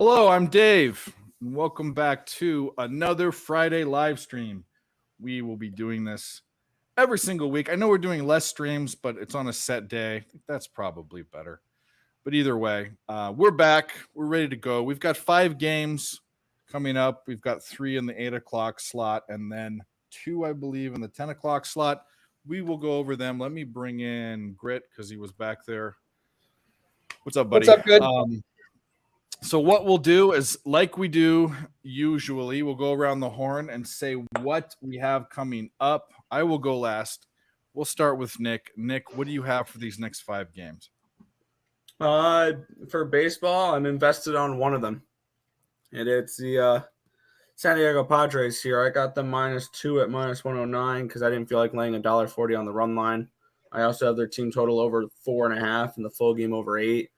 Hello, I'm Dave, and welcome back to another Friday live stream. We will be doing this every single week. I know we're doing less streams, but it's on a set day. I think that's probably better. But either way, we're back. We're ready to go. We've got 5 games coming up. We've got 3 in the 8 o'clock slot and then 2, I believe, in the 10 o'clock slot. We will go over them. Let me bring in Grit because he was back there. What's up, buddy? What's up, good? So what we'll do is, like we do usually, we'll go around the horn and say what we have coming up. I will go last. We'll start with Nick. Nick, what do you have for these next 5 games? For baseball, I'm invested on one of them, and it's the San Diego Padres here. I got them -2 at -109 because I didn't feel like laying $1.40 on the run line. I also have their team total over 4.5 and the full game over 8.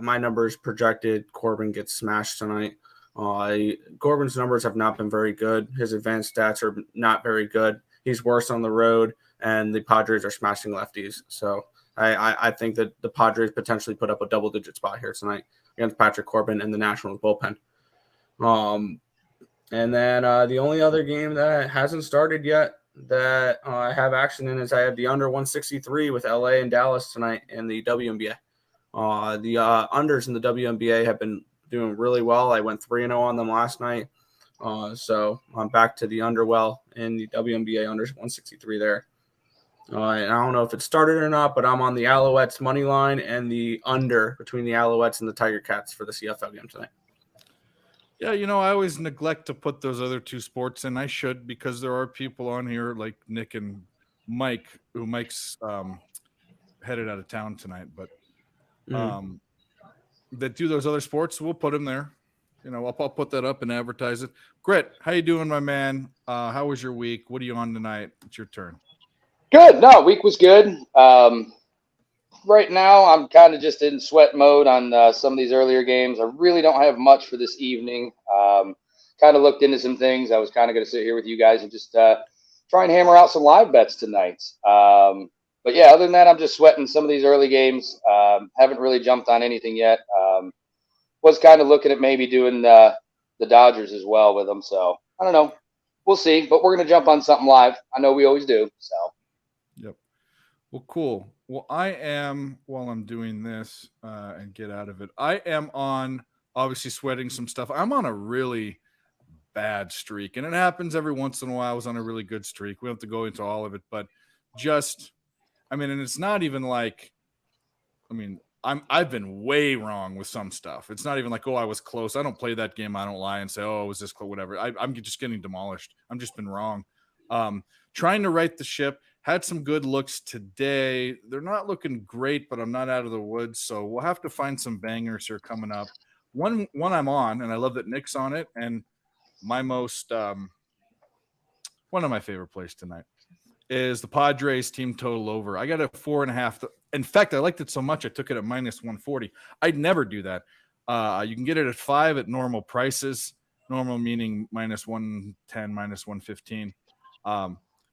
My numbers projected Corbin gets smashed tonight. Corbin's numbers have not been very good. His advanced stats are not very good. He's worse on the road, and the Padres are smashing lefties. So I think that the Padres potentially put up a double-digit spot here tonight against Patrick Corbin and the Nationals bullpen. And then the only other game that hasn't started yet that I have action in is I have the under 163 with LA and Dallas tonight in the WNBA. The unders in the WNBA have been doing really well. I went 3-0 on them last night. So I'm back to the underwell in the WNBA unders 163 there. And I don't know if it started or not, but I'm on the Alouettes money line and the under between the Alouettes and the Tiger Cats for the CFL game tonight. Yeah, I always neglect to put those other 2 sports in. I should, because there are people on here like Nick and Mike, who Mike's headed out of town tonight, but that do those other sports. We'll put them there. I'll put that up and advertise it. Grit, how you doing, my man? How was your week? What are you on tonight? It's your turn. Good. No, week was good. Right now, I'm kind of just in sweat mode on some of these earlier games. I really don't have much for this evening. Kind of looked into some things. I was kind of going to sit here with you guys and just try and hammer out some live bets tonight. But yeah, other than that, I'm just sweating some of these early games. Haven't really jumped on anything yet. Was kind of looking at maybe doing the Dodgers as well with them. So I don't know. We'll see. But we're going to jump on something live. I know we always do. So. Yep. Well, cool. Well, I am, while I'm doing this and get out of it, I am on, obviously, sweating some stuff. I'm on a really bad streak, and it happens every once in a while. I was on a really good streak. We don't have to go into all of it, but just, and it's not even like, I've been way wrong with some stuff. It's not even like, oh, I was close. I don't play that game. I don't lie and say, oh, it was this close, whatever. I'm just getting demolished. I'm just been wrong. Trying to right the ship. Had some good looks today. They're not looking great, but I'm not out of the woods. So we'll have to find some bangers here coming up. One I'm on, and I love that Nick's on it. And my most one of my favorite plays tonight is the Padres team total over. I got a 4.5. In fact, I liked it so much I took it at -140. I'd never do that. You can get it at 5 at normal prices. Normal meaning -110, -115.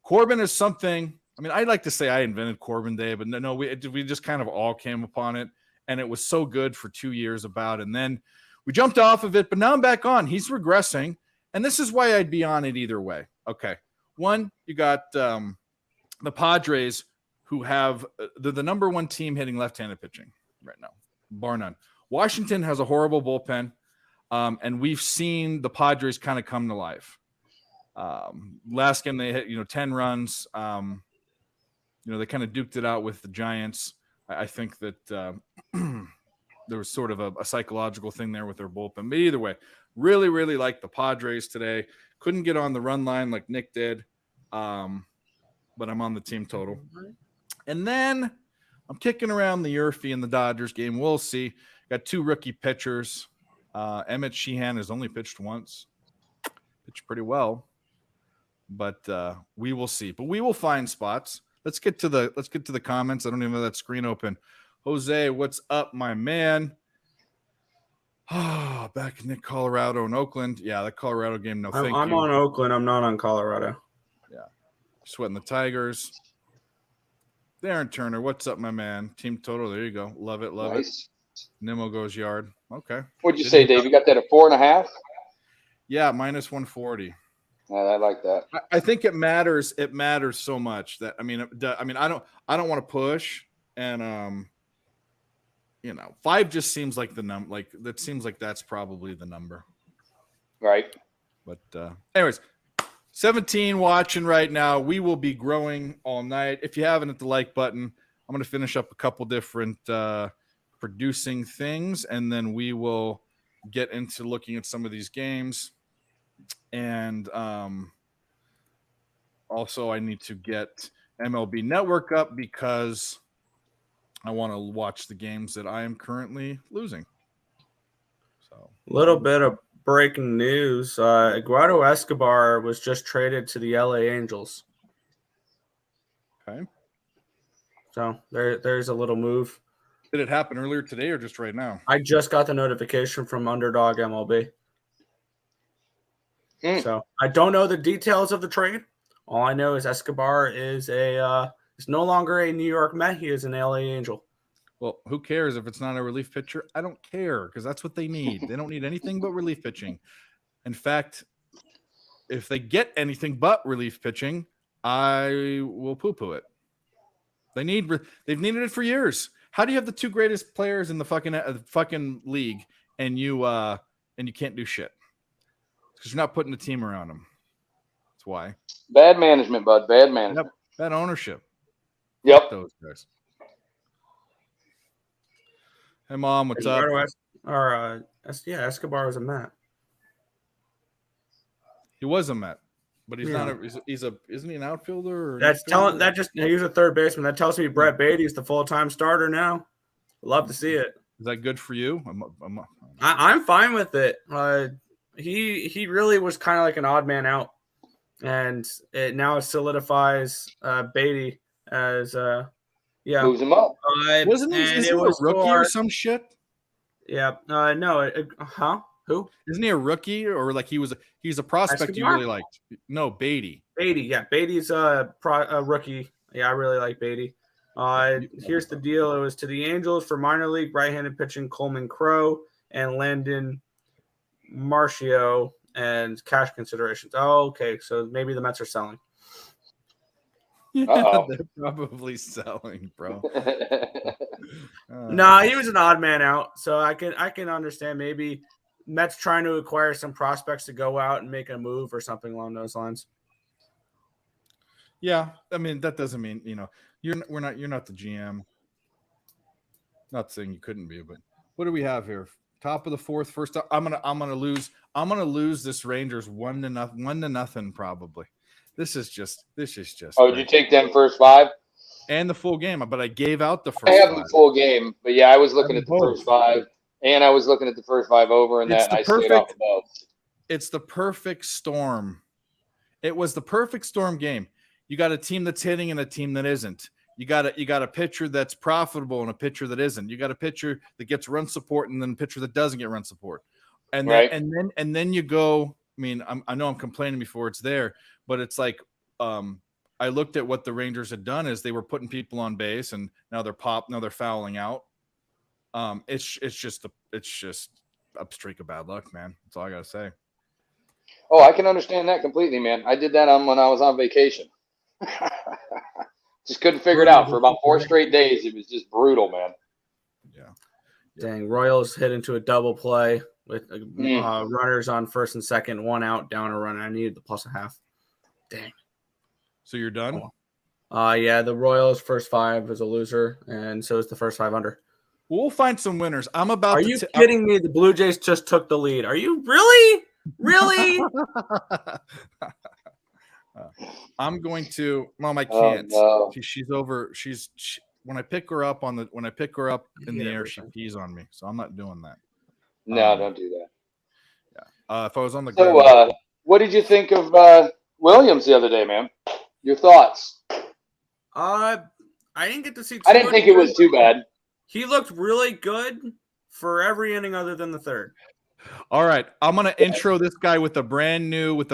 Corbin is something. I'd like to say I invented Corbin Day, but no, we just kind of all came upon it, and it was so good for 2 years about, and then we jumped off of it, but now I'm back on. He's regressing, and this is why I'd be on it either way. Okay. One, you got the Padres, who have they're the number 1 team hitting left-handed pitching right now, bar none. Washington has a horrible bullpen, and we've seen the Padres kind of come to life. Last game they hit 10 runs. They kind of duked it out with the Giants. I think that there was sort of a psychological thing there with their bullpen. But either way, really, really like the Padres today. Couldn't get on the run line like Nick did, but I'm on the team total. And then I'm kicking around the Urfi in the Dodgers game. We'll see. Got 2 rookie pitchers. Emmett Sheehan has only pitched once. Pitched pretty well. But we will see. But we will find spots. Let's get to the comments. I don't even have that screen open. Jose, what's up, my man? Back in Colorado and Oakland. Yeah, that Colorado game. No, thank you. I'm on Oakland. I'm not on Colorado. Yeah, sweating the Tigers. Darren Turner, what's up, my man? Team total. There you go. Love it. Love it. Nimmo goes yard. Okay. What'd you say, Dave? You got that at 4.5? Yeah, minus 140. I like that. I think it matters. It matters so much that I mean I don't want to push, and 5 just seems like the number. Like that seems like that's probably the number. Right. But anyways, 17 watching right now. We will be growing all night. If you haven't hit the like button, I'm going to finish up a couple different producing things, and then we will get into looking at some of these games. And also, I need to get MLB Network up because I want to watch the games that I am currently losing. So, A little bit of breaking news. Eduardo Escobar was just traded to the LA Angels. okay. So there's a little move. Did it happen earlier today or just right now? I just got the notification from Underdog MLB. So I don't know the details of the trade. All I know is Escobar is no longer a New York Met. He is an LA Angel. Well, who cares if it's not a relief pitcher? I don't care because that's what they need. They don't need anything but relief pitching. In fact, if they get anything but relief pitching, I will poo-poo it. They've needed it for years. How do you have the 2 greatest players in the fucking league and you can't do shit? Because you're not putting a team around them. That's why. Bad management, bud. Bad management. Yep. Bad ownership. Yep. Fuck those guys. Hey, Mom, what's up? Escobar was a Met. He was a Met, but he's not. Isn't he an outfielder? He's a third baseman. That tells me Brett Beatty's the full-time starter now. Love to see it. Is that good for you? I'm fine with it. He really was kind of like an odd man out, and it now solidifies Beatty as moves him up. Wasn't he a rookie or some shit? Yeah. Who? Isn't he a rookie or like he's a prospect Escobar? you really liked? No, Beatty. Yeah. Beatty's a rookie. Yeah, I really like Beatty. Here's the deal. It was to the Angels for minor league right-handed pitching Coleman Crowe and Landon Marcio and cash considerations. Oh, okay. So maybe the Mets are selling. Yeah, they're probably selling, bro. No, he was an odd man out. So I can understand maybe Mets trying to acquire some prospects to go out and make a move or something along those lines. Yeah, I mean that doesn't mean you're not the GM. Not saying you couldn't be, but what do we have here? Top of the 4th, first up. I'm gonna lose this Rangers 1-0 probably. This is just. Oh, did you take them first 5? And the full game, but I gave out the first. I have 5. the full game, but yeah, I was looking at the first 5, and I was looking at the first 5 over, and I stayed off above. It's the perfect storm. It was the perfect storm game. You got a team that's hitting and a team that isn't. You got a pitcher that's profitable and a pitcher that isn't. You got a pitcher that gets run support and then a pitcher that doesn't get run support. And then you go. I mean, I know I'm complaining before it's there, but it's like I looked at what the Rangers had done is they were putting people on base, and now they're fouling out. It's just a streak of bad luck, man. That's all I gotta say. Oh, I can understand that completely, man. I did that when I was on vacation. Just couldn't figure it out for about 4 straight days. It was just brutal, man. Yeah. Dang, Royals hit into a double play with runners on first and second, 1 out, down a run. I needed the +0.5. Dang. So you're done? Yeah, the Royals first 5 is a loser, and so is the first 5 under. We'll find some winners. I'm Are you kidding me? The Blue Jays just took the lead. Are you really? Really? I'm going to. Mom, I can't. Oh, no. She's over. When I pick her up in the air, she pees on me. So I'm not doing that. No, don't do that. Yeah. If I was on the ground. So, what did you think of Williams the other day, man? Your thoughts? I didn't get to see. I didn't think it was too bad. He looked really good for every inning other than the 3rd. All right, I'm gonna intro this guy with a brand new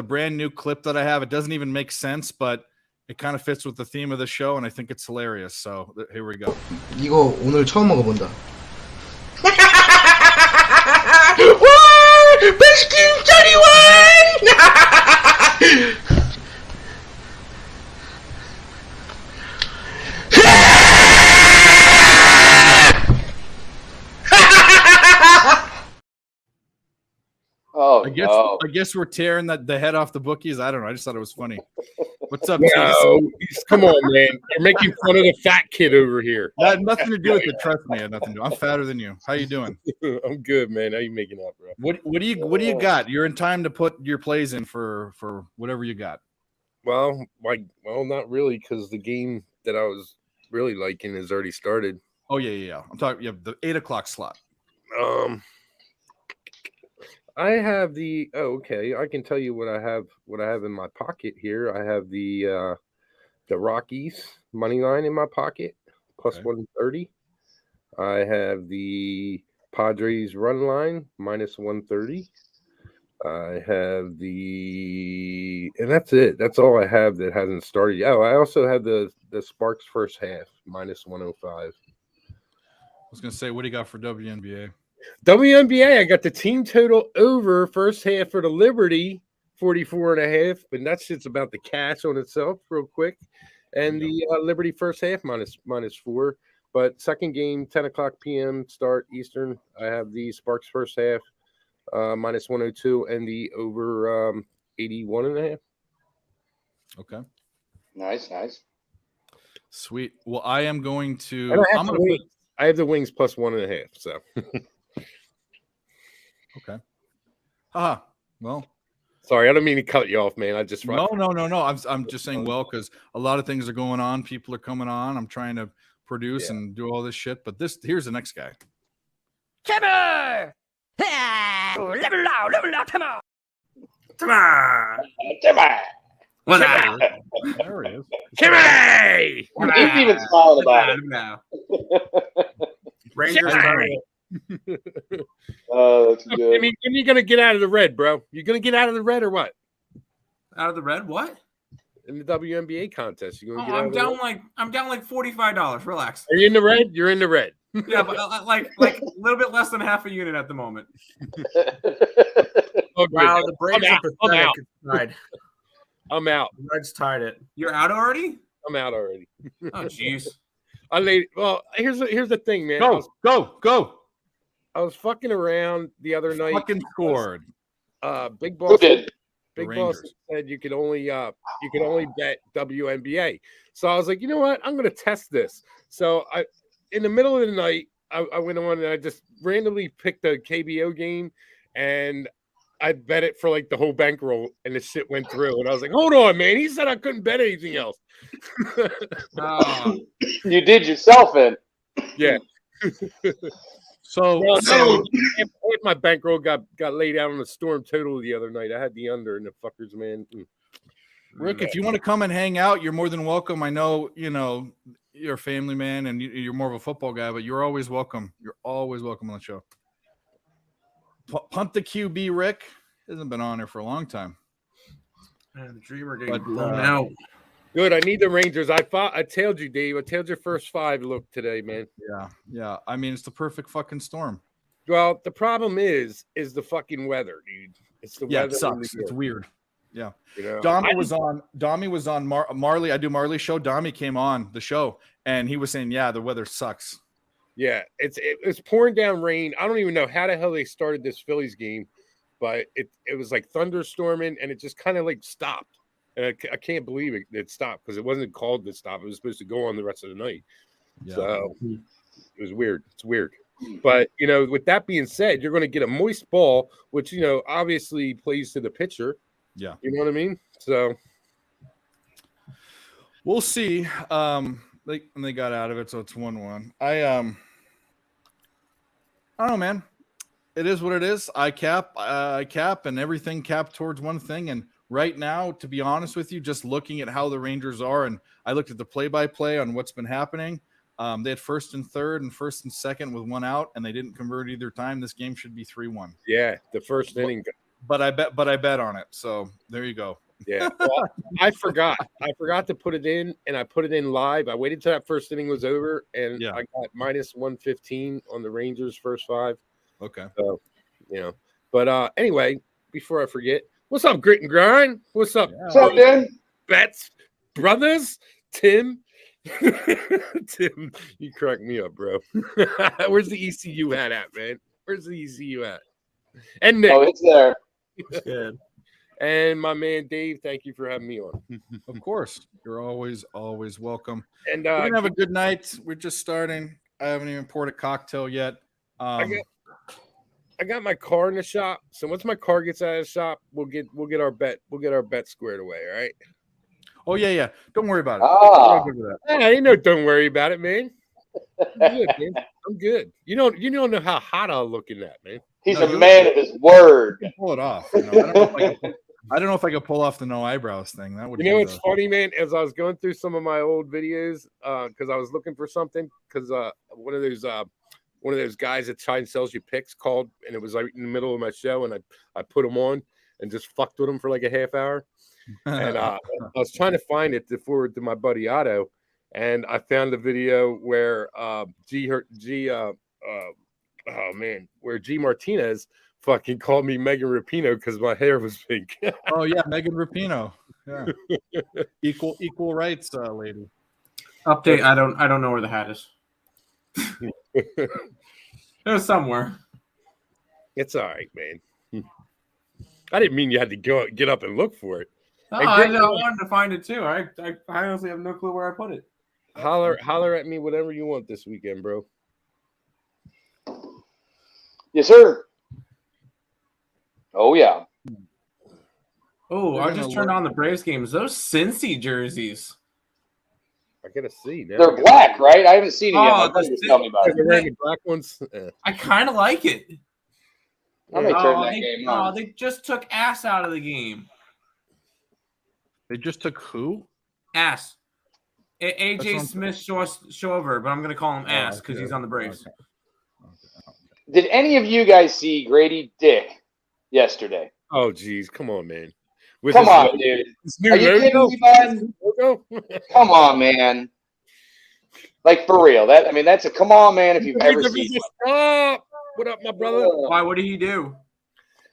clip that I have. It doesn't even make sense, but it kind of fits with the theme of the show, and I think it's hilarious. So here we go. 이거 오늘 처음 먹어본다. Rescue 21! Oh, I guess we're tearing the head off the bookies. I don't know. I just thought it was funny. What's up, Jason? No, come on, man. You're making fun of the fat kid over here. That had nothing to do with it. Trust me, it had nothing to do. I'm fatter than you. How you doing? I'm good, man. How you making out, bro? What do you got? You're in time to put your plays in for whatever you got. Well, not really, because the game that I was really liking has already started. Oh yeah. I'm talking. Yeah, the 8 o'clock slot. I have the okay. I can tell you what I have in my pocket here. I have the Rockies money line in my pocket plus 130. I have the Padres run line minus 130. I have and that's it. That's all I have that hasn't started yet. Oh, I also have the Sparks first half minus 105. I was gonna say, what do you got for WNBA? WNBA, I got the team total over first half for the Liberty, 44.5, but that shit's about the cash on itself real quick. And the Liberty first half minus 4. But second game, 10 o'clock p.m. start Eastern. I have the Sparks first half minus 102 and the over 81.5. Okay. Nice. Sweet. Well, I am going to. I have the Wings plus 1.5. So. Okay. Well. Sorry, I don't mean to cut you off, man. I just No. I'm just saying, well, because a lot of things are going on. People are coming on. I'm trying to produce and do all this shit. But here's the next guy. Timber! Level out, come on! What There he is. Timmy! He's even smiling about it. now. Rangers. Oh, that's good. I mean, when are you gonna get out of the red, bro? You gonna get out of the red or what? Out of the red? What? In the WNBA contest, you gonna get I'm out down of the red? I'm down like $45. Relax. Are you in the red? You're in the red. Yeah, but like a little bit less than half a unit at the moment. Oh, Wow, good. the Braves I'm are out. pathetic. I'm It's tied. I'm out. The Reds tied it. You're out already? I'm out already. Oh, jeez. Well, here's the thing, man. Go. I was fucking around the other night. Fucking scored. Big Who boss. did? Big The boss Rangers. said you could only bet WNBA. So I was like, you know what? I'm gonna test this. So in the middle of the night, I went on and I just randomly picked a KBO game, and I bet it for like the whole bankroll, and the shit went through. And I was like, hold on, man. He said I couldn't bet anything else. You did yourself in. Yeah. So My bankroll got laid out on the Storm total the other night. I had the under and the fuckers, man. Rick, if you want to come and hang out, you're more than welcome. I know, you're a family man and you're more of a football guy, but you're always welcome. You're always welcome on the show. Punt the QB, Rick. Hasn't been on there for a long time. Man, the Dreamer getting blown out. Good. I need the Rangers. I tailed you, Dave. I tailed your first 5 look today, man. Yeah. I mean, it's the perfect fucking storm. Well, the problem is the fucking weather, dude. It's the weather. It sucks. It's weird. Yeah. Dommy was on Marley. I do Marley's show. Dommy came on the show and he was saying, the weather sucks. Yeah, it's pouring down rain. I don't even know how the hell they started this Phillies game, but it was like thunderstorming and it just kind of like stopped. And I can't believe it stopped because it wasn't called to stop. It was supposed to go on the rest of the night. Yeah. So it was weird. It's weird. But, with that being said, you're going to get a moist ball, which, obviously plays to the pitcher. Yeah. You know what I mean? So we'll see. They got out of it, so it's 1-1. I don't know, man. It is what it is. I cap, and everything capped towards one thing. And right now, to be honest with you, just looking at how the Rangers are, and I looked at the play-by-play on what's been happening. They had first and third and first and second with one out, and they didn't convert either time. This game should be 3-1. Yeah, the first inning. But I bet on it. So there you go. Yeah, well, I forgot to put it in, and I put it in live. I waited till that first inning was over, and I got minus 115 on the Rangers first 5. Okay. So, But anyway, before I forget, what's up, Grit and Grind? What's up, What's up, Dan? Bets brothers? Tim, Tim, you crack me up, bro. Where's the ECU hat at, man? Where's the ECU hat? And Nick. Oh, it's there. It's good. And my man Dave, thank you for having me on. Of course, you're always welcome. And We're gonna have a good night. We're just starting. I haven't even poured a cocktail yet. I got my car in the shop. So once my car gets out of the shop, we'll get our bet squared away. All right. Oh yeah. Don't worry about it. Ah. I'm good with that. Hey, don't worry about it, man. I'm good, man. I'm good. You don't know how hot I'll look in that, man. He's No, a you- man of his word. You can pull it off. You know, I don't know if I could pull off the no eyebrows thing. That would. You know be what's funny, man? As I was going through some of my old videos, because I was looking for something, because one of those guys that try and sells you picks called, and it was like in the middle of my show, and I put them on and just fucked with them for like a half hour, and I was trying to find it to forward to my buddy Otto, and I found a video where where G Martinez fucking called me Megan Rapinoe because my hair was pink. Oh yeah, Megan Rapinoe. Yeah. equal rights, lady. Update. I don't know where the hat is. It was somewhere. It's all right, man. I didn't mean you had to get up and look for it. No, Hey, I Greg, wanted to find it too. I honestly have no clue where I put it. Holler at me whatever you want this weekend, bro. Yes, sir. Oh yeah. Oh, They're I gonna just turned look- on the Braves games. Those Cincy jerseys. I gotta see now. They're black, right? I haven't seen it yet. Oh, My buddy was telling me about it. They're wearing the black ones. I kind of like it. I may turn Oh, that they, game oh, on. they just took ass out of the game. They just took who? Ass. That's AJ on- Smith Shover, but I'm going to call him Ass because he's on the Braves. Okay. Did any of you guys see Grady Dick yesterday? Oh, geez, come on, man. With Come his on, lo- dude. his new Are you kidding logo? me, bud? Logo? Come on, man. Like for real. That's a come on, man. If you've ever seen one. Stop! What up, my brother? Why? What did he do?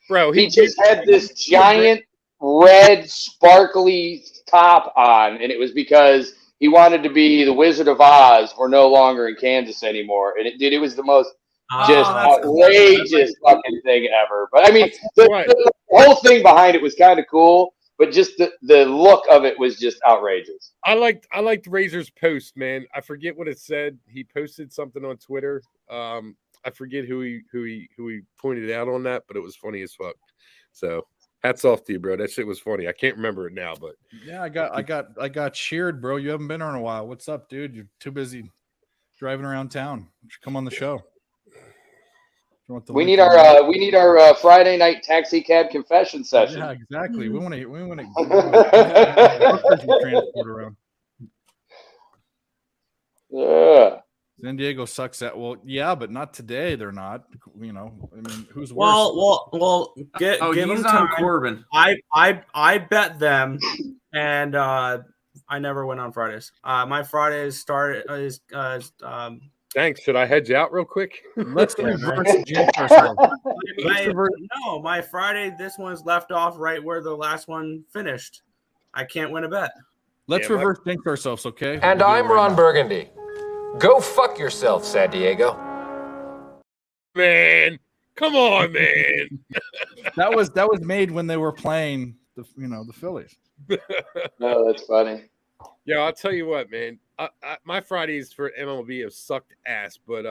Bro, He just had this giant red sparkly top on, and it was because he wanted to be the Wizard of Oz. We're no longer in Kansas anymore, and it was the most just that's cool. outrageous fucking thing ever. But I mean, Right. the whole thing behind it was kind of cool, but just the look of it was just outrageous. I liked Razor's post, man. I forget what it said. He posted something on Twitter. I forget who he pointed out on that, but it was funny as fuck. So hats off to you, bro. That shit was funny. I can't remember it now, but Yeah, I got cheered, bro. You haven't been here in a while. What's up, dude? You're too busy driving around town. You should come on the show. You want the We link need in there? our Friday night taxi cab confession session. Yeah, exactly. We want to transport around. Yeah. San Diego sucks at yeah, but not today. They're not. You know, I mean, who's worse? Oh, Give he's him on time. Corbin. I bet them, and I never win on Fridays. My Fridays is thanks. Should I hedge out real quick? Let's reverse jinx ourselves. no, my Friday. This one's left off right where the last one finished. I can't win a bet. Let's Yeah, reverse jinx ourselves, okay? And We'll do it I'm right Ron now. Burgundy. Go fuck yourself, San Diego. Man, come on, man. That was made when they were playing the Phillies. No, that's funny. Yeah, I'll tell you what, man. My Fridays for MLB have sucked ass, but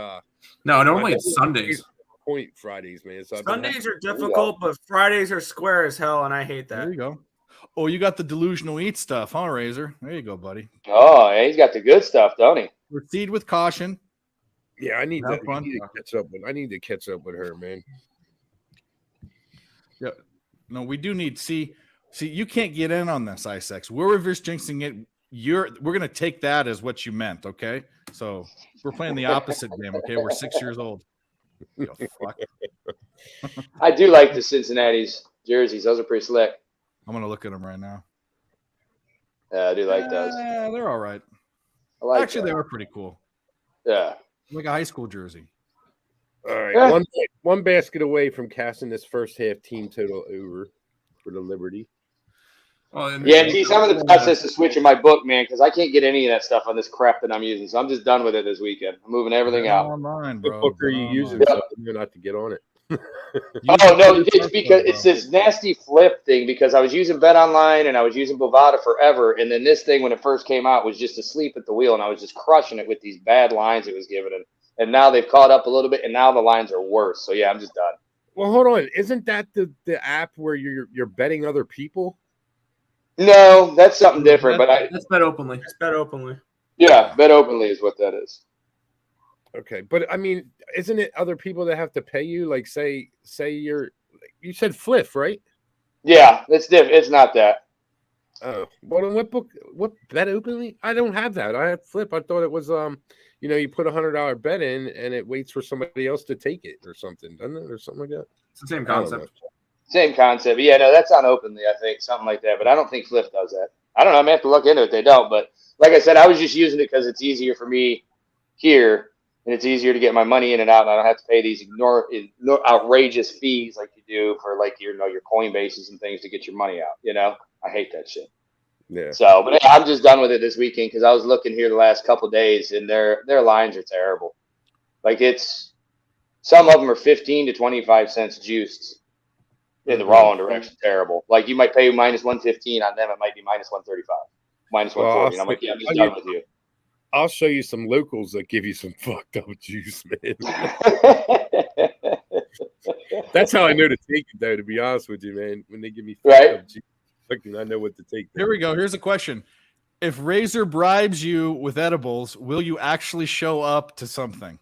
No, normally it's Sundays. Point Fridays, man. So I've been- Sundays are difficult, but Fridays are square as hell, and I hate that. There you go. Oh, you got the delusional eat stuff, huh, Razor? There you go, buddy. Oh, yeah, he's got the good stuff, don't he? Proceed with caution. Yeah, I need Have to fun. catch up with. I need to catch up with her, man. Yeah. No, we do need see you can't get in on this, Isex. We're reverse jinxing it. We're gonna take that as what you meant, okay? So we're playing the opposite game, okay? We're 6 years old. You fuck. I do like the Cincinnati's jerseys. Those are pretty slick. I'm gonna look at them right now. Yeah, I do like those. They're all right. I like Actually, that. they are pretty cool. Yeah. Like a high school jersey. All right, Yeah. one basket away from casting this first half team total over for the Liberty. Yeah, geez, I'm in the process of switching my book, man, because I can't get any of that stuff on this crap that I'm using. So I'm just done with it this weekend. I'm moving everything Bet out. online, What bro. book are Bet you online. using? Yep. So you're not to get on it. Oh no, it's because it's this nasty flip thing. Because I was using Bet Online and I was using Bovada forever, and then this thing when it first came out was just asleep at the wheel, and I was just crushing it with these bad lines it was giving it. And now they've caught up a little bit, and now the lines are worse. So yeah, I'm just done. Well, hold on. Isn't that the app where you're betting other people? No, that's something different. But Let's bet openly. yeah, Bet Openly is what that is. Okay, but I mean, isn't it other people that have to pay you? Like, say you said Fliff, right? Yeah, it's different. It's not that. Oh, well, then what bet openly? I don't have that. I have Flip. I thought it was you put $100 bet in and it waits for somebody else to take it or something, doesn't it, or something like that? It's the same I don't concept. know. Same concept. Yeah, no, that's on Openly, I think, something like that. But I don't think Flip does that. I don't know. I may have to look into it. They don't. But like I said, I was just using it because it's easier for me here, and it's easier to get my money in and out, and I don't have to pay these outrageous fees like you do for like your Coinbases and things to get your money out. I hate that shit. Yeah. So, but yeah, I'm just done with it this weekend because I was looking here the last couple of days, and their lines are terrible. Like some of them are 15 to 25 cents juiced in the wrong direction. Terrible. Like you might pay minus 115 on them, it might be minus 135, minus 140. And I'm like, yeah, I'm just done with you. I'll show you some locals that give you some fucked up juice, man. That's how I know to take it, though. To be honest with you, man, when they give me fucked up juice, I know what to take. Here we go. Here's a question: if Razor bribes you with edibles, will you actually show up to something?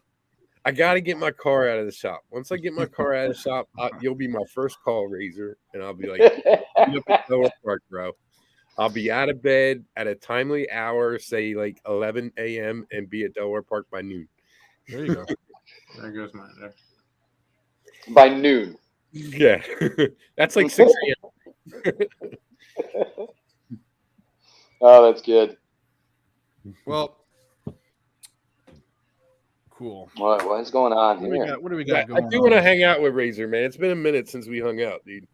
I got to get my car out of the shop. Once I get my car out of the shop, you'll be my first call, Razor, and I'll be like, "Meet up at Lower Park, bro." I'll be out of bed at a timely hour, say like 11 a.m., and be at Delaware Park by noon. There you go. There goes mine there. By noon. Yeah. That's like 6 a.m. Oh, that's good. Well, cool. What's going on here? What do we got I going do on? want to hang out with Razor, man. It's been a minute since we hung out, dude.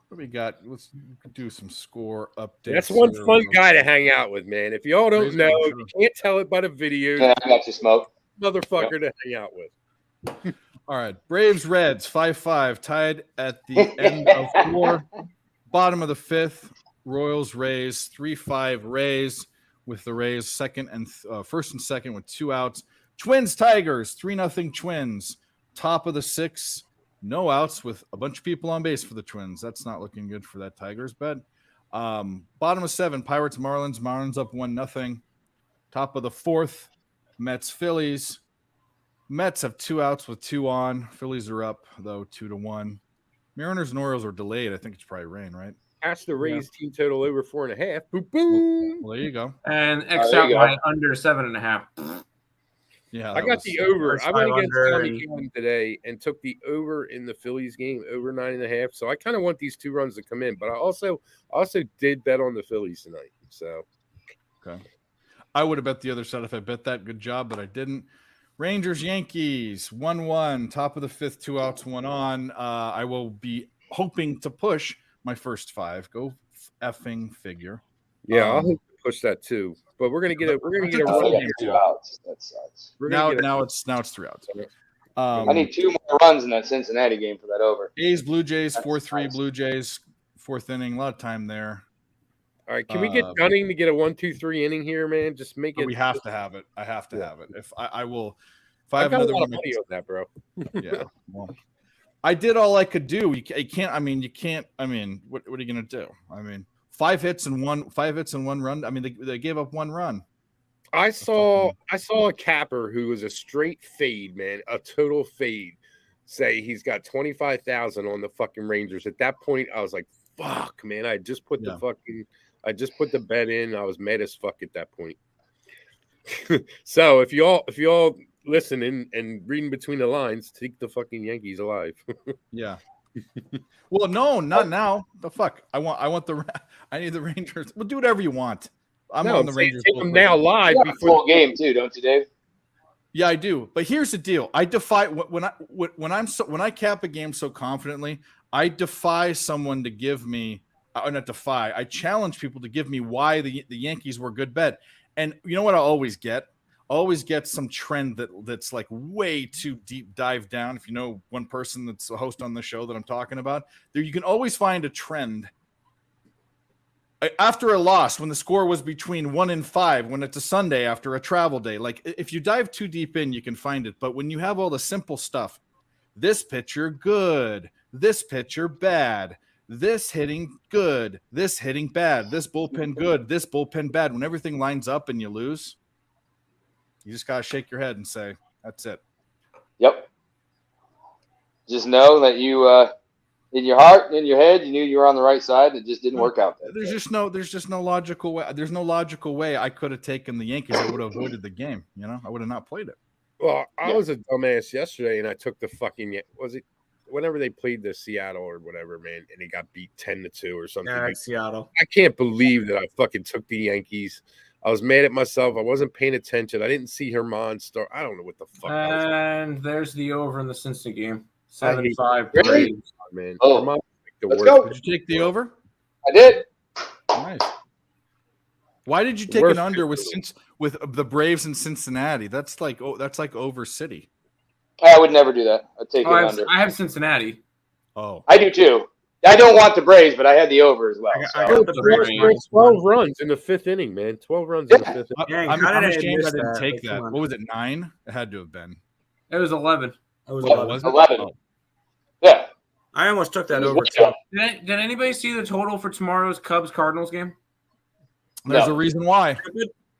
What do we got? Let's do some score updates. That's one here. fun guy to hang out with, man. If y'all don't Razor, know, sure. you can't tell it by the videos. Yeah, I got you, Smoke. Motherfucker to hang out with. All right. Braves Reds 5-5 tied at the end of 4. Bottom of the 5th. Royals Rays 3-5 Rays with the Rays first and second with 2 outs. Twins Tigers 3-0 Twins. Top of the 6th. No outs with a bunch of people on base for the Twins. That's not looking good for that Tigers bet. Bottom of 7, Pirates Marlins. Marlins up 1-0. Top of the 4th, Mets Phillies. Mets have 2 outs with 2 on. Phillies are up though 2-1. Mariners and Orioles are delayed. I think it's probably rain, right? Ask the Rays team total over 4.5. Boom, boom. Well, there you go. And there X you out go. my under 7.5. Yeah, I got the over. I went against under Tommy and- Cannon today and took the over in the Phillies game, over 9.5. So I kind of want these 2 runs to come in, but I also did bet on the Phillies tonight. So okay. I would have bet the other side if I bet that. Good job, but I didn't. Rangers Yankees 1-1. Top of the 5th, 2 outs, 1 on. I will be hoping to push my first 5. Go effing figure. yeah, I'll hope to push that too. But we're gonna get a Oh, run. yeah, 2 outs. That sucks. Now it's 3 outs. I need 2 more runs in that Cincinnati game for that over. A's Blue Jays That's 4-3 nice. Blue Jays 4th inning. A lot of time there. All right, can we get Gunning to get a 1-2-3 inning here, man? Just make it. We have to have it. I have to have it. If I will, if I I have got a another lot of one, money on that, bro. yeah. Well, I did all I could do. You can't. I mean, you can't. I mean, what are you gonna do? I mean, 5 hits and 1 run. I mean, they gave up 1 run. I saw a capper who was a straight fade, man, a total fade. Say he's got 25,000 on the fucking Rangers. At that point, I was like, "Fuck, man!" I just put the bet in. I was mad as fuck at that point. So if y'all listening and reading between the lines, take the fucking Yankees alive. Yeah. Well, no, not now. The fuck. I need the Rangers. Well, do whatever you want. I'm on the Rangers. Take them now live You have a before full game too, don't you, Dave? Yeah, I do. But here's the deal: I defy when I cap a game so confidently. I defy someone to give me, or not defy. I challenge people to give me why the Yankees were a good bet. And you know what I always get? I always get some trend that's like way too deep dive down. If you know one person that's a host on the show that I'm talking about, there you can always find a trend. After a loss, when the score was between 1 and 5, when it's a Sunday after a travel day, like if you dive too deep in, you can find it. But when you have all the simple stuff, this pitcher good, this pitcher bad, this hitting good, this hitting bad, this bullpen good, this bullpen bad, when everything lines up and you lose, you just got to shake your head and say, that's it. Yep. Just know that you, in your heart, in your head, you knew you were on the right side. It just didn't work out. There's just no logical way. There's no logical way I could have taken the Yankees. I would have avoided the game. You know, I would have not played it. Well, I was a dumbass yesterday, and I took the fucking whenever they played the Seattle or whatever, man, and they got beat 10-2 or something. Yeah, Seattle. I can't believe that I fucking took the Yankees. I was mad at myself. I wasn't paying attention. I didn't see Herman start. I don't know what the fuck. And there's the over in the Cincinnati game. I hate 7-5. Really? Man. Oh, Herman, the let's worst. go. Did you take the over? I did. Nice. Why did you take Worst an under pitcher. with the Braves in Cincinnati? That's like over City. I would never do that. I'd take it under. I have Cincinnati. Oh, I do too. I don't want the Braves, but I had the over as well. I so. got the Braves. 12 runs in the fifth inning, man. 12 runs in the fifth inning. Dang, I'm how did I ashamed I miss didn't that? take Like, that. come on. What was it? 9? It had to have been. It was 11. It was Oh, 11. Was it? 11. Oh. Yeah. I almost took that It was over way too. up. Did anybody see the total for tomorrow's Cubs-Cardinals game? There's No. a reason why.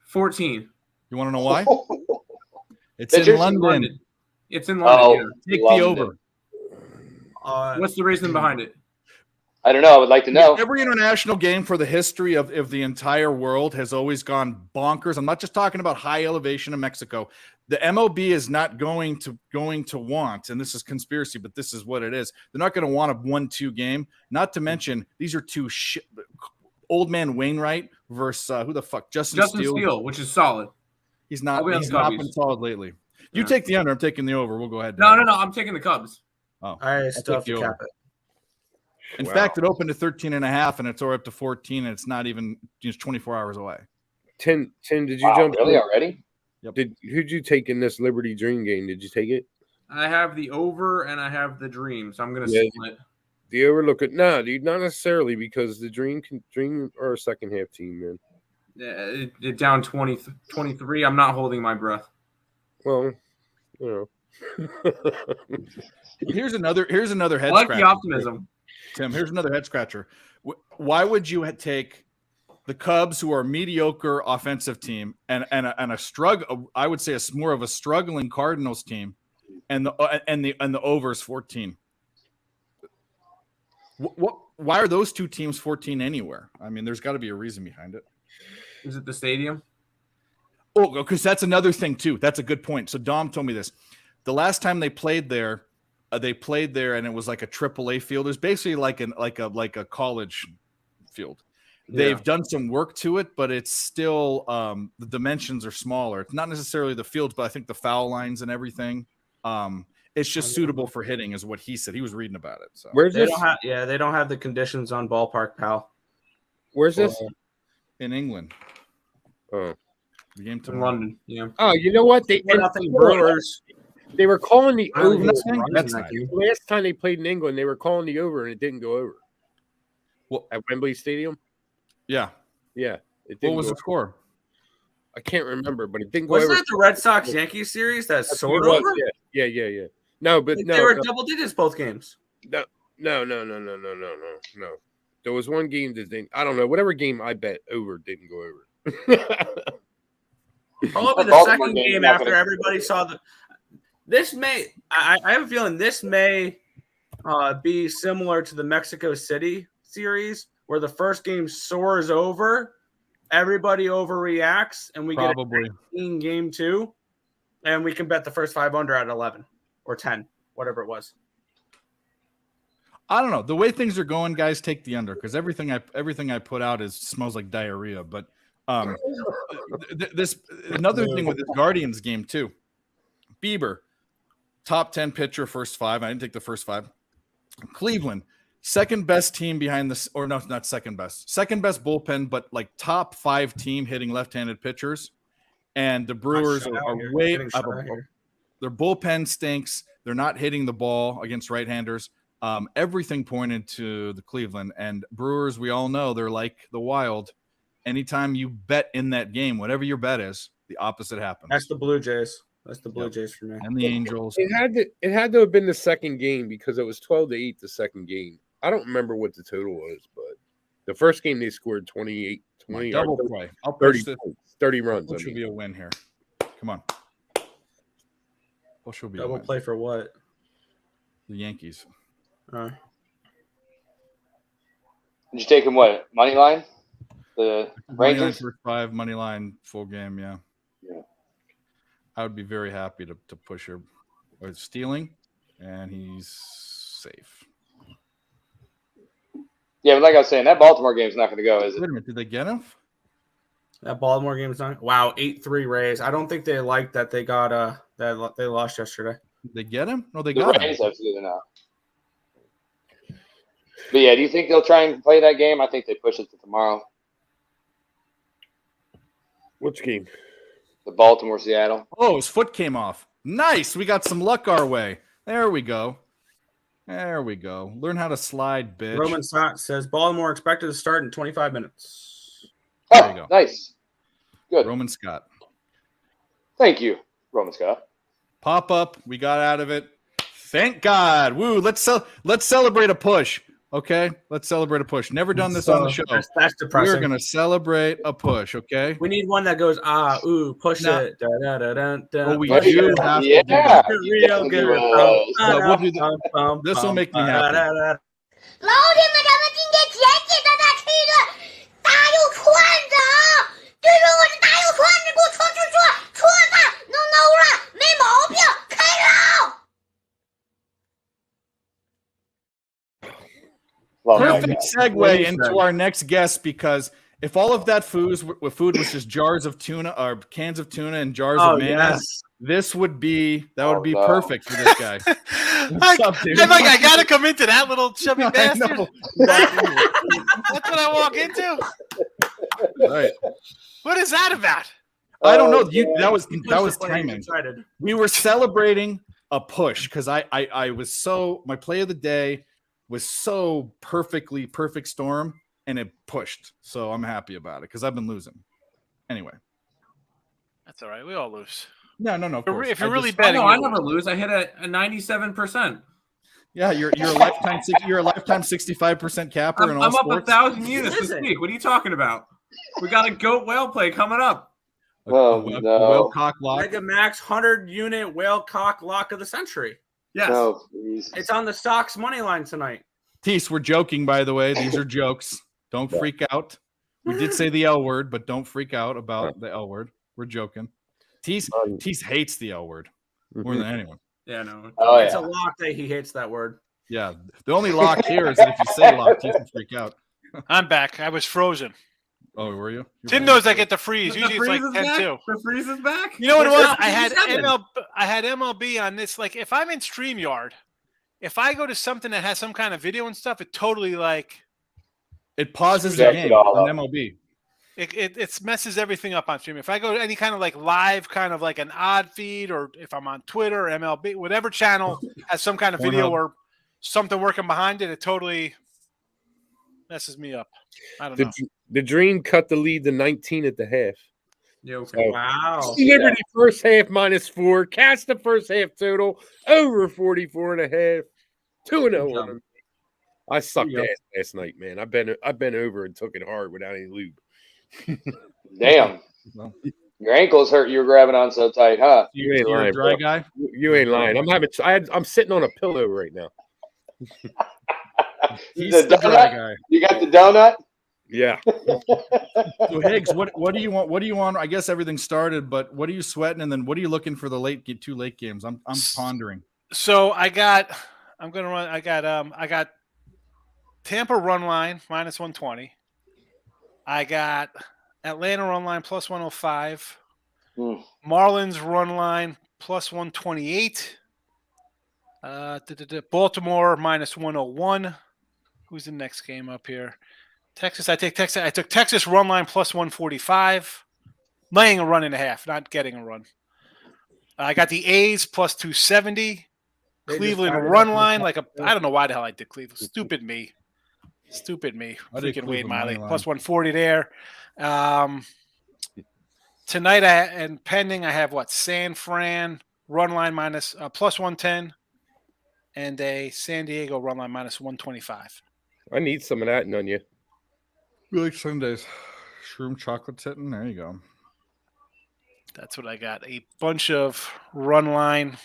14. You want to know why? It's It's in in London. It's in London. Oh, yeah. Take London. the over. What's the reason behind it? I don't know. I would like to know. Every international game for the history of the entire world has always gone bonkers. I'm not just talking about high elevation in Mexico. The MLB is not going to want, and this is conspiracy, but this is what it is. They're not going to want a 1-2 game. Not to mention these are two old man Wainwright versus who the fuck Justin Steele, which is solid. He's not I'll be on not Cubbies. been solid lately. You Yeah. take the under. I'm taking the over. We'll go ahead. No. Dan. I'm taking the Cubs. Oh, I still have take to the cap over. it. In Wow. fact, it opened to 13.5, and it's already up to 14, and it's not even just 24 hours away. Tim, did you Wow, jump really in? already? Who'd you take in this Liberty Dream game? Did you take it? I have the over and I have the Dream, so I'm going to Yeah. split. The overlook it? No, dude, not necessarily because the Dream are a second half team, man. Yeah, it down 23. I'm not holding my breath. Well, you know. Here's another I head like scratcher. the optimism. Tim, here's another head scratcher. Why would you take the Cubs, who are a mediocre offensive team, and a struggle? I would say it's more of a struggling Cardinals team, and the overs 14. Why are those two teams 14 anywhere? I mean, there's got to be a reason behind it. Is it the stadium? Oh, because that's another thing too. That's a good point. So Dom told me this. The last time they played there, and it was like a AAA field. It's basically like a college field. They've done some work to it, but it's still the dimensions are smaller. It's not necessarily the fields, but I think the foul lines and everything. It's just suitable for hitting, is what he said. He was reading about it. So Where's They this? they don't have the conditions on ballpark, pal. Where's this? in England, Oh. the game In tomorrow. London. Yeah. Oh, you know what? They Brewers. They were calling the I don't over. know. That's That nice. game. Last time they played in England, they were calling the over, and it didn't go over. Well, At Wembley Stadium. yeah. Yeah, it What didn't. was go the score? I can't remember, but it didn't go Wasn't over. that the Red Sox Yankees series? That's That's sort what of it was. over. Yeah. No, but Like, no, they were no, double digits both games. no. There was one game that didn't. I don't know. Whatever game I bet over didn't go over. Probably the Baltimore second game, game not after gonna- everybody saw the. This may. I have a feeling this may be similar to the Mexico City series, where the first game soars over, everybody overreacts, and we Probably. get in game two, and we can bet the first 5 under at 11 or 10, whatever it was. I don't know. The way things are going, guys, take the under, because everything I put out smells like diarrhea. But this another thing with the Guardians game too. Bieber, top 10 pitcher, first 5. I didn't take the first 5. Cleveland, second best team behind this, or no, not second best bullpen, but like top 5 team hitting left-handed pitchers. And the Brewers are way up. Their bullpen stinks. They're not hitting the ball against right-handers. Everything pointed to the Cleveland, and Brewers, we all know they're like the Wild. Anytime you bet in that game, whatever your bet is, the opposite happens. That's the Blue Jays. That's the Blue Jays for me. And the Angels. It had to have been the second game because it was 12-8 the second game. I don't remember what the total was, but the first game they scored 20 Double play. I'll 30, push 30 runs. Push will be a win here. Come on. Push will be Double a win. play for what? The Yankees. Did you take him what? Money line? The Money line Rangers? first 5, money line full game, yeah. Yeah. I would be very happy to push her. Or stealing, and he's safe. Yeah, but like I was saying, that Baltimore game's not going to go, is it? Wait a minute, did they get him? That Baltimore game is not. Wow, 8-3 Rays. I don't think they liked that they got that they lost yesterday. Did they get him? No, they The got Rays him. have to now. But yeah, do you think they'll try and play that game? I think they push it to tomorrow. Which game? The Baltimore-Seattle. Oh, his foot came off. Nice. We got some luck our way. There we go. There we go. Learn how to slide, bitch. Roman Scott says Baltimore expected to start in 25 minutes. There you go. Nice. Good. Roman Scott. Thank you, Roman Scott. Pop up. We got out of it. Thank God. Woo. Let's celebrate a push. Okay? Let's celebrate a push. Never done this on the show. That's depressing. We're going to celebrate a push, okay? We need one that goes, push Now- it. Da, da, da, da, da. Well, we There you do go. have to Yeah. do that. Real good. we'll do that. This'll make me happy. 老铁们，咱们今天简简单单吃一顿大肉串子啊！对面我是大肉串子，给我戳戳戳，戳它，弄弄了，没毛病，开捞！ Well, Perfect segue into our next guest, because if all of that food was just jars of tuna or cans of tuna and jars of mayonnaise, this would be no. perfect for this guy. I'm like, I gotta come into that little chubby I bastard. know. That's what I walk into. Right. What is that about? I don't know. yeah. That was timing. We were celebrating a push because I was so, my play of the day was so perfect storm, and it pushed. So I'm happy about it because I've been losing. Anyway. That's all right. We all lose. No. Of course. If you're I really just- betting, I you never lose. lose. I hit a 97%. Yeah, you're a lifetime 65% capper in all I'm up sports. 1,000 units this week. What are you talking about? We got a goat whale play coming up. Oh, a no. whale cock lock. Mega Max 100 unit whale cock lock of the century. Yes. No, please. It's on the Sox money line tonight. Tease, we're joking, by the way. These are jokes. Don't freak out. We did say the L word, but don't freak out about the L word. We're joking. Tease hates the L word more than anyone. Yeah, no. Oh, It's yeah. a lock that he hates that word. Yeah. The only lock here is that if you say lock, Tease will freak out. I'm back. I was frozen. Oh, were you? Tim knows I get the freeze. The Usually it's freeze like is 10 back? 2. The freeze is back? You know what it was? It's I had 57. MLB on this. Like, if I'm in StreamYard, if I go to something that has some kind of video and stuff, it totally It pauses the Jack game it all on up. MLB. it messes everything up on stream. If I go to any kind of like live, kind of like an odd feed, or if I'm on Twitter or MLB, whatever channel has some kind of video Pornhub. or something working behind it, it totally messes me up. I don't know. The Dream cut the lead to 19 at the half. Yo, Wow. Liberty first half -4. Cats the first half total over 44.5. 2-0 on them. I sucked ass last night, man. I bent over and took it hard without any lube. Damn. Well. Your ankles hurt. You were grabbing on so tight, huh? You ain't You're a lying, dry bro. guy? You ain't lying. I'm sitting on a pillow right now. He's The the dry donut? guy. You got the donut? Yeah. So Higgs, what do you want? What do you want? I guess everything started, but what are you sweating? And then what are you looking for the two late games? I'm pondering. So I got Tampa run line -120. I got Atlanta run line +105. Hmm. Marlins run line plus 128. Baltimore minus 101. Who's the next game up here? Texas. I took Texas run line plus 145. Laying a run and a half, not getting a run. I got the A's plus 270. Cleveland run line I don't know why the hell I did Cleveland. Stupid me. Freaking Wade Miley plus 140 there. Tonight and pending, I have San Fran run line minus plus 110 and a San Diego run line minus 125. I need some of that, none you. We like Sundays. Shroom chocolate sitting. There you go. That's what I got. A bunch of run line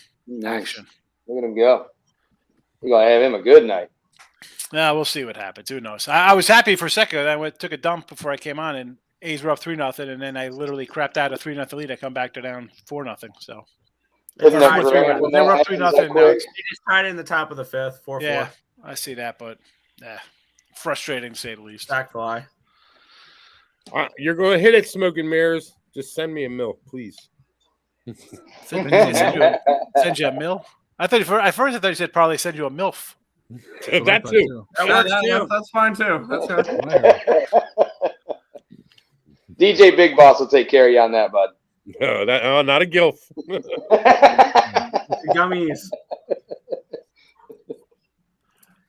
action. Look at him go. We're going to have him a good night. Yeah, we'll see what happens. Who knows? I was happy for a second. I took a dump before I came on, and A's were up 3-0, and then I literally crapped out a 3-0 lead. I come back to down 4-0 So Isn't they that were correct? When up that 3-0. happens that Now quick? it's, They just tied in the top of the fifth, 4-4. yeah, I see that, but frustrating to say the least. Sack fly. You're going to hit it, Smoking Mirrors. Just send me a milk, please. Send you a mill? At first I thought you said probably send you a MILF. That too. That works too. That's fine too. That's good. DJ Big Boss will take care of you on that, bud. No, not a gilf. Gummies.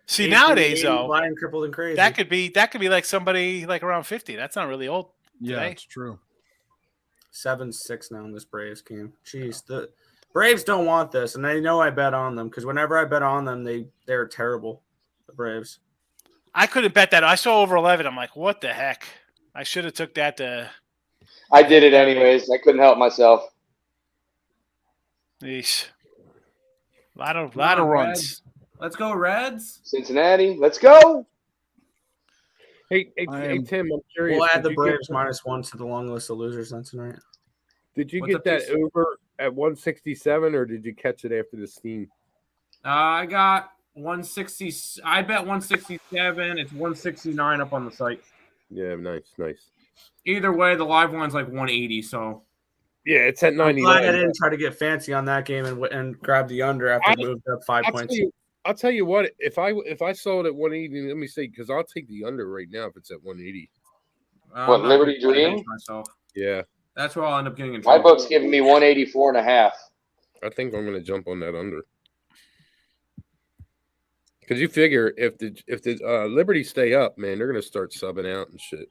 See, nowadays though, Blind, crippled, and crazy. that could be like somebody like around 50. That's not really old. Yeah, today. it's true. 7-6 now in this Braves game. Jeez, the Braves don't want this, and they know I bet on them because whenever I bet on them, they're terrible. The Braves. I couldn't bet that. I saw over 11. I'm like, what the heck? I should have took that to. I did it anyways. I couldn't help myself. Yeesh. A lot of runs. Reds. Let's go Reds. Cincinnati, let's go. Hey, Tim, I'm curious. We'll add the did you Braves get- -1 to the long list of losers then tonight. Did you What's get up, that Jason? over at 167, or did you catch it after the steam? I got 160. I bet 167. It's 169 up on the site. Yeah, nice. Either way, the live one's like 180. So Yeah, it's at I'm glad I 99. didn't try to get fancy on that game and grab the under after it moved up 5 points. I'll tell you what. If I sold at 180, let me see, because I'll take the under right now if it's at 180. What, I'm not Liberty gonna Dream? change myself. Yeah, That's where I'll end up getting in My trouble. book's giving me 184.5. I think I'm gonna jump on that under. Because you figure if the Liberty stay up, man, they're gonna start subbing out and shit.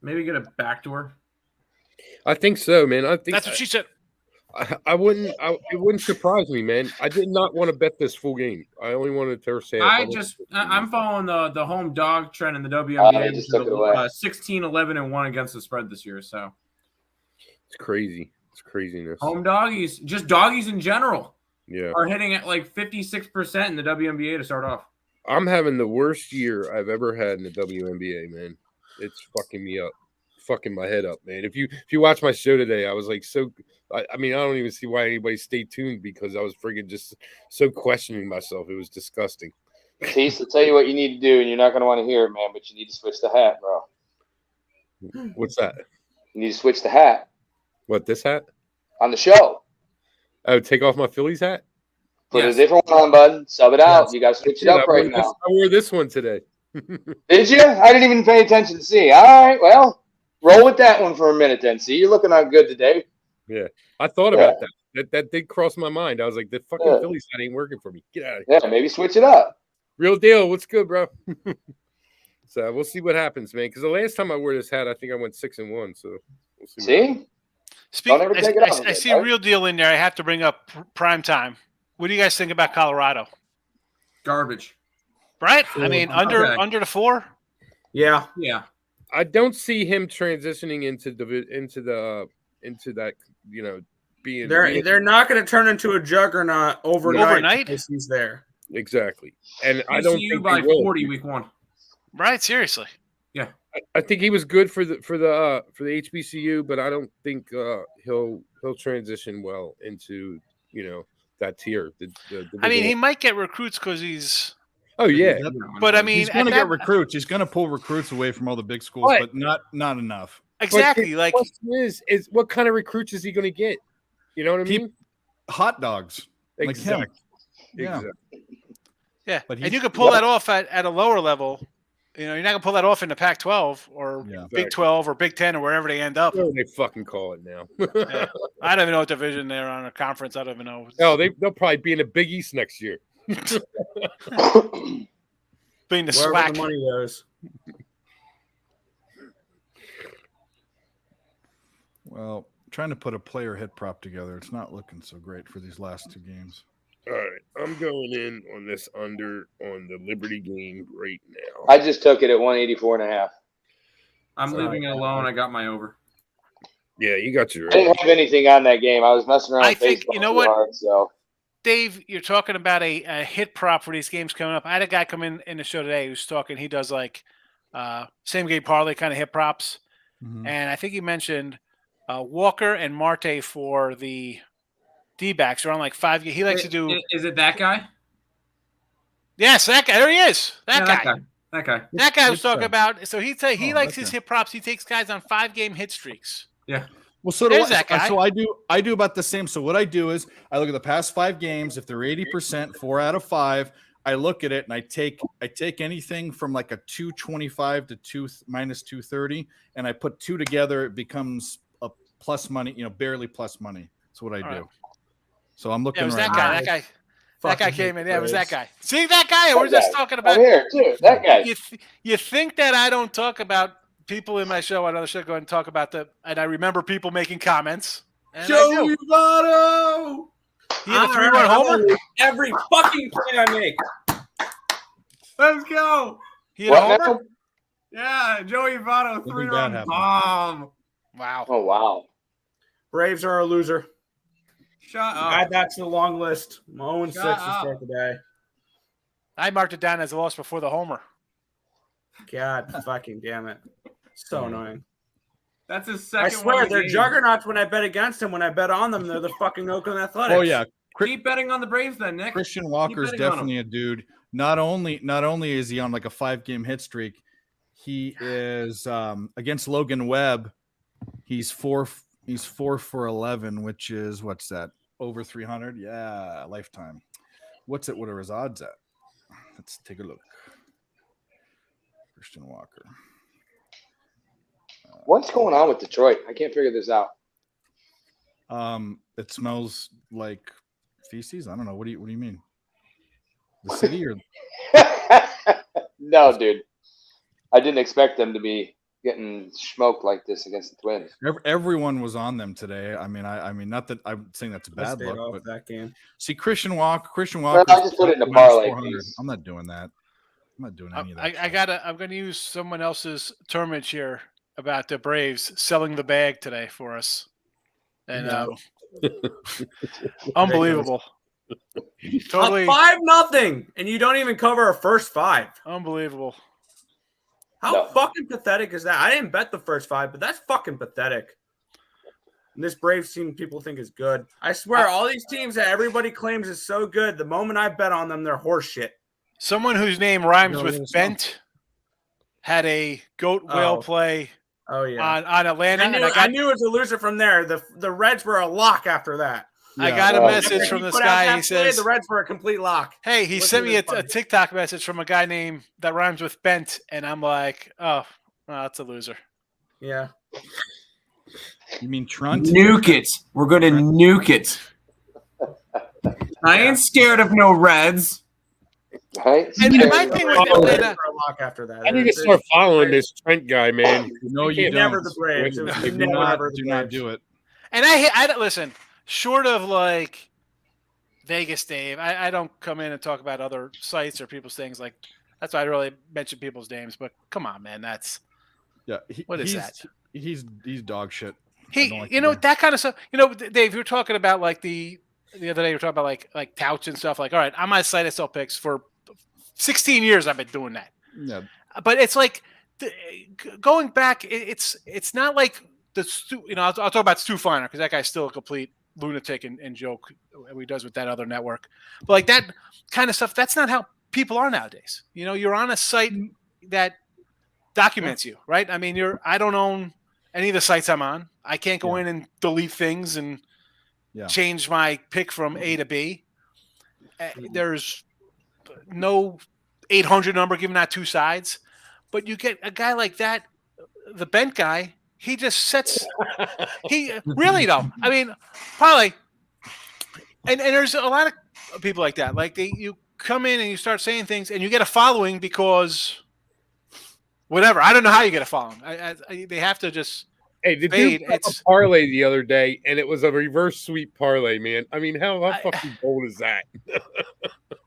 Maybe get a backdoor. I think so, man. I think That's what she said. it wouldn't surprise me, man. I did not want to bet this full game. I only wanted to say I'm following the home dog trend in the Oh, WNBA. they just took it away. 16, 11, and 1 against the spread this year. So It's crazy. It's craziness. home doggies, just doggies in general, Yeah. are hitting at like 56% in the WNBA to start off. I'm having the worst year I've ever had in the WNBA, man. It's fucking me up. Fucking my head up, man. If you watch my show today, I was like I mean, I don't even see why anybody stayed tuned because I was friggin' just so questioning myself. It was disgusting. Tease, I'll tell you what you need to do, and you're not going to want to hear it, man, but you need to switch the hat, bro. What's that? You need to switch the hat What, this hat? on the show. Oh, take off my Phillies hat? Put Yes. a different one on, bud. Sub it out. You got to switch it Yeah, up right now. I wore this one today. Did you? I didn't even pay attention to see. All right, well, roll with that one for a minute then. See, you're looking out good today. I thought about that. That did cross my mind. I was like, the fucking Yeah. Phillies hat ain't working for me. Get out of here. Yeah, maybe switch it up. Real deal. What's good, bro? So we'll see what happens, man. Because the last time I wore this hat, I think I went 6-1. So we'll see. See? Speak, Don't ever take it off I again, see a right? real deal in there. I have to bring up prime time. What do you guys think about Colorado? Garbage. Right? I mean, under Okay. the 4. Yeah. Yeah. I don't see him transitioning into that, being They're not going to turn into a juggernaut overnight. because he's there. exactly. And I don't TCU think by they will. 40 week 1. Right? Seriously. I think he was good for the HBCU, but I don't think he'll transition well into that tier. I mean, he might get recruits because he's. Oh yeah, But I mean, He's going to at get that- recruits. He's going to pull recruits away from all the big schools, What? but not enough. exactly. The Like, question is what kind of recruits is he going to get? You know what I mean? Hot dogs. Like him. Exactly. Yeah. Exactly. Yeah, But and he- you could pull that off at a lower level. You know, you're not gonna pull that off in the Pac-12 or Yeah. Big 12 or Big 10 or wherever they end up. What do they fucking call it now? Yeah. I don't even know what division they're on, a conference. I don't even know. No, they'll probably be in the Big East next year. Being the Wherever SWAC. the money goes. Well, trying to put a player hit prop together. It's not looking so great for these last two games. All right, I'm going in on this under on the Liberty game right now. I just took it at 184.5. I'm Sorry. leaving it alone. I got my over. Yeah, you got your. I didn't have anything on that game. I was messing around I with think- baseball you know too what? hard, so Dave, you're talking about a hit prop for these games coming up. I had a guy come in the show today who's talking. He does like same game parlay kind of hit props, Mhm. and I think he mentioned Walker and Marte for the D-backs around like 5. He likes to do. Is it that guy? Yes, that guy. There he is. That Yeah, guy. That guy. That guy was Which talking guy? about. So he likes that his guy. hit props. He takes guys on 5-game hit streaks. Yeah. Well, so do There's I. that guy. So I do about the same. So what I do is I look at the past 5 games. If they're 80%, 4 out of 5, I look at it and I take anything from like a 225 to minus 230, and I put 2 together. It becomes a plus money. Barely plus money. That's what I do. All right. So I'm looking Yeah, it was right that now. guy. That guy. That guy Fucking came in. Yeah, it was that Braves. guy. See that guy? We're That just guy. talking I'm about. here too. That guy. You think that I don't talk about people in my show on other show go and talk about and I remember people making comments. And I do. Joey Votto! He had a 3-run homer. Every fucking play I make. Let's go. He had a What homer. now? Yeah, Joey Votto, Something 3-run bad happened. bomb. Wow. Oh wow. Braves are a loser. Shut Add up. that to the long list. I'm 0 6 to Shut up. start the day. I marked it down as a loss before the homer. God fucking damn it. So annoying. That's his I second swear one. they're juggernauts when I bet against them. When I bet on them, they're the fucking Oakland Athletics. Oh yeah, Keep betting on the Braves then, Nick. Christian Walker's betting on him. definitely a dude. Not only is he on like a 5-game hit streak, he is against Logan Webb. He's 4 for 11, which is what's that? Over 300? Yeah, lifetime. What are his odds at? Let's take a look. Christian Walker. What's going on with Detroit? I can't figure this out. It smells like feces. I don't know. What do you mean? The city or No, dude. I didn't expect them to be getting smoked like this against the Twins. everyone was on them today. I mean, not that I'm saying that's a I bad stayed look, off but that game. see Christian Walker. I just put it in a parlay piece. I'm not doing that. I'm not doing any of that. I'm going to use someone else's termage here about the Braves selling the bag today for us. And unbelievable. Totally Up 5-0, and you don't even cover our first 5. unbelievable. How No. fucking pathetic is that? I didn't bet the first 5, but that's fucking pathetic. And this Braves team people think is good. I swear, all these teams that everybody claims is so good, the moment I bet on them, they're horse shit. Someone whose name rhymes No, with it's bent had a goat whale Oh. play Oh yeah, on Atlanta. I knew it was a loser from there. The Reds were a lock after that. I got a Oh. message After from he this put out guy. that He play, says, the Reds were a complete lock. hey, he Wasn't sent me even a funny. TikTok message from a guy named that rhymes with bent. And I'm like, oh, that's a loser. Yeah, You mean Trunt? Nuke it. We're going to nuke it. I ain't scared of no Reds. Right? And my thing with the Reds Atlanta, were a lock after that. I need to start following this Trent guy, man. No, you don't. Never the Braves. It was Do never not the do not Braves. do it. and I don't listen, short of like Vegas Dave, I don't come in and talk about other sites or people's things like that's why I really mention people's names, but come on, man, that's Yeah. What is he's, that? He's dog shit. I he don't like you the know guy. that kind of stuff. You know, Dave, you were talking about like the other day you were talking about like touch and stuff. Like, all right, on my site I sell picks for 16 years I've been doing that. Yeah. But it's like going back, it's not like I'll talk about Stu Feiner because that guy's still a complete lunatic and joke what he does with that other network. But like that kind of stuff, that's not how people are nowadays. You know, you're on a site that documents you, right? I mean, I don't own any of the sites I'm on. I can't go in and delete things and Yeah. change my pick from A to B. There's no 800 number giving out two sides, but you get a guy like that, the bent guy. He just sets. He really though. I mean, probably. And there's a lot of people like that. Like you come in and you start saying things, and you get a following because whatever. I don't know how you get a following. They have to just. Hey, the fade. dude got a parlay the other day, and it was a reverse sweep parlay, man. I mean, how fucking bold is that?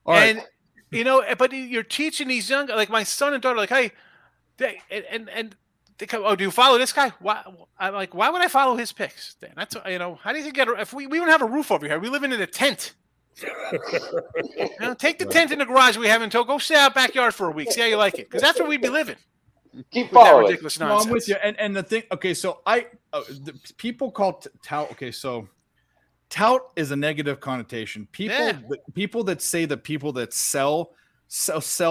All right. And you know, but you're teaching these young, like my son and daughter, like, hey, and they come, oh, do you follow this guy? Why? I'm like, why would I follow his picks? That's how do you get? If we don't have a roof over here, we live in a tent. Take the tent in the garage we have until go sit out backyard for a week, see how you like it, because that's where we'd be living. Keep following. Ridiculous nonsense. No, I'm with you. And the thing, okay, so the people call tout. Okay, so tout is a negative connotation. People that say that people that sell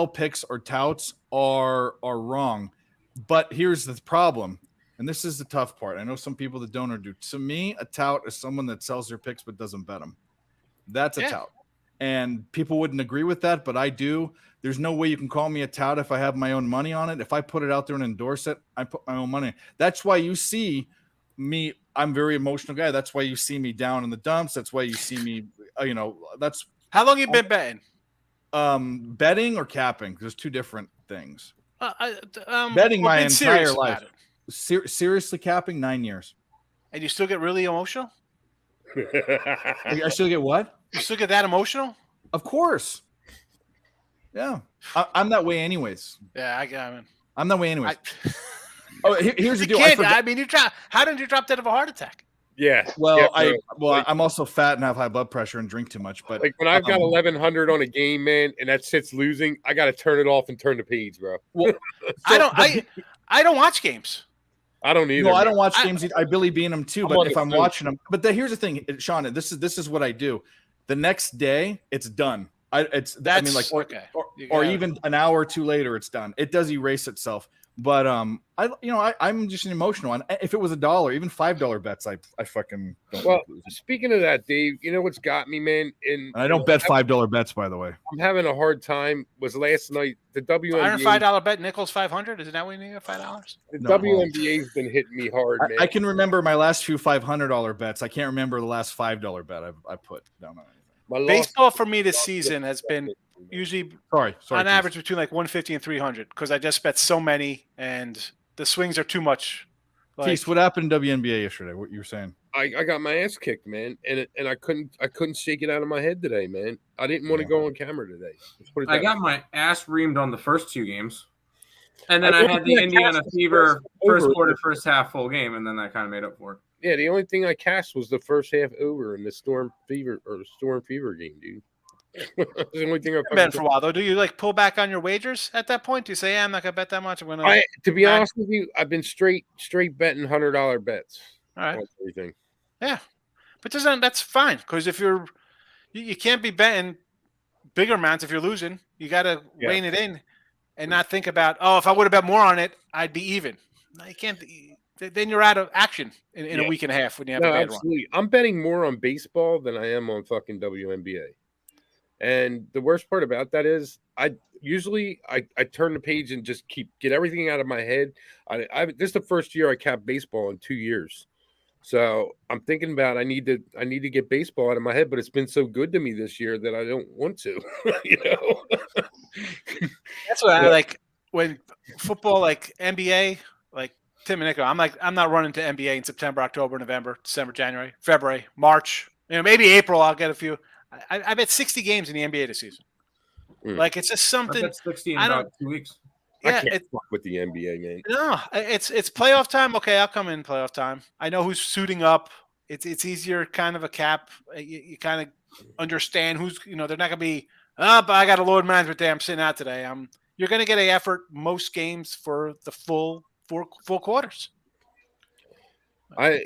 picks or touts are wrong. But here's the problem, and this is the tough part. I know some people that don't or do. To me, a tout is someone that sells their picks but doesn't bet them. That's a tout. And people wouldn't agree with that, but I do. There's no way you can call me a tout if I have my own money on it. If I put it out there and endorse it, I put my own money. That's why you see me. I'm a very emotional guy. That's why you see me down in the dumps. That's why you see me, that's how long you been betting? Betting or capping. There's two different things. Betting my entire life. Seriously capping 9 years. And you still get really emotional? I still get what? You still get that emotional? Of course. Yeah. I'm that way anyways. Yeah, I got it. I'm that way anyways. Here's the deal. How did you drop dead of a heart attack? Yeah. Well, I'm also fat and have high blood pressure and drink too much. But like when I've got 1,100 on a game, man, and that sits losing, I got to turn it off and turn the page, bro. Well, I don't watch games. I don't either. No, I don't watch games. I Billy Bean them too. But if I'm watching them, but here's the thing, Sean. This is what I do. The next day, it's done. Or even an hour or two later, it's done. It does erase itself. But I'm just an emotional one. If it was $1, even $5 bets, I fucking don't. Well, speaking of that, Dave, you know what's got me, man? And I don't bet $5 bets, by the way. I'm having a hard time. Was last night the WNBA $5 bet Nichols 500? Isn't that what you need? $5? The WNBA's been hitting me hard, man. I can remember my last few $500 bets. I can't remember the last $5 bet I put down on anything. Baseball for me this season has been usually sorry, on average between like 150 and 300 because I just bet so many and the swings are too much. Keith, what happened in WNBA yesterday? What you were saying? I got my ass kicked, man, and I couldn't shake it out of my head today, man. I didn't want to go on camera today. I got my ass reamed on the first two games, and then I had the Indiana Fever first quarter, first half full game, and then that kind of made up for it. Yeah, the only thing I cashed was the first half over in the Storm Fever game, dude. That's the only thing I've been for a while though. Do you like pull back on your wagers at that point? Do you say, "Yeah, I'm not gonna bet that much"? To be honest with you, I've been straight betting $100 bets. All right, on everything. Yeah, but that's fine because if you can't be betting bigger amounts if you're losing. You got to rein it in and not think about, if I would have bet more on it, I'd be even. No, you can't. Then you're out of action in a week and a half when you have a bad run. I'm betting more on baseball than I am on fucking WNBA. And the worst part about that is I turn the page and just get everything out of my head. This is the first year I capped baseball in 2 years. So I'm thinking about I need to get baseball out of my head, but it's been so good to me this year that I don't want to. That's what I like when football, like NBA, like Tim and Nico. I'm not running to NBA in September, October, November, December, January, February, March. Maybe April. I'll get a few. I bet 60 games in the NBA this season. Like it's just something. I bet 60 in about 2 weeks. Yeah, I can't fuck with the NBA, man. No, it's playoff time. Okay, I'll come in playoff time. I know who's suiting up. It's easier, kind of a cap. You kind of understand who's. They're not gonna be. But I got a load management day. I'm sitting out today. You're gonna get an effort most games for the full quarters. I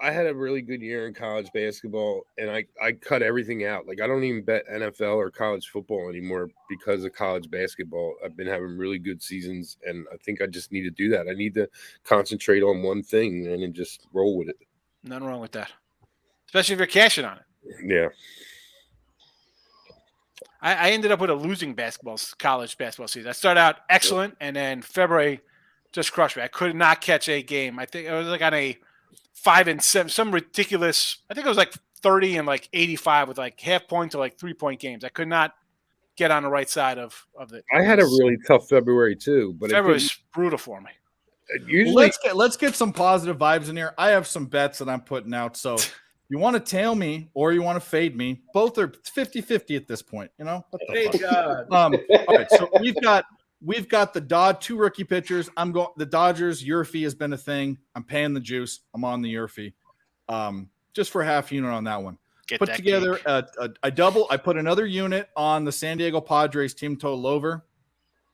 had a really good year in college basketball, and I cut everything out. Like I don't even bet NFL or college football anymore because of college basketball. I've been having really good seasons, and I think I just need to do that. I need to concentrate on one thing and then just roll with it. Nothing wrong with that. especially if you're cashing on it. Yeah. I ended up with a losing college basketball season. I started out excellent, and then February just crushed me. I could not catch a game. I think it was like on a 5-7, some ridiculous. I think it was like 30 and like 85 with like half point to like 3-point games. I could not get on the right side of it. I had a really tough February too, but February was brutal for me. Usually, let's get some positive vibes in here. I have some bets that I'm putting out. So you want to tail me or you want to fade me. Both are 50-50 at this point. You know? What the fuck? All right, so we've got the 2 rookie pitchers. I'm going the Dodgers. Yurfee has been a thing. I'm paying the juice. I'm on the Yurfee. Just for half unit on that one. Put together a double. I put another unit on the San Diego Padres team total over.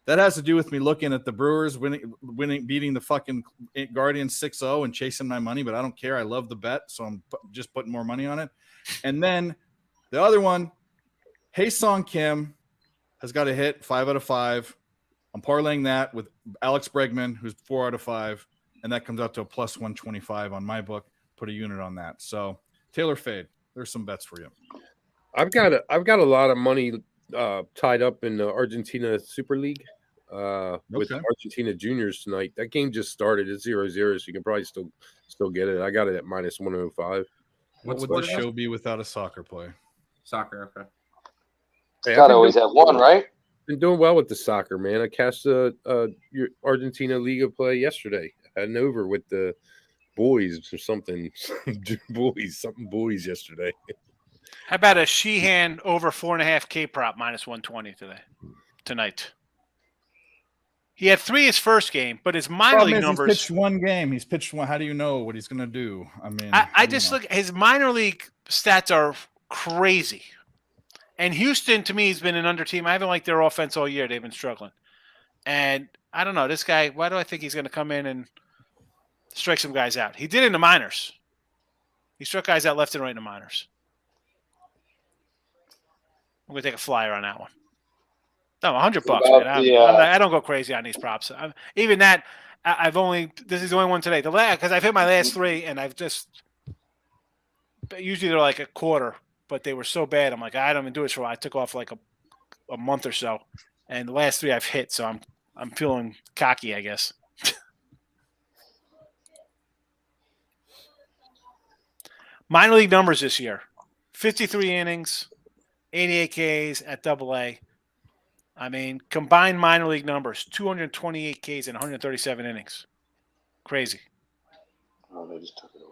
That has to do with me looking at the Brewers beating the fucking Guardians 6-0 and chasing my money, but I don't care. I love the bet, so I'm just putting more money on it. And then the other one, Hae-Sung Kim has got a hit 5 out of 5. I'm parlaying that with Alex Bregman, who's 4 out of 5, and that comes out to a plus 125 on my book. Put a unit on that. So Taylor fade. There's some bets for you. I've got a lot of money tied up in the Argentina Super League with Argentina Juniors tonight. That game just started at 0-0, so you can probably still get it. I got it at minus 105. What would the show be without a soccer play? Soccer, okay. Hey, Got to always have one, right? Been doing well with the soccer, man. I cashed your Argentina Liga play yesterday. I had an over with the boys or something. boys yesterday. How about a Sheehan over 4.5K prop minus 120 tonight? He had 3 his first game, but his minor league numbers. He's pitched one game. He's pitched one. How do you know what he's going to do? I mean, I just look. His minor league stats are crazy. And Houston, to me, has been an under team. I haven't liked their offense all year. They've been struggling. And I don't know. This guy, why do I think he's going to come in and strike some guys out? He did in the minors. He struck guys out left and right in the minors. I'm going to take a flyer on that one. No, $100, man. I don't go crazy on these props. Even that, this is the only one today. Because I've hit my last 3, and I've just – usually they're like a quarter, but they were so bad. I'm like, I don't even do it for a while. I took off like a month or so, and the last 3 I've hit, so I'm feeling cocky, I guess. Minor league numbers this year: 53 innings, 88 Ks at AA. I mean, combined minor league numbers: 228 Ks and 137 innings. Crazy. Oh, they just took it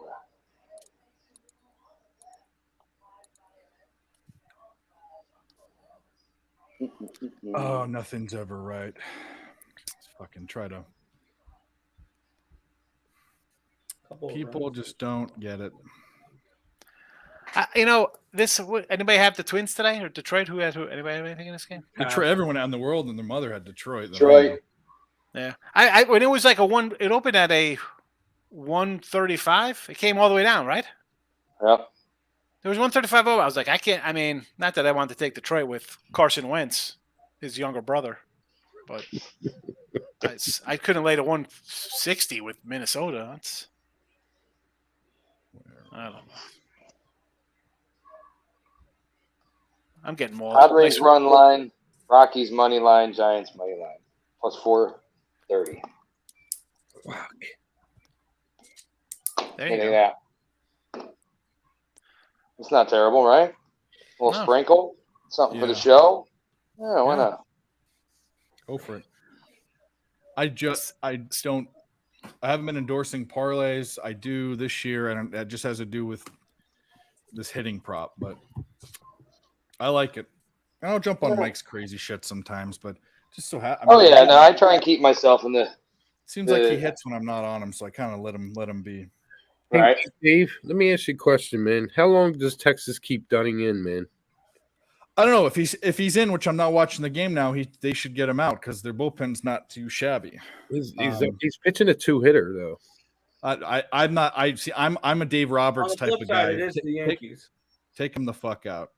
away. Oh, nothing's ever right. Let's fucking try to. People just don't get it. Anybody have the Twins today or Detroit? Who? Anybody have anything in this game? Detroit. Everyone out in the world and their mother had Detroit. Detroit. Yeah. I when it was like it opened at a 135. It came all the way down, right? Yep. There was 135 over. I was like, I can't. I mean, not that I wanted to take Detroit with Carson Wentz, his younger brother, but I couldn't lay to 160 with Minnesota. I don't know. I'm getting more. Padres run line, Rockies money line, Giants money line, plus 430. Fuck. There you go. It's not terrible, right? A little sprinkle, something for the show. Yeah, why not? Go for it. I haven't been endorsing parlays. I do this year, and that just has to do with this hitting prop, but I like it. I don't jump on Mike's crazy shit sometimes, but just so happy. I try and keep myself in the. Seems like he hits when I'm not on him, so I kind of let him be. Right, hey, Dave. Let me ask you a question, man. How long does Texas keep Dunning in, man? I don't know if he's in, which I'm not watching the game now. They should get him out because their bullpen's not too shabby. He's pitching a 2-hitter though. I'm not. I'm a Dave Roberts type of guy. It is the Yankees. Take him the fuck out.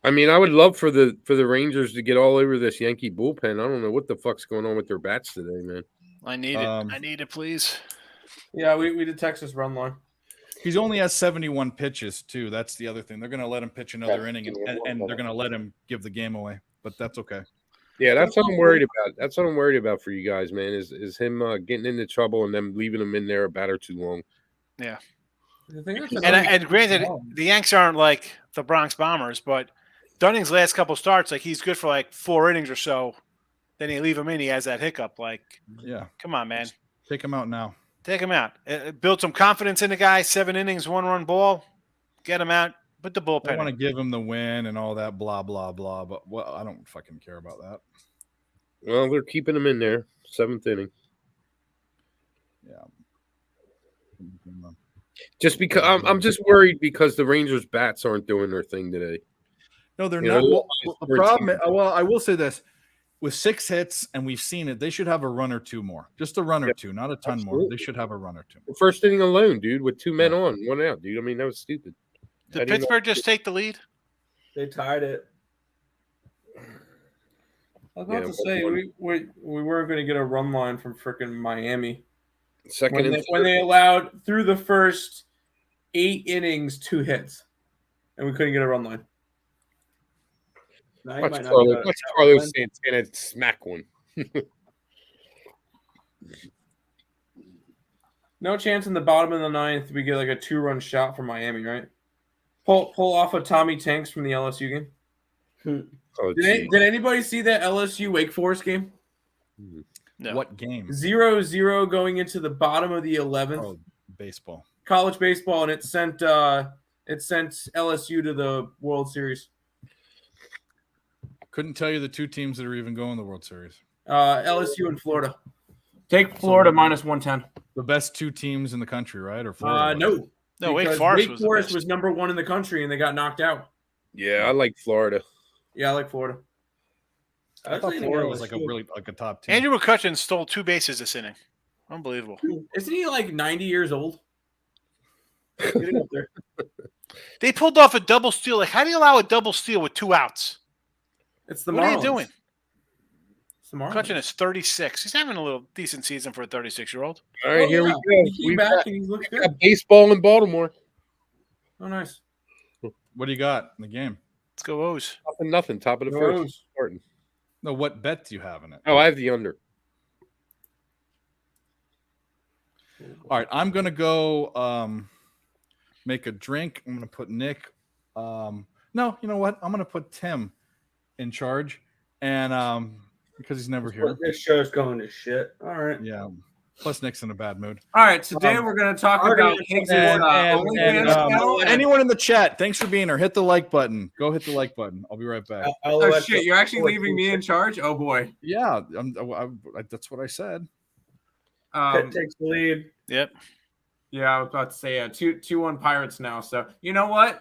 I mean, I would love for the Rangers to get all over this Yankee bullpen. I don't know what the fuck's going on with their bats today, man. I need it. I need it, please. Yeah, we did Texas run line. He only has 71 pitches too. That's the other thing. They're going to let him pitch another Yeah, inning, give me and, one and they're minute. going to let him give the game away. But that's okay. Yeah, that's what I'm worried about. That's what I'm worried about for you guys, man. Is him getting into trouble and them leaving him in there a batter too long. Yeah. I think that's And granted, the Yanks aren't like the Bronx Bombers, but Dunning's last couple starts, like he's good for like 4 innings or so. Then you leave him in, he has that hiccup. Like, Yeah. come on, man. Take him out now. Take him out. Build some confidence in the guy. 7 innings, 1-run ball. Get him out. Put the I bullpen want to in. give him the win and all that blah blah blah. But I don't fucking care about that. Well, they're keeping him in there. 7th inning. Yeah. Just because I'm just worried because the Rangers bats aren't doing their thing today. No, they're You not. know, Well, the problem. Well, I will say this: with 6 hits, and we've seen it, they should have a run or two more. Just a run or two, not a ton more. Absolutely. They should have a run or two. The first inning alone, dude, with 2 men on, 1 out, dude. I mean, that was stupid. Did Pittsburgh just take the lead? They tied it. I was about to say we weren't going to get a run line from freaking Miami Second when they allowed through the first 8 innings 2 hits, and we couldn't get a run line. Now, Watch Carlos Santana smack one. No chance in the bottom of the 9th we get like a 2-run shot from Miami, right? Pull off a Tommy Tanks from the LSU game. Oh, Did anybody see that LSU Wake Forest game? No. What game? 0-0 going into the bottom of the 11th. Oh, baseball. College baseball, and it sent LSU to the World Series. Couldn't tell you the 2 teams that are even going to the World Series. LSU and Florida. Take Florida minus 110. The best 2 teams in the country, right? Or Florida? No, Wake because Forest Wake Forest was number 1 in the country, and they got knocked out. Yeah, I like Florida. Yeah, I like Florida. I thought Florida was like a top team. Andrew McCutcheon stole 2 bases this inning. Unbelievable. Isn't he like 90 years old? Get him up there. They pulled off a double steal. Like, how do you allow a double steal with 2 outs? It's the What Marlins. are you doing? It's the Marlins. McCutcheon is 36. He's having a little decent season for a 36-year-old. All right, here we go. He came back and he looks good. Got baseball in Baltimore. Oh, nice. What do you got in the game? Let's go O's. Nothing. Top of the first. Starting. No, what bet do you have in it? Oh, I have the under. All right, I'm gonna go make a drink. I'm gonna put Nick. No, you know what? I'm gonna put Tim in charge, and because he's never here. This show's going to shit. All right. Yeah. Plus, Nick's in a bad mood. All right. Today we're going to talk about anyone in the chat. Thanks for being here. Hit the like button. Go hit the like button. I'll be right back. Oh shit! You're actually leaving me in charge? Oh boy. Yeah, that's what I said. Pitt takes the lead. Yep. Yeah, I was about to say 2-1 Pirates now. So you know what?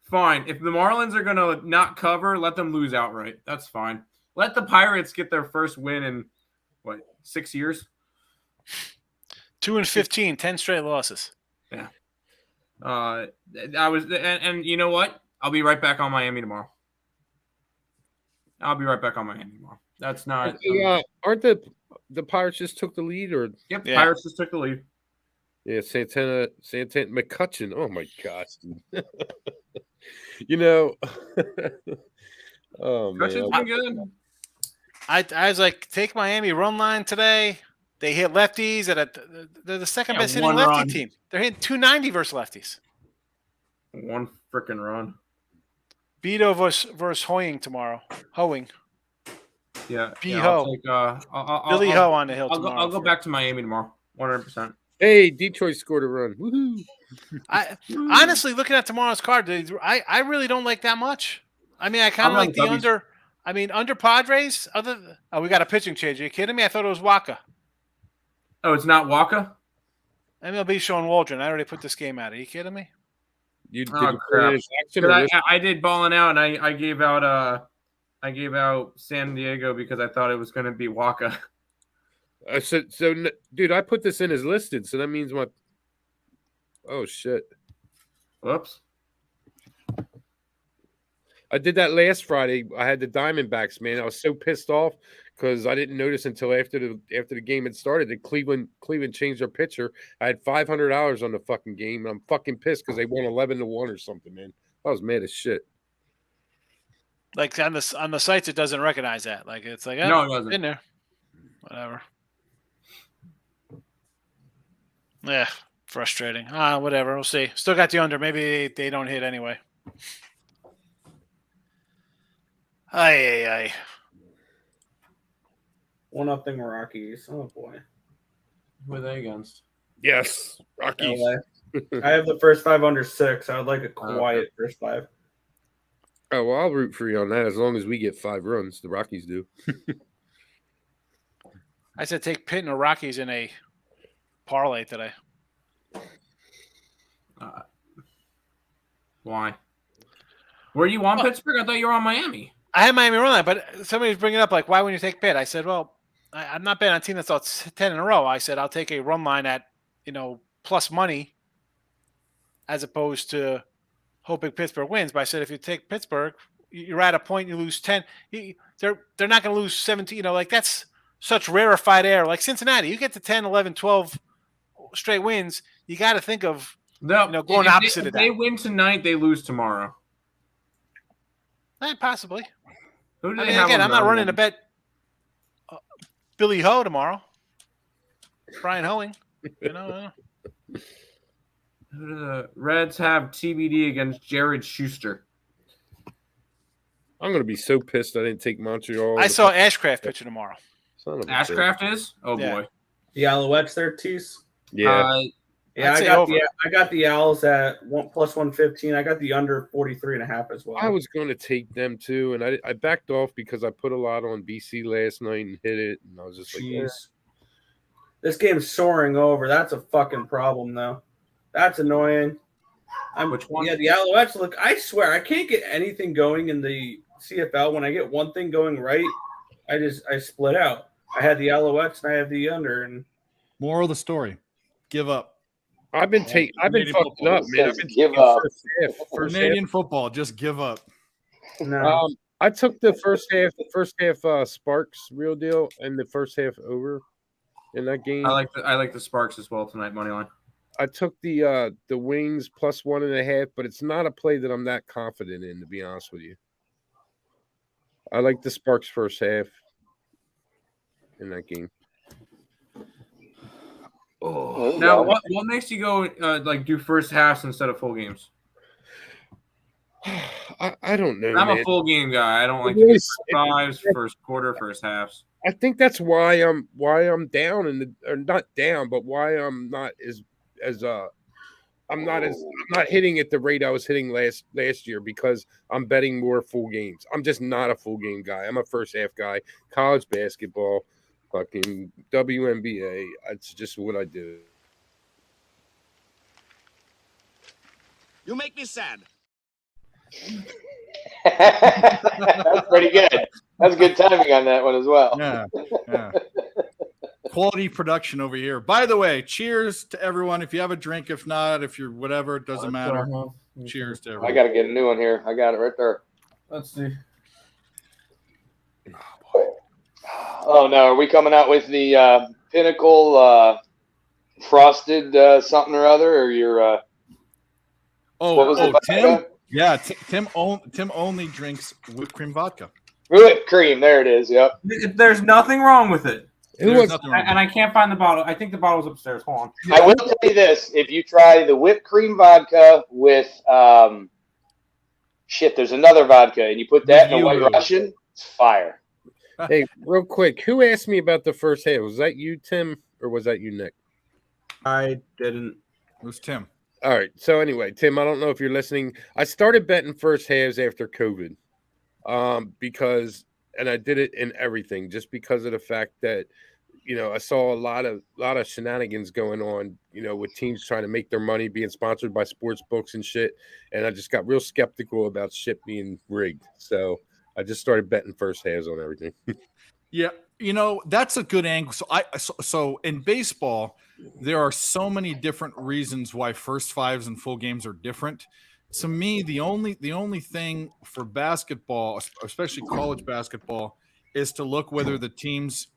Fine. If the Marlins are going to not cover, let them lose outright. That's fine. Let the Pirates get their first win in 6 years. 2-15, 10 straight losses. Yeah. And you know what? I'll be right back on Miami tomorrow. That's not. Aren't the Pirates just took the lead, or? Yep. Yeah. Pirates just took the lead. Yeah, Santana, McCutcheon. Oh my gosh, dude. You know. Oh man, McCutcheon's been good. I was like, take Miami run line today. They hit lefties. They're the second best hitting lefty team. They're hitting 290 versus lefties. One freaking run. Beto versus Hoying tomorrow. Hoeing. Yeah. B-Ho. Billy Ho on the hill tomorrow. I'll go back to Miami tomorrow. 100%. Hey, Detroit scored a run. Woohoo! Honestly, looking at tomorrow's card, I really don't like that much. I mean, I kind of like the under. I mean, under Padres. We got a pitching change. Are you kidding me? I thought it was Waka. Oh, it's not Waka? MLB showing Waldron. I already put this game out. Are you kidding me? You crap. I did balling out, and I gave out San Diego because I thought it was going to be Waka. So, dude, I put this in as listed, so that means what? Oh shit! Whoops. I did that last Friday. I had the Diamondbacks, man. I was so pissed off because I didn't notice until after the game had started that Cleveland changed their pitcher. I had $500 on the fucking game, and I'm fucking pissed because they won 11-1 or something, man. I was mad as shit. Like on the sites, it doesn't recognize that. Like it's like, No, it doesn't. in there, whatever. Yeah, frustrating. Whatever. We'll see. Still got the under. Maybe they don't hit anyway. Aye. 1-0 Rockies. Oh boy. Who are they against? Yes, Rockies. LA. I have the first 5 under 6. I would like a quiet first 5. Oh, well, I'll root for you on that as long as we get 5 runs. The Rockies do. I said take Pitt and the Rockies in a parlay today. Why? Were you on Pittsburgh? I thought you were on Miami. I had Miami run that, but somebody was bringing up like, why wouldn't you take Pitt? I said, well, I'm not betting on a team that's lost 10 in a row. I said I'll take a run line at plus money as opposed to hoping Pittsburgh wins. But I said if you take Pittsburgh, you're at a point you lose 10. They're not going to lose 17. Like that's such rarefied air. Like Cincinnati, you get to 10, 11, 12 straight wins. You got to think of going opposite of that. If they win tonight, they lose tomorrow. Possibly. Who do I they mean, have again, on I'm not the- running to bet Billy Ho tomorrow. Brian Hoeing. Who do the Reds have TBD against Jared Schuster? I'm going to be so pissed I didn't take Montreal. I saw Ashcraft pitching tomorrow. Son of a Ashcraft is? Oh, Yeah. boy. The Alouettes there, Tease. bitch. Yeah. I'd say over. I got the Owls at plus 115. I got the under 43.5 as well. I was going to take them too, and I backed off because I put a lot on BC last night and hit it, and I was just like, Jeez. This game's soaring over. That's a fucking problem, though. That's annoying. Which one? Yeah, the Alouettes. Look, I swear I can't get anything going in the CFL. When I get one thing going right, I split out. I had the Alouettes and I have the under, and Moral of the story: give up. I've been fucking football. up, man. I've been Give taking up. First Canadian football, just give up. no. I took the first half Sparks real deal, and the first half over in that game. I like the Sparks as well tonight, money line. I took the Wings plus 1.5, but it's not a play that I'm that confident in, to be honest with you. I like the Sparks first half in that game. Oh, Now, what makes you go do first halves instead of full games? I don't know. I'm man. a full game guy. I don't like It to do is- first fives, first quarter, first halves. I think that's why I'm down or not down, but why I'm not I'm not hitting at the rate I was hitting last year because I'm betting more full games. I'm just not a full game guy. I'm a first half guy. College basketball, fucking WNBA. It's just what I do. You make me sad. That's pretty good. That's good timing on that one as well. Yeah. Quality production over here. By the way, cheers to everyone. If you have a drink, if not, if you're whatever, it doesn't matter. Cheers to everyone. I got to get a new one here. I got it right there. Let's see. Oh no, are we coming out with the Pinnacle frosted something or other, or your? What was it? Tim. Yeah, Tim only drinks whipped cream vodka. Whipped cream. There it is. Yep. There's nothing wrong with it. There's nothing wrong with And I can't find the bottle. I think the bottle's upstairs. Hold on. I will tell you this: if you try the whipped cream vodka with there's another vodka, and you put that in a White Russian, it's fire. Hey, real quick, who asked me about the first half? Was that you, Tim, or was that you, Nick? I didn't. It was Tim. All right. So anyway, Tim, I don't know if you're listening. I started betting first halves after COVID, because I did it in everything just because of the fact that I saw a lot of shenanigans going on, with teams trying to make their money being sponsored by sports books and shit, and I just got real skeptical about shit being rigged. So I just started betting first halves on everything. Yeah, that's a good angle. So in baseball, there are so many different reasons why first fives and full games are different. To me, the only thing for basketball, especially college basketball, is to look whether the teams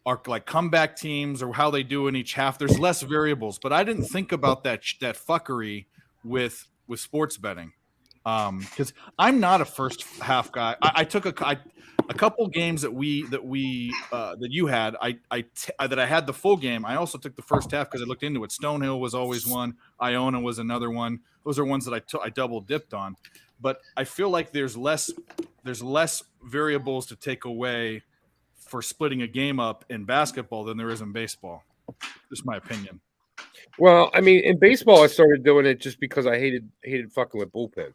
are like comeback teams or how they do in each half. There's less variables, but I didn't think about that fuckery with sports betting. Because I'm not a first half guy. I took a couple games that you had. That I had the full game. I also took the first half because I looked into it. Stonehill was always one. Iona was another one. Those are ones that I double dipped on. But I feel like there's less variables to take away for splitting a game up in basketball than there is in baseball. Just my opinion. Well, I mean, in baseball, I started doing it just because I hated fucking with bullpens.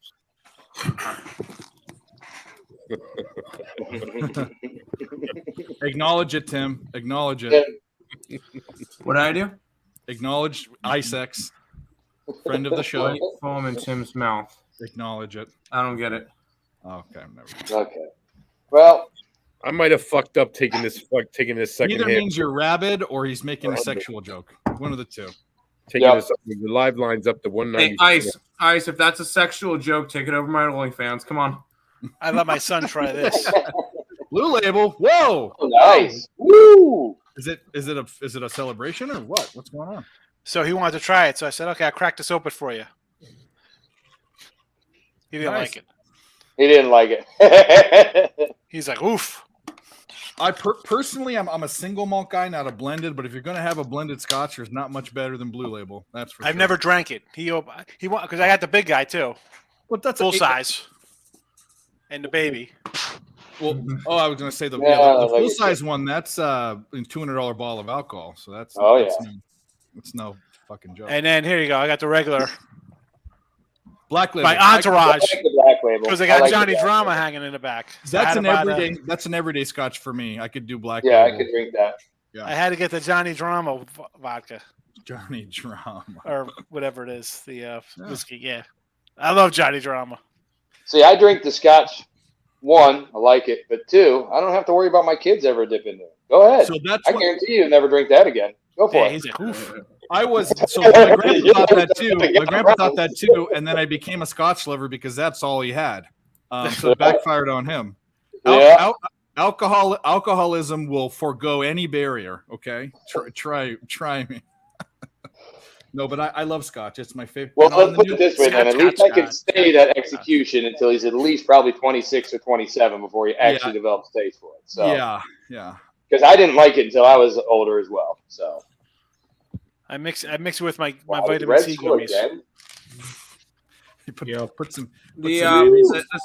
Acknowledge it, Tim. Acknowledge it. What did I do? Acknowledge Isex, friend of the show. White foam in Tim's mouth. Acknowledge it. I don't get it. Okay, never mind. Okay. Well, I might have fucked up taking this second Either hit. means you're rabid or he's making a sexual joke. One of the two. Taking this, the live line's up to 190. Hey, Ice, if that's a sexual joke, take it over my OnlyFans. Come on. I let my son try this. Blue Label. Whoa. oh, nice. Woo! Is it a celebration or what? What's going on? So he wanted to try it. So I said, okay, I'll crack this open for you. He didn't Nice. like it. He didn't like it. He's like, oof. I personally, I'm a single malt guy, not a blended. But if you're going to have a blended Scotch, there's not much better than Blue Label. That's for I've sure. never drank it. He want because I got the big guy too, But that's full size, and the baby. Well, I was going to say the like full it. size one. That's a $200 bottle of alcohol. So that's that's no fucking joke. And then here you go. I got the regular Black Label. my I entourage like the Black Label. because I I got like the Johnny Black Drama Label. hanging in the back. So I That's had an to buy the- everyday. That's an everyday Scotch for me. I could do Black Yeah, I Label. could drink that. I had to get the Johnny Drama vodka Johnny Drama. or whatever it is, the whiskey. Yeah, I love Johnny Drama. See, I drink the Scotch. One, I like it, but two, I don't have to worry about my kids ever dipping it. Go ahead. So that's I what guarantee you'll never drink that again. Go for Yeah, it. he's like, oof. I was. So my grandpa thought that too. My grandpa thought that too, and then I became a Scotch lover because that's all he had. So it backfired on him. Yeah. Alcoholism will forego any barrier. Okay, try me. No, but I love Scotch. It's my favorite. Well, And on let's the put new- it this way then. At Scotch, least I can Scotch, stay that execution until he's at least probably 26 or 27 before he actually develops taste for it. So Yeah. because I didn't like it until I was older as well. So I mix it with my Wow, vitamin red C score, gummies. Jen. You put some. The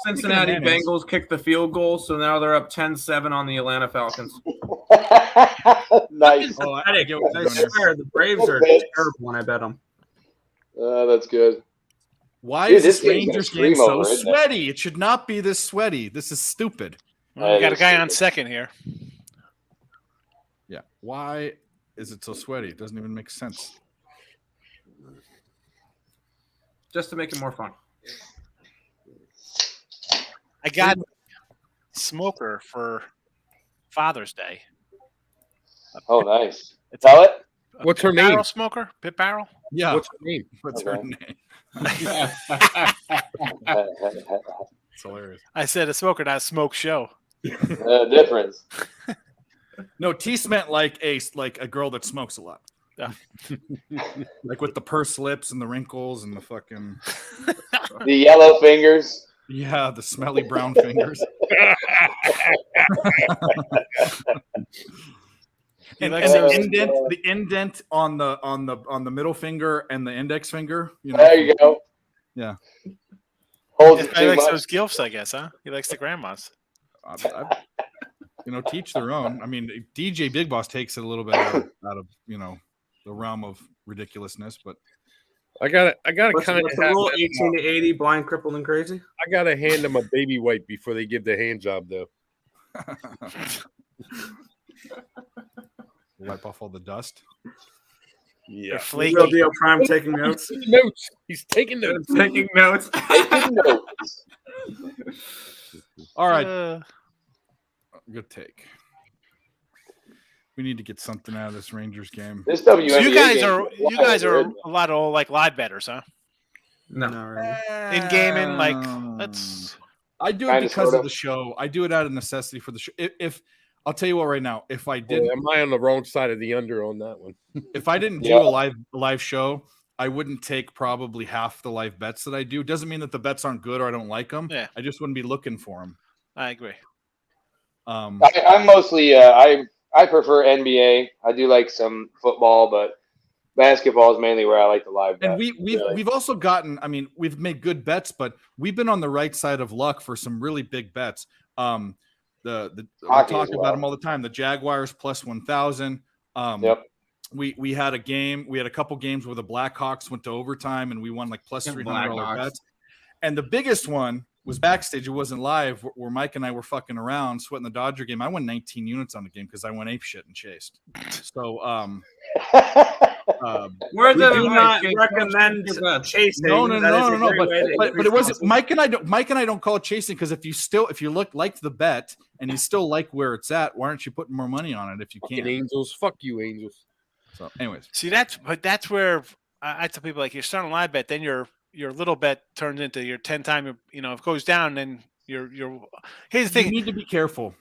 Cincinnati mayonnaise. Bengals kicked the field goal, so now they're up 10-7 on the Atlanta Falcons. Nice. Oh, I Pathetic. get what I you're doing here. swear, the Braves are Okay. terrible when I bet them. That's good. Why Dude, is this this game's Rangers gonna game scream so over, isn't it? sweaty? It should not be this sweaty. This is stupid. Well, we got a That is guy on stupid. second here. Yeah. Why is it so sweaty? It doesn't even make sense. Just to make it more fun. I got Smoker for Father's Day. Oh, nice. It's Tell it. What's her Pit name? Barrel Smoker? Pit Barrel? Yeah. What's her name? What's Okay. her name? It's hilarious. I said a smoker, not a smoke show. Difference. No, Tease meant like a girl that smokes a lot. Yeah. Like with the pursed lips and the wrinkles and the fucking The yellow fingers. the smelly brown fingers. He And likes the those- indent on the middle finger and the index finger. There you go. Yeah. Holds He it too likes much. those gilfs, I guess, huh? He likes the grandmas. Teach their own. I mean, DJ Big Boss takes it a little bit out of the realm of ridiculousness, but I gotta What's kind the of rule? 18 to 80, blind, crippled, and crazy? I gotta hand them a baby wipe before they give the hand job, though. wipe off all the dust. Yeah. They're flaky. Real deal. Prime taking notes. Notes. He's taking notes. Taking notes. Taking notes. All right, good take. We need to get something out of this Rangers game. This WNBA So you guys game are is wild, isn't a lot of like live betters, huh? No. No, really. In gaming, like let's I do it because of the show. I do it out of necessity for the show. If I'll tell you what, right now, if I didn't, am I on the wrong side of the under on that one? if I didn't do a live show, I wouldn't take probably half the live bets that I do. Doesn't mean that the bets aren't good or I don't like them. Yeah. I just wouldn't be looking for them. I agree. I'm mostly I prefer NBA. I do like some football, but basketball is mainly where I like the live bet. And we've also gotten, I mean, we've made good bets, but we've been on the right side of luck for some really big bets. We talk about them all the time. The Jaguars plus 1,000. We had a couple games where the Blackhawks went to overtime and we won like plus $300 bets. And the biggest one was backstage. It wasn't live, where Mike and I were fucking around sweating the Dodger game. I won 19 units on the game because I went ape shit and chased. So we do not recommend chasing. No. But it wasn't. Mike and I don't call it chasing, because if you like the bet and you still like where it's at, why aren't you putting more money on it if you can? Angels, fuck you, Angels. So, anyways, see, that's where I tell people, like, you're starting a live bet, then your little bet turns into your 10 time. If it goes down, then you're. Here's the thing: you need to be careful.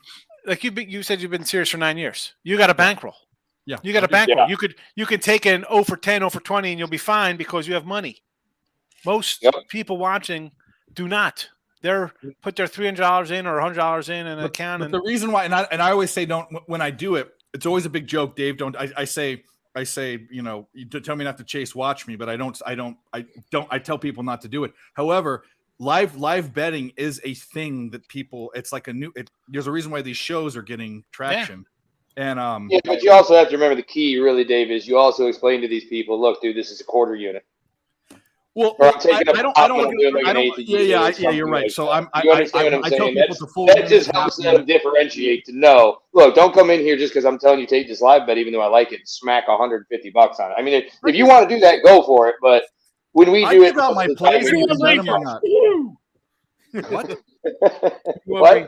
Like you said, you've been serious for 9 years. You got a bankroll. Yeah, you got a bankroll. Yeah. You can take an 0 for 10, 0 for 20, and you'll be fine because you have money. Most people watching do not. They're put their $300 in or $100 in an account. But the reason why, and I always say, don't, when I do it, it's always a big joke, Dave. Don't I say, you tell me not to chase, watch me, but I tell people not to do it. However, live betting is a thing that people, it's like there's a reason why these shows are getting traction. Yeah. And but you also have to remember the key, really, Dave, is you also explain to these people, look, dude, this is a quarter unit. Well, I don't. You're right. So I tell people that just helps them differentiate to know. Look, don't come in here just because I'm telling you take this live bet, even though I like it. Smack $150 on it. I mean, if you want to do that, go for it. But when we do it, out my plays, what? What?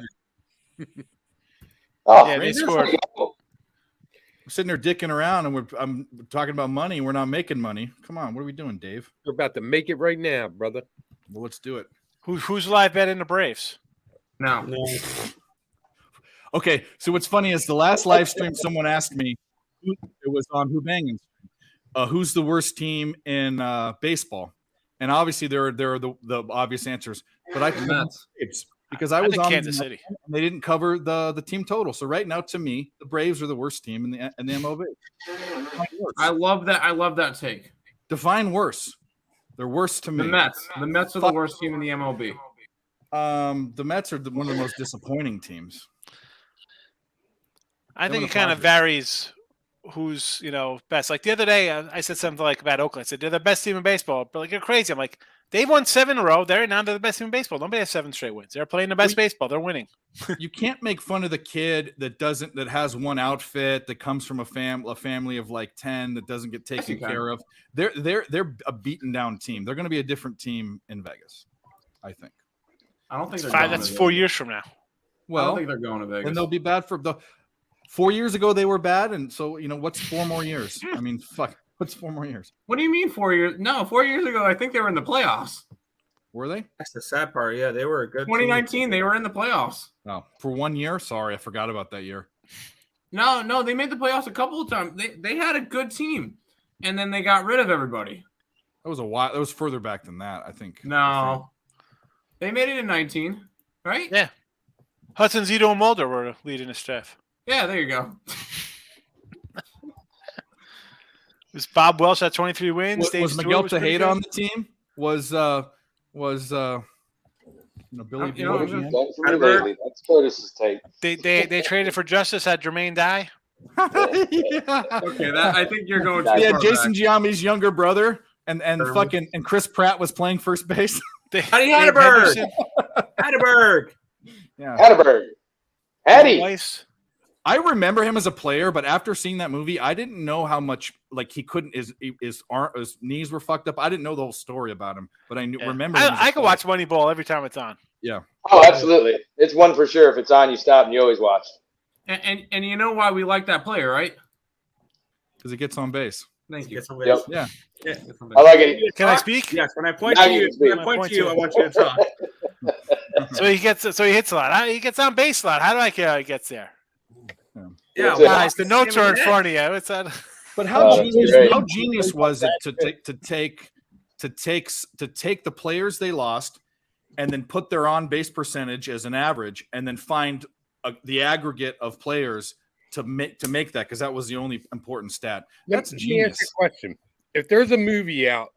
Oh, yeah, they scored. We're sitting there dicking around, and I'm talking about money. We're not making money. Come on, what are we doing, Dave? We're about to make it right now, brother. Well, let's do it. Who's live betting the Braves? No. Okay, so what's funny is the last live stream, someone asked me, it was on Who Bangin', who's the worst team in baseball? And obviously there are the obvious answers, but I think Braves, because I was on Kansas City, and they didn't cover the team total. So right now, to me, the Braves are the worst team in the MLB. I love that take. Define worse. They're worse to me. The Mets are the worst team in the MLB. The Mets are one of the most disappointing teams. I think it kind of varies who's best. Like the other day, I said something like about Oakland. I said they're the best team in baseball, but like, you're crazy. I'm like, they've won 7 in a row. They're the best team in baseball. Nobody has 7 straight wins. They're playing the best baseball. They're winning. You can't make fun of the kid that has one outfit, that comes from a family of like 10 that doesn't get taken care of. They're a beaten down team. They're going to be a different team in Vegas, I think. I don't think they're that's 4 years from now. Well, I don't think they're going to Vegas. And they'll be bad for the 4 years ago. They were bad, and so what's 4 more years? I mean, fuck. What's 4 more years? What do you mean 4 years? No, 4 years ago, I think they were in the playoffs. Were they? That's the sad part. Yeah, they were a good 2019, team. they were in the playoffs. Oh, for 1 year? Sorry, I forgot about that year. No, they made the playoffs a couple of times. They had a good team, and then they got rid of everybody. That was a while. That was further back than that, I think. No. They made it in 19, right? Yeah. Hudson, Zito, and Mulder were leading the staff. Yeah, there you go. Was Bob Welsh at 23 wins? Was Miguel Tejeda on the team? Was Billy B? That's Curtis's take. They traded for Justice, had Jermaine Dye. Yeah. Okay, I think you're going. Yeah, Jason Giambi's younger brother, and Chris Pratt was playing first base. Hattie Hatterberg. Hatterberg. Yeah. Hatterberg. Hattie. I remember him as a player, but after seeing that movie, I didn't know how much he couldn't. His knees were fucked up. I didn't know the whole story about him, but I remember. I can watch Moneyball every time it's on. Yeah. Oh, absolutely. It's one for sure. If it's on, you stop and you always watch. And you know why we like that player, right? Because he gets on base. Thank you. Yep. Yeah. I like it. Can I speak? Yes. When I point to you, I want you to talk. So he hits a lot. He gets on base a lot. How do I care how he gets there? Yeah, Guys, the notes are in front of you. It's that. But Oh, that's great. how genius was it to take the players they lost and then put their on base percentage as an average and then find the aggregate of players to make that, because that was the only important stat. That's Let me ask genius. you a question. If there's a movie out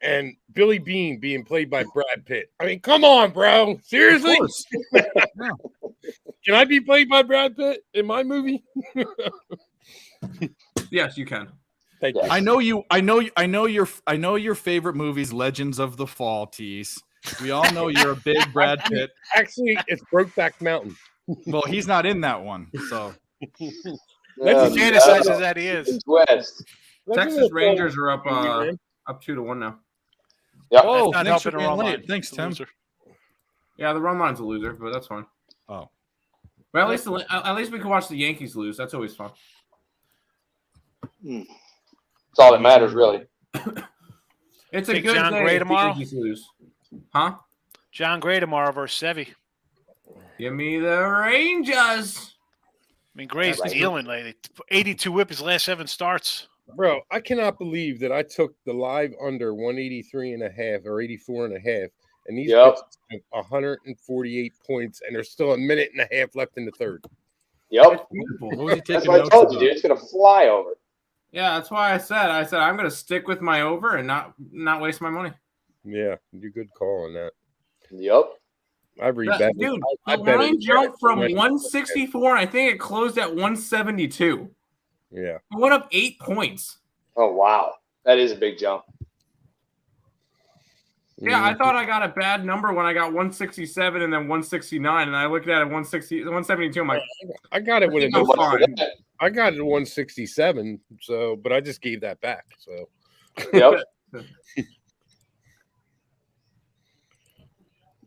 and Billy Bean being played by Brad Pitt, I mean, come on, bro. Seriously? Of course. Can I be played by Brad Pitt in my movie? Yes, you can. Thank you. I know your favorite movie's Legends of the Fall, Tease. We all know you're a big Brad Pitt. Actually, it's Brokeback Mountain. Well, he's not in that one, so He fantasizes that he is. West. Texas Rangers are up 2-1 now. Yep. oh, That's not thanks for helping the being run late. line. Thanks, It's a Tim. loser. Yeah, the run line's a loser, but that's fine. Oh, But at least we can watch the Yankees lose. That's always fun. That's all that matters, really. It's a Think good John day Gray if the tomorrow? Yankees lose. Huh? John Gray tomorrow versus Sevy. Give me the Rangers. I mean, Gray's Right. dealing lately. 82 whip his last 7 starts. Bro, I cannot believe that I took the live under 183.5 or 84.5, and these Yep. bitches have 148 points, and there's still a minute and a half left in the third. Yep. It's beautiful. what was he That's taking what I notes told you, about? dude. It's gonna fly over. Yeah, that's why I said I'm going to stick with my over and not waste my money. Yeah, you good call on that. Yep. I read Dude, I the bet line it- jumped from Right. 164. I think it closed at 172. Yeah. It went up 8 points. Oh wow, that is a big jump. Yeah, I thought I got a bad number when I got 167 and then 169, and I looked at it 172. I'm like, I got it with I'm a fine. I got it at 167, so but I just gave that back. So Yep.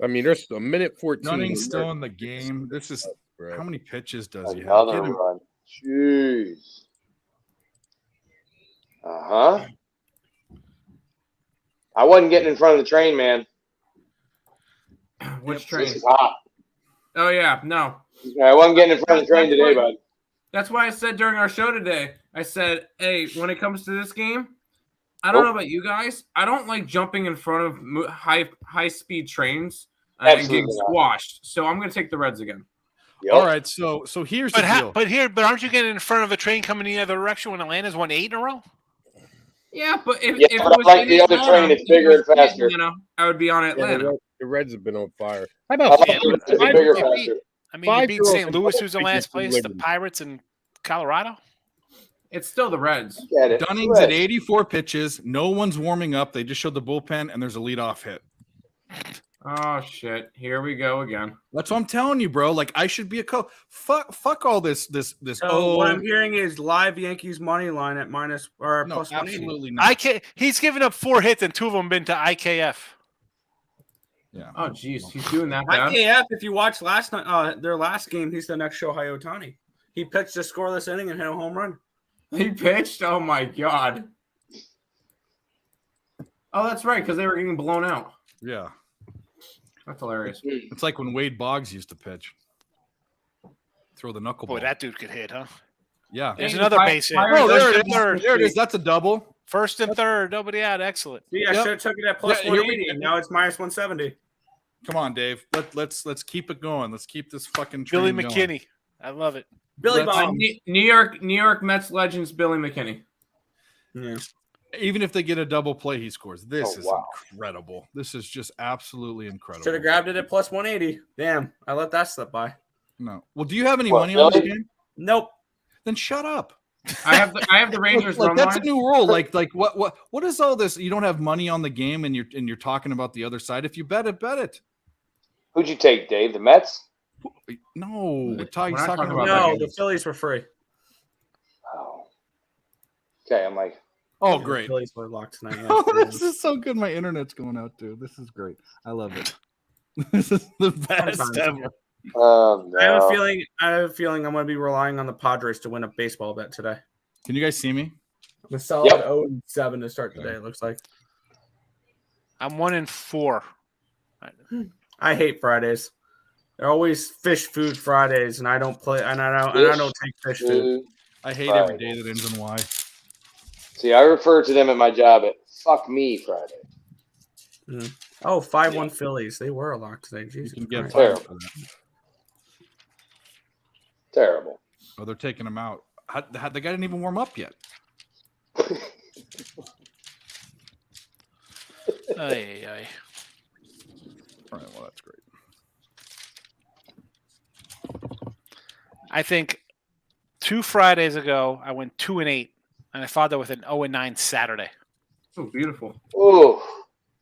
I mean, there's a minute 14. Dunning's still in the game. This is Bro. how many pitches does he have? Another Get him- run. Jeez. Uh-huh. I wasn't getting in front of the train, man. Which train? This is hot. Oh, yeah, no. I wasn't getting in front of the train today, bud. That's why I said during our show today, I said, hey, when it comes to this game, I don't know about you guys. I don't like jumping in front of high-speed trains and getting Absolutely not. squashed. So I'm going to take the Reds again. Yep. All right, so here's the deal. But aren't you getting in front of a train coming the other direction when Atlanta's won 8 in a row? Yeah, but if Yeah, it but was like in the other Atlanta, train, it's if it bigger was and in faster. Atlanta, I would be on Yeah, Atlanta. the Reds have been on fire. How I about like it. It's bigger and faster. I mean, you beat 5-0 St. Louis, who's in against last place, the Liberty. Pirates in Colorado. It's still the Reds. Get it. Dunning's at 84 pitches. No one's warming up. They just showed the bullpen, and there's a leadoff hit. Oh, shit. Here we go again. That's what I'm telling you, bro. Like, I should be a coach. Fuck all this. So what I'm hearing is live Yankees money line at minus or no, plus 180. absolutely not. He's given up 4 hits and 2 of them been to IKF. Yeah. Oh, jeez. He's doing that bad. IKF, if you watch last night, their last game, he's the next Shohei Ohtani. He pitched a scoreless inning and hit a home run. He pitched? Oh, my God. Oh, that's right, because they were getting blown out. Yeah. That's hilarious. It's like when Wade Boggs used to pitch. Throw the knuckleball. Boy, that dude could hit, huh? Yeah. There's Hey, another Pirates- base hit. Pirates Oh, there are it is. third. There it is. That's a double. First and third, nobody out. Excellent. See, I Yep. should have took it at plus Yeah, here we 180, and now it's minus 170. Come on, Dave. Let's keep it going. Let's keep this fucking Billy train going. McKinney. I love it. Billy Let's- Bob. New York Mets legends Billy McKinney. Yeah. Even if they get a double play, he scores. This Oh, is wow. incredible. This is just absolutely incredible. Should have grabbed it at plus 180. Damn, I let that slip by. No. Well, do you have any What, money on this Billy? game? Nope. Then shut up. I have the Rangers Like, run that's a line. new rule. Like what is all this? You don't have money on the game, and you're talking about the other side. If you bet it, bet it. Who'd you take, Dave? The Mets? No, We're he's not talking talking about about No, that. the Phillies were free. Oh. Okay, I'm like, Oh, The great. Phillies were locked tonight. yeah. Oh, this is so good. My internet's going out too. This is great. I love it. This is the best Sometimes. ever. no. I have a feeling I'm going to be relying on the Padres to win a baseball bet today. Can you guys see me? The solid Yep. 0-7 to start today, it looks like. I'm 1-4. I hate Fridays. They're always fish food Fridays, and I don't play, and I don't take fish food. I hate every day that ends in Y. See, I refer to them at my job at "fuck me" Friday. Oh, 5-1 Phillies. They were a lock today. Jesus You can get Christ. fired for that. Terrible. Oh, they're taking him out. The guy didn't even warm up yet. Ay. All right, well, that's great. I think 2 Fridays ago, I went 2-8, and I followed that with an 0-9 Saturday. So beautiful. Ooh.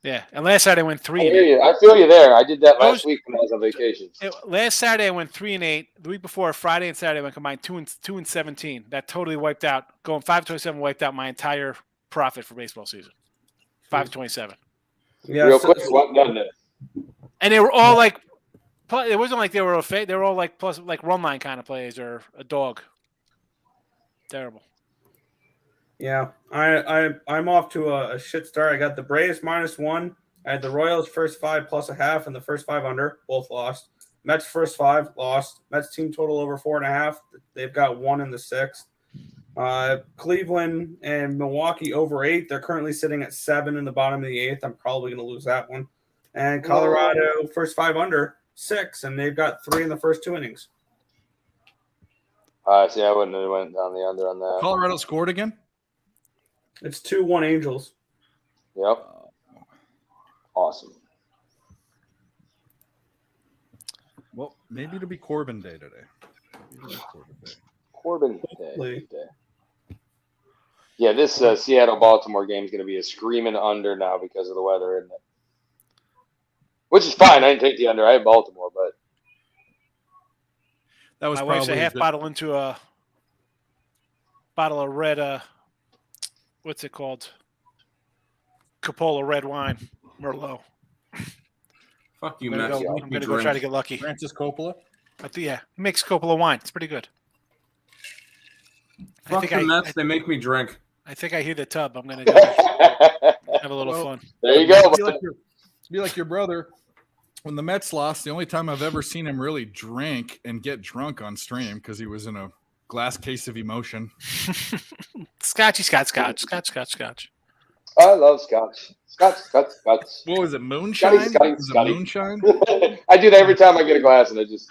Yeah, and last Saturday I went 3-8. I hear you. I feel you there. I did that last week when I was on vacation. Last Saturday I went 3-8. The week before, Friday and Saturday I went combined 2-17. That totally wiped out. Going 5-27 wiped out my entire profit for baseball season. 5-27. Yeah, Real quick, what done it? And they were all like, it wasn't like they were they were all like plus like run line kind of plays or a dog. Terrible. Yeah, I'm off to a shit start. I got the Braves -1. I had the Royals first 5 plus a half and the first 5 under. Both lost. Mets first 5 lost. Mets team total over 4.5. They've got 1 in the 6th. Cleveland and Milwaukee over 8. They're currently sitting at 7 in the bottom of the 8th. I'm probably going to lose that one. And Colorado first 5 under 6, and they've got 3 in the first 2 innings. See, I wouldn't have went down the under on that. Colorado scored again? It's 2-1 Angels. Yep. Awesome. Well, maybe it'll be Corbin Day today. Corbin Day. Yeah, this Seattle-Baltimore game is going to be a screaming under now because of the weather, isn't it? Which is fine. I didn't take the under. I had Baltimore, but that was my probably wife's a half bottle into a bottle of red. What's it called? Coppola red wine, Merlot. Fuck you, I'm Matt. gonna go try to get lucky. Francis Coppola. He makes Coppola wine. It's pretty good. Fuck the Mets. They make me drink. I think I hear the tub. I'm gonna go have a little fun. There you go. Be like your brother. When the Mets lost, the only time I've ever seen him really drink and get drunk on stream because he was in a glass case of emotion. Scotch. I love Scotch. Scotch. What was it? Moonshine? Scotty. Moonshine? I do that every time I get a glass, and I just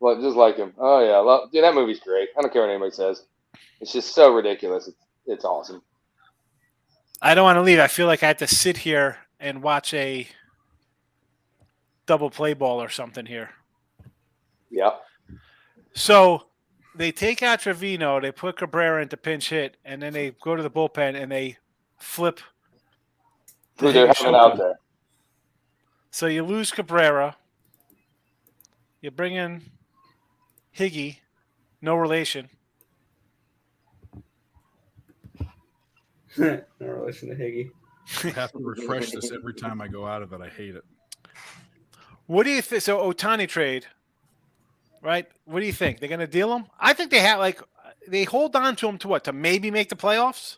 like him. Oh yeah, dude, that movie's great. I don't care what anybody says. It's just so ridiculous. It's awesome. I don't want to leave. I feel like I have to sit here and watch a double play ball or something here. Yeah. So they take out Trevino, they put Cabrera into pinch hit, and then they go to the bullpen and they flip. Who they're having out there. So you lose Cabrera. You bring in Higgy, no relation. No relation to Higgy. I have to refresh this every time I go out of it. I hate it. What do you think? So Ohtani trade, right? What do you think? They're going to deal him? I think they hold on to him to what? To maybe make the playoffs,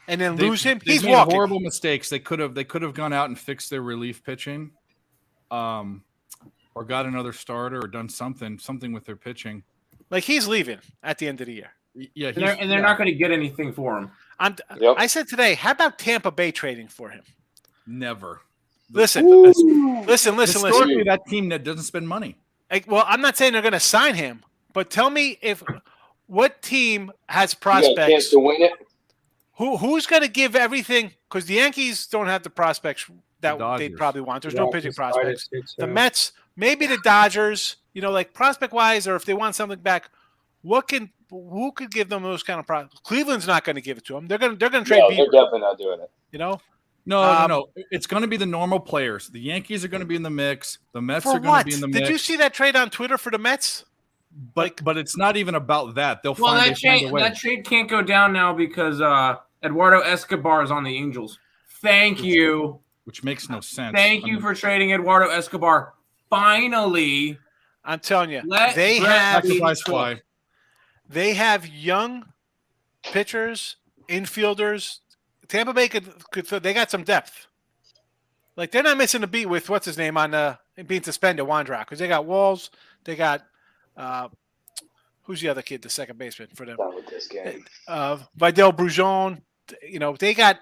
and then lose him. He's made walking. Horrible mistakes. They could have gone out and fixed their relief pitching, or got another starter, or done something with their pitching. Like he's leaving at the end of the year. Yeah, and they're not going to get anything for him. I said today, how about Tampa Bay trading for him? Never. Listen. Historically, that team that doesn't spend money. Well, I'm not saying they're going to sign him, but tell me what team has prospects? You got a chance to win it? Who's going to give everything? Because the Yankees don't have the prospects that they probably want. There's no pitching prospects. The Mets, maybe the Dodgers. Like prospect wise, or if they want something back, who could give them those kind of prospects? Cleveland's not going to give it to them. They're going to trade. No, they're definitely not doing it. No. It's going to be the normal players. The Yankees are going to be in the mix. The Mets are going to be in the mix. Did you see that trade on Twitter for the Mets? But it's not even about that. They'll find a way. That trade can't go down now because Eduardo Escobar is on the Angels. Thank you. Which makes no sense. Thank you for trading Eduardo Escobar. Finally. I'm telling you, they have young pitchers, infielders. Tampa Bay could they got some depth. Like they're not missing a beat with what's his name on being suspended, Wandrock, because they got Walls, they got who's the other kid, the second baseman for them? Done with this game. Vidal Brujon. You know, they got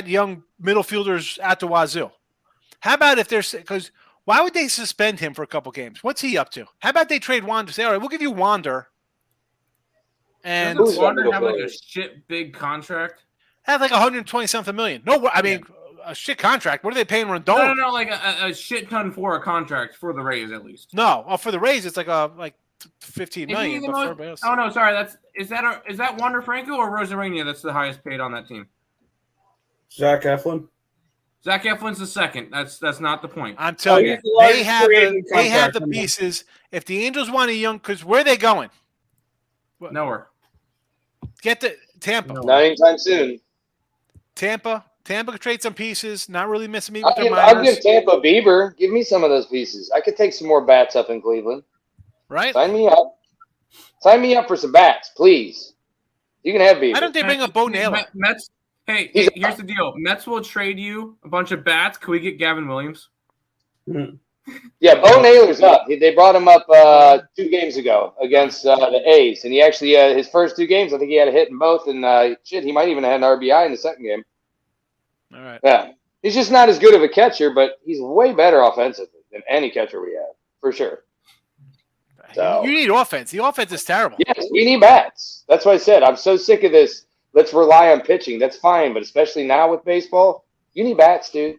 young middle fielders at the wazoo. How about if there's because why would they suspend him for a couple games? What's he up to? How about they trade Wander? Say, all right, we'll give you Wander. And Doesn't Wander have like a shit big contract? Have like 120-something million. No, I mean a shit contract. What are they paying Rendon? No, like a shit ton for a contract for the Rays at least. No, for the Rays it's like 15 million. Oh no, sorry. Is that Wander Franco or Rosarania that's the highest paid on that team? Zach Eflin. Zach Eflin's the second. That's not the point. I'm telling you, they have the pieces. If the Angels want a young, because where are they going? Nowhere. Get the Tampa. Not anytime soon. Tampa could trade some pieces. Not really missing me with their I'll give Tampa Bieber. Give me some of those pieces. I could take some more bats up in Cleveland. Right? Sign me up. Sign me up for some bats, please. You can have Bieber. Why don't they bring up Bo Naylor? Mets. Hey, here's the deal. Mets will trade you a bunch of bats. Can we get Gavin Williams? Yeah, Bo Naylor's up. They brought him up 2 games ago against the A's, and he actually his first 2 games, I think he had a hit in both, and he might even have had an RBI in the second game. All right. Yeah, he's just not as good of a catcher, but he's way better offensively than any catcher we have, for sure. So, you need offense. The offense is terrible. Yes, we need bats. That's what I said. I'm so sick of this. Let's rely on pitching. That's fine, but especially now with baseball, you need bats, dude.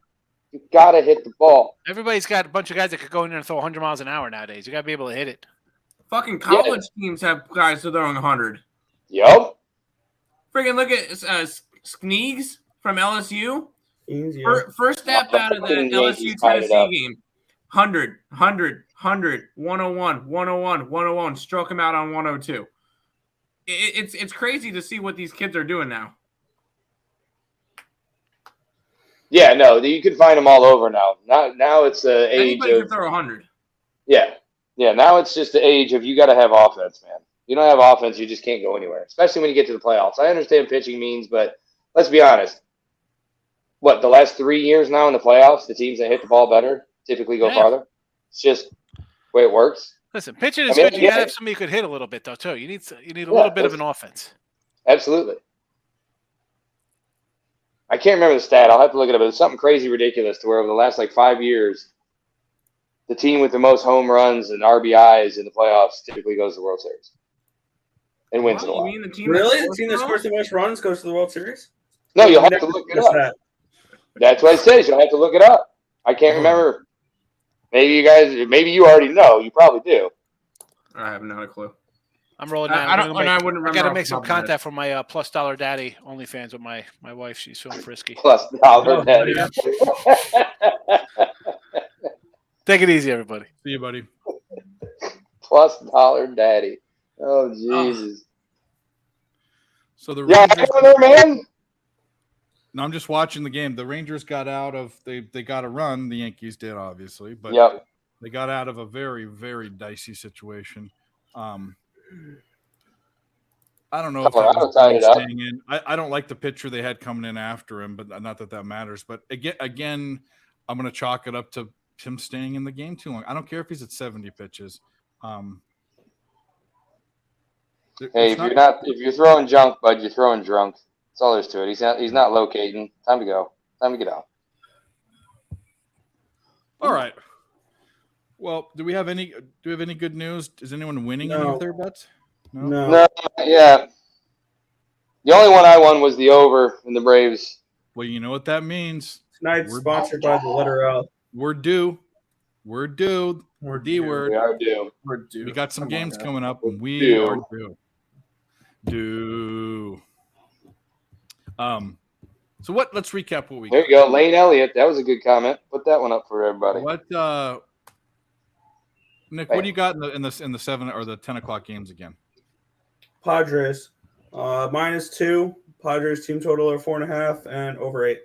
You gotta hit the ball. Everybody's got a bunch of guys that could go in there and throw 100 miles an hour nowadays. You gotta be able to hit it. Fucking college teams have guys throwing 100. Yup. Friggin' look at Sneegs from LSU. Easy. First step out of the LSU Tennessee game. 100, 101, 101, 101. Stroke him out on 102. It's crazy to see what these kids are doing now. Yeah, no, you can find them all over now. Now it's the age Anybody of can throw 100. yeah. Now it's just the age of you got to have offense, man. You don't have offense, you just can't go anywhere. Especially when you get to the playoffs. I understand pitching means, but let's be honest. What, the last 3 years now in the playoffs, the teams that hit the ball better typically go farther. It's just the way it works. Listen, pitching is good. You gotta have somebody who could hit a little bit though too. You need a little bit of an offense. Absolutely. I can't remember the stat. I'll have to look it up. But it's something crazy ridiculous to where over the last 5 years, the team with the most home runs and RBIs in the playoffs typically goes to the World Series and wins it a lot. You mean the team Really? The team that scores the most runs goes to the World Series? No, you'll have to look it up. That's what it says. You'll have to look it up. I can't remember. Maybe you already know. You probably do. I have not a clue. I'm rolling down. I wouldn't remember. I got to make some contact for my plus dollar daddy OnlyFans with my wife. She's feeling frisky. Plus dollar daddy. Take it easy, everybody. See you, buddy. Plus dollar daddy. Oh, Jesus. So the Rangers, there, man. No, I'm just watching the game. The Rangers got out of they got a run. The Yankees did, obviously, but they got out of a very, very dicey situation. I don't know if that was staying in. I don't like the pitcher they had coming in after him, but not that matters. But again, I'm going to chalk it up to him staying in the game too long. I don't care if he's at 70 pitches. Hey, if you're throwing junk, bud, you're throwing drunk. That's all there's to it. He's not locating. Time to go. Time to get out. All right. Well, do we have any good news? Is anyone winning any of their bets? No. Yeah. The only one I won was the over in the Braves. Well, you know what that means. Tonight's sponsored by the letter L. We're due. We're due. We're D word. We are due. We're due. We got some games coming up, and we are due. So what? Let's recap what we got. There you go, Lane Elliott. That was a good comment. Put that one up for everybody. What, Nick? What do you got in the 7 or the 10 o'clock games again? Padres -2. Padres team total are 4.5 and over 8.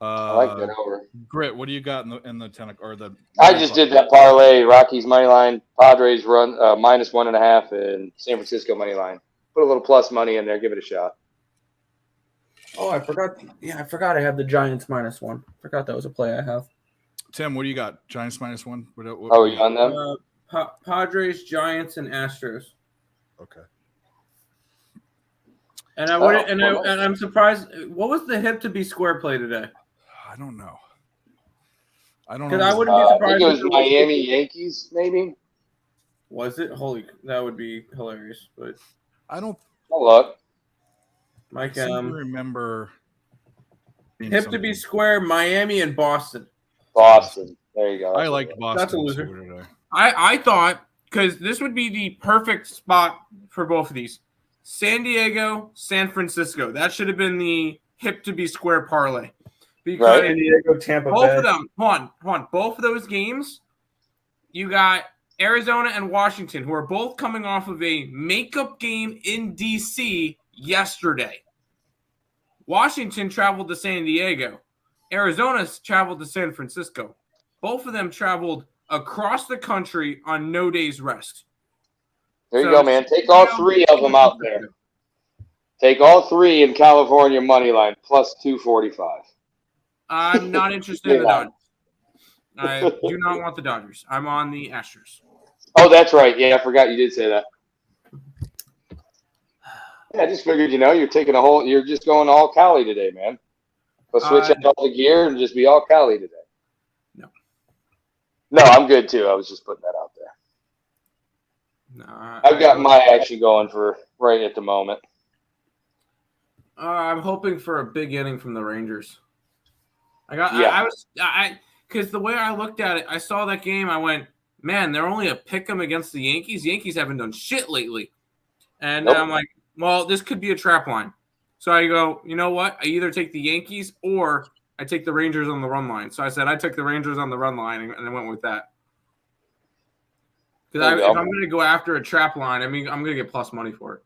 I like that over. Grit, what do you got in the 10 or the? I just did that parlay. Rockies money line, Padres run -1.5, and San Francisco money line. Put a little plus money in there. Give it a shot. Oh, I forgot. Yeah, I forgot I have the Giants -1. Forgot that was a play I have. Tim, what do you got? Giants -1. Oh, you on them? Padres, Giants, and Astros. Okay. And I'm surprised. What was the hip to be square play today? I don't know. I don't Because know. I wouldn't be I surprised. think it was if Miami Yankees, maybe. Was it? Holy, that would be hilarious. But I don't Oh, look. Mike, seem to remember. being hip to be something. square, Miami and Boston. Boston. There you go. I liked Boston. That's a loser. too today. I thought, because this would be the perfect spot for both of these. San Diego, San Francisco. That should have been the hip to be square parlay. Because Right. San Diego, Tampa both Bay. of them, hold on. Both of those games, you got Arizona and Washington, who are both coming off of a makeup game in D.C. yesterday. Washington traveled to San Diego. Arizona traveled to San Francisco. Both of them traveled across the country on no day's rest. There you So, go, man. Take all three of them out there. Take all three in California money line plus 245. I'm not interested in the Yeah. Dodgers. I do not want the Dodgers. I'm on the Astros. Oh, that's right. Yeah, I forgot you did say that. Yeah, I just figured, you're taking you're just going all Cali today, man. Go switch out all the gear and just be all Cali today. No, I'm good too. I was just putting that out there. No, I've got my action going for right at the moment. I'm hoping for a big inning from the Rangers. Yeah. Because the way I looked at it, I saw that game. I went, man, they're only a pick 'em against the Yankees. The Yankees haven't done shit lately. And Nope. I'm like, well, this could be a trap line. So I go, you know what? I either take the Yankees or I take the Rangers on the run line. So I said I took the Rangers on the run line, and I went with that. Because if I'm going to go after a trap line, I'm going to get plus money for it.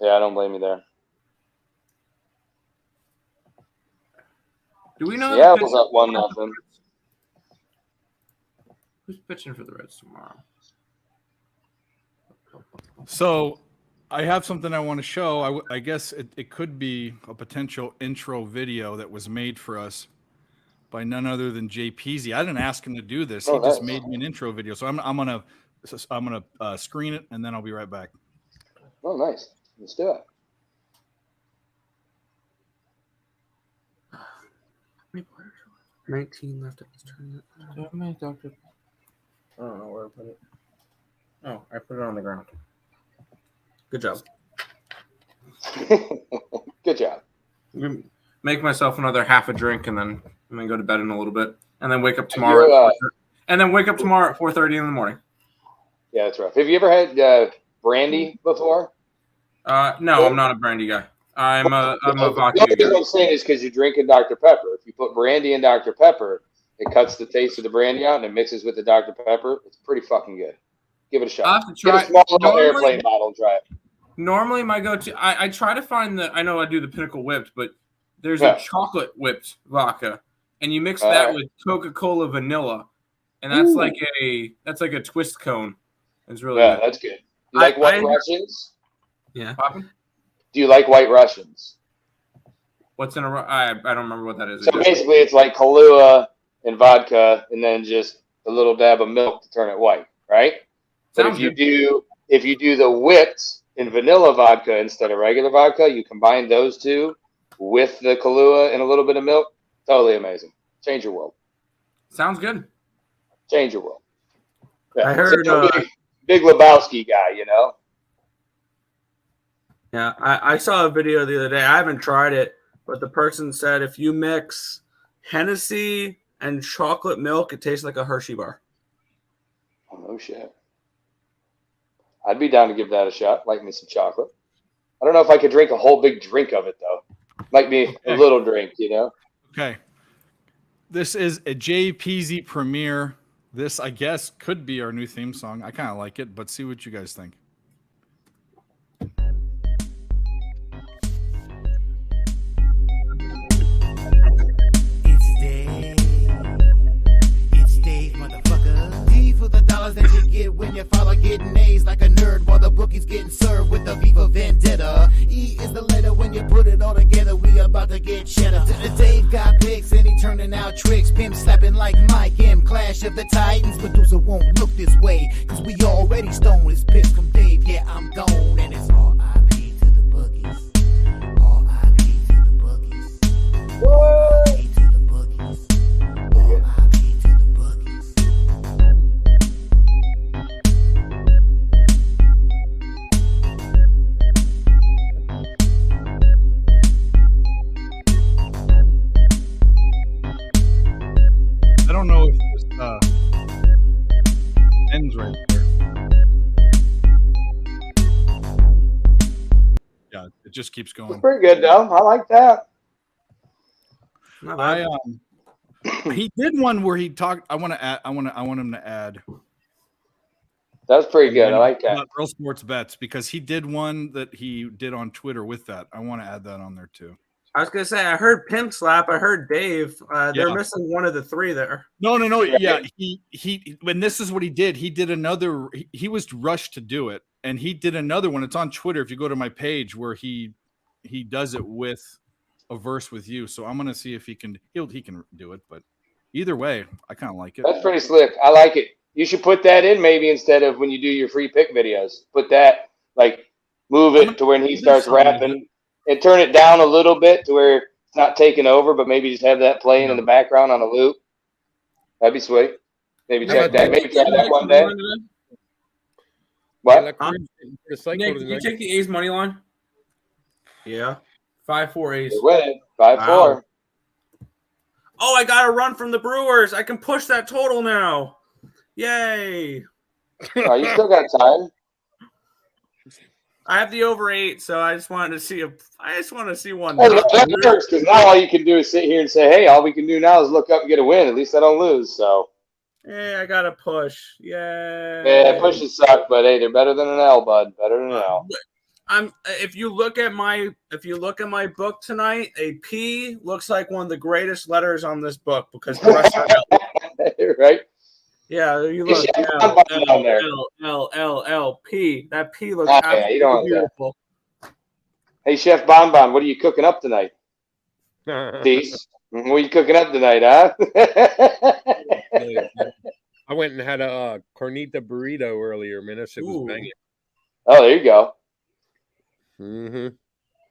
Yeah, I don't blame you there. Do we know? Yeah, it was up 1-0. Who's pitching for the Reds tomorrow? So I have something I want to show. I guess it could be a potential intro video that was made for us by none other than Jay Peasy. I didn't ask him to do this. He just made me an intro video. So I'm gonna screen it and then I'll be right back. Oh, nice. Let's do it. How many players are left? 19 left at this tournament. I don't know where I put it. Oh, I put it on the ground. Good job. Good job. Make myself another half a drink and then go to bed in a little bit, and then wake up tomorrow. And then wake up tomorrow at 4:30 in the morning. Yeah, that's rough. Have you ever had brandy before? No, I'm not a brandy guy. I'm a vodka The only guy. thing I'm saying is because you're drinking Dr. Pepper. If you put brandy in Dr. Pepper, it cuts the taste of the brandy out and it mixes with the Dr. Pepper. It's pretty fucking good. Give it a shot. I'll have to Get try. a small little Normally- airplane bottle and try it. Normally, my go-to, I try to find I know I do the Pinnacle Whipped, but there's Yeah. a chocolate whipped vodka, and you mix that with Coca-Cola vanilla, and that's like a twist cone. It's really good. That's good. You like White Russians? Yeah. Poppin'? Do you like White Russians? What's in I don't remember what that is. So basically, it's like Kahlua and vodka, and then just a little dab of milk to turn it white, right? But Sounds if you do the whipped in vanilla vodka instead of regular vodka, you combine those two with the Kahlua and a little bit of milk. Totally amazing. Change your world. Sounds good. Change your world. Yeah. I heard big Lebowski guy, Yeah, I saw a video the other day. I haven't tried it, but the person said if you mix Hennessy and chocolate milk, it tastes like a Hershey bar. Oh, no shit. I'd be down to give that a shot. Like me some chocolate. I don't know if I could drink a whole big drink of it, though. Might be a little drink, Okay. This is a Jay Peasy premiere. This, I guess, could be our new theme song. I kind of like it, but see what you guys think. It's Dave, motherfucker. Evil for the dollars that you get when you follow getting A's like a nerd while the bookie's getting served with the Viva Vendetta. E is the letter when you put it all together. We about to get cheddar. Dave got picks and he turning out tricks. Pimp slapping like Mike M. Clash of the Titans. Medusa won't look this way, cause we already stoned his picks from Dave. Yeah, I'm gone and it's R.I.P. to the bookies. R.I.P. to the bookies. R.I.P. to the bookies. R.I.P. to the bookies. I don't know if this ends right there. Yeah, it just keeps going. Pretty good though. I like that. Not bad. He did one where he talked. I want him to add. That's pretty good. I like that. About real sports bets, because he did one that he did on Twitter with that. I want to add that on there too. I was gonna say I heard Pimp Slap. I heard Dave. They're Yeah. missing one of the three there. No. Yeah, he. When this is what he did. He did another. He was rushed to do it, and he did another one. It's on Twitter. If you go to my page, where he does it with a verse with you. So I'm gonna see if he can. He can do it. But either way, I kind of like it. That's pretty slick. I like it. You should put that in maybe instead of when you do your free pick videos. Put that, like, move it to when he starts rapping and turn it down a little bit to where it's not taking over, but maybe just have that playing in the background on a loop. That'd be sweet. Maybe check that. Maybe try that one day. What? Nick, did you take the A's money line? Yeah. 5-4 A's. You're winning. 5-4. Wow. Oh, I got a run from the Brewers. I can push that total now. Yay. Oh, you still got time. I have the over 8, so I just wanted to see one. Hey, that works, because now all you can do is sit here and say, hey, all we can do now is look up and get a win. At least I don't lose. So Yeah, I got a push. Yay. yeah, pushes suck, but hey, they're better than an L, bud. Better than an L. If you look at my book tonight, a P looks like one of the greatest letters on this book because the rest are L. Right? Yeah, you look Yeah, L P. That P looks Oh, yeah, you don't want that. beautiful. Hey, Chef Bonbon, what are you cooking up tonight? Peace. What are you cooking up tonight, huh? I went and had a carnita burrito earlier, man. That shit was Ooh. banging. Oh, there you go. Mm-hmm.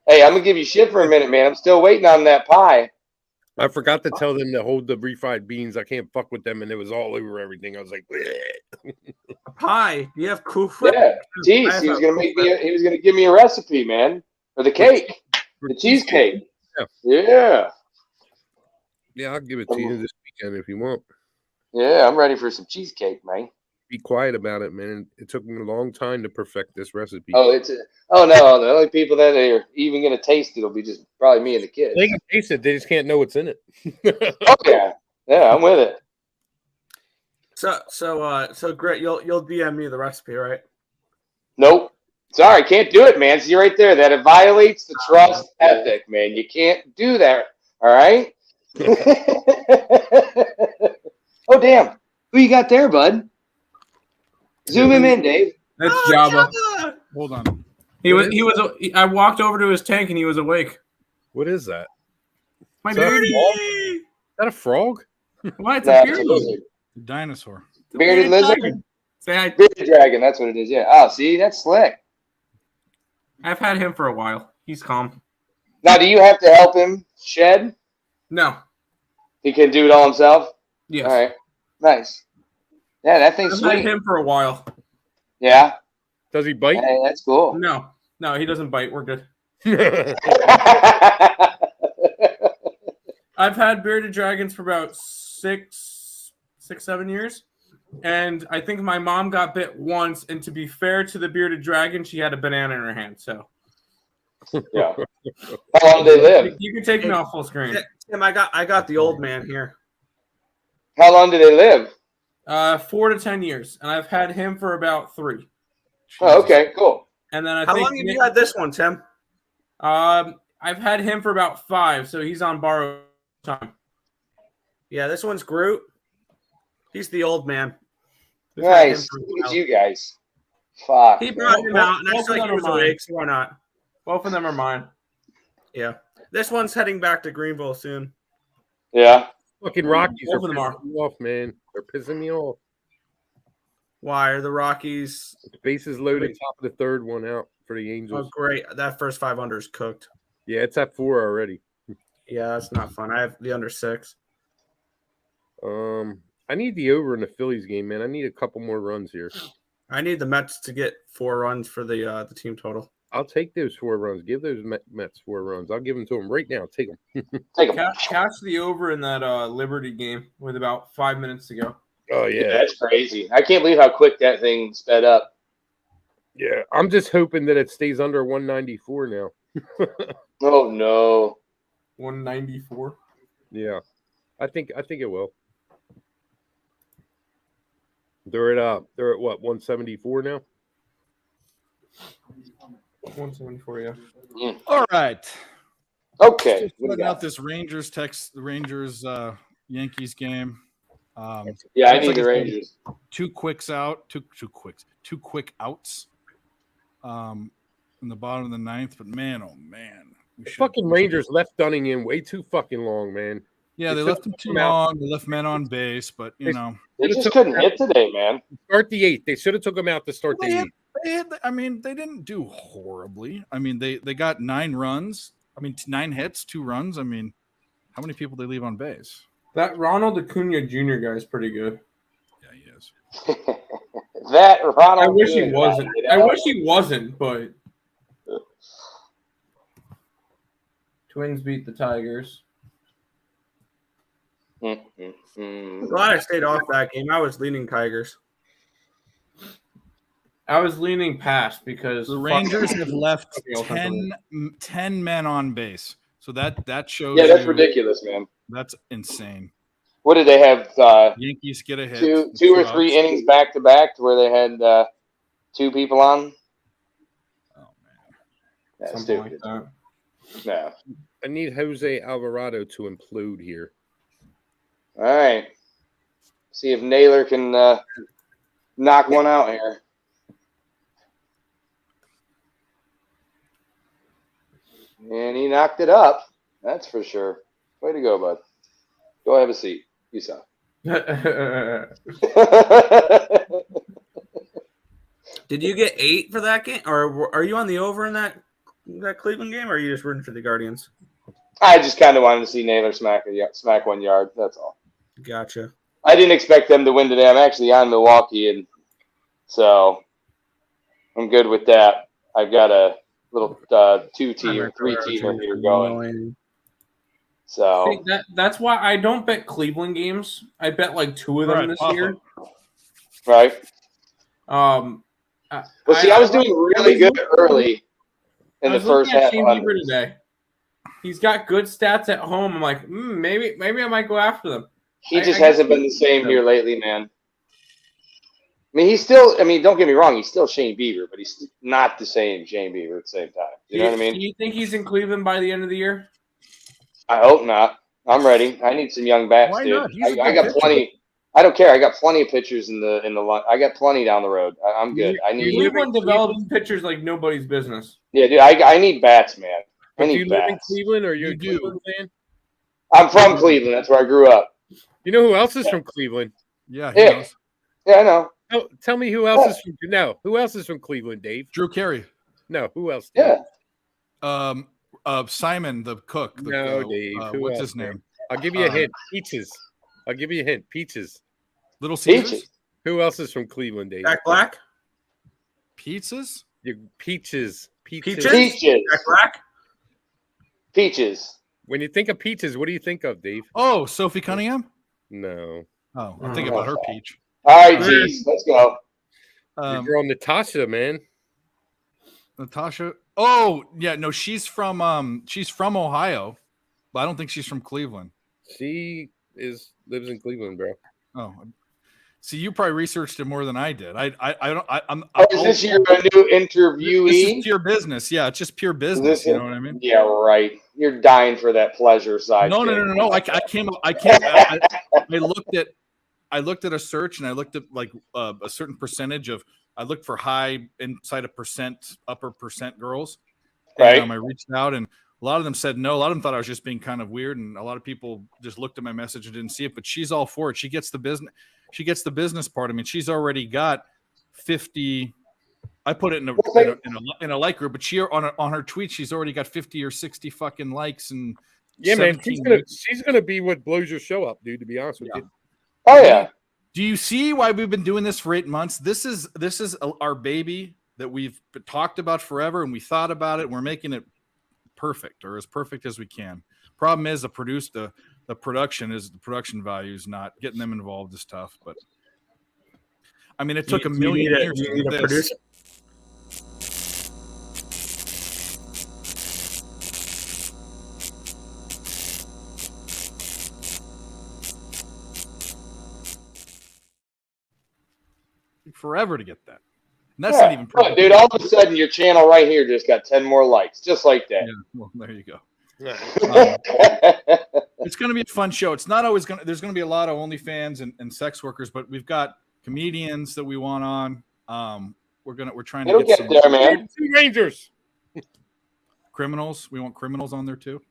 Hey, I'm gonna give you shit for a minute, man. I'm still waiting on that pie. I forgot to tell them to hold the refried beans. I can't fuck with them, and it was all over everything. I was like, bleh. A pie. Do you have kufra? Yeah, geez, he was gonna make me. He was gonna give me a recipe, man, for the cake, the cheesecake. Yeah, Yeah, I'll give it to you this weekend if you want. yeah. I'm ready for some cheesecake, man. Be quiet about it, man. It took me a long time to perfect this recipe. Oh, oh no, the only people that are even gonna taste it will be just probably me and the kids. They can taste it. They just can't know what's in it. Oh yeah, I'm with it. So great. You'll DM me the recipe, right? Nope. Sorry, can't do it, man. See right there. That it violates the trust ethic, man. You can't do that. All right. Oh damn! Who you got there, bud? Zoom him in, Dave. That's Jabba. Hold on. I walked over to his tank and he was awake. What is that? My Is that a bearded. frog? Is that a frog? What? It's Nah, a it's a bearded lizard. Dinosaur. Bearded lizard. dragon. Say hi. Bearded dragon. That's what it is. Yeah. Oh, see, that's slick. I've had him for a while. He's calm. Now, do you have to help him shed? No. He can do it all himself. Yes. All right. Nice. Yeah, that thing's I've had sweet. him for a while. Yeah. Does he bite? Hey, that's cool. No, he doesn't bite. We're good. I've had bearded dragons for about 7 years. And I think my mom got bit once. And to be fair to the bearded dragon, she had a banana in her hand. So Yeah. How long do they live? you can take me off full screen. Tim, I got the old man here. How long do they live? 4 to 10 years. And I've had him for about 3. Oh, okay, cool. And then How long have you had this one, Tim? I've had him for about 5. So he's on borrowed time. Yeah, this one's Groot. He's the old man. We've had him Nice. for a Look at while. you guys. Fuck. He brought him out, and I Both feel of like them he was are mine. awake, so why not? Both of them are mine. Yeah. This one's heading back to Greenville soon. Yeah. Fucking Rockies Both are of them pissing me off, man. They're pissing me off. Why are the Rockies? Bases loaded, top of the third, one out for the Oh, Angels. great. That first 5 under is cooked. Yeah, it's at 4 already. Yeah, that's not fun. I have the under 6. I need the over in the Phillies game, man. I need a couple more runs here. I need the Mets to get 4 runs for the team total. I'll take those 4 runs. Give those Mets 4 runs. I'll give them to them right now. Take them. Take them. Catch the over in that Liberty game with about 5 minutes to go. Oh Yeah, yeah, that's crazy. I can't believe how quick that thing sped up. yeah. I'm just hoping that it stays under 194 now. Oh no. 194. Yeah, I think it will. They're at what 174 now. 174, yeah. All right. Okay. Just What do we putting got? out this Rangers Yankees game. Yeah, I looks need like the it's Rangers. two quick outs. In the bottom of the ninth, but man, oh man, The fucking Rangers left Dunning in way too fucking long, man. Yeah, they They left him took too him out. long. They left men on base, but you know, They just couldn't hit today, man. Start the 8th. They should have took him out to start the 8th. I mean, they didn't do horribly. I mean, they got 9 runs. I mean, 9 hits, 2 runs. I mean, how many people they leave on base? That Ronald Acuna Jr. guy is pretty good. Yeah, he is. That Ronald. I wish he Acuna guy, wasn't. you know? I wish he wasn't, but Twins beat the Tigers. I'm glad I stayed off that game. I was leaning Tigers. I was leaning past because The Rangers have left fucking 10 men on base. So that shows. Yeah, that's you- ridiculous, man. That's insane. What did they have? Yankees get a hit. Two or Trucks. 3 innings back to back, to where they had 2 people on. Oh man. That's something stupid. like that. No. I need Jose Alvarado to implode here. All right. See if Naylor can knock one out here. And he knocked it up. That's for sure. Way to go, bud. Go have a seat. You saw. Did you get 8 for that game? Or are you on the over in that Cleveland game? Or are you just rooting for the Guardians? I just kind of wanted to see Naylor smack 1 yard. That's all. Gotcha. I didn't expect them to win today. I'm actually on Milwaukee, and so I'm good with that. I've got a little 2-team, 3-teamer here going. So See, that's why I don't bet Cleveland games. I bet like 2 of them Right, this Papa. year. right. Well, See, I was doing really good early in the first half. Shane Bieber today. He's got good stats at home. I'm like, maybe I might go after them. He just hasn't been the same here lately, man. I mean, he's still. I mean, don't get me wrong. He's still Shane Bieber, but he's not the same Shane Bieber at the same time. You know what I mean? Do you think he's in Cleveland by the end of the year? I hope not. I'm ready. I need some young bats, Why dude. not? He's a I good got pitcher. plenty. I don't care. I got plenty of pitchers in the line. I got plenty down the road. I'm good. I need. Cleveland develops pitchers like nobody's business. Yeah, dude. I need bats, man. I But do you need live in bats. Cleveland or you're a You do. Cleveland fan? I'm from Cleveland. That's where I grew up. You know who else is from Cleveland? Yeah, he Yeah. knows. Yeah, I know. Oh, tell me who else is from who else is from Cleveland, Dave? Drew Carey. No, who else? Dave? Yeah. Simon the cook. No, Dave. Who What's else, his name? man? I'll give you a hint. Peaches. I'll give you a hint. Peaches. Little Caesars. Peaches. Who else is from Cleveland, Dave? Jack Black? Pizzas. Peaches. Peaches? Peaches. Jack Black? Peaches. When you think of peaches, what do you think of, Dave? Oh, Sophie Cunningham. No. Oh, I'm thinking about her peach. All right, geez. Let's go. Your girl Natasha, man. Natasha. Oh, yeah, no, she's from Ohio, but I don't think she's from Cleveland. She lives in Cleveland, bro. Oh, see, you probably researched it more than I did. I'm. Oh, is this your new interviewee? This is pure business. Yeah, it's just pure business. You know what I mean? Yeah, right. You're dying for that pleasure side. No. I looked at I looked at a search and I looked at like a certain percentage of. I looked for high inside a percent, upper percent girls. Right. And I reached out and a lot of them said no. A lot of them thought I was just being kind of weird, and a lot of people just looked at my message and didn't see it. But she's all for it. She gets the business. She gets the business part. I mean, she's already got 50. I put it in a like group, but she on her tweet, she's already got 50 or 60 fucking likes and man, she's gonna be what blows your show up, dude. To be honest with you. Oh yeah. Do you see why we've been doing this for 8 months? This is our baby that we've talked about forever, and we thought about it. And we're making it perfect, or as perfect as we can. Problem is, the production value is not getting them involved is tough. But I mean, it took a million years to do this. Forever to get that. And that's not even perfect. Dude, all of a sudden your channel right here just got 10 more likes, just like that. Yeah, well, there you go. It's going to be a fun show. It's not always going to, there's going to be a lot of OnlyFans and sex workers, but we've got comedians that we want on. We're trying to get some there, man. Two Rangers. Criminals. We want criminals on there too.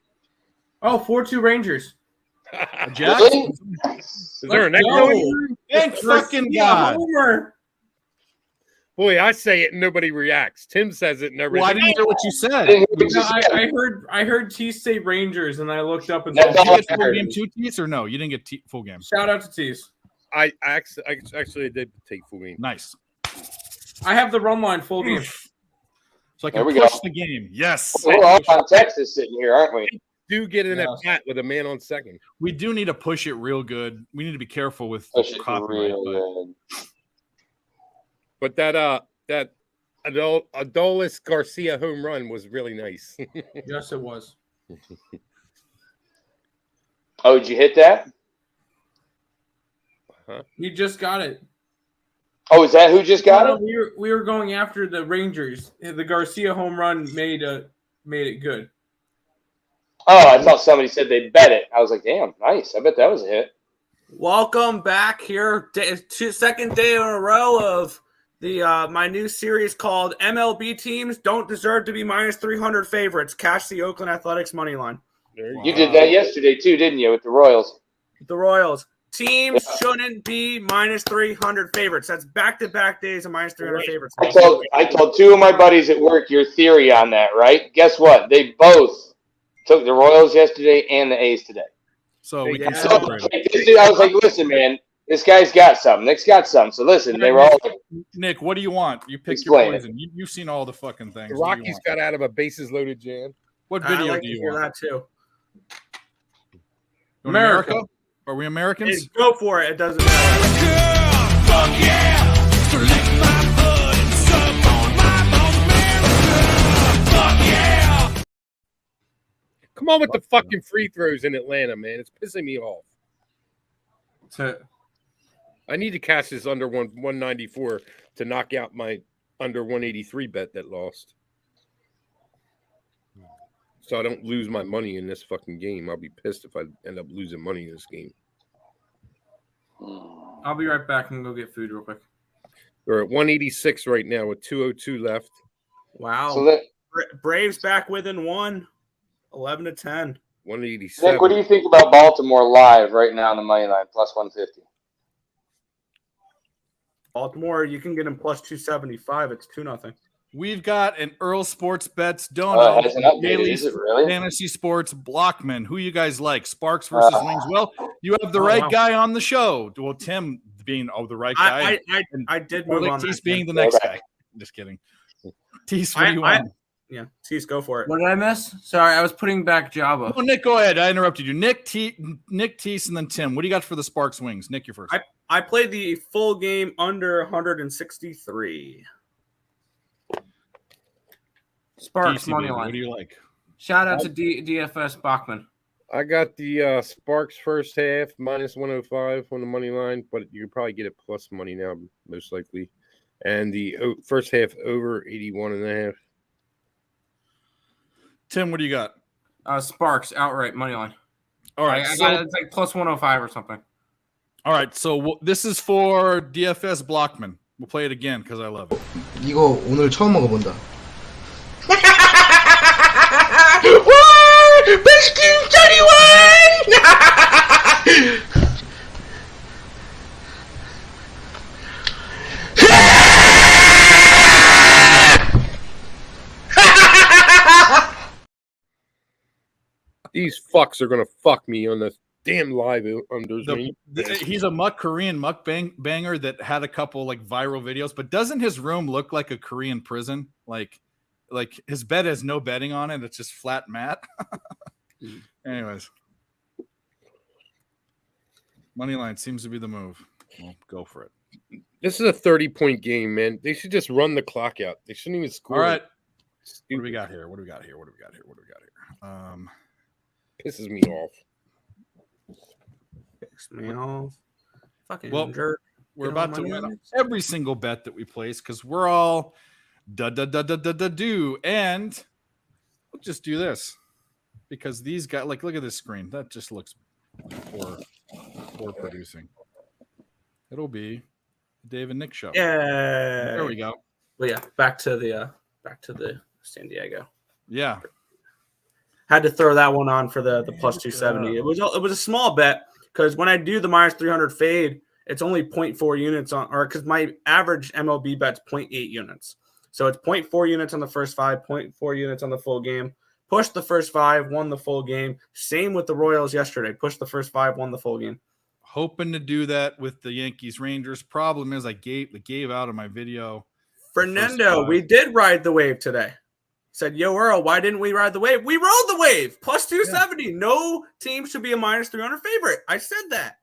Oh, 4-2 Rangers. Jack? Really? Is there an echo? Thank fucking God. Boy, I say it and nobody reacts. Tim says it and everybody. Well, I didn't hear what you said. I heard Tease say Rangers, and I looked up and did you get full game too, Tease, or no? You didn't get full game. Shout out to Tease. I actually did take full game. Nice. I have the run line full game. So I can push the game. Yes. We're all on Texas sitting here, aren't we? Do get in a bat with a man on second. We do need to push it real good. We need to be careful with copyright. But that Adolis Garcia home run was really nice. Yes, it was. Oh, did you hit that? Huh? You just got it. Oh, is that who just got it? We were going after the Rangers. The Garcia home run made it good. Oh, I thought somebody said they bet it. I was like, damn, nice. I bet that was a hit. Welcome back here. Second day in a row of the my new series called MLB Teams Don't Deserve to Be Minus 300 Favorites. Cash the Oakland Athletics money line. You did that yesterday too, didn't you, with the Royals? The Royals. Teams shouldn't be minus 300 favorites. That's back-to-back days of minus 300 favorites. I told two of my buddies at work your theory on that, right? Guess what? They both took the Royals yesterday and the A's today. So we can celebrate. I was like, listen, man, this guy's got something. Nick's got something. So listen, they were all like, Nick, what do you want? You pick your poison. You've seen all the fucking things. The Rockies got out of a bases-loaded jam. What video do you want? That too. America? Are we Americans? Hey, go for it. It doesn't matter. Fuck yeah! So lick my blood and suck on my bone, America! Fuck yeah! Come on with the fucking free throws in Atlanta, man. It's pissing me off. I need to cash this under 194 to knock out my under 183 bet that lost. So I don't lose my money in this fucking game. I'll be pissed if I end up losing money in this game. I'll be right back and go get food real quick. We're at 186 right now with 202 left. Wow. So Braves back within 1, 11-10. 187. Nick, what do you think about Baltimore live right now on the money line, plus 150? Baltimore, you can get them plus 275. It's 2-0. We've got an Earl Sports Bets Dono, Daily is it really? Fantasy Sports Blockman. Who you guys like? Sparks versus Wings. Well, you have the right guy on the show. Well, Tim being the right guy. I did move on. Tease being the next guy. Just kidding. Tease, what do you want? Yeah, Tease, go for it. What did I miss? Sorry, I was putting back Java. Oh, Nick, go ahead. I interrupted you. Nick, Tease, and then Tim. What do you got for the Sparks Wings? Nick, you're first. I played the full game under 163. Sparks DC, money baby. line. What do you like? Shout out to DFS Bachman. I got the Sparks first half minus 105 on the money line, but you could probably get it plus money now, most likely. And the first half over 81.5. Tim, what do you got? Sparks outright money line. All right, I got it's like plus 105 or something. All right, so this is for DFS Blockman. We'll play it again because I love it. 이거 오늘 처음 먹어본다. These fucks are gonna fuck me on this damn live unders. He's a Korean banger that had a couple like viral videos, but doesn't his room look like a Korean prison? Like his bed has no bedding on it; it's just flat mat. Anyways, moneyline seems to be the move. Well, go for it. This is a 30-point game, man. They should just run the clock out. They shouldn't even score. All right, Stupid. what do we got here? Pisses me off. Picks me off. Fucking Well, jerk. We're Get all about to money win on it. every single bet that we place because we're all do, and we'll just do this because these guys look at this screen. That just looks poor producing. It'll be the Dave and Nick show. Yeah. There we go. But yeah, back to the San Diego. Yeah. Had to throw that one on for the plus 270. It was a small bet because when I do the minus 300 fade, it's only 0.4 units on, or because my average MLB bet's 0.8 units. So it's 0.4 units on the first 5, 0.4 units on the full game. Pushed the first 5, won the full game. Same with the Royals yesterday. Pushed the first 5, won the full game. Hoping to do that with the Yankees Rangers. Problem is I gave out in my video. Fernando, we did ride the wave today. Said, yo, Earl, why didn't we ride the wave? We rode the wave. Plus 270. Yeah. No team should be a minus 300 favorite. I said that.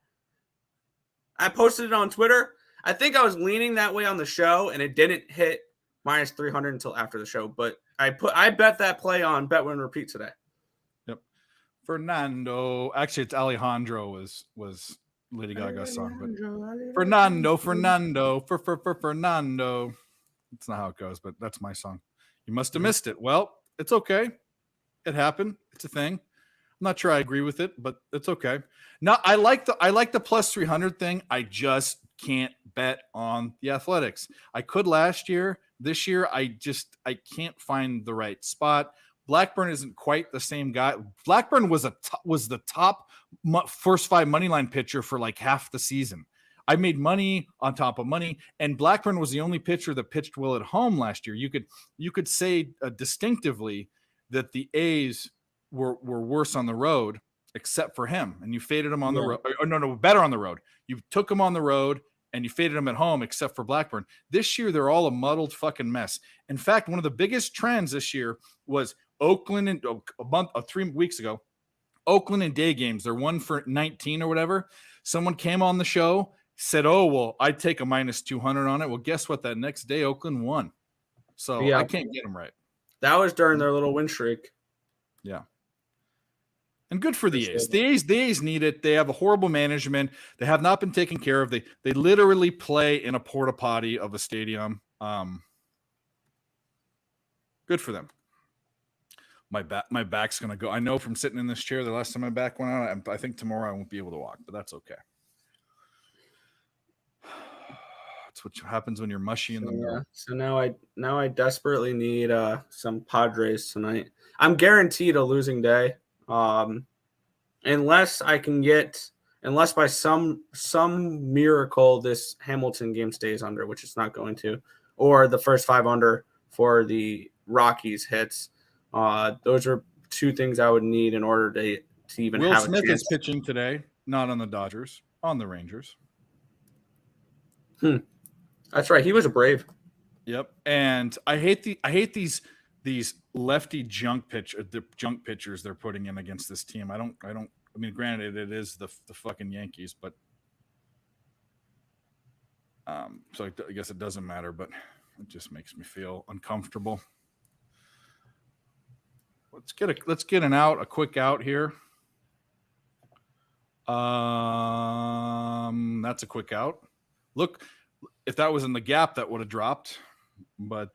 I posted it on Twitter. I think I was leaning that way on the show, and it didn't hit minus 300 until after the show. But I bet that play on Bet Win Repeat today. Yep. Fernando. Actually, it's Alejandro was Lady Gaga's song. But Fernando. That's not how it goes, but that's my song. You must have missed it. Well, it's okay. It happened. It's a thing. I'm not sure I agree with it, but it's okay. Now, I like the plus 300 thing. I just can't bet on the Athletics. I could last year. This year, I can't find the right spot. Blackburn isn't quite the same guy. Blackburn was the top first 5 money line pitcher for like half the season. I made money on top of money, and Blackburn was the only pitcher that pitched well at home last year. You could say distinctively that the A's were worse on the road, except for him, and you faded him on the road. Or no, better on the road. You took him on the road, and you faded him at home, except for Blackburn. This year, they're all a muddled fucking mess. In fact, one of the biggest trends this year was Oakland, and 3 weeks ago, Oakland and day games. They're 1 for 19 or whatever. Someone came on the show. Said, oh, well, I'd take a minus 200 on it. Well, guess what? That next day, Oakland won. So yeah. I can't get them right. That was during their little win streak. Yeah. And good for the A's. The A's need it. They have a horrible management. They have not been taken care of. They literally play in a porta potty of a stadium. Good for them. My back's going to go. I know from sitting in this chair the last time my back went out, I think tomorrow I won't be able to walk, but that's okay. That's what happens when you're mushy in the middle. So now I desperately need some Padres tonight. I'm guaranteed a losing day, unless by some miracle this Hamilton game stays under, which it's not going to, or the first 5 under for the Rockies hits. Those are 2 things I would need in order to even Will have Smith a chance. is pitching today, not on the Dodgers, on the Rangers. That's right. He was a Brave. Yep. And I hate these lefty junk pitchers they're putting in against this team. I mean, granted, it is the fucking Yankees, but so I guess it doesn't matter, but it just makes me feel uncomfortable. Let's get a quick out here. That's a quick out. Look, if that was in the gap, that would have dropped. But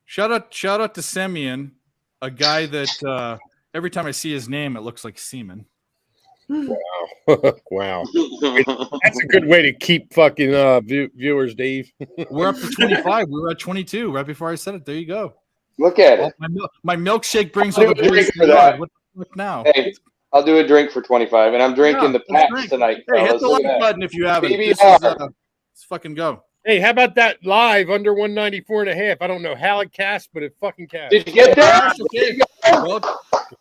shout out to Semyon, a guy that every time I see his name, it looks like semen. Wow. That's a good way to keep fucking viewers, Dave. We're up to 25. We were at 22 right before I said it. There you go. Look at Oh, it. my milkshake brings I'll all the do a boys drink to for the that. yard. What the fuck now? Hey, I'll do a drink for 25, and I'm drinking the let's Pats drink. tonight. Hey, hit fellas. the Look like at that. button if you haven't. This is, PBR. let's fucking go. Hey, how about that live under 194.5? I don't know how it cast, but it fucking cast. Did you get that? Okay.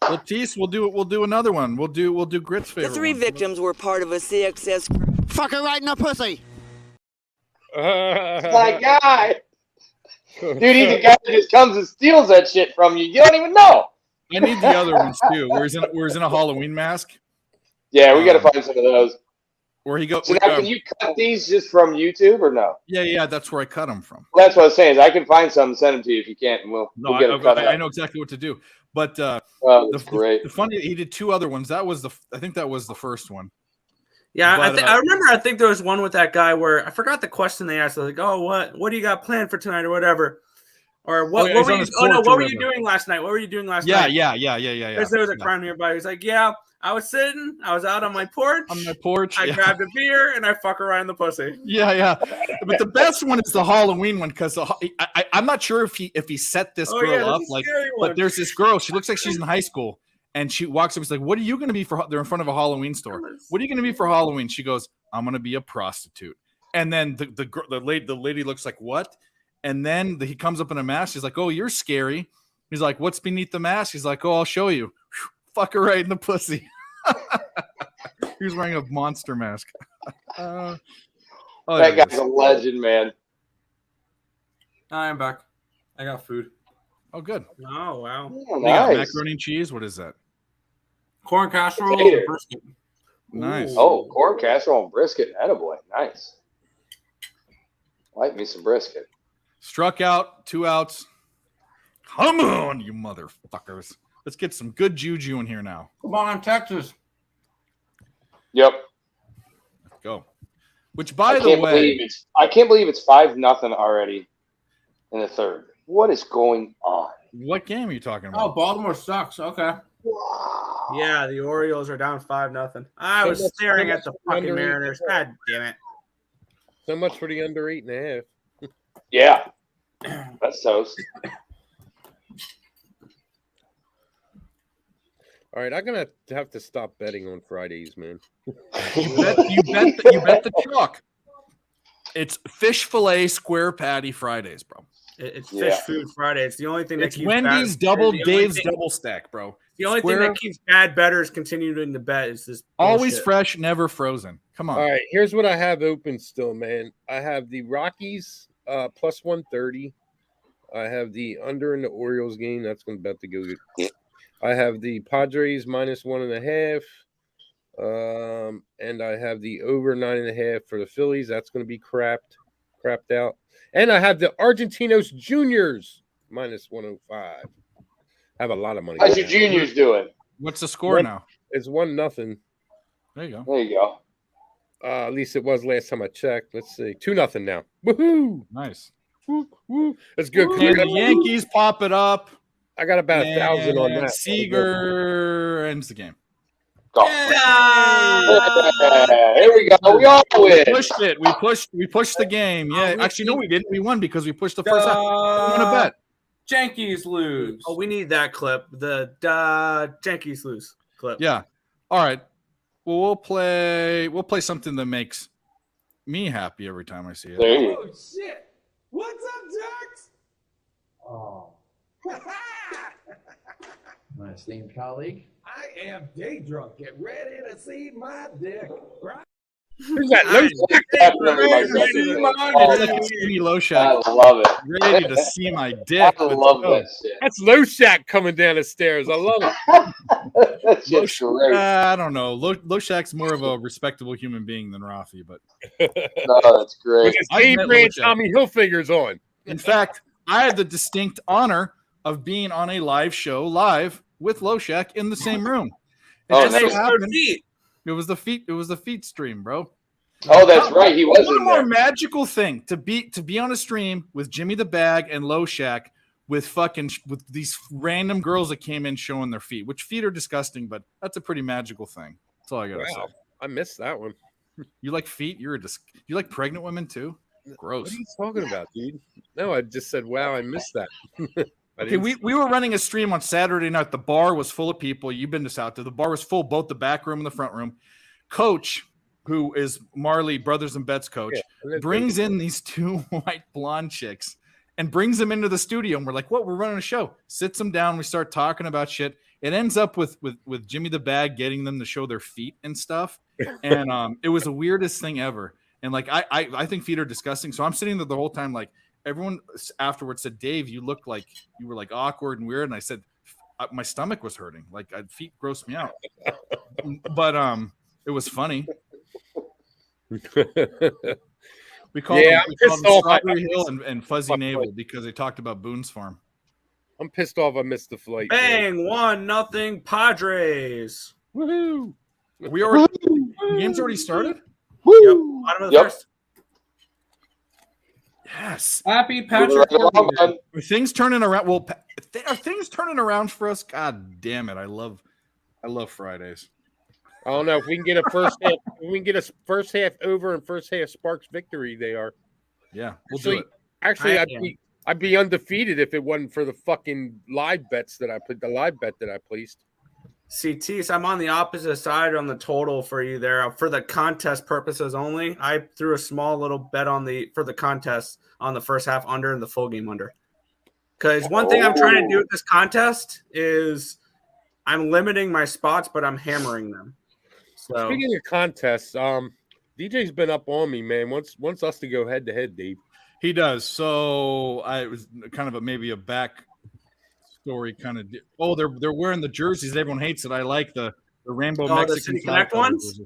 Well, Tease, we'll do another one. We'll do Grit's The favorite. 3 one. victims were part of a CXS group. Fuck her right in the pussy. My guy. Dude, he's a guy that just comes and steals that shit from you. You don't even know. I need the other ones too. Where he's in a Halloween mask. Yeah, we got to find some of those. Where he goes. So now, can you cut these just from YouTube or no? Yeah, that's where I cut them from. Well, that's what I was saying. Is I can find some and send them to you if you can't, and we'll get them cut I out. know exactly what to do. But That's great. The funny, he did 2 other ones. I think that was the first one. Yeah, But, I remember. I think there was one with that guy where I forgot the question they asked. I was like, "Oh, what do you got planned for tonight, or whatever?" Or what? yeah, what he's were on you? his Oh no, porch or what were you whatever. doing last night? What were you doing last Yeah. night? Yeah. There was a crime nearby. He's like, "Yeah, I was sitting. I was out on my porch. I yeah. grabbed a beer and I fuck her right in the pussy." Yeah. But the best one is the Halloween one because I'm not sure if he set this girl up. Like, but there's this girl. She looks like she's in high school, and she walks up. She's like, "What are you going to be for?" They're in front of a Halloween store. What are you going to be for Halloween? She goes, "I'm going to be a prostitute." And then the lady looks like, "What?" And then he comes up in a mask. She's like, "Oh, you're scary." He's like, "What's beneath the mask?" He's like, "Oh, I'll show you." Fuck her right in the pussy. He was wearing a monster mask. That guy's a legend, man. I am back. I got food. Oh, good. Oh wow. Oh, They got nice. macaroni and cheese. What is that? Corn casserole Potato. and brisket. Nice. Oh, corn casserole and brisket. Attaboy. Nice. Like me some brisket. Struck out, 2 outs. Come on, you motherfuckers. Let's get some good juju in here now. Come on, Texas. Yep. Let's go. Which, by the way, I can't believe it's 5-0 already in the third. What is going on? what game are you talking Oh, about? Baltimore sucks. Okay. Yeah, the Orioles are down 5-0. I was staring at the fucking Mariners. God damn it. So much for the under 8.5. Yeah. That's toast. All right, I'm gonna have to stop betting on Fridays, man. You bet the chalk. It's fish fillet square patty Fridays, bro. It's Fish Food Friday. It's the only thing that It's keeps Wendy's Dave's double stack, bro. The only thing that keeps bad bettors continuing to bet is this always bullshit. fresh, never frozen. Come on. All right, here's what I have open still, man. I have the Rockies plus 130. I have the under in the Orioles game. That's going to about to go good. I have the Padres minus 1.5. And I have the over 9.5 for the Phillies. That's going to be crapped out. And I have the Argentinos Juniors minus 105. I have a lot of money. How's your juniors doing? What's the score now? It's 1-0. There you go. There you go. At least it was last time I checked. Let's see. 2-0 now. Woohoo! Nice. Woo, woo. That's good. And the Yankees pop it up. I got about 1,000 on that. Seager ends the game. Go. Here we go. We all win. Pushed it. We pushed the game. Yeah. Actually, no, we didn't. We won because we pushed the first half. We won a bet. Yankees lose. Oh, we need that clip. The Yankees lose clip. Yeah. All right. Well, we'll play something that makes me happy every time I see it. There you go. Oh, shit. What's up, Jax? Oh. My esteemed colleague. I am day drunk. Get ready to see my dick. Right? Who's that? Definitely my Low I love it. Ready to see my dick. I love that shit. That's Low Shack coming down the stairs. I love it. That's just great. I don't know. Low Shack's more of a respectable human being than Rafi, but No, that's great. With his I've Dave met Brand Low Shack. Tommy Hilfiger's on. in fact, I had the distinct honor of being on a live show live with Low Shack in the same room. It Oh, just so nice. happened- It was the feet stream, bro. Oh, that's right. He was What a in more there. magical thing to be on a stream with Jimmy the Bag and Low Shack with these random girls that came in showing their feet, which feet are disgusting, but that's a pretty magical thing. all I gotta Wow, say. I missed that one. You like feet? You like pregnant women too? What Gross. are you talking about, dude? No, I just said, wow, I missed that. Okay, we were running a stream on Saturday night. The bar was full of people. You've been to South. The bar was full, both the back room and the front room. Coach, who is Marley Brothers and Bets coach, brings in these two white blonde chicks and brings them into the studio. And we're like, what? We're running a show. Sits them down. We start talking about shit. It ends up with Jimmy the Bag getting them to show their feet and stuff. And it was the weirdest thing ever. And like, I think feet are disgusting. So I'm sitting there the whole time, like, everyone afterwards said, Dave, you look like you were like awkward and weird. And I said, my stomach was hurting. Like feet grossed me out. But it was funny. We called them Strawberry Hill and Fuzzy Navel because they talked about Boone's Farm. I'm pissed off I missed the flight. Bang! 1-0 Padres. Woohoo! The game's already started? Yep. Bottom of the first. Yes. Happy Patrick. Are things turning around? Well, are things turning around for us? God damn it! I love Fridays. I don't know if we can get a first half. If we can get a first half over and first half Sparks victory. They are. Yeah, we'll do it. Actually, I'd be undefeated if it wasn't for the fucking live bets that I put. The live bet that I placed. CT, so I'm on the opposite side on the total for you there. For the contest purposes only, I threw a small little bet for the contest on the first half under and the full game under. Because one thing I'm trying to do with this contest is I'm limiting my spots, but I'm hammering them. So speaking of contests, DJ's been up on me, man. Wants us to go head to head, Dave. He does. So it was kind of maybe a back story kind of. Oh, they're wearing the jerseys. Everyone hates it. I like the rainbow Mexican the City Connect ones.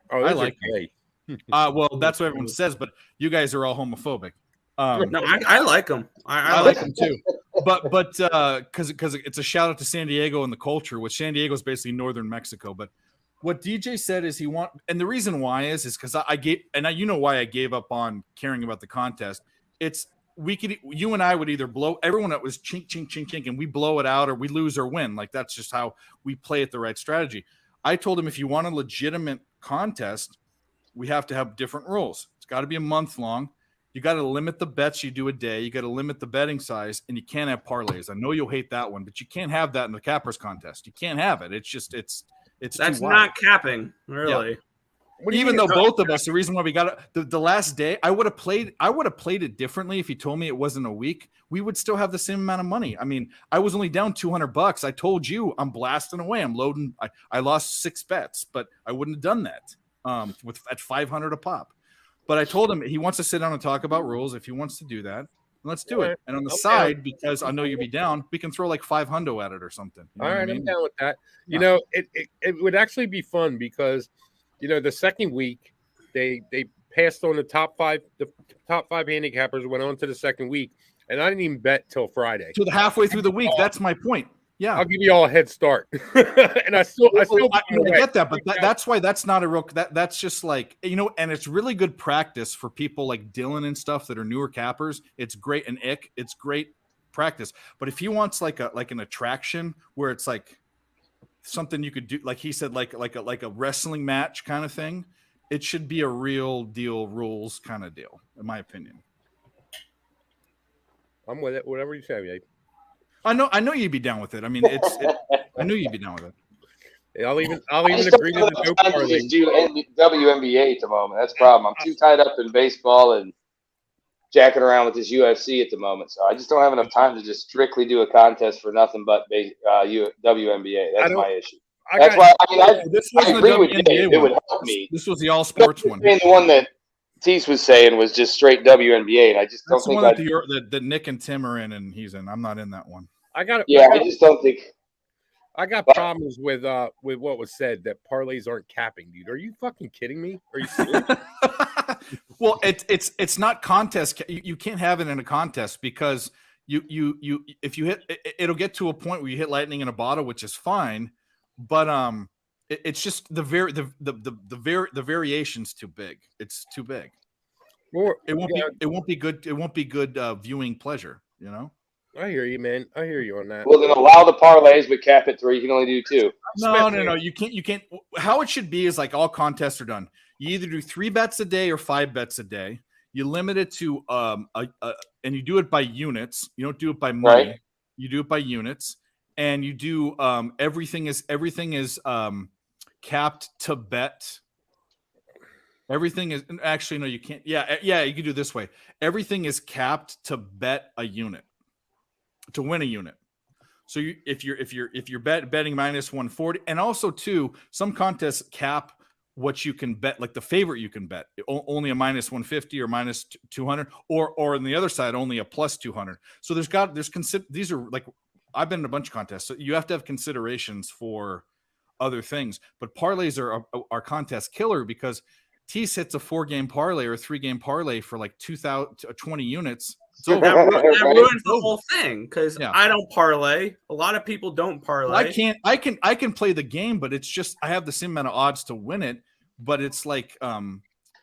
Oh, I like them. Well, that's what everyone says, but you guys are all homophobic. No, I like them. I like them too. But because it's a shout out to San Diego and the culture, which San Diego is basically northern Mexico. But what DJ said is and the reason why is because you know why I gave up on caring about the contest. It's you and I would either blow everyone that was chink, chink, chink, chink, and we blow it out or we lose or win. Like that's just how we play it the right strategy. I told him if you want a legitimate contest, we have to have different rules. It's got to be a month long. You got to limit the bets you do a day. You got to limit the betting size, and you can't have parlays. I know you'll hate that one, but you can't have that in the cappers contest. You can't have it. It's just it's that's not capping, really. Yeah. Even though both of us, the reason why we got it, the last day, I would have played it differently if you told me it wasn't a week. We would still have the same amount of money. I mean, I was only down $200. I told you I'm blasting away. I'm loading. I lost 6 bets, but I wouldn't have done that at $500 a pop. But I told him he wants to sit down and talk about rules. If he wants to do that, let's do it. And on the side, because I know you'll be down, we can throw like 500 at it or something. All right, I'm down with that. You know, it would actually be fun because, you know, the second week they passed on the top five handicappers went on to the second week, and I didn't even bet till Friday. So halfway through the week, that's my point. Yeah, I'll give you all a head start, and I get that, but that's why that's not a real. That's just like, you know, and it's really good practice for people like Dylan and stuff that are newer cappers. It's great, and it's great practice. But if he wants like an attraction where it's like something you could do, like he said, like a wrestling match kind of thing, it should be a real deal rules kind of deal, in my opinion. I'm with it. Whatever you say, Dave. I know you'd be down with it. I mean, I knew you'd be down with it. Yeah, I'll even agree to the no parlay. Just do WNBA at the moment. That's the problem. I'm too tied up in baseball and jacking around with this UFC at the moment. So I just don't have enough time to just strictly do a contest for nothing but WNBA. That's my issue. That's why I agree with you. It would help me. This was the all sports one. The one that Tease was saying was just straight WNBA, and I just don't think that Nick and Tim are in, and he's in. I'm not in that one. I just don't think. I got problems with what was said that parlays aren't capping, dude. Are you fucking kidding me? Are you serious? Well, it's not contest. You can't have it in a contest because you if you hit, it'll get to a point where you hit lightning in a bottle, which is fine, but it's just the variation's too big. It's too big. It won't be good. It won't be good viewing pleasure. You know. I hear you, man. I hear you on that. Well, then allow the parlays, but cap it 3. You can only do 2. No. You can't. How it should be is like all contests are done. You either do 3 bets a day or 5 bets a day. You limit it to and you do it by units. You don't do it by money. Right. You do it by units, and you do everything is capped to bet. Everything is actually no, you can't. Yeah, you can do it this way. Everything is capped to bet a unit, to win a unit. So if you're betting minus 140, and also too, some contests cap what you can bet, like the favorite you can bet, only a minus 150 or minus 200, or on the other side only a plus 200. So these are like, I've been in a bunch of contests, so you have to have considerations for other things. But parlays are contest killer because Tease hits a 4-game parlay or a 3-game parlay for like 20 units. So that ruins the whole thing because I don't parlay. A lot of people don't parlay. I can play the game, but it's just I have the same amount of odds to win it. But it's like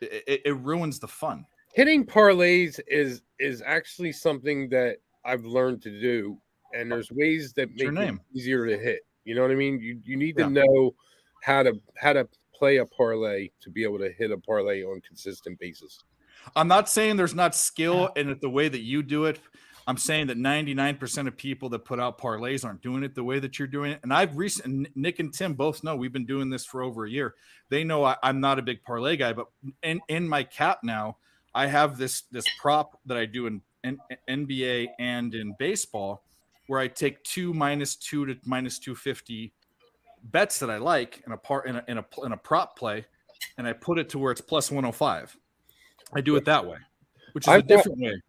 it ruins the fun. Hitting parlays is actually something that I've learned to do, and there's ways that make it easier to hit. You know what I mean? You need to know how to play a parlay to be able to hit a parlay on a consistent basis. I'm not saying there's not skill in it the way that you do it. I'm saying that 99% of people that put out parlays aren't doing it the way that you're doing it. And Nick and Tim both know we've been doing this for over a year. They know I'm not a big parlay guy, but in my cap now, I have this prop that I do in NBA and in baseball where I take 2 -2 to -250 bets that I like in a prop play, and I put it to where it's plus 105. I do it that way, which is a different way.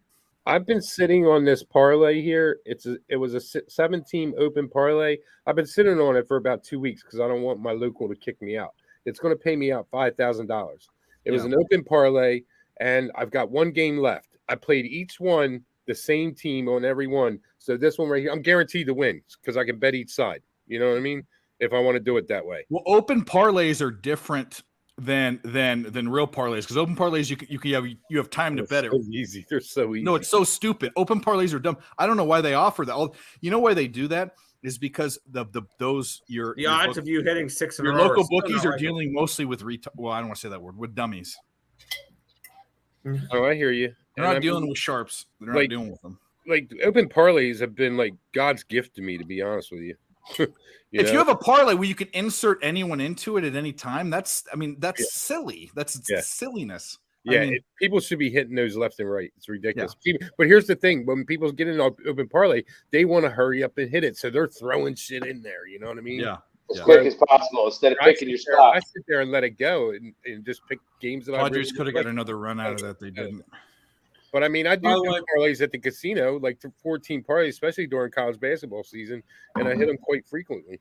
I've been sitting on this parlay here. It was a 7-team open parlay. I've been sitting on it for about 2 weeks because I don't want my local to kick me out. It's going to pay me out $5,000. It was an open parlay, and I've got 1 game left. I played each one the same team on every one. So this one right here, I'm guaranteed to win because I can bet each side. You know what I mean? If I want to do it that way. Well, open parlays are different than real parlays because open parlays you have time to bet it. Easy. They're so easy. No, it's so stupid. Open parlays are dumb. I don't know why they offer that. You know why they do that is because the odds of you hitting 6 in a row. Your local bookies are dealing mostly with well, I don't want to say that word, with dummies. Oh, I hear you. They're not dealing with sharps. They're not dealing with them. Like open parlays have been like God's gift to me, to be honest with you. You have a parlay where you can insert anyone into it at any time, that's silly. That's silliness. Yeah, people should be hitting those left and right. It's ridiculous. Yeah. But here's the thing: when people get in open parlay, they want to hurry up and hit it, so they're throwing shit in there. You know what I mean? Yeah. As quick as possible instead of picking your spot. I sit there and let it go and just pick games that Padres could have got another run out of that. They didn't. But I mean, I do parlays at the casino, like 14 parlays, especially during college basketball season, and I hit them quite frequently.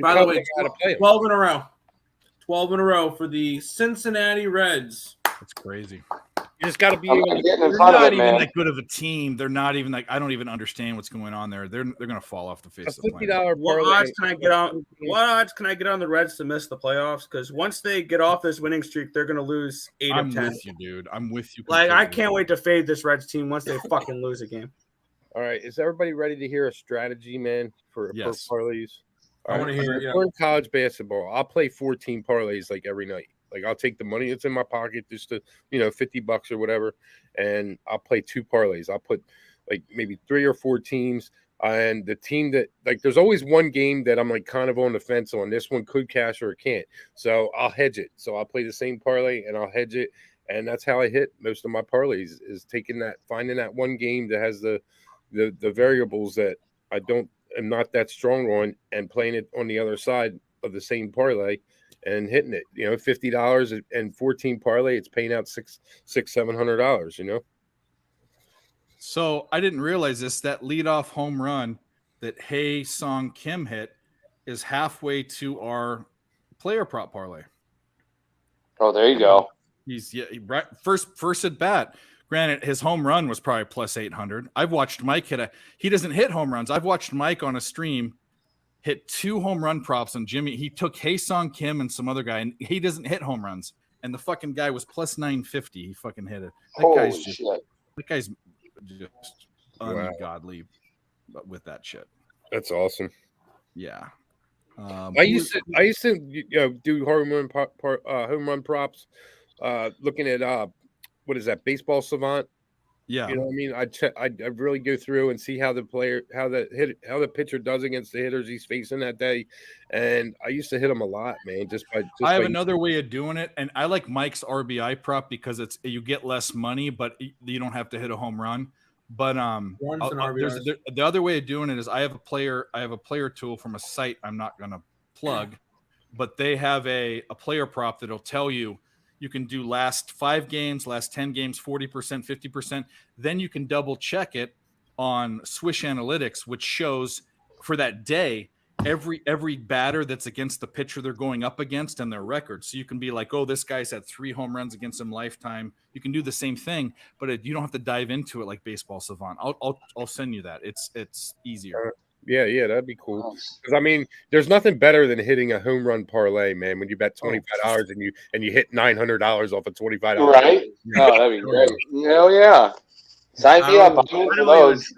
By the way, 12 in a row. 12 in a row for the Cincinnati Reds. That's crazy. You just got to be they're not even that good of a team. They're not even like, I don't even understand what's going on there. They're going to fall off the face of the planet. What odds can I get on the Reds to miss the playoffs? Because once they get off this winning streak, they're going to lose 8 of 10. I'm with you, dude. I'm with you. Like, I can't wait to fade this Reds team once they fucking lose a game. All right. Is everybody ready to hear a strategy, man, for parlays? I want to hear it. In college basketball, I'll play 14 parlays like every night. Like I'll take the money that's in my pocket, just to, $50 or whatever, and I'll play 2 parlays. I'll put like maybe 3 or 4 teams, and the team that there's always one game that I'm like kind of on the fence on. This one could cash or it can't, so I'll hedge it. So I'll play the same parlay and I'll hedge it, and that's how I hit most of my parlays, is finding that one game that has the variables that am not that strong on, and playing it on the other side of the same parlay and hitting it. $50 and 14 parlay, it's paying out $700. So I didn't realize this. That leadoff home run that Hae Song Kim hit is halfway to our player prop parlay. Oh, there you go. He's right first at bat. Granted, his home run was probably plus 800. I've watched Mike he doesn't hit home runs. I've watched Mike on a stream hit 2 home run props on Jimmy. He took Hae Song Kim and some other guy, and he doesn't hit home runs. And the fucking guy was plus 950. He fucking hit it. That guy's just ungodly with that shit. That's awesome. Yeah. I used to do home run props, looking at what is that, Baseball Savant? Yeah. You know what I mean? I'd really go through and see how the pitcher does against the hitters he's facing that day, and I used to hit him a lot, man. I have another way of doing it, and I like Mike's RBI prop because you get less money, but you don't have to hit a home run. But the other way of doing it is I have a player tool from a site I'm not going to plug, but they have a player prop that'll tell you can do last 5 games, last 10 games, 40%, 50%. Then you can double check it on Swish Analytics, which shows for that day every batter that's against the pitcher they're going up against and their record. So you can be like, oh, this guy's had 3 home runs against him lifetime. You can do the same thing, but you don't have to dive into it like Baseball Savant. I'll send you that. It's easier. Yeah, that'd be cool. Because I mean, there's nothing better than hitting a home run parlay, man. When you bet $25 and you hit $900 off of $25, right? Oh, that'd be great. Hell yeah! Sign me up. I'm in for those.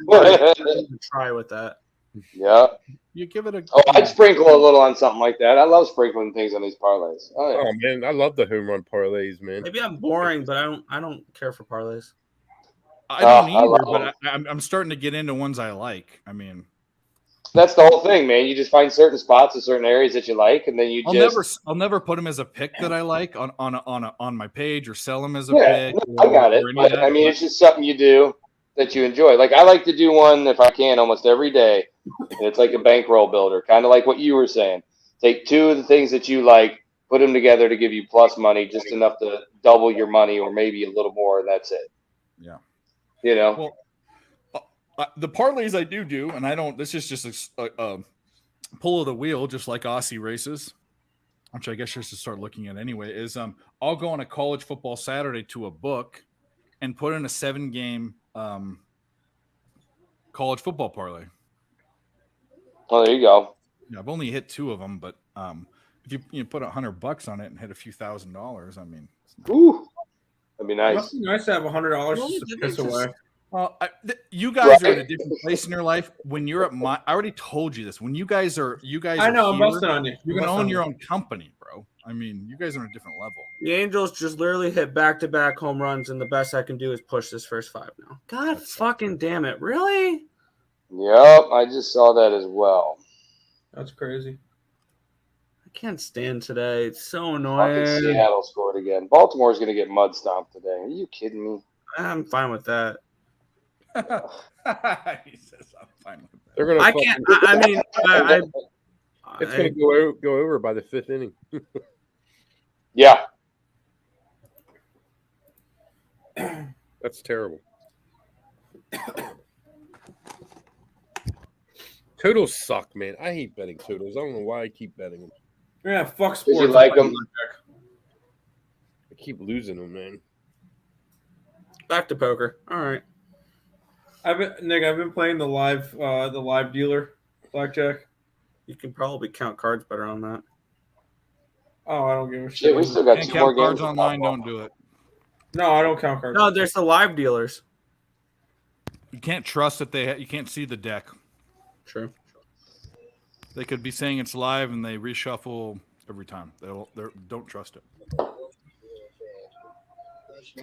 Try with that. Yeah. You give it a. Oh, I'd sprinkle a little on something like that. I love sprinkling things on these parlays. Oh, yeah. Oh man, I love the home run parlays, man. Maybe I'm boring, but I don't care for parlays. I don't either, but I'm starting to get into ones I like. I mean. That's the whole thing, man. You just find certain spots in certain areas that you like, and then I'll never put them as a pick that I like on my page or sell them as a pick. I got it. But, I mean, it's just something you do that you enjoy. Like I like to do one if I can almost every day. And it's like a bankroll builder, kind of like what you were saying. Take 2 of the things that you like, put them together to give you plus money, just enough to double your money or maybe a little more, and that's it. Yeah. You know. Well, the parlays I do, and I don't. This is just a pull of the wheel, just like Aussie races, which I guess I should start looking at anyway. Is I'll go on a college football Saturday to a book and put in a 7-game college football parlay. Well, there you go. Yeah, I've only hit 2 of them, but if you put $100 on it and hit a few $1,000s, I mean, ooh, that'd be nice. Must be nice to have $100 to piss away. Well, you guys are in a different place in your life. When you're at I already told you this. When you guys are I know, I'm busting on you. You're gonna own your own company, bro. I mean, you guys are on a different level. The Angels just literally hit back-to-back home runs, and the best I can do is push this first 5 now. God fucking damn it. Really? Yep, I just saw that as well. That's crazy. I can't stand today. It's so annoying. Fucking Seattle scored again. Baltimore's going to get mud stomped today. Are you kidding me? I'm fine with that. He says I'm fine with that. They're gonna. I can't. I mean, it's going to go over by the 5th inning. Yeah. That's terrible. Totals suck, man. I hate betting totals. I don't know why I keep betting them. Yeah, fuck sports. Did you like them? I keep losing them, man. Back to poker. All right. I've been playing the live dealer blackjack. You can probably count cards better on that. Oh, I don't give a shit. Shit, we still got Can't 2 more count cards games online. Don't do it. No, I don't count cards. No, there's the live dealers. You can't trust that you can't see the deck. True. They could be saying it's live and they reshuffle every time. They don't trust it.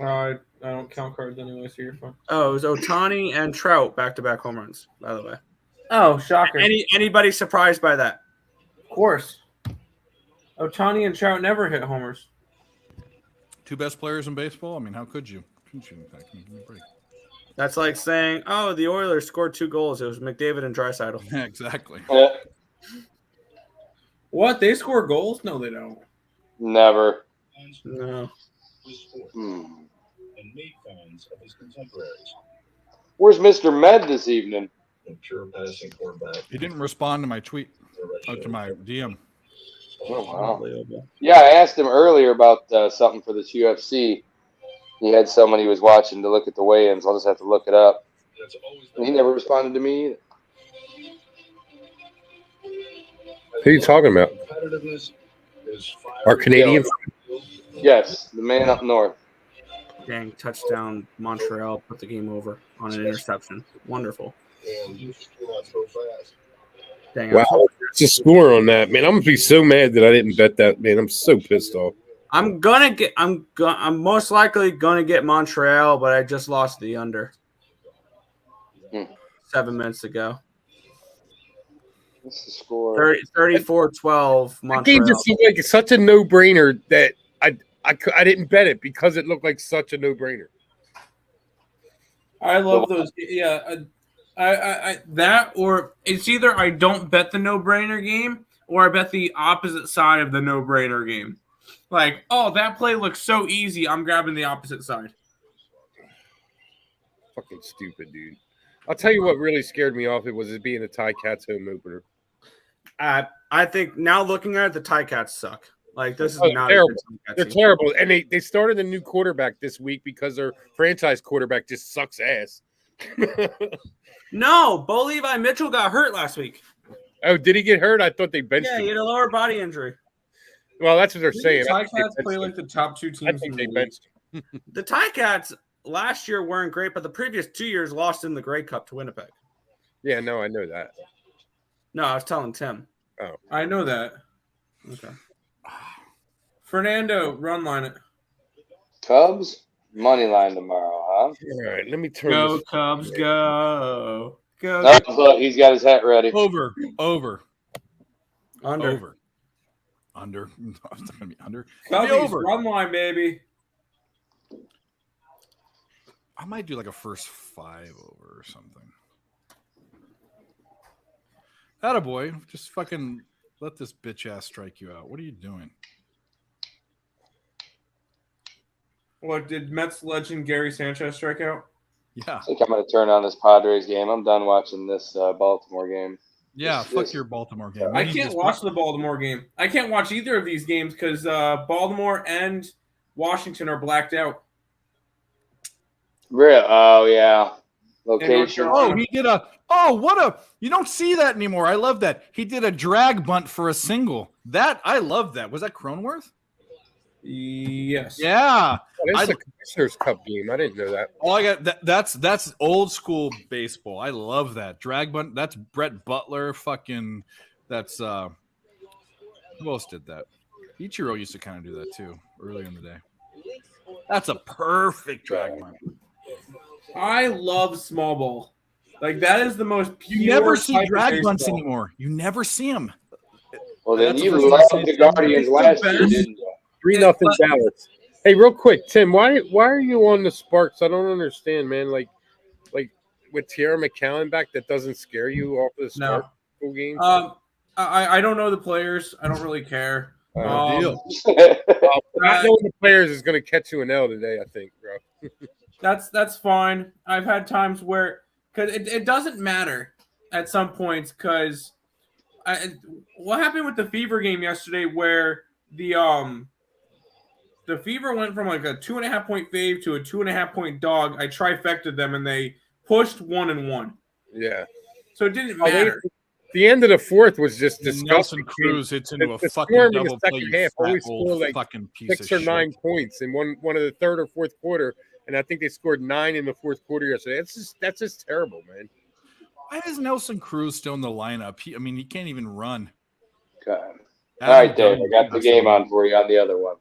I don't count cards anyway, so you're fine. Oh, it was Ohtani and Trout back-to-back home runs, by the way. Oh, shocker. Anybody surprised by that? Of course. Ohtani and Trout never hit homers. 2 best players in baseball? I mean, how could you? Couldn't you? Give me a break. That's like saying, oh, the Oilers scored 2 goals. It was McDavid and Draisaitl. Yeah, exactly. What? They score goals? No, they don't. Never. No. Where's Mr. Med this evening? He didn't respond to my tweet, to my DM. Oh, wow. Yeah, I asked him earlier about something for this UFC. He had someone he was watching to look at the weigh-ins. I'll just have to look it up. And he never responded to me either. Who are you talking about? Our Canadian? Yes, the man up north. Dang, touchdown Montreal put the game over on an interception. Wonderful. Dang, Wow, it's a score on that, man. I'm gonna be so mad that I didn't bet that, man. I'm so pissed off. I'm most likely gonna get Montreal, but I just lost the under 7 minutes ago. What's the score? 34-12 That game Montreal. just seemed like such a no-brainer that I didn't bet it because it looked like such a no-brainer. I love those. Yeah, I that or it's either I don't bet the no-brainer game or I bet the opposite side of the no-brainer game. Like, oh, that play looks so easy. I'm grabbing the opposite side. Fucking stupid, dude. I'll tell you what really scared me off. It was it being a Ticats home opener. I think now looking at it, the Ticats suck. Like this is not terrible. A good They're terrible, and they started a new quarterback this week because their franchise quarterback just sucks ass. No, Bo Levi Mitchell got hurt last week. Oh, did he get hurt? I thought they benched Yeah, him. he had a lower body injury. Well, that's what they're saying. The Ticats play like the top two teams. I think in they the benched league. The Ticats last year weren't great, but the previous 2 years lost in the Grey Cup to Winnipeg. Yeah, no, I know that. No, I was telling Tim. Oh, I know that. Okay. Fernando, run line it. Cubs money line tomorrow, huh? all right. Let me turn. Go this. Cubs, go. Go. Oh, look, he's got his hat ready. Over. Under. Under. It's not gonna be under. Cubbies, Over. run line, baby. I might do like a first 5 over or something. Attaboy, just fucking let this bitch ass strike you out. What are you doing? What did Mets legend Gary Sanchez strike out? Yeah. I think I'm going to turn on this Padres game. I'm done watching this Baltimore game. Yeah, fuck your Baltimore game. I can't watch the Baltimore game. I can't watch either of these games because Baltimore and Washington are blacked out. Real? Oh, yeah. Location. Oh, he did a. Oh, what a. You don't see that anymore. I love that. He did a drag bunt for a single. That, I love that. Was that Cronenworth? Yes. Yeah. That's a Commissioner's Cup game. I didn't know that. Oh, I got that's old school baseball. I love that. Drag bunt. That's Brett Butler. Fucking that's who else did that? Ichiro used to kind of do that too early in the day. That's a perfect drag bunt. I love small ball. Like that is the most pure. You never see type of drag bunts baseball. anymore. You never see them. Well, then That's you the first loved time the I've seen Guardians it. last year, didn't you? 3-0 Dallas. Hey, real quick, Tim, why are you on the Sparks? I don't understand, man. Like with Tierra McCallum back, that doesn't scare you off the Sparks full game? I don't know the players. I don't really care. Deal. Not knowing the players is going to catch you an L today, I think, bro. That's fine. I've had times where because it doesn't matter at some points because what happened with the Fever game yesterday where the Fever went from like a 2.5 point fave to a 2.5 point dog. I trifected them and they pushed 1-1. Yeah. So it didn't matter. The end of the fourth was just disgusting. Nelson Cruz hits into a The fucking Storm in double the play. second You half fat always old score like fucking piece 6 of or shit. 9 points in one of the third or fourth quarter, and I think they scored 9 in the fourth quarter yesterday. That's just terrible, man. Why is Nelson Cruz still in the lineup? He can't even run. Okay. All right, Dave. I got the game on for you on the other one.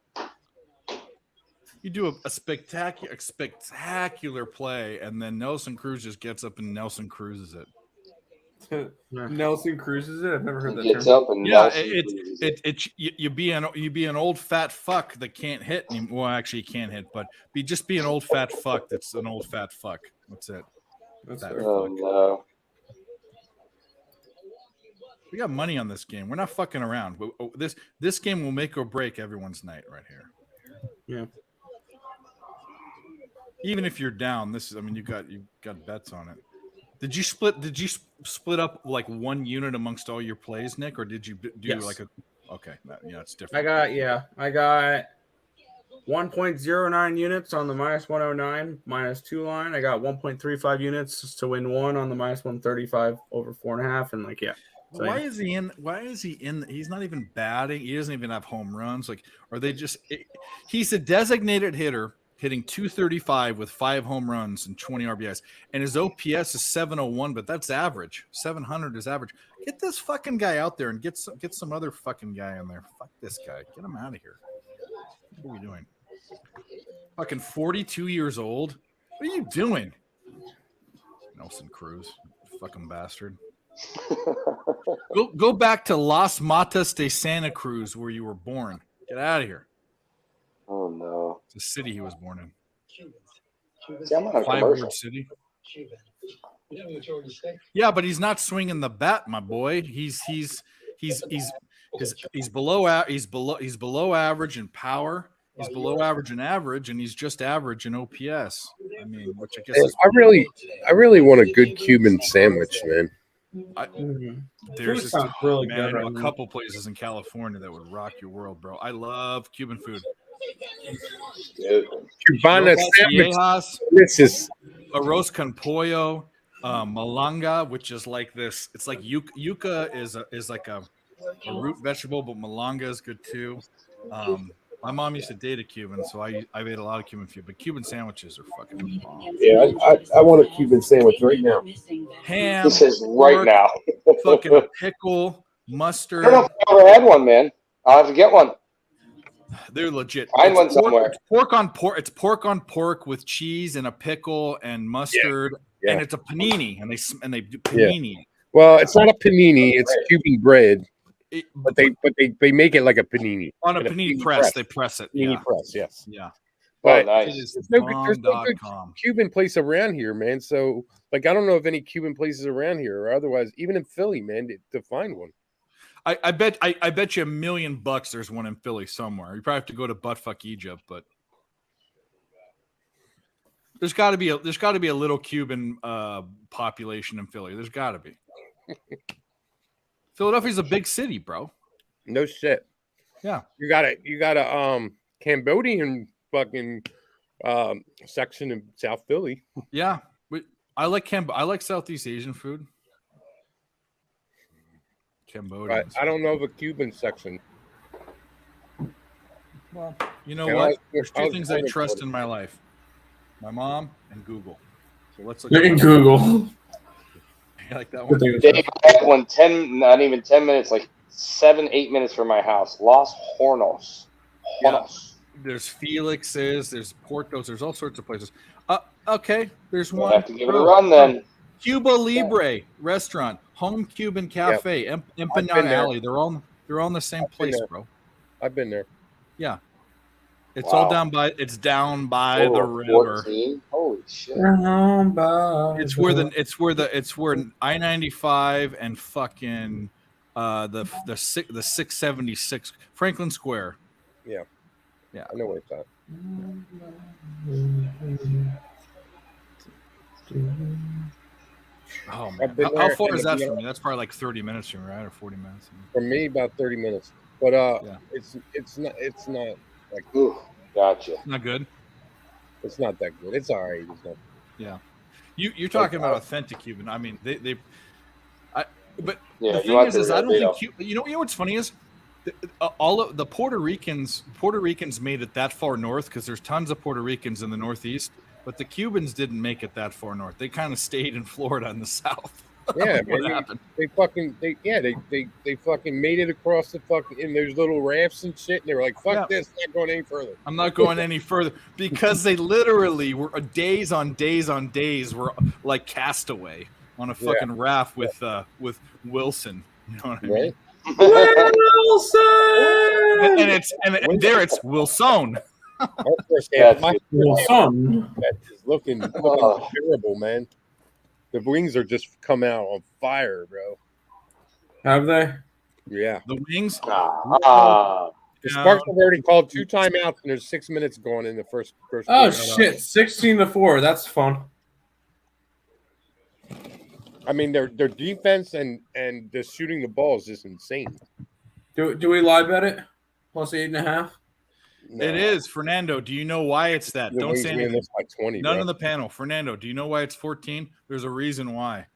You do a spectacular play, and then Nelson Cruz just gets up and Nelson Cruises it. Nelson cruises it. I've never heard that Gets term. up and Yeah, Nelson cruises it. you be an old fat fuck that can't hit anymore. Well, actually, you can't hit, but be an old fat fuck that's an old fat fuck. That's it. That's Fat fair. Oh fuck. no. We got money on this game. We're not fucking around. This game will make or break everyone's night right here. Yeah. Even if you're down, you got bets on it. Did you split up like one unit amongst all your plays, Nick, or did you do Yes. like a? Okay, it's different. I got 1.09 units on the -109 -2 line. I got 1.35 units to win 1 on the -135 over 4.5, and So, Why is he in? He's not even batting. He doesn't even have home runs. Like, are they just? He's a designated hitter. hitting 235 with 5 home runs and 20 RBIs. And his OPS is 701, but that's average. 700 is average. Get this fucking guy out there and get some other fucking guy in there. Fuck this guy. Get him out of here. What are we doing? Fucking 42 years old. What are you doing? Nelson Cruz, fucking bastard. Go back to Las Matas de Santa Cruz where you were born. Get out of here. Oh no. It's the city he was born in. See, I'm on a 5 commercial. word city. Yeah, but he's not swinging the bat, my boy. He's below average in power. He's below average in average, and he's just average in OPS. I mean, which I guess is I really want a good Cuban sandwich, man. There's Food just sounds really man, good I know right a now. couple places in California that would rock your world, bro. I love Cuban food. Cubana sandwich. Viejas, This is arroz con pollo, malanga, which is like this. It's like yuca is like a root vegetable, but malanga is good too. My mom used to date a Cuban, so I ate a lot of Cuban food. But Cuban sandwiches are fucking bomb. yeah. I want a Cuban sandwich right now. Ham. He says right pork, now. fucking a pickle, I mustard. don't know if I ever had one, man. I'll have to get one. They're legit. Find one somewhere. It's pork on pork. It's pork on pork with cheese and a pickle and mustard, Yeah. and it's a panini, and they do panini. Well, it's not a panini; it's Cuban bread. It- But they make it like a panini on a in panini press, they press it. Panini Yeah, press, yes. yeah. But nice. It is there's no good bomb.com. Cuban place around here, man. So like, I don't know of any Cuban places around here, or otherwise, even in Philly, man, to find one. I bet you $1 million there's one in Philly somewhere. You probably have to go to buttfuck Egypt, but there's got to be a little Cuban population in Philly. There's got to be. Philadelphia's a big city, bro. No shit. Yeah. You got a Cambodian fucking section in South Philly. Yeah, I like Southeast Asian food. Cambodia. I don't know of a Cuban section. Well, you know Yeah, what? I- There's I two was things I born in trust Florida. in my life: my mom and Google. So let's look In at Google. You like that one. Dave, I had one 10, not even 10 minutes, like 7-8 minutes from my house. Los Hornos. Hornos. There's Felix's. There's Portos. There's all sorts of places. Okay. There's We'll one. have to give it a run then. Cuba Libre restaurant, home Cuban cafe, Empanada been there. Alley. They're all in the same been place, there. bro. I've been there. Yeah. It's Wow. all down by the Oh, river. 14? Holy shit. It's where I-95 and fucking the 676 Franklin Square. Yeah. Yeah. I know where it's at. Oh I've man. been How there, far and is that to be from me? That's probably like 30 minutes from me, right? Or 40 minutes. For me, about 30 minutes. But Yeah. it's not like Ooh, gotcha. Not good. it's not that good. It's all right. It's not. Yeah. You're talking about authentic Cuban. I mean, but Yeah, the you thing want is the I don't real think you know what's funny is all of the Puerto Ricans made it that far north because there's tons of Puerto Ricans in the Northeast, but the Cubans didn't make it that far north. They kind of stayed in Florida in the South. Yeah, What man. happened? They fucking made it across the fucking in those little rafts and shit, and they were like, "Fuck Yeah. this, not going any further." I'm not going any further because they literally were days on days on days were like castaway on a fucking raft with Wilson. You know what I mean? Right? And there it's Wilson. Our first Yeah, half, my it's first half is looking Oh. terrible, man. The wings are just come out on fire, bro. Have they? Yeah. The wings. The The Sparks have already called 2 timeouts, and there's 6 minutes going in the first. Oh quarter. shit! 16-4. That's fun. I mean, their defense and just shooting the ball is just insane. Do we live bet it? Plus 8.5. No. It is Fernando. Do you know why it's that? The Don't Wings say win anything. this by 20. None bro. on the panel. Fernando, do you know why it's 14? There's a reason why.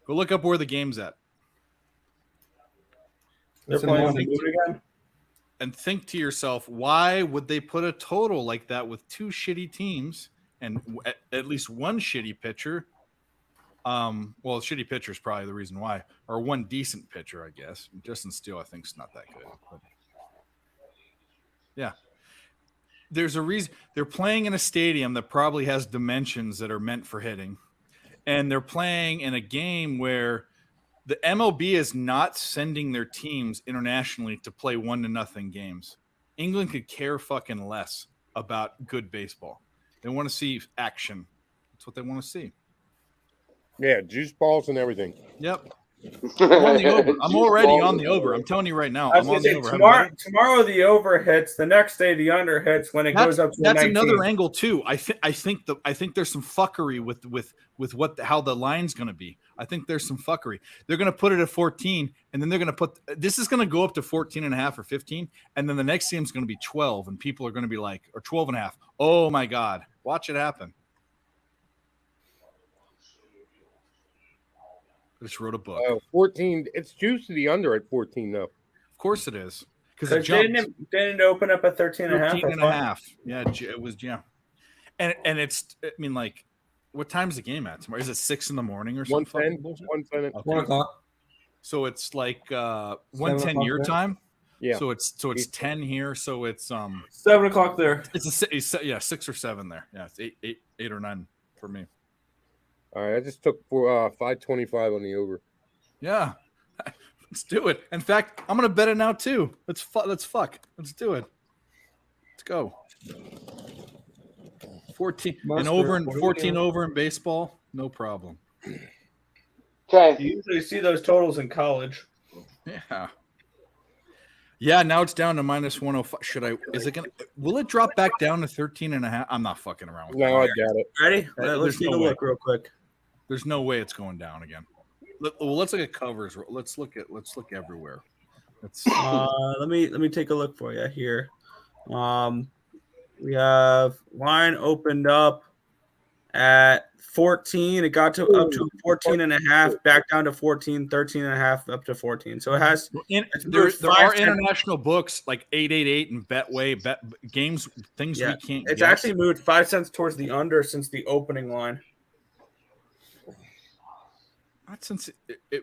Go look up where the game's at. They're It's in playing on the Washington. boot again. and think to yourself, why would they put a total like that with two shitty teams and at least one shitty pitcher? Well, shitty pitcher is probably the reason why, or one decent pitcher, I guess. Justin Steele, I think, is not that good. But yeah, there's a reason they're playing in a stadium that probably has dimensions that are meant for hitting, and they're playing in a game where the MLB is not sending their teams internationally to play 1-0 games. England could care fucking less about good baseball. They want to see action. That's what they want to see. Yeah, juice balls and everything. Yep. I'm on the over. I'm already on the over. I'm telling you right now. I'm on the over. Tomorrow the over hits. The next day the under hits when it goes up to that's 19. Another angle too. I think there's some fuckery with how the line's going to be. I think there's some fuckery. They're going to put it at 14, and then they're going to put this is going to go up to 14.5 or 15, and then the next game's going to be 12, and people are going to be like, or 12.5. Oh my God, watch it happen. I just wrote a book. 14. It's juice to the under at 14, though. Of course it is. Because it didn't open up at 13.5. 13.5. Yeah, it was, yeah. And it's, I mean, like, what time's the game at tomorrow? Is it 6 a.m. or something? 1:10. 1 o'clock. So it's like 1:10 your time. Yeah. So it's 10 here. So it's 7 o'clock there. It's 6 or 7 there. Yeah, it's 8 or 9 for me. All right, I just took for 5.25 on the over. Yeah, let's do it. In fact, I'm gonna bet it now too. Let's fuck. Let's do it. Let's go. 14 and over and 14 over in baseball, no problem. Okay. You usually see those totals in college. Yeah. Yeah, now it's down to minus 105. Will it drop back down to 13.5? I'm not fucking around with that. No, I got it. Ready? Let's take a look real quick. There's no way it's going down again. Let's look at covers. Let's look everywhere. Let me take a look for you here. We have line opened up at 14. It got up to 14.5, back down to 14, 13.5, up to 14. So it has. There are international books like 888 and Betway, games, things we can't. It's actually moved 5 cents towards the under since the opening line. Not since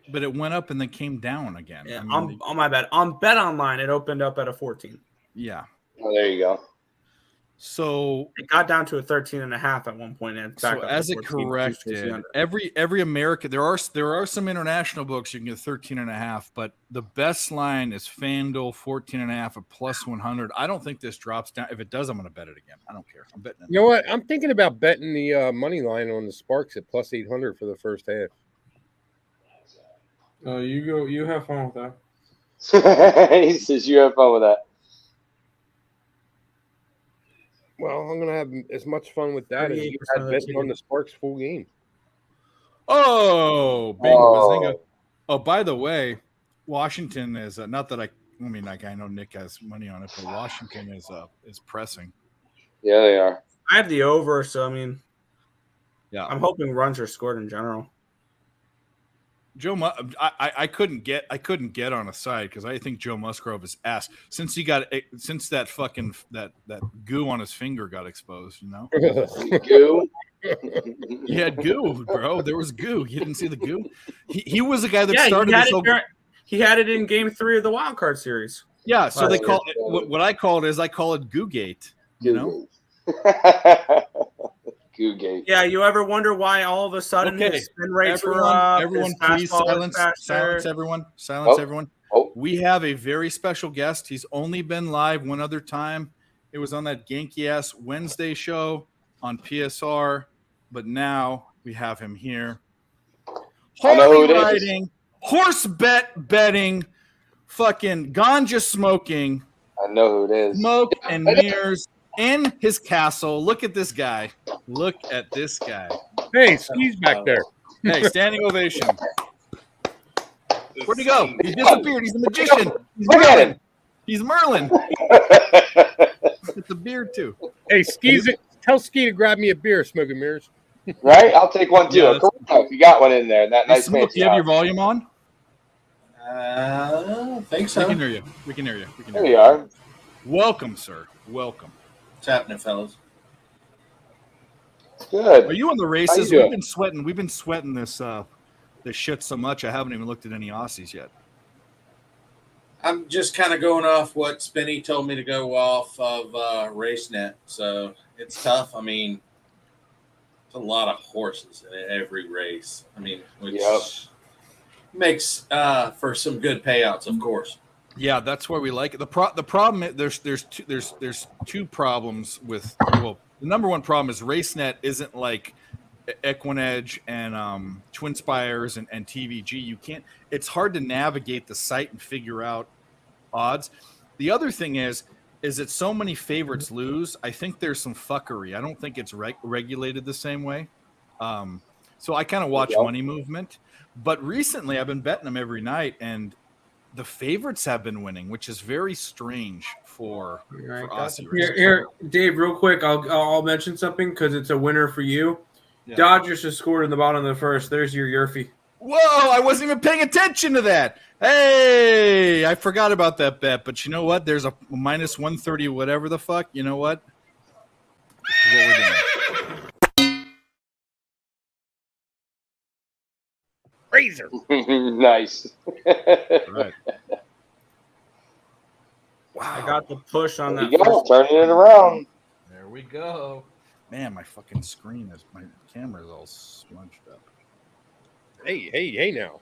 but it went up and then came down again. Yeah, on my bet. On Bet Online, it opened up at a 14. Yeah. Oh, there you go. So it got down to a 13.5 at one point. And so as it corrected, every American, there are some international books you can get 13.5, but the best line is FanDuel 14.5 at plus 100. I don't think this drops down. If it does, I'm going to bet it again. I don't care. I'm betting it. You know what? I'm thinking about betting the money line on the Sparks at plus 800 for the first half. You go. You have fun with that. He says you have fun with that. Well, I'm going to have as much fun with that as you had betting on the Sparks full game. Oh, bingo. Oh, by the way, Washington is not that I know Nick has money on it, but Washington is pressing. Yeah, they are. I have the over, so I mean, yeah, I'm hoping runs are scored in general. I couldn't get on a side because I think Joe Musgrove is ass since that fucking that goo on his finger got exposed. You know, goo. He had goo, bro. There was goo. You didn't see the goo. He was the guy that started. He had it in Game 3 of the Wild Card Series. Yeah, so they call it what I call it is I call it Googate. You know. Googate. Yeah, you ever wonder why all of a sudden his spin rates were up? Everyone, please silence everyone. Silence everyone. Oh. We have a very special guest. He's only been live one other time. It was on that Genki ass Wednesday show on PSR, but now we have him here. Horse riding, horse betting, fucking ganja smoking. I know who it is. Smoke and mirrors. In his castle. Look at this guy. Look at this guy. Hey, Steve's back there. Hey, standing ovation. Where'd he go? He disappeared. He's a magician. Look at him. He's Merlin. With the beard, too. Hey, tell Ski to grab me a beer, Smoking Mirrors. Right? I'll take one, too. Yeah, if you got one in there. That nice Smoke, do you have your volume on? I think so. We can hear you. We can hear you. There you are. Welcome, sir. Welcome. What's happening, fellas? Good. Are you on the How races? you We've doing? been sweating. We've been sweating this shit so much. I haven't even looked at any Aussies yet. I'm just kind of going off what Spinny told me to go off of RaceNet. So it's tough. I mean, it's a lot of horses in every race. I mean, which makes for some good payouts, of course. Yeah, that's why we like it. The problem is there's two problems with the number one problem is RaceNet isn't like Equinedge and Twin Spires and TVG. You can't. It's hard to navigate the site and figure out odds. The other thing is that so many favorites lose. I think there's some fuckery. I don't think it's regulated the same way. So I kind of watch money movement. But recently, I've been betting them every night, and the favorites have been winning, which is very strange for Aussie races. Here, Dave, real quick, I'll mention something because it's a winner for you. Yeah. Dodgers just scored in the bottom of the first. There's your Yurfie. Whoa, I wasn't even paying attention to that. Hey, I forgot about that bet. But you know what? There's a minus 130, whatever the fuck. You know what? This is what we're doing. Razor. Nice. Right. I got the push on There that. you go. First. Turning it around. There we go. Man, my fucking screen is my camera's all smudged up. Hey now.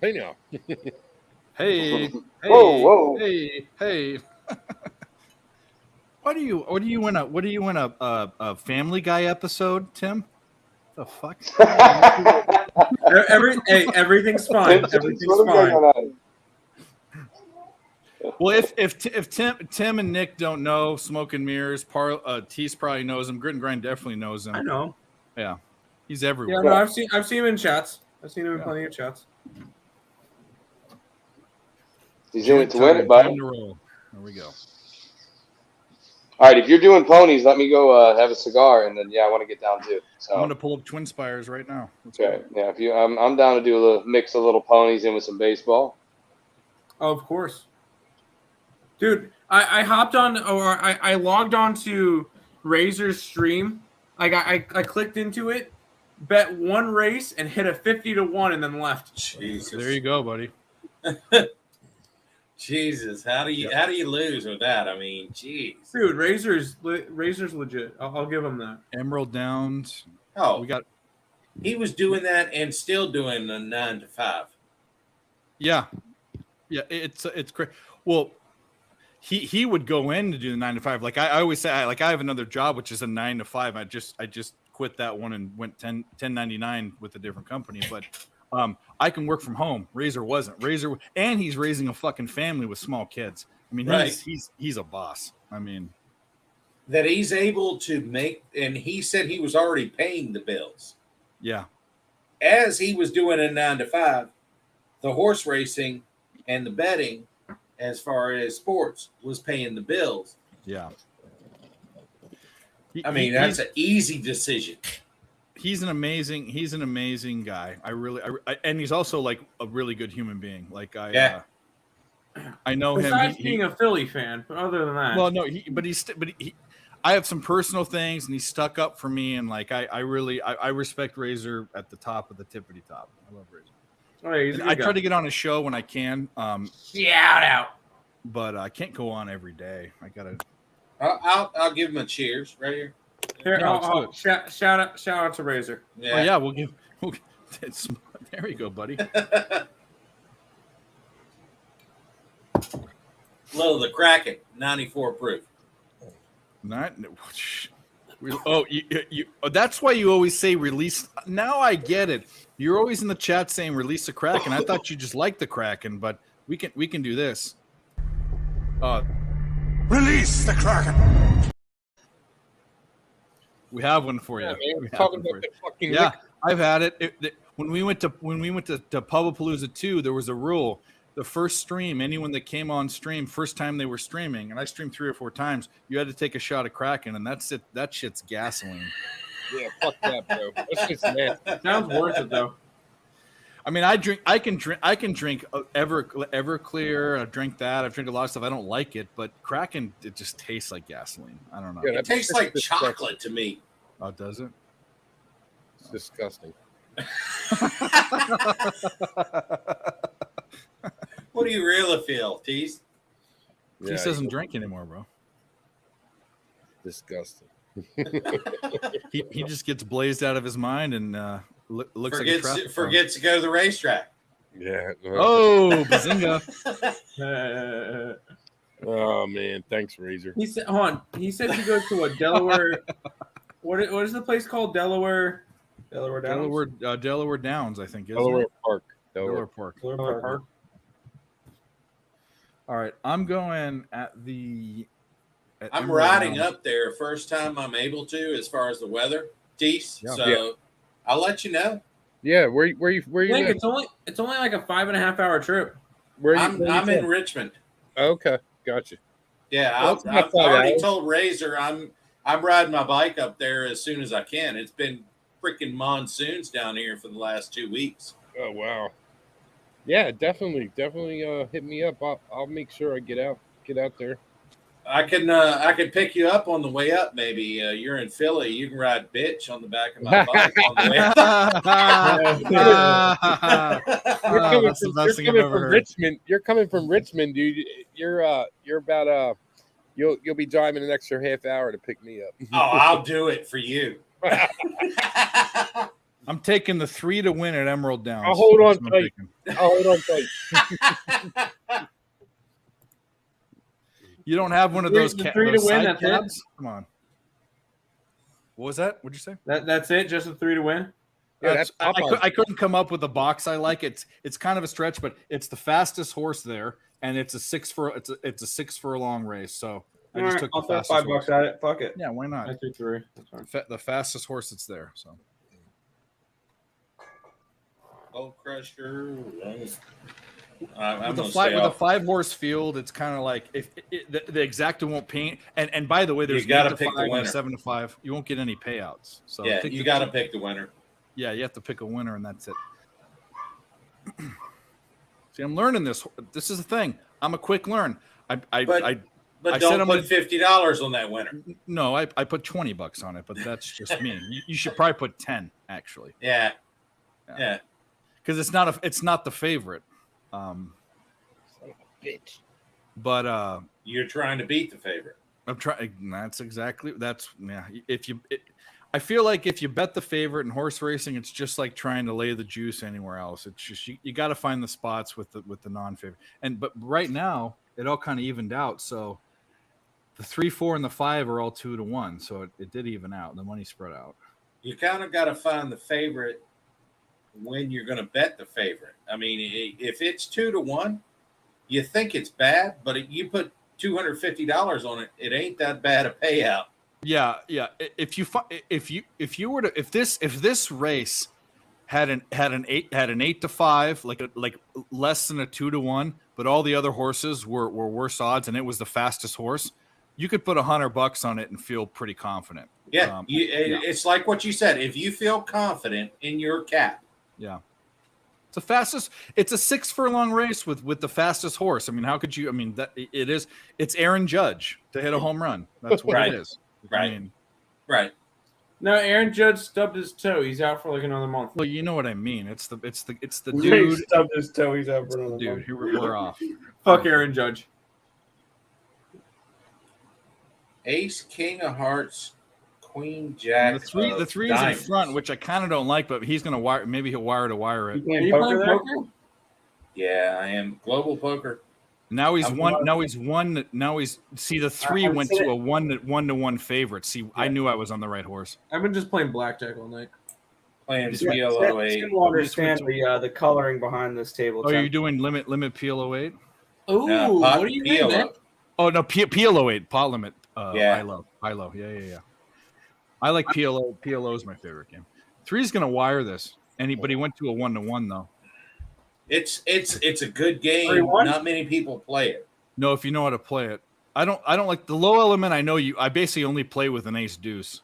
Hey, Whoa. hey. What do you win a Family Guy episode, Tim? The fuck? Everything's fine. Everything's fine. Well, if Tim and Nick don't know Smoke and Mirrors, Tease probably knows him. Grit and Grind definitely knows him. I know. Yeah, he's everywhere. Yeah, no, I've seen him in chats. I've seen him in plenty of chats. He's in it to win it, bud. Time to roll. There we go. All right, if you're doing ponies, let me go have a cigar, and then I want to get down too. So I'm gonna pull up Twin Spires right now. okay, yeah. If you, I'm down to do a little mix of little ponies in with some baseball. Oh, of course. Dude, I hopped on, or I logged on to Razor's stream. I clicked into it, bet one race, and hit a 50-1, and then left. Jesus. There you go, buddy. Jesus, how do you lose with that? I mean, jeez. Dude, Razor's legit. I'll give him that. Emerald Downs. Oh, We got he was doing that and still doing the 9 to 5. yeah. It's great. Well, he would go in to do the 9 to 5. Like I always say, I have another job which is a 9 to 5. I just quit that one and went 1099 with a different company, but. I can work from home. Razor wasn't. And he's raising a fucking family with small kids. I mean, Right. he's a boss. I mean, That he's able to make, and he said he was already paying the bills. yeah, As he was doing a 9 to 5, the horse racing and the betting, as far as sports, was paying the bills. yeah. I mean, that's an easy decision. He's an amazing guy. And he's also like a really good human being. Like I know him. Besides being a Philly fan, but other than that, Well, no, I have some personal things, and he stuck up for me, and like I respect Razor at the top of the tippity top. I love Razor. Oh, yeah, he's a good I guy. try to get on his show when I can. Shout out. But I can't go on every day. I gotta. I'll give him a cheers right here. Here, Yeah, let's do it. shout out to Razor. Oh yeah, we'll give. There you go, buddy. Little the Kraken, 94 proof. Not. Oh, that's why you always say release. Now I get it. You're always in the chat saying release the Kraken. I thought you just liked the Kraken, but we can do this. Release the Kraken. We have one for you. Yeah, man, We have talking one for about you. the fucking Yeah, liquor. I've had it. When we went to Pubblepalooza 2, there was a rule. The first stream, anyone that came on stream, first time they were streaming, and I streamed 3 or 4 times, you had to take a shot of Kraken, and that's it. That shit's gasoline. Yeah, fuck that, bro. That's just nasty. Sounds worth it though. I mean, I can drink Everclear. I drink that. I drink a lot of stuff. I don't like it, but Kraken, it just tastes like gasoline. I don't know. Yeah, it tastes like chocolate to me. Oh, does it? It's disgusting. What do you really feel, Tease? He doesn't drink anymore, bro. Disgusting. he just gets blazed out of his mind and looks like a traffic forgets to go to the racetrack. Yeah. Oh, bazinga! Oh man, thanks, Razor. He said, hold on. He said he goes to a Delaware. what is the place called? Delaware Downs. Delaware Downs, I think. Delaware Park. Delaware Park. Delaware Park. All right, I'm going I'm riding up there first time I'm able to, as far as the weather, Tease. Yeah. So I'll let you know. Yeah, where you? I think it's only like a 5.5 hour trip. I'm in Richmond. Okay, gotcha. Yeah, I've already told Razor I'm riding my bike up there as soon as I can. It's been freaking monsoons down here for the last 2 weeks. Oh wow. Yeah, definitely hit me up. I'll make sure I get out there. I can pick you up on the way up. Maybe you're in Philly. You can ride bitch on the back of my bike on the way up. That's the best thing I've ever heard. Richmond. You're coming from Richmond, dude. You're about you'll be driving an extra half hour to pick me up. Oh, I'll do it for you. I'm taking the 3 to win at Emerald Downs. I'll hold on tight. You don't have one of those 3 to win. That's cabs? Come on. What was that? What'd you say? That's it. Just a 3 to win. Yeah, I couldn't come up with a box I like. It's kind of a stretch, but it's the fastest horse there, and it's a 6 furlong race. So I just took I'll the throw fastest $5 at it. Fuck it. Yeah, why not? I do 3. That's fine. The fastest horse that's there. So. Oh, Crusher. With a 5-horse field, it's kind of like if the exacta won't paint. And by the way, there's 8 to 5 and 7 to 5. You won't get any payouts. So yeah, you got to pick the winner. Yeah, you have to pick a winner, and that's it. See, I'm learning this. This is the thing. I'm a quick learn. But don't put $50 on that winner. No, I put $20 on it, but that's just me. You should probably put 10 actually. Yeah. Because it's not the favorite. Bitch. But you're trying to beat the favorite. I'm trying. I feel like if you bet the favorite in horse racing, it's just like trying to lay the juice anywhere else. It's just you got to find the spots with the non-favorite. But right now it all kind of evened out. So the 3, 4, and the 5 are all 2 to 1. So it did even out. The money spread out. You kind of got to find the favorite when you're going to bet the favorite. I mean, if it's 2 to 1, you think it's bad, but if you put $250 on it, it ain't that bad a payout. Yeah. If this race had an 8 to 5, like less than a 2 to 1, but all the other horses were worse odds, and it was the fastest horse, you could put $100 on it and feel pretty confident. Yeah, it's like what you said. If you feel confident in your cap, yeah, it's the fastest. It's a 6 furlong race with the fastest horse. I mean, how could you? I mean, that it is. It's Aaron Judge to hit a home run. That's what it is. Right. I mean, right. No, Aaron Judge stubbed his toe. He's out for like another month. Well, you know what I mean. It's the dude. He stubbed his toe. He's out for another Dude, month. here we're off. Fuck Aaron Judge. Ace, King of Hearts, Queen Jack. The three is in front, which I kind of don't like, but he's gonna wire. Maybe he'll wire to wire it. Are you playing poker? Yeah, I am. Global poker. Now he's one. Now he's one. Now he's see the 3 went to a 1-1 favorite. See, I knew I was on the right horse. I've been just playing blackjack all night. Playing PLO8. You will understand the coloring behind this table. Oh, you're doing limit PLO8. Ooh, what are you doing, man? Oh no, PLO8 pot limit. Yeah, high low. Yeah. I like PLO. PLO is my favorite game. 3 is gonna wire this, but he went to a 1-1 though. It's a good game. Not many people play it. No, if you know how to play it. I don't like the low element. I basically only play with an ace deuce.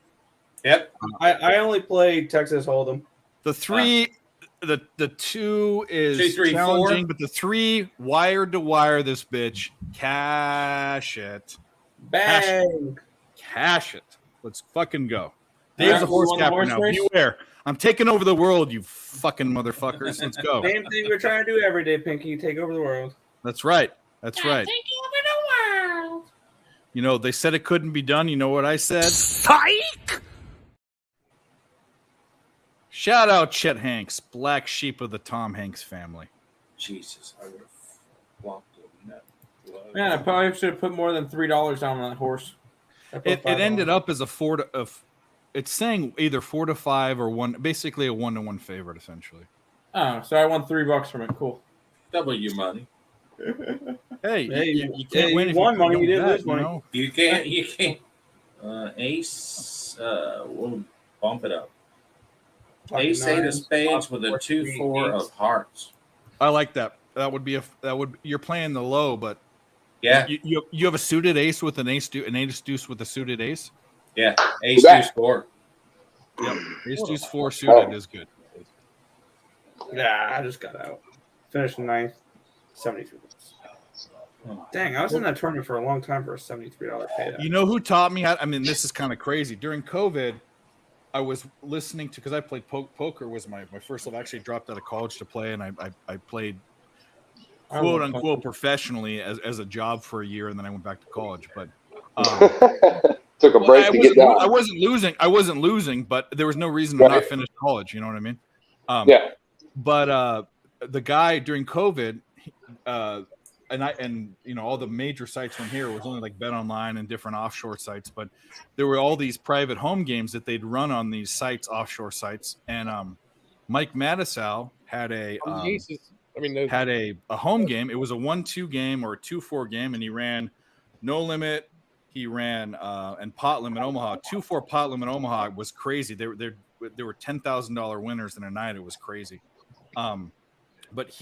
Yep. I only play Texas Hold'em. The 3 the 2 is 2, 3, 4. challenging, but the 3 wired to wire this bitch. Cash it. Bang. Cash it. Let's fucking go. All Dave's right, a horse you won the capper horse now. race? Beware. I'm taking over the world, you fucking motherfuckers. Let's go. Same thing we're trying to do every day, Pinky. Take over the world. That's right. That's right. Take over the world. You know, they said it couldn't be done. You know what I said? Psych! Shout out Chet Hanks, black sheep of the Tom Hanks family. Jesus, I would have flopped in that. Man, I probably should have put more than $3 down on that horse. It ended up as a 4 to. It's saying either 4 to 5 or 1, basically a 1-to-1 favorite, essentially. Oh, so I won $3 from it. Cool. Double your money. Hey, you you can't win if won you money. don't You didn't bet, lose money. know? You can't. Ace, we'll bump it up. Ace 8 of spades with a 2-4 of hearts. I like that. You're playing the low, but Yeah, you have a suited ace with an ace deuce with a suited ace. yeah. Ace 2-4. Yep, ace deuce 4 suited is good. Yeah, I just got out. Finished ninth. 73 bucks. Dang, I was in that tournament for a long time for a $73 payday. You know who taught me how? I mean, this is kind of crazy. During COVID, I was listening to, because I played poker was my first love. I actually dropped out of college to play, and I played quote unquote professionally as a job for a year, and then I went back to college. But took a break to get down. I wasn't losing, but there was no reason to not finish college. You know what I mean? Yeah. But the guy during COVID, and you know, all the major sites from here was only like Bet Online and different offshore sites, but there were all these private home games that they'd run on these sites, offshore sites. And Mike Mattisau had a home game. It was a 1-2 game or a 2-4 game, and he ran no limit. He ran and pot limit Omaha. 2-4 pot limit Omaha was crazy. There were $10,000 winners in a night. It was crazy. But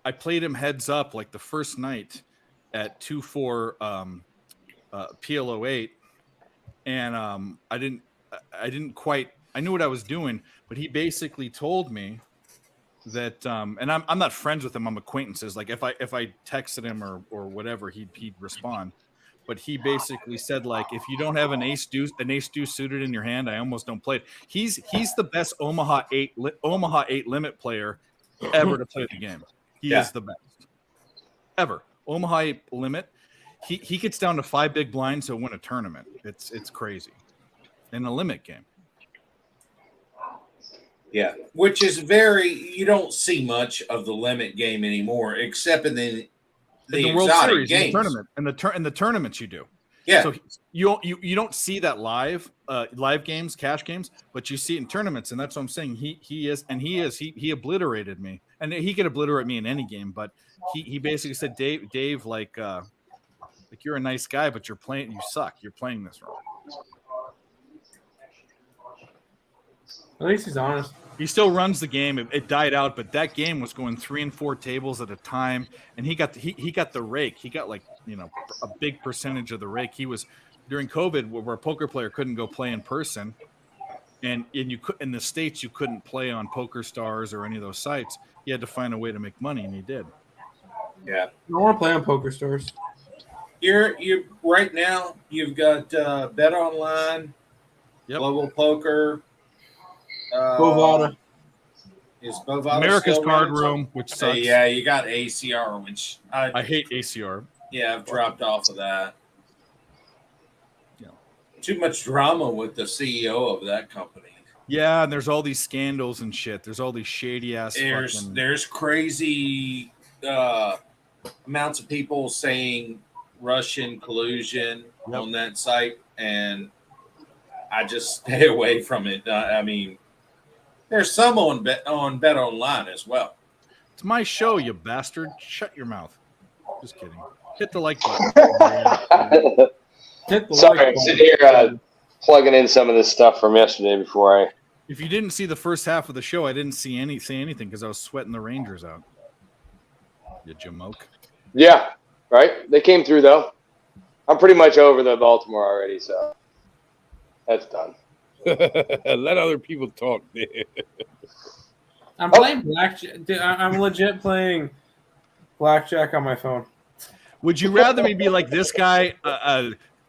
I played him heads up like the first night at 2-4 PLO8, and I didn't quite. I knew what I was doing, but he basically told me that, and I'm not friends with him. I'm acquaintances. Like if I texted him or whatever, he'd respond. But he basically said, like, if you don't have an ace deuce suited in your hand, I almost don't play it. He's the best Omaha 8 limit player ever to play the game. He is the best ever. Omaha 8 limit. He gets down to 5 big blinds to win a tournament. It's crazy in a limit game. Yeah, which is you don't see much of the limit game anymore, except in the World Series, games. in the tournaments you do. Yeah. So you don't see that live games, cash games, but you see it in tournaments, and that's what I'm saying. He obliterated me, and he could obliterate me in any game, but he basically said, Dave, like you're a nice guy, but you suck. You're playing this wrong. At least he's honest. He still runs the game. It died out, but that game was going 3 and 4 tables at a time, and he got the rake. He got, like, you know, a big percentage of the rake. He was during COVID, where a poker player couldn't go play in person, and you could in the States you couldn't play on Poker Stars or any of those sites. You had to find a way to make money, and he did. Yeah, I want to play on Poker Stars. You right now. You've got Bet Online, Global Poker. Bovada. Is Bovada America's still Card running? Room, which sucks. Yeah, you got ACR, which I hate ACR. Yeah, I've dropped off of that. Yeah. Too much drama with the CEO of that company. Yeah, and there's all these scandals and shit. There's all these shady ass. There's crazy amounts of people saying Russian collusion on that site, and I just stay away from it. I mean, there's some on Bet Online as well. It's my show, you bastard. Shut your mouth. Just kidding. Hit the like button. Sorry, I'm sitting here plugging in some of this stuff from yesterday before I. If you didn't see the first half of the show, I didn't say anything because I was sweating the Rangers out. You jamoke. Yeah, right. They came through though. I'm pretty much over the Baltimore already, so that's done. Let other people talk. I'm playing blackjack. I'm legit playing blackjack on my phone. Would you rather me be like this guy?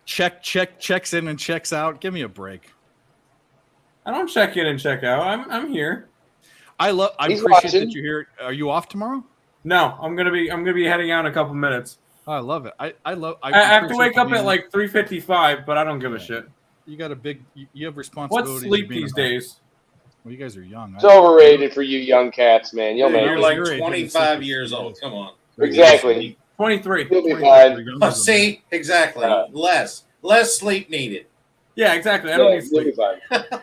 Checks in and checks out. Give me a break. I don't check in and check out. I'm here. I He's appreciate watching. that you're here. Are you off tomorrow? No, I'm gonna be heading out in a couple minutes. Oh, I love it. I have to wake up at like 3:55, but I don't give a shit. You got a big. You have responsibilities. What's sleep these days? Well, you guys are young. It's overrated for you young cats, man. You'll make You're it. like 25 years old. Come on. Exactly. 23. You'll be fine. See, exactly. Less sleep needed. Yeah, exactly. I don't need You'll be sleep. fine.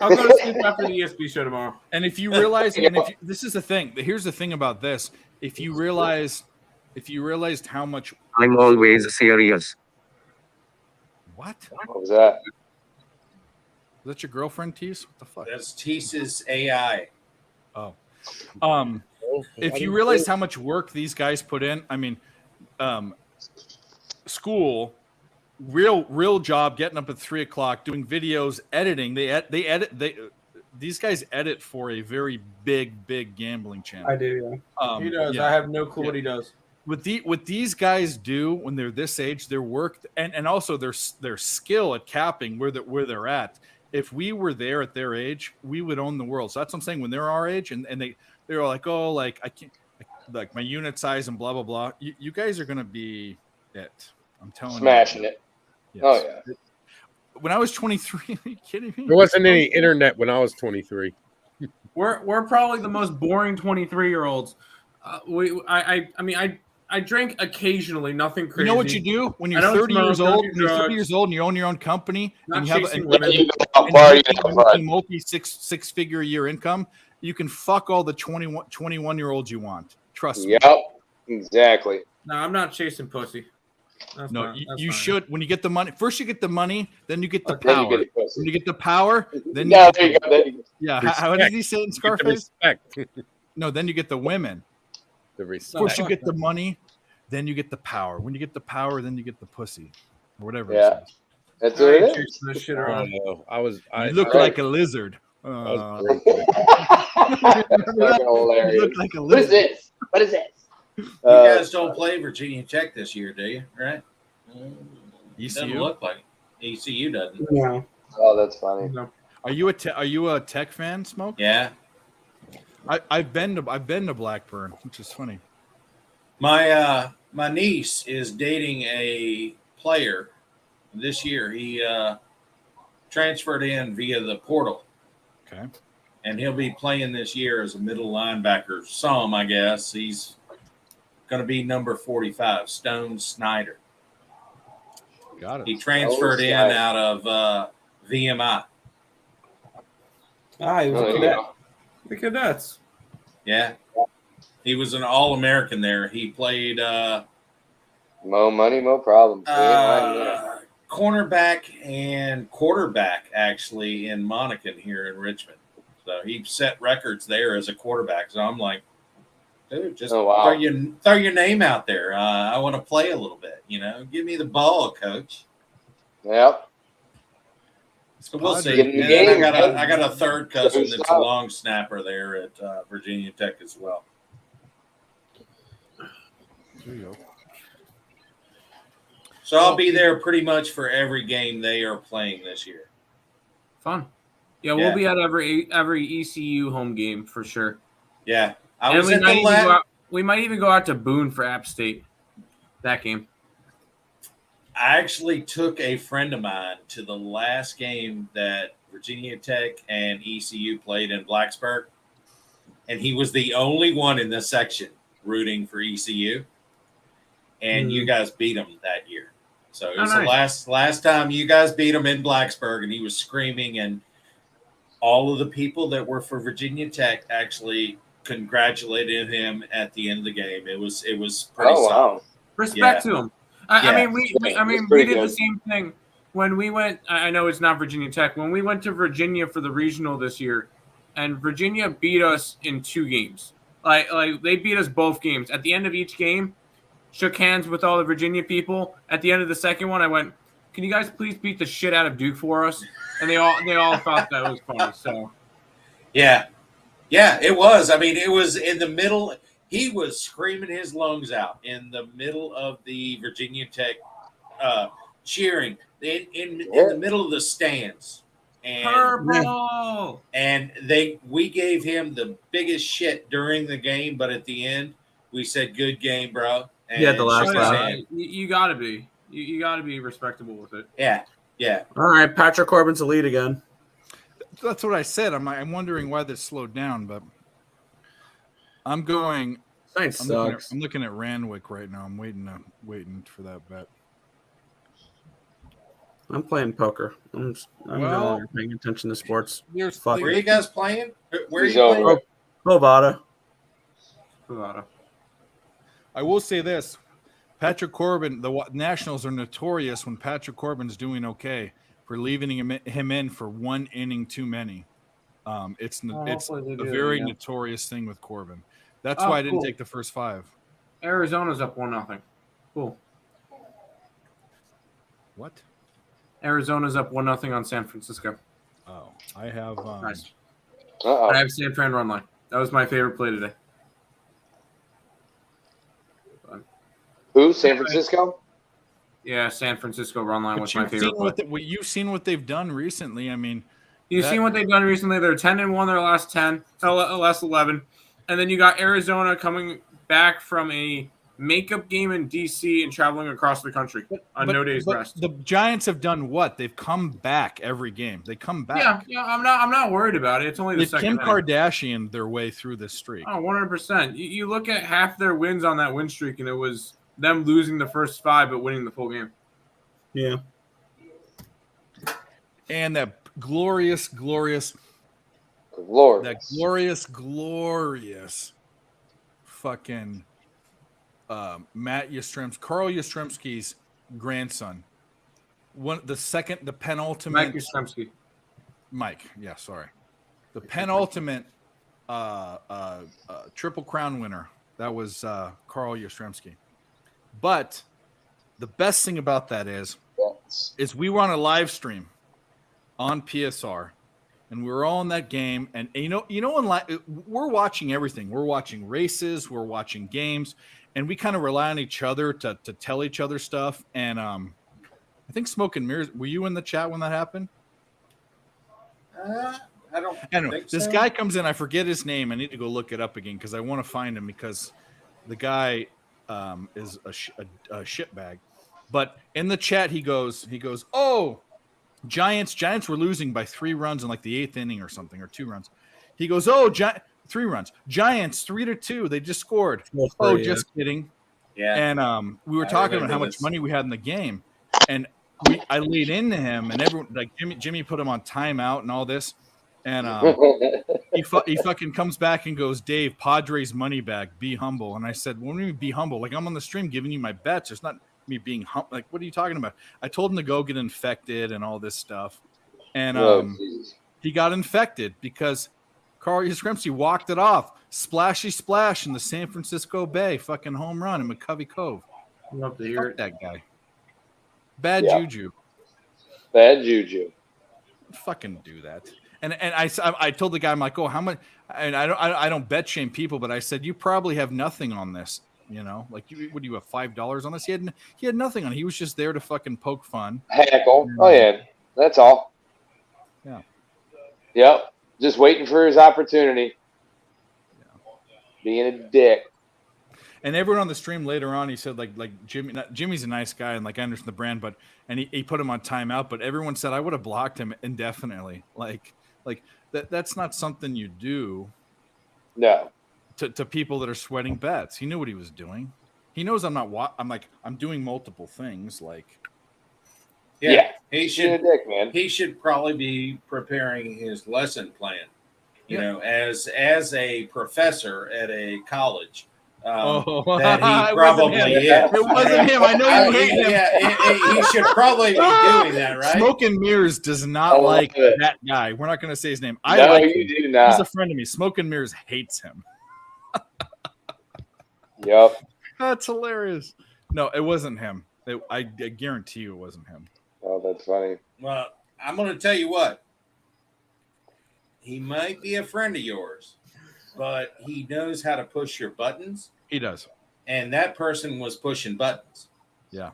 I'll go to sleep after the ESP show tomorrow. And if you realize, this is the thing. Here's the thing about this. If you realized how much I'm always serious. what? What was that? Is that your girlfriend, Tease? What the fuck? That's Teese's AI. Oh. If you realize how much work these guys put in, I mean, school, real job, getting up at 3:00, doing videos, editing. These guys edit for a very big gambling channel. I do. Yeah. He does. Yeah. I have no clue what he does. What these guys do when they're this age, their work and also their skill at capping where they're at. If we were there at their age, we would own the world. So that's what I'm saying. When they're our age and they're like, oh, like I can't, like my unit size and blah blah blah. You guys are gonna be it. I'm telling Smashing you. it. Yes. Oh yeah. When I was 23, are you kidding me? There wasn't any internet when I was 23. We're probably the most boring 23-year-olds. I drink occasionally, nothing crazy. You know what you do when you're I don't 30 years smoke, old? don't When do you're 30 drugs. years old and you own your own company Not and you have chasing a women. You go out partying, and you multi six-figure a year income, you can fuck all the 21-year-olds you want. Trust me. Yep. Exactly. No, I'm not chasing pussy. That's No, fine. That's you fine. should. When you get the money, first you get the money, then you get the Then power. you get the pussy. When you get the power, then Yeah, you there you go. There you go. yeah. How did he say it in Get the Scarface? respect. No, then you get the women. The respect. First you get the money, then you get the power. When you get the power, then you get the pussy, or whatever. Yeah. It says. That's I what ain't it is. chasing this shit I around. don't know. I You look Right. like a lizard. I was That's You fucking hilarious. look like a What is lizard. this? What is this? You guys don't play Virginia Tech this year, do you? Right? Doesn't ECU? look like it. ECU doesn't. No. Oh, that's funny. No. Are you a Tech fan, Smoke? Yeah. I've been to Blackburn, which is funny. My niece is dating a player this year. He transferred in via the portal. Okay. And he'll be playing this year as a middle linebacker. Some, I guess. He's going to be number 45, Stone Snyder. Got it. He transferred in Snyder. out of VMI. Ah, he was Oh, a there you cadet. go. The cadets. Yeah. He was an All-American there. He played Mo money, mo problem. We ain't minding that. cornerback and quarterback, actually, in Monacan here in Richmond. So he set records there as a quarterback. So I'm like, dude, just Oh, wow. throw your name out there. I want to play a little bit. Give me the ball, coach. Yep. So we'll see. Get in the And then game, I got a third cousin Good that's a stuff. long snapper there at Virginia Tech as well. There you go. So I'll be there pretty much for every game they are playing this year. Fun. Yeah, Yeah. we'll be at every ECU home game for sure. Yeah. I And was at the we might even go out to Boone for App State that game. I actually took a friend of mine to the last game that Virginia Tech and ECU played in Blacksburg, and he was the only one in this section rooting for ECU, and you guys beat him that year. So it was the last time you guys beat him in Blacksburg, and he was screaming, and all of the people that were for Virginia Tech actually congratulated him at the end of the game. It was pretty Oh, solid. wow. Respect to him. I mean, we It's did pretty the good. same thing when we went. I know it's not Virginia Tech. When we went to Virginia for the regional this year, and Virginia beat us in 2 games. Like they beat us both games. At the end of each game, shook hands with all the Virginia people. At the end of the second one, I went, "Can you guys please beat the shit out of Duke for us?" And they all thought that was funny. So Yeah. Yeah, it was. I mean, it was in the middle. He was screaming his lungs out in the middle of the Virginia Tech cheering in the middle of the stands. And Purple. And we gave him the biggest shit during the game, but at the end we said, "Good game, bro." And Yeah, the last shook his laugh. hand. You got to be. You got to be respectable with it. Yeah, yeah. All right, Patrick Corbin's the lead again. That's what I said. I'm wondering why this slowed down, but I'm going. Thanks. I'm looking at Randwick right now. I'm waiting for that bet. I'm playing poker. I'm no longer paying attention to sports. Where are you guys playing? Where are you playing? Bovada. I will say this. Patrick Corbin, the Nationals are notorious when Patrick Corbin's doing okay for leaving him in for one inning too many. It's a very notorious thing with Corbin. That's why I didn't take the first 5. Arizona's up 1-0. Cool. What? Arizona's up 1-0 on San Francisco. Oh, I have. Nice. I have San Fran run line. That was my favorite play today. Who? San Francisco? Yeah, San Francisco run line was my favorite play. You've seen what they've done recently. I mean, you've seen what they've done recently. They're 10-1 their last 10, last 11, and then you got Arizona coming back from a makeup game in DC and traveling across the country on no days rest. The Giants have done what? They've come back every game. They come back. Yeah. I'm not worried about it. It's only the second. Kim Kardashian their way through this streak. Oh, 100%. You look at half their wins on that win streak, and it was them losing the first 5 but winning the full game. Yeah. And that glorious fucking Matt Yastrzemski, Carl Yastrzemski's grandson. The penultimate. Mike Yastrzemski. Mike, yeah, sorry. The penultimate Triple Crown winner. That was Carl Yastrzemski. But the best thing about that is we were on a live stream on PSR, and we were all in that game. And we're watching everything. We're watching races. We're watching games. And we kind of rely on each other to tell each other stuff. And I think Smoke and Mirrors, were you in the chat when that happened? I don't think this so. guy comes in. I forget his name. I need to go look it up again because I want to find him because the guy is a shitbag. But in the chat, he goes, oh, Giants were losing by 3 runs in like the 8th inning or something, or 2 runs. He goes, oh, 3 runs. Giants 3-2. They just scored. Just kidding. Yeah. And we were talking about how much money we had in the game, and I lead into him, and everyone like Jimmy put him on timeout and all this, and he fucking comes back and goes, Dave, Padres money back. Be humble. And I said, what do you mean be humble? Like, I'm on the stream giving you my bets. It's not me being humble. Like, what are you talking about? I told him to go get infected and all this stuff, and he got infected because Carl Yastrzemski walked it off. Splashy splash in the San Francisco Bay. Fucking home run in McCovey Cove. Love to hear Fuck that guy. Bad juju. Bad juju. Fucking do that. And I told the guy, I'm like, oh, how much? And I don't bet shame people, but I said, you probably have nothing on this. You know, like, would you have $5 on this? He had nothing on it. He was just there to fucking poke fun. Heckle. Oh yeah, that's all. Yeah. Yep. Just waiting for his opportunity. Yeah. Being a dick. And everyone on the stream later on, he said like Jimmy's a nice guy and like I understand the brand, but he put him on timeout. But everyone said I would have blocked him indefinitely. Like that's not something you do. No. To people that are sweating bets. He knew what he was doing. He knows I'm not. I'm doing multiple things. Like. Yeah. He should. Being a dick, man. He should probably be preparing his lesson plan. You know, as a professor at a college. That he probably is. It wasn't him. I know you hate him. Yeah, he should probably be doing that, right? Smoke and Mirrors does not like that guy. We're not going to say his name. I no, like you him. do not. He's a friend of me. Smoke and Mirrors hates him. Yep. That's hilarious. No, it wasn't him. I guarantee you it wasn't him. Oh, that's funny. Well, I'm going to tell you what. He might be a friend of yours. but he knows how to push your buttons. He does. And that person was pushing buttons. Yeah.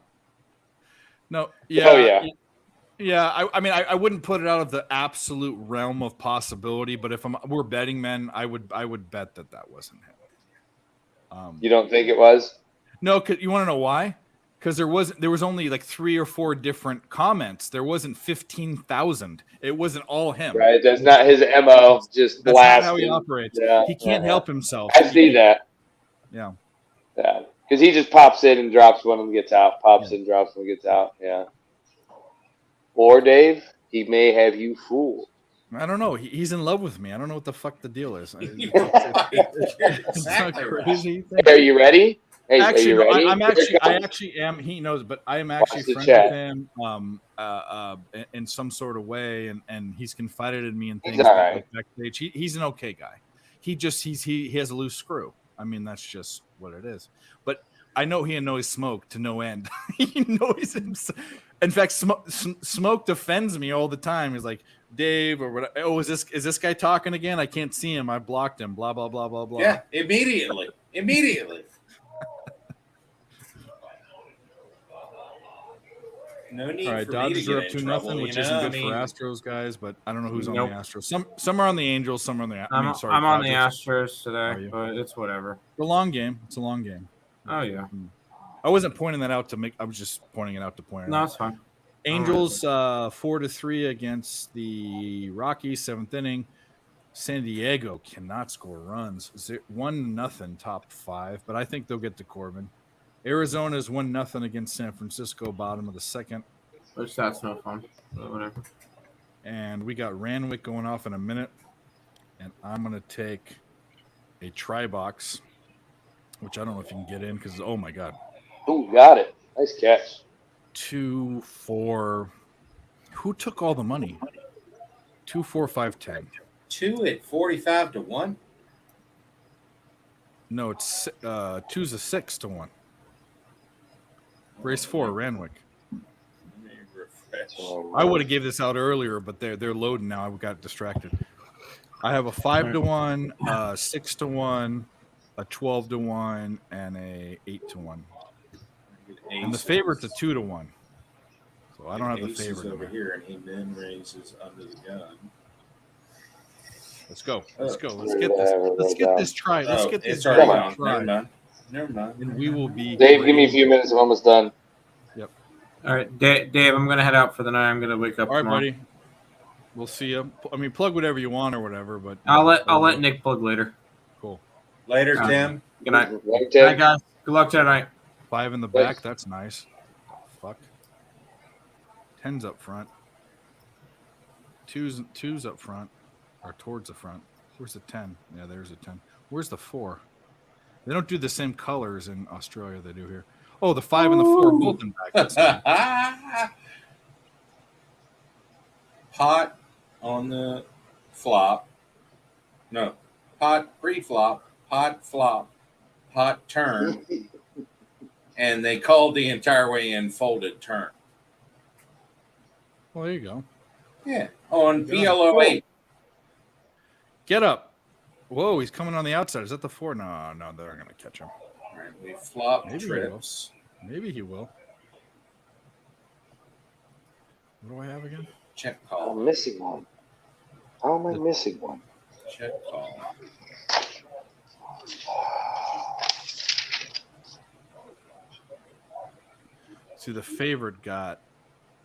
No. Yeah. Oh, yeah. Yeah. I mean, I wouldn't put it out of the absolute realm of possibility, but if we're betting men, I would bet that wasn't him. You don't think it was? No. You want to know why? Because there was only like 3 or 4 different comments. There wasn't 15,000. It wasn't all him. Right. That's not his MO. Just That's blast. not how he operates. Yeah. He can't help himself. I see that. Yeah. Yeah. Because he just pops in and drops one and gets out. Pops in, drops one, gets out. Yeah. Or Dave, he may have you fooled. I don't know. He's in love with me. I don't know what the fuck the deal is. It's not crazy. Are you ready? Hey, actually, are you ready? I actually am. He knows, but I am actually the friends chat. with him in some sort of way, and he's confided in me and He's things all like right. backstage. He's an okay guy. He has a loose screw. I mean, that's just what it is. But I know he annoys Smoke to no end. He annoys him. In fact, Smoke defends me all the time. He's like, Dave, or what? Oh, is this guy talking again? I can't see him. I blocked him. Blah blah blah blah blah. Yeah, immediately. No need All right, for Dodgers me are to up get in 2-0, trouble, which you isn't know? good I mean, for Astros guys, but I don't know who's on Nope. the Astros. Some are on the Angels, some are on the. I'm on the Astros today, but it's whatever. It's a long game. It's a long game. Oh yeah. I wasn't pointing that out to make. I was just pointing it out to point it No, out. it's fine. Angels 4-3 against the Rockies, 7th inning. San Diego cannot score runs. 1-0 top 5, but I think they'll get to Corbin. Arizona is 1-0 against San Francisco, bottom of the 2nd. Which that's no fun. But whatever. And we got Ranwick going off in a minute. And I'm going to take a try box, which I don't know if you can get in because, oh my God. Ooh, got it. Nice catch. 2, 4. Who took all the money? 2, 4, 5, 10. 2 at 45 to 1. No, it's 2's a 6 to 1. Race 4, Ranwick. I would have gave this out earlier, but they're loading now. I got distracted. I have a 5 to 1, 6 to 1, a 12 to 1, and a 8 to 1. And the favorite's a 2 to 1. So I don't have the Ace is favorite over here, and he then raises under the gun. Let's go. Let's get this. Let's get this try. Let's get this It's already try. gone. Never mind. And we will be. Dave, give me a few minutes. I'm almost done. Yep. All right, Dave, I'm gonna head out for the night. I'm gonna wake up. All right, tomorrow. buddy. We'll see you. I mean, plug whatever you want or whatever, but I'll let Nick plug later. Cool. Later, Tim. Good night. Right, Good night, guys. Good luck tonight. 5 in the back. That's nice. Fuck. 10's up front. 2's up front, or towards the front. Where's the 10? Yeah, there's a 10. Where's the 4? They don't do the same colors in Australia they do here. Oh, the 5 and the 4 both in back. That's nice. Pot on the flop. No. Pot pre-flop. Pot flop. Pot turn. And they called the entire way in folded turn. Well, there you go. Yeah. On PLO8. Get up. Whoa, he's coming on the outside. Is that the 4? No, they're going to catch him. All right, we flop Maybe trips. Maybe he will. What do I have again? Check call. I'm missing one. How am I missing one? Check call. See, the favorite got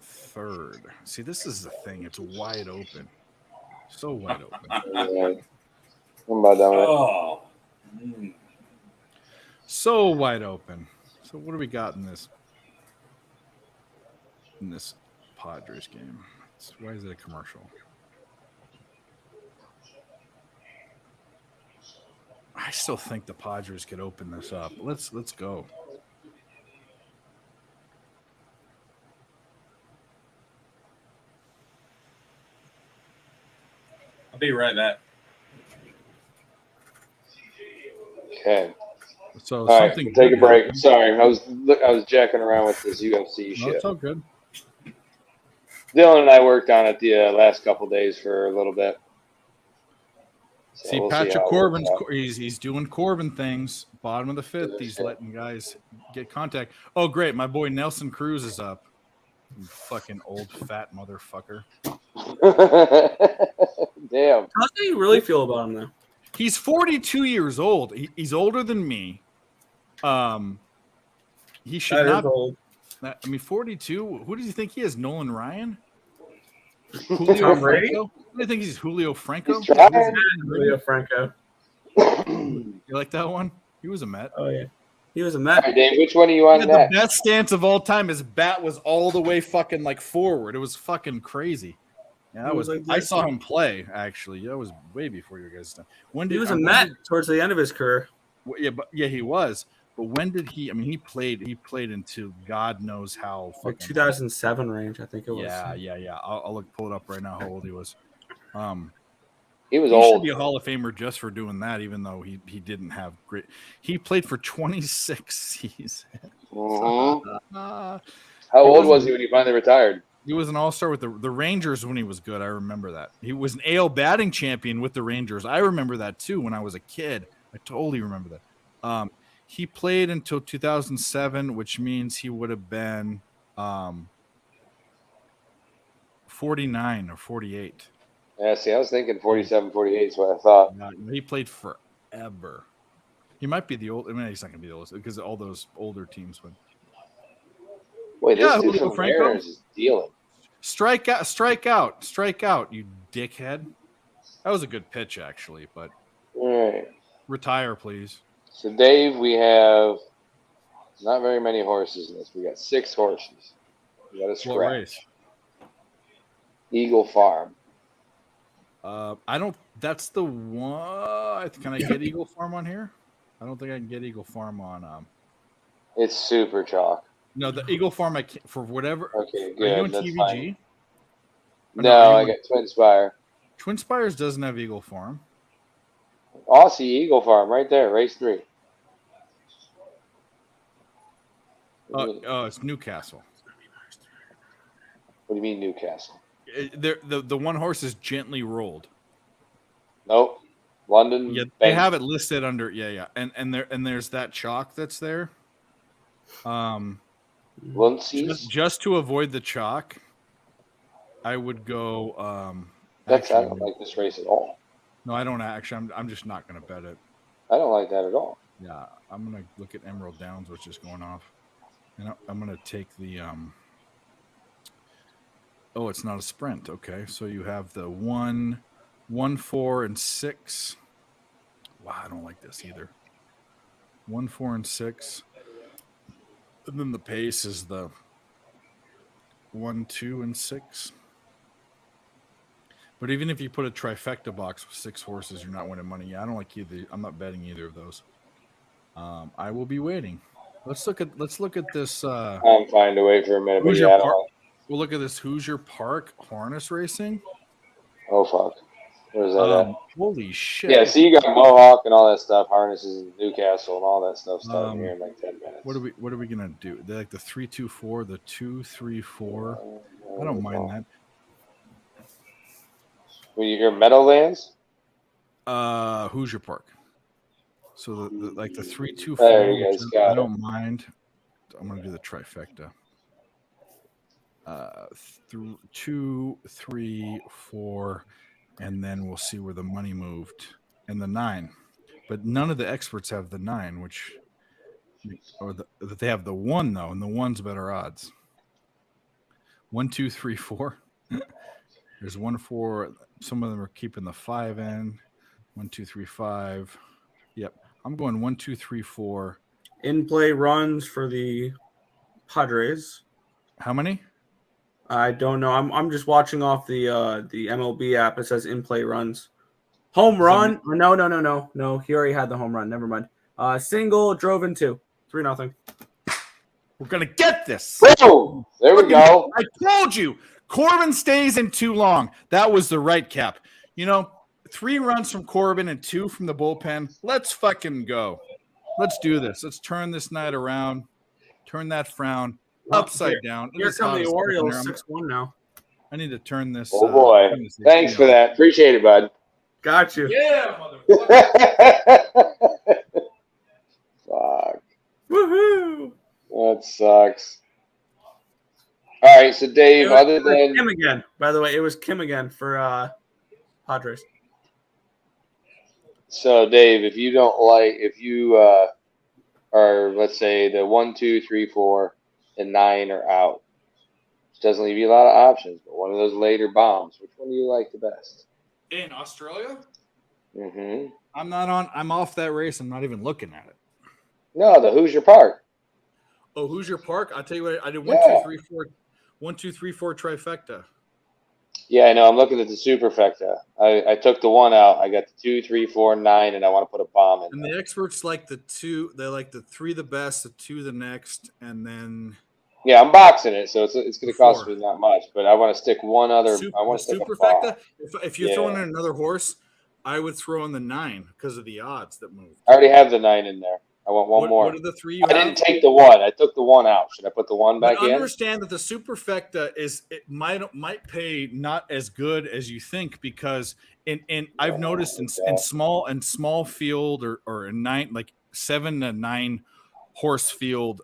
3rd. See, this is the thing. It's wide open. So wide open. I'm about done with it. Oh. So wide open. So what do we got in this Padres game? Why is it a commercial? I still think the Padres could open this up. Let's go. I'll be right back. So Okay. All right, something. take a break. Sorry, I was jacking around with this UFC No, shit. it's all good. Dylan and I worked on it the last couple days for a little bit. See, we'll see Patrick how it Corbin's works out. he's doing Corbin things. Bottom of the fifth, he's letting guys get contact. Oh, great! My boy Nelson Cruz is up. You fucking old fat motherfucker. Damn. How do you really feel about him though? He's 42 years old. He's older than me. He should That is not. old. I mean, 42. Who does he think he is? Nolan Ryan? Tom Julio Brady? Franco? Who do you think he's Julio Franco? He's trying. Julio Franco. You like that one? He was a Met. Oh yeah, he was a All Met. right, Dave, which one are you He on had the next? best stance of all time. His bat was all the way fucking like forward. It was fucking crazy. Yeah, that He was. was like I this. saw him play. Actually, that was way before your guys' time. When did He was a when Met did- towards the end of his career. yeah, he was. But when did he? I mean, he played into God knows how. Like fucking- 2007 range, I think it was. Yeah. I'll pull it up right now. How old he was? He was He old. should be a Hall of Famer just for doing that, even though he didn't have great. He played for 26 seasons. Mhm. Uh, How old was he when he finally retired? He was an all-star with the Rangers when he was good. I remember that. He was an AL batting champion with the Rangers. I remember that too when I was a kid. I totally remember that. He played until 2007, which means he would have been 49 or 48. Yeah, see, I was thinking 47, 48 is what I thought. He played forever. He might be the old. I mean, he's not going to be the oldest because all those older teams would. Wait, this Yeah, dude Julio from Franco. Mariners is dealing. Strike out, you dickhead. That was a good pitch, actually, but All right. retire, please. So, Dave, we have not very many horses in this. We got 6 horses. We got a What scratch. race? Eagle Farm. I don't. That's the one. Can I get Eagle Farm on here? I don't think I can get Eagle Farm on. It's super chalk. No, the Eagle Farm. I can't, for whatever. Okay, Are you good. on That's TVG? fine. Or No, are I you got Twin Spire. Twin Spires doesn't have Eagle Farm. Aussie Eagle Farm right there, race 3. It's Newcastle. What do you mean Newcastle? The one horse is gently rolled. Nope. London. Yeah, they Bank. have it listed under and there's that chalk that's there. Luncey's? Just to avoid the chalk, I would go. I actually, don't like this race at all. no, I don't actually. I'm just not going to bet it. I don't like that at all. Yeah, I'm going to look at Emerald Downs, which is going off, and I'm going to take the. Oh, it's not a sprint. Okay, so you have the 1, 4, and 6. Wow, I don't like this either. 1, 4, and 6. And then the pace is the 1, 2, and 6. But even if you put a trifecta box with 6 horses, you're not winning money. Yeah, I don't like either. I'm not betting either of those. I will be waiting. Let's look at this. I'm fine to wait for a minute, but Hoosier yeah, I don't Park. like. We'll look at this Hoosier Park harness racing. Oh fuck. Where's that at? Holy shit! Yeah, see, you got Mohawk and all that stuff, harnesses in Newcastle and all that stuff starting here in like 10 minutes. What are we gonna do? They're like the 3, 2, 4, the 2, 3, 4. I don't mind that. Well, you hear Meadowlands? Hoosier Park. So the like the 3, 2, 4. There you guys got I it. don't mind. I'm gonna do the trifecta. 2, 3, 4, and then we'll see where the money moved and the 9. But none of the experts have the 9, that they have the 1 though, and the 1's better odds. 1, 2, 3, 4. There's 1, 4. Some of them are keeping the 5 in. 1, 2, 3, 5. Yep, I'm going 1, 2, 3, 4. In play runs for the Padres. How many? I don't know. I'm just watching off the MLB app. It says in play runs. Home run? No. He already had the home run. Never mind. Single, drove in 2. 3-0. We're gonna get this. Boom! There we go. I told you, Corbin stays in too long. That was the right cap. 3 runs from Corbin and 2 from the bullpen. Let's fucking go. Let's do this. Let's turn this night around. Turn that frown upside down. Here come the Orioles 6-1 now. I need to turn this. Oh boy. turn this Thanks AC for off. that. Appreciate it, bud. Got you. Yeah, motherfucker. Fuck. Woohoo! That sucks. All right, so Dave, other than Kim again, by the way, it was Kim again for Padres. so Dave, if you are, let's say the 1, 2, 3, 4, and 9 are out, which doesn't leave you a lot of options, but one of those later bombs, which one do you like the best? In Australia? Mm-hmm. I'm off that race. I'm not even looking at it. No, the Hoosier Park. Oh, Hoosier Park? I'll tell you what, I did Yeah. 1, 2, 3, 4 trifecta. Yeah, I know. I'm looking at the superfecta. I took the 1 out. I got the 2, 3, 4, 9, and I want to put a bomb in. And the experts like the 2. They like the 3 the best, the 2 the next, and then Yeah, I'm boxing it, so it's going to cost 4. me not much. But I want to stick one other. I want to stick a bomb. superfecta. If you're Yeah. throwing in another horse, I would throw in the 9 because of the odds that move. I already have the 9 in there. I want one more. What are the 3 you I have? didn't take the 1. I took the 1 out. Should I put the 1 back But in? understand that the superfecta might pay not as good as you think, because I've noticed in small field or in 9, like 7 to 9 horse field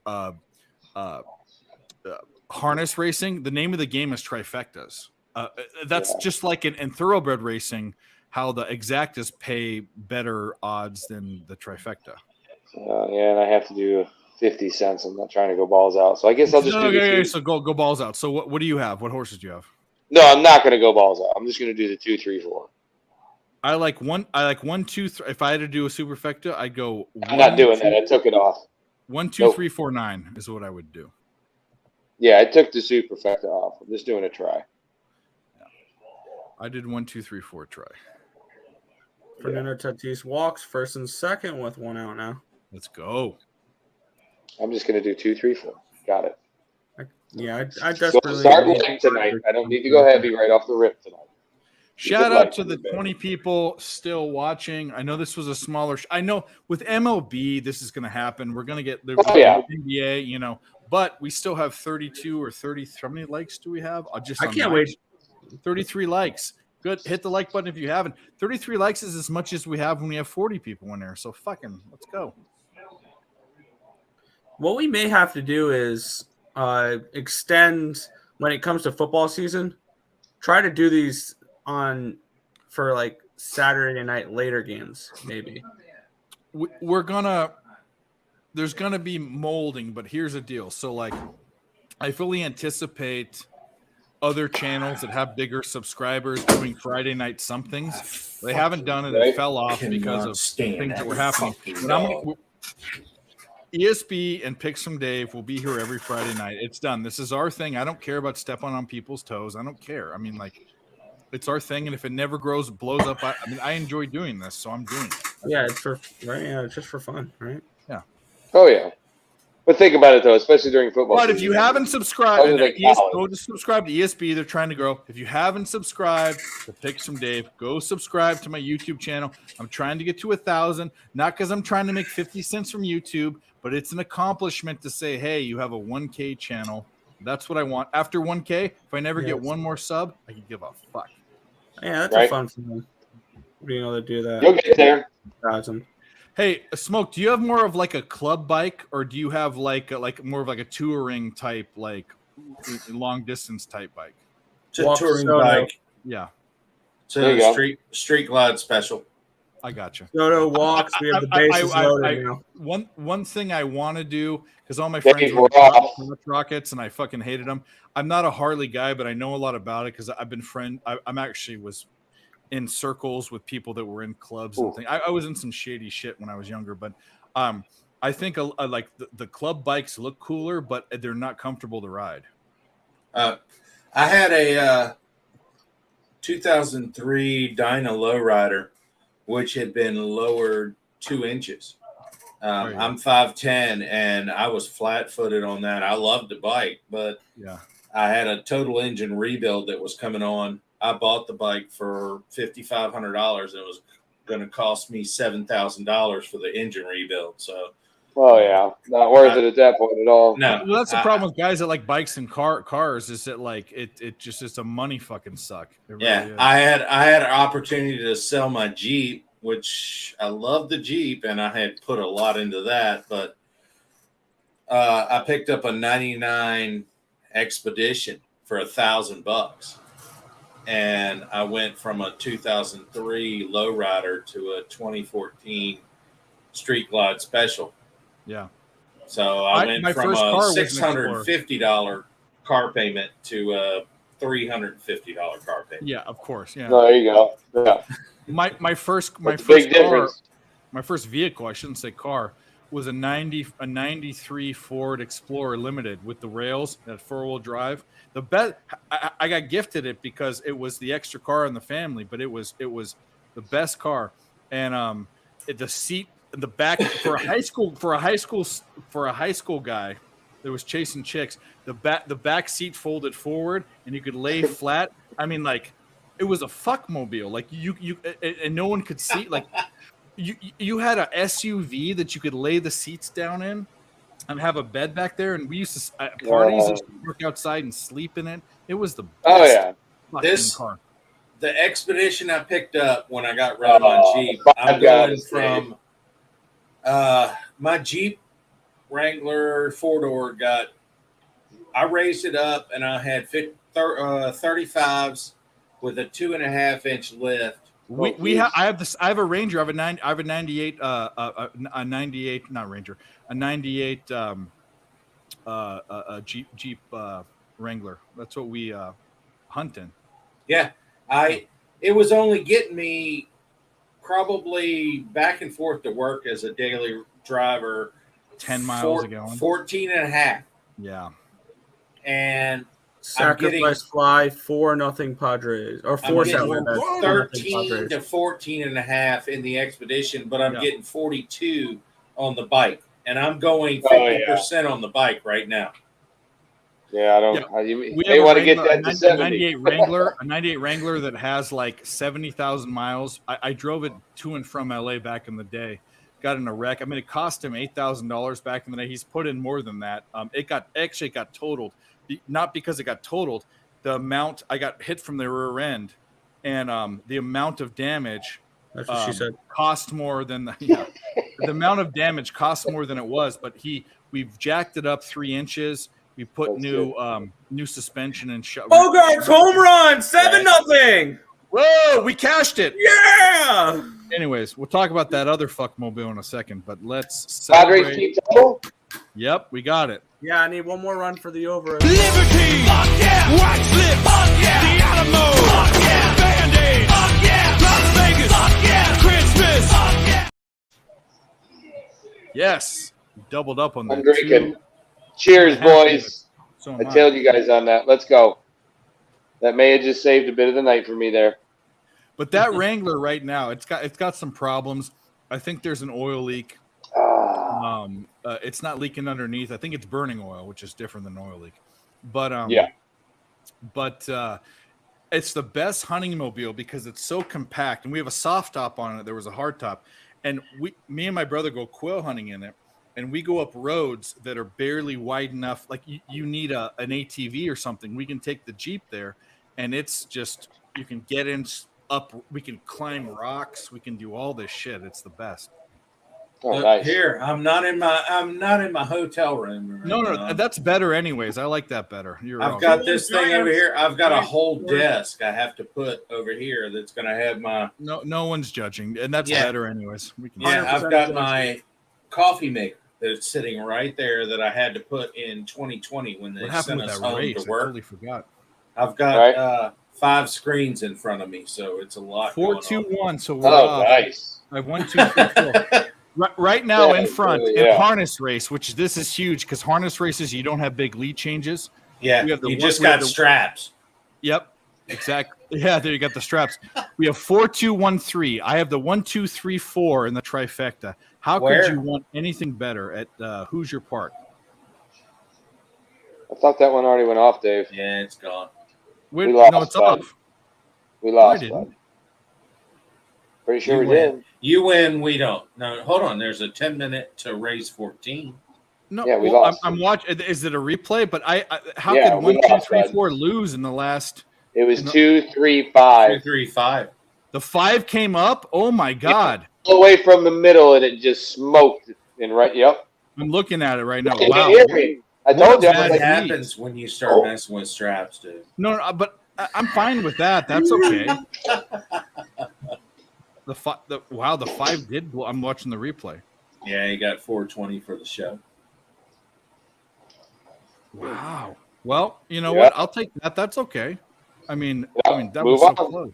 harness racing, the name of the game is trifectas. That's just like in thoroughbred racing, how the exactas pay better odds than the trifecta. Yeah, and I have to do 50 cents. I'm not trying to go balls out. So I guess I'll just do the 2. So go balls out. So what do you have? What horses do you have? No, I'm not going to go balls out. I'm just going to do the 2, 3, 4. I like 1, 2, 3. If I had to do a superfecta, I'd go. I'm not doing that. I took it off. 1, 2, 3, 4, 9 is what I would do. Yeah, I took the superfecta off. I'm just doing a try. I did 1, 2, 3, 4 try. Fernando Tatis walks first and second with 1 out now. Let's go. I'm just going to do 2, 3, 4. Got it. Yeah, I So desperately start light tonight. I don't need to go heavy right off the rip tonight. Shout out to the 20 people still watching. I know this was a smaller. I know with MLB this is going to happen. We're going to get the NBA, but we still have 32 or 30. How many likes do we have? I can't wait. 33 likes. Good. Hit the like button if you haven't. 33 likes is as much as we have when we have 40 people in there. So fucking let's go. What we may have to do is extend when it comes to football season. Try to do these for like Saturday night later games, maybe. There's gonna be molding, but here's the deal. So like, I fully anticipate other channels that have bigger subscribers doing Friday night somethings. They haven't done it. It fell off because of things that were happening. But ESB and Picks from Dave will be here every Friday night. It's done. This is our thing. I don't care about stepping on people's toes. I don't care. I mean, like, it's our thing, and if it never blows up, I enjoy doing this, so I'm doing it. Yeah, it's just for fun, right? Yeah. Oh yeah. But think about it though, especially during football. But if you haven't subscribed, go to subscribe to ESB. They're trying to grow. If you haven't subscribed to Picks from Dave, go subscribe to my YouTube channel. I'm trying to get to 1,000, not because I'm trying to make 50 cents from YouTube, but it's an accomplishment to say, hey, you have a 1K channel. That's what I want. After 1K, if I never get one more sub, I can give a fuck. Yeah, that's a fun thing. Being able to do that. You'll get there. 1,000. Hey, Smoke, do you have more of like a club bike, or do you have like more of like a touring type, like long distance type bike? It's a touring bike. Yeah. It's a street glide special. I got you. Soto walks. We have the bases loaded now. One thing I want to do, because all my friends were rockets and I fucking hated them. I'm not a Harley guy, but I know a lot about it because I've been I'm actually was in circles with people that were in clubs and things. I was in some shady shit when I was younger, but I think like the club bikes look cooler, but they're not comfortable to ride. I had a 2003 Dyna Lowrider, which had been lowered 2 inches. I'm 5'10", and I was flat-footed on that. I loved the bike, but I had a total engine rebuild that was coming on. I bought the bike for $5,500, and it was going to cost me $7,000 for the engine rebuild. So Oh yeah, not worth it at that point at all. No, Well, that's the problem with guys that like bikes and cars is that like it just is a money fucking suck. It really yeah, is. I had an opportunity to sell my Jeep, which I love the Jeep, and I had put a lot into that, but I picked up a '99 Expedition for $1,000, and I went from a 2003 lowrider to a 2014 Street Glide Special. Yeah. So I went my from first a car was an Explorer. $650 car payment to a $350 car payment. Yeah, of course. Yeah. There you go. Yeah. My first That's a big car, difference. my first vehicle, I shouldn't say car, was a 93 Ford Explorer Limited with the rails, that 4-wheel drive. The best I got gifted it because it was the extra car in the family, but it was the best car. And the seat in the back for a high school guy that was chasing chicks, the back seat folded forward and you could lay flat. I mean, like, it was a fuck mobile. Like you and no one could see. Like you had a SUV that you could lay the seats down in and have a bed back there. And we used to at parties used to work outside and sleep in it. It was the best. Oh yeah. This car. The Expedition I picked up when I got rid of my Jeep. I'm going from my Jeep Wrangler 4-door I raised it up and I had 35s with a 2.5-inch lift. I have a Ranger. I have a 98 a 98 not Ranger, a 98 Jeep Wrangler. That's what we hunt in. Yeah. It was only getting me probably back and forth to work as a daily driver 10 miles a gallon. 14.5. Yeah. And Sacrifice fly 4-0 Padres or 4-7 13 to 14.5 in the Expedition, but I'm getting 42 on the bike, and I'm going 50% on the bike right now. Yeah, I don't. We they have want to get Wrangler, that to 70. a 98 Wrangler that has like 70,000 miles. I drove it to and from LA back in the day. Got in a wreck. I mean, it cost him $8,000 back in the day. He's put in more than that. It got totaled. Not because it got totaled, the amount I got hit from the rear end, and the amount of damage That's what she said. cost more than the amount of damage cost more than it was. But we've jacked it up 3 inches. We put new suspension and Bogart's home run 7-0. Whoa, we cashed it. Yeah. Anyways, we'll talk about that other fuck mobile in a second, but let's Padres celebrate. keep total. Yep, we got it. Yeah, I need one more run for the over. Liberty! Fuck yeah! White slip! Fuck yeah! The Alamo! Fuck yeah! Band-Aid! Fuck yeah! Las Vegas! Fuck yeah! Christmas! Fuck yeah! Yes, doubled up on that. I'm drinking. Cheers, boys. So I tailed you guys on that. Let's go. That may have just saved a bit of the night for me there. But that Wrangler right now, it's got some problems. I think there's an oil leak. It's not leaking underneath. I think it's burning oil, which is different than oil leak. But it's the best hunting mobile because it's so compact, and we have a soft top on it. There was a hard top, and me and my brother go quail hunting in it, and we go up roads that are barely wide enough. Like you need an ATV or something. We can take the Jeep there, and it's just you can get in up. We can climb rocks. We can do all this shit. It's the best. Oh, nice. Here, I'm not in my hotel room. Right No, now. that's better anyways. I like that better. I've got this thing over here. I've got a whole desk I have to put over here that's going to have my. No one's judging, and that's better anyways. We can. I've got my coffee maker that's sitting right there that I had to put in 2020 when they sent us home to work. I totally forgot. I've got 5 screens in front of me, so it's a lot. 4-2-1. So we're nice. I have 1, 2, 3, 4. Right now in front in harness race, which this is huge because harness races you don't have big lead changes. Yeah, you just got straps. Yep, exactly. Yeah, there you got the straps. We have 4, 2, 1, 3. I have the 1, 2, 3, 4 in the trifecta. How could you want anything better at Hoosier Park? I thought that one already went off, Dave. Yeah, it's gone. We lost. No, it's off. We lost. No, Pretty sure we win. did. You win, we don't. No, hold on. There's a 10-minute to raise 14. No, Yeah, we well, lost. I'm watching. Is it a replay? But how Yeah, could we 1, 2, lost, 3, bud. 4 lose in the last? It was in the- 2, 3, 5. 2, 3, 5. The 5 came up. Oh my God! All the way from the middle, and it just smoked. And right, yep. I'm looking at it right now. You Wow. can hear me. I told you. I was What like, happens when you start messing with straps, dude? No, but I'm fine with that. That's okay. The 5 did. I'm watching the replay. Yeah, you got 420 for the show. Wow. Well, you know Yeah. what? I'll take that. That's okay. I mean, that move was so on. close.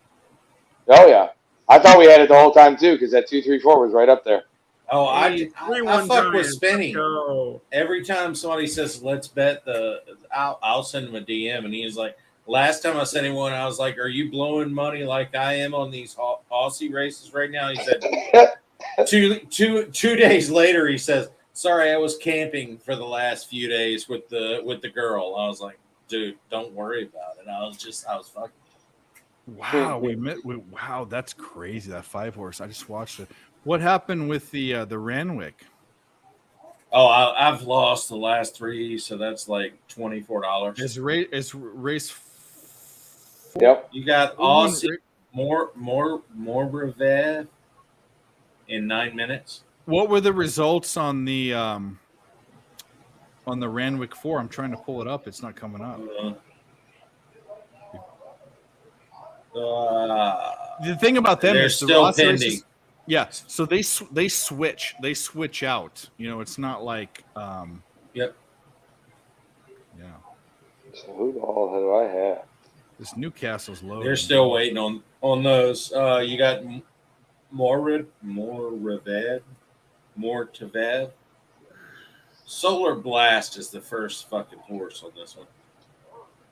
Oh yeah. I thought we had it the whole time too, because that 2, 3, 4 was right up there. Oh, I 3-1 fuck with Giants. Spinny. Go. Every time somebody says, let's bet I'll send him a DM. And he's like, last time I sent him one, I was like, are you blowing money like I am on these Aussie races right now? He said, two days later, he says, sorry, I was camping for the last few days with the girl. I was like, dude, don't worry about it. I was fucking. Wow, wow, that's crazy. That 5 horse. I just watched it. What happened with the Ranwick? Oh, I've lost the last 3, so that's like $24. Is race? Yep. You got Aussie more Revev in 9 minutes. What were the results on the Ranwick 4? I'm trying to pull it up. It's not coming up. The thing about them they're is the still Ross pending. races, yeah, so they switch out. You know, it's not like Yep. Yeah. So who the hell do I have? This Newcastle's low. They're still waiting on those. You got more Revev. Solar Blast is the first fucking horse on this one.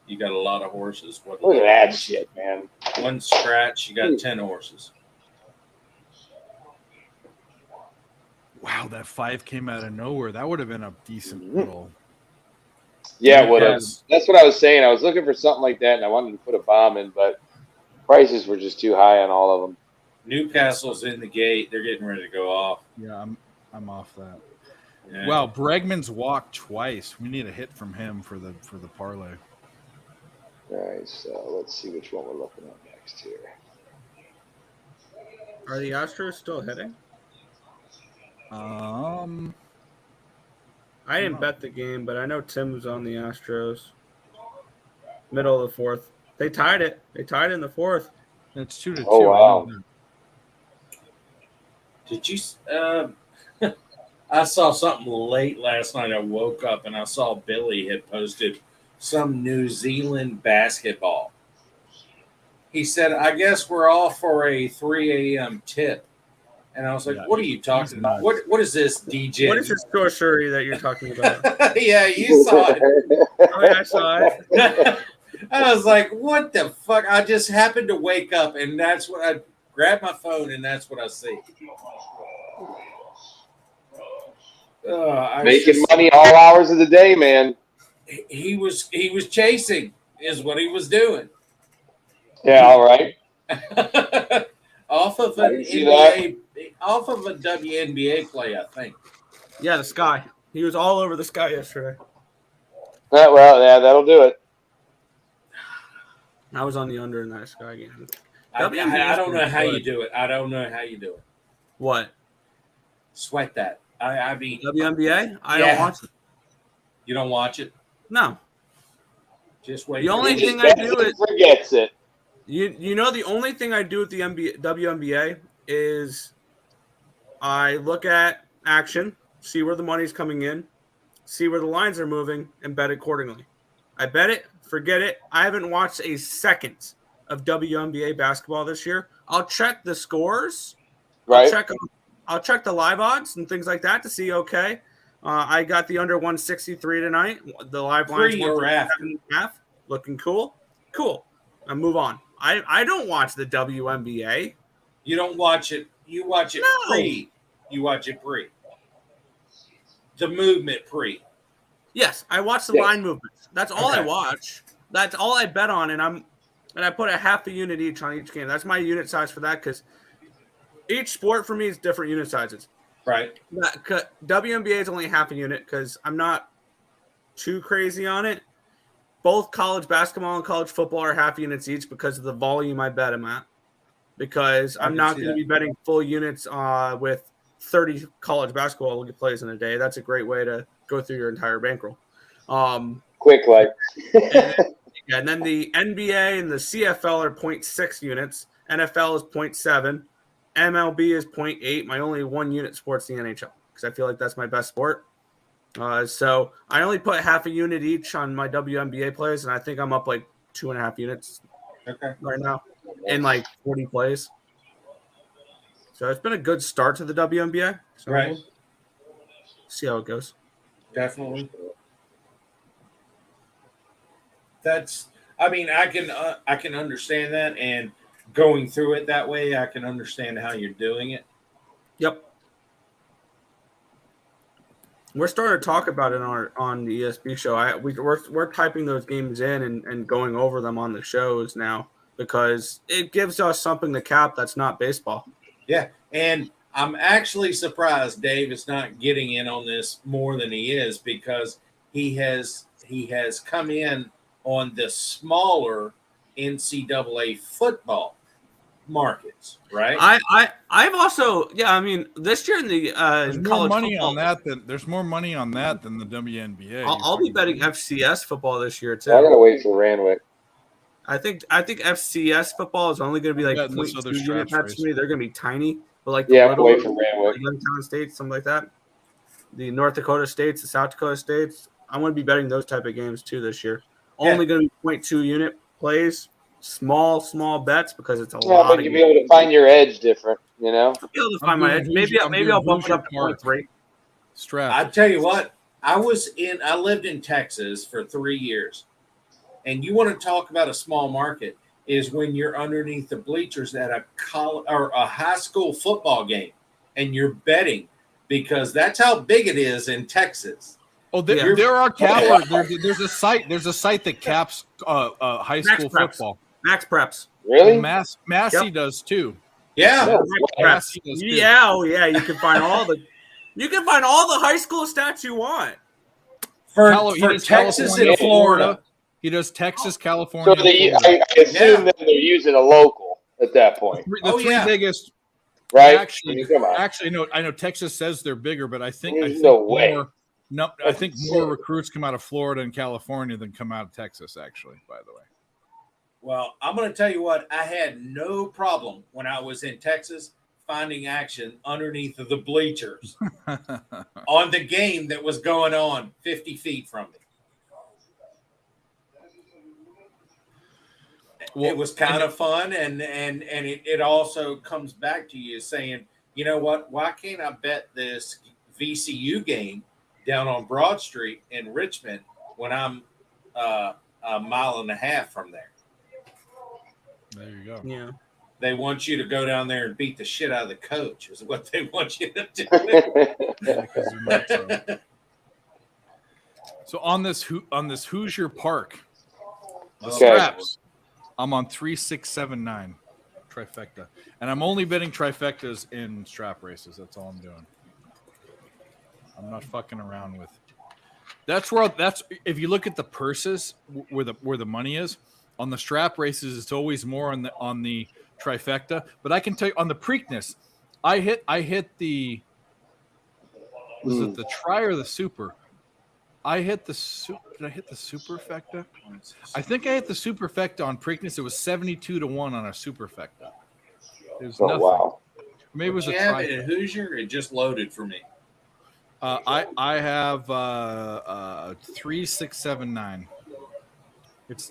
You got a lot of horses. Look at that shit, man. One scratch, you got 10 horses. Wow, that 5 came out of nowhere. That would have been a decent little. Yeah, it would have. Yes. That's what I was saying. I was looking for something like that, and I wanted to put a bomb in, but prices were just too high on all of them. Newcastle's in the gate. They're getting ready to go off. Yeah, I'm off that. Yeah. Wow, Bregman's walked twice. We need a hit from him for the parlay. All right, so let's see which one we're looking at next here. Are the Astros still hitting? I I didn't bet the game, but I know Tim was on the Astros. Middle of the 4th. They tied it. They tied in the 4th. It's 2-2. Oh, wow. Did you? I saw something late last night. I woke up and I saw Billy had posted some New Zealand basketball. He said, I guess we're all for a 3 a.m. tip. And I was like, Yeah, what are you talking about? What is this, DJ? What is this sorcery that you're talking about? Yeah, you saw it. Oh, yeah, I saw it. I was like, what the fuck? I just happened to wake up and that's what I grabbed my phone and that's what I see. Making money all hours of the day, man. He was chasing is what he was doing. Yeah, all right. Off of I an can see NBA, off of a WNBA play, I think. Yeah, the sky. He was all over the sky yesterday. Well, yeah, that'll do it. I was on the under in that sky game. I don't know how you do it. I don't know how you do it. What? Sweat that. I mean, WNBA? I Yeah. don't watch it. you don't watch it. No. Just wait. The for only it. thing I do is Forgets it. you know the only thing I do with the WNBA is I look at action, see where the money's coming in, see where the lines are moving, and bet accordingly. I bet it, forget it. I haven't watched a second of WNBA basketball this year. I'll check the scores. Right. I'll check the live odds and things like that to see. Okay, I got the under 163 tonight. The live lines 157.5, looking cool. Cool. I move on. I don't watch the WNBA. You don't watch it. You watch it No. pre. You watch it pre. The movement pre. Yes, I watch the Yes. line movements. That's all I Okay. watch. That's all I bet on, and I put a half a unit each on each game. That's my unit size for that because each sport for me is different unit sizes. Right. WNBA is only half a unit because I'm not too crazy on it. Both college basketball and college football are half units each because of the volume I bet them at. Because I'm not going to be betting full units with 30 college basketball plays in a day. That's a great way to go through your entire bankroll. Quick, like. And then the NBA and the CFL are 0.6 units. NFL is 0.7. MLB is 0.8. My only 1 unit sport's the NHL because I feel like that's my best sport. So I only put half a unit each on my WNBA plays, and I think I'm up like 2.5 units right now in like 40 plays. So it's been a good start to the WNBA. So Right. we'll see how it goes. Definitely. I can understand that, and going through it that way, I can understand how you're doing it. Yep. We're starting to talk about it on the ESB show. We're typing those games in and going over them on the shows now because it gives us something to cap that's not baseball. Yeah, and I'm actually surprised Dave is not getting in on this more than he is because he has come in on the smaller NCAA football markets, right? I've also this year in the There's more college money football, on that than the WNBA. I'll be betting FCS football this year too. I gotta wait for Randwick. I think FCS football is only going to be like 0.2 unit bets for me. They're going to be tiny, but like the little, wait for Randwick. like Youngstown States, something like that. The North Dakota States, the South Dakota States. I want to be betting those type of games too this year. Yeah. Only going to be 0.2 unit plays, small bets because it's a Yeah, lot. but you'll be able to find your edge different, you know. I'll be able to find my edge. Maybe I'll bump it up to 0.3. Strap. I tell you what, I lived in Texas for 3 years. And you want to talk about a small market is when you're underneath the bleachers at a college or a high school football game and you're betting because that's how big it is in Texas. Oh, there are cappers. There's a site that caps high school football. Max Preps. Really? Massey does too. Yeah. Massey does too. Yeah, oh yeah. You can find all the high school stats you want. For Texas and Florida. He does Texas, California. So I assume that they're using a local at that point. The three biggest, right? Actually, no. I know Texas says they're bigger, but I think no way. I think more recruits come out of Florida and California than come out of Texas. Actually, by the way. Well, I'm going to tell you what. I had no problem when I was in Texas finding action underneath of the bleachers on the game that was going on 50 feet from me. Well, it was kind of fun, and it also comes back to you saying, you know what? Why can't I bet this VCU game down on Broad Street in Richmond when I'm a mile and a half from there? There you go. Yeah. They want you to go down there and beat the shit out of the coach is what they want you to do. So on this Hoosier Park, the Okay. straps, I'm on 3679 trifecta, and I'm only betting trifectas in strap races. That's all I'm doing. I'm not fucking around with. That's if you look at the purses where the money is on the strap races, it's always more on the trifecta. But I can tell you on the Preakness, I hit the was it the tri or the super? I hit the super. Did I hit the superfecta? I think I hit the superfecta on Preakness. It was 72-1 on a superfecta. It was nothing. Wow. Maybe it was you a have tri. it in Hoosier. It just loaded for me. I have 3679. It's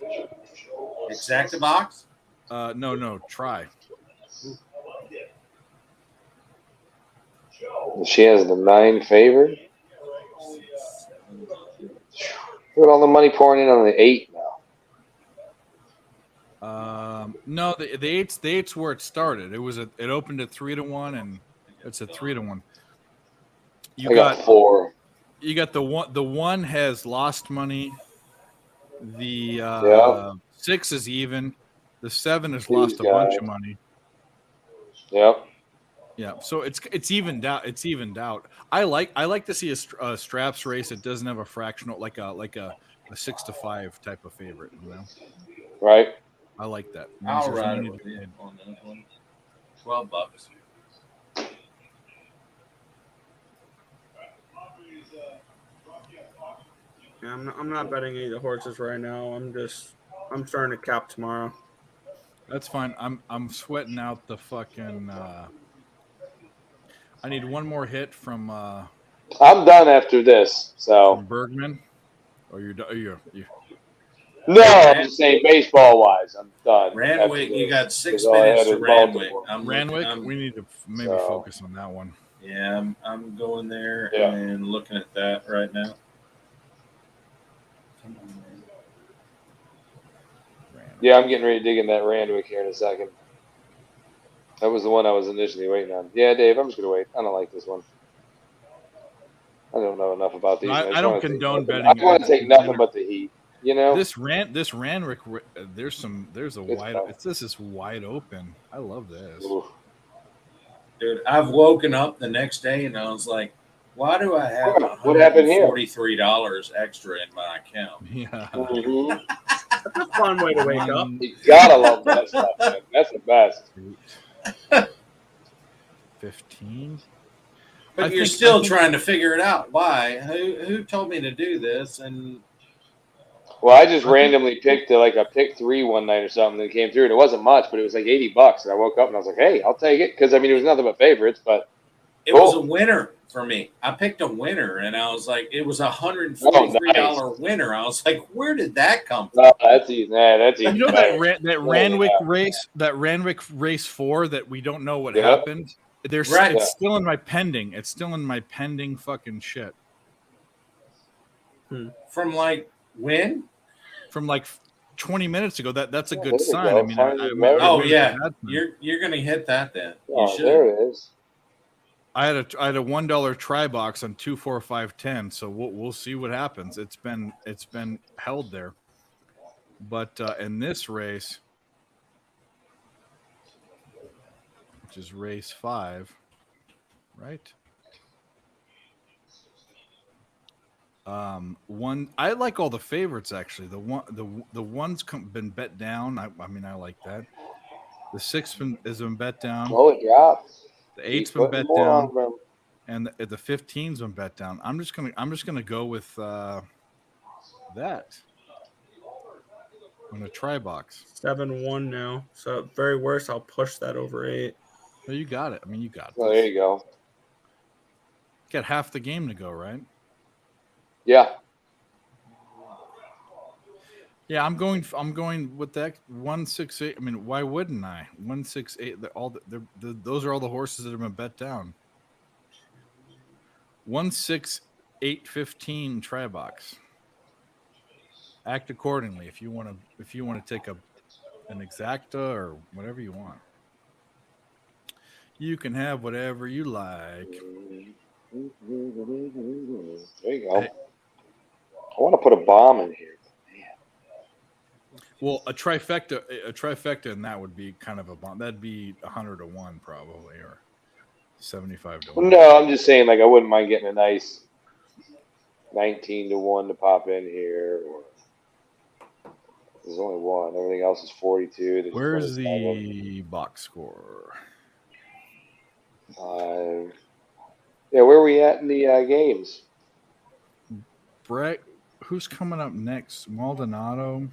Exacta box. No, try. She has the 9 favored. Look at all the money pouring in on the 8 now. No, the eight's where it started. It opened at 3-1, and it's at 3-1. You got 4. You got the one. The 1 has lost money. The 6 is even. The 7 has lost a bunch of money. Yep. Yeah, so it's evened out. It's evened out. I like to see a straps race that doesn't have a fractional like a 6-5 type of favorite. You know, Right. I like that. I'll There's ride money it to with be you made. on that one. $12. Yeah, I'm not betting any of the horses right now. I'm starting to cap tomorrow. That's fine. I'm sweating out the fucking. I need one more hit from I'm done after this. So Bergman. Or you. no, I'm just saying baseball wise, I'm done. Ranwick, you got 6 all I minutes had to was Ranwick. Baltimore. Ranwick. We need to maybe focus on that one. Yeah, I'm going there Yeah. and looking at that right now. Yeah, I'm getting ready to dig in that Randwick here in a second. That was the one I was initially waiting on. Yeah, Dave, I'm just gonna wait. I don't like this one. I don't know enough about these. I just don't wanna take condone nothing- betting. I want to take nothing but the heat. You know, This Ranwick. There's a It's wide. tough. This is wide open. I love this. Oof. Dude, I've woken up the next day and I was like, why do I have What happened here? $143 extra in my account? Yeah. Mhm. That's a fun way to wake up. You gotta love that stuff, man. That's the best. 15. But you're still trying to figure it out. Why? Who told me to do this? And Well, I just randomly picked a pick 3 one night or something that came through, and it wasn't much, but it was like $80. And I woke up and I was like, "Hey, I'll take it," because I mean, it was nothing but favorites. But it was a winner for me. I picked a winner, and I was like, it was $143 winner. I was like, where did that come from? No, that's easy. Nah, that's easy. You know that Ranwick race, that Ranwick race 4 that we don't know what happened. It's still in my pending. It's still in my pending fucking shit. From like when? From like 20 minutes ago. That's a Oh, good there you sign. go. I mean, Finally, Oh maybe yeah, you're gonna hit that then. You Oh, should. there it is. I had a $1 try box on 2, 4, 5, 10. So we'll see what happens. It's been held there, but in this race, which is race 5, right? One I like all the favorites actually. The one's been bet down. I mean I like that. The 6 has been bet down. Oh, it dropped. The 8's Keep been bet putting more down, on, bro. and the 15's been bet down. I'm just gonna go with that. I'm gonna try box. 7-1 now. So at very worst, I'll push that over 8. Well, you got it. I mean, you got it. Oh, there you go. Got half the game to go, right? Yeah. Yeah, I'm going with that 168. I mean, why wouldn't I? 168. Those are all the horses that have been bet down. 16815 try box. Act accordingly if you want to take an exacta or whatever you want. You can have whatever you like. There you go. I want to put a bomb in here. Well, a trifecta, and that would be kind of a bomb. That'd be 100 to 1 probably, or 75 to 1. No, I'm just saying, like, I wouldn't mind getting a nice 19 to 1 to pop in here. Or there's only one. Everything else is 42. There's Where's 27. the box score? 5. Yeah, where are we at in the games? Brett, who's coming up next? Maldonado.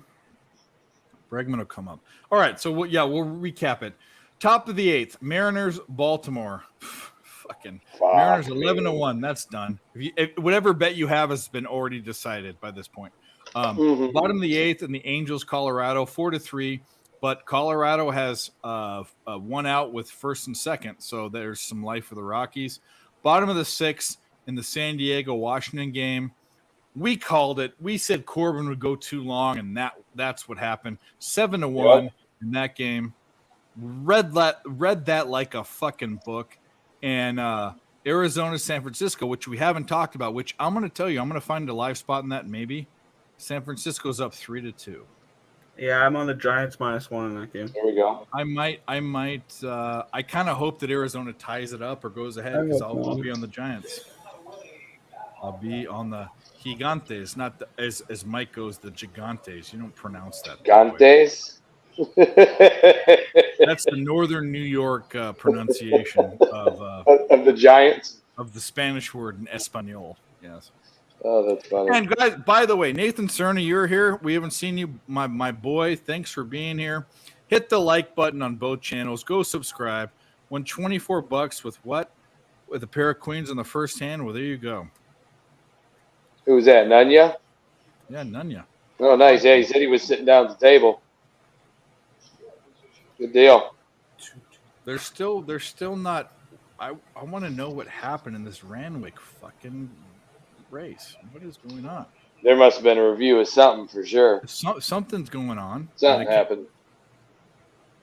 Bregman will come up. All right, so we'll recap it. Top of the 8th, Mariners, Baltimore. Fucking Mariners 11 to 1. That's done. If whatever bet you have has been already decided by this point. Bottom of the 8th, and the Angels, Colorado 4 to 3. But Colorado has one out with first and second, so there's some life for the Rockies. Bottom of the 6th in the San Diego Washington game. We called it. We said Corbin would go too long, and that's what happened. 7 to 1 in that game. Read that like a fucking book. And Arizona, San Francisco, which we haven't talked about, which I'm going to tell you, I'm going to find a live spot in that maybe. San Francisco's up 3 to 2. Yeah, I'm on the Giants -1 in that game. There we go. I kind of hope that Arizona ties it up or goes ahead because I'll be on the Giants. I'll be on the Gigantes, not the, as Mike goes, the Gigantes. You don't pronounce that. Gigantes. That's the Northern New York pronunciation of the Giants. Of the Spanish word in Espanol. Yes. Oh, that's funny. And guys, by the way, Nathan Cerna, you're here. We haven't seen you, my boy. Thanks for being here. Hit the like button on both channels. Go subscribe. Won $24 with what? With a pair of queens in the first hand. Well, there you go. Who was that? Nunya? Yeah, Nunya. Oh, nice. Yeah, he said he was sitting down at the table. Good deal. They're still not. I want to know what happened in this Randwick fucking race. What is going on? There must have been a review of something for sure. Something's going on. Something happened.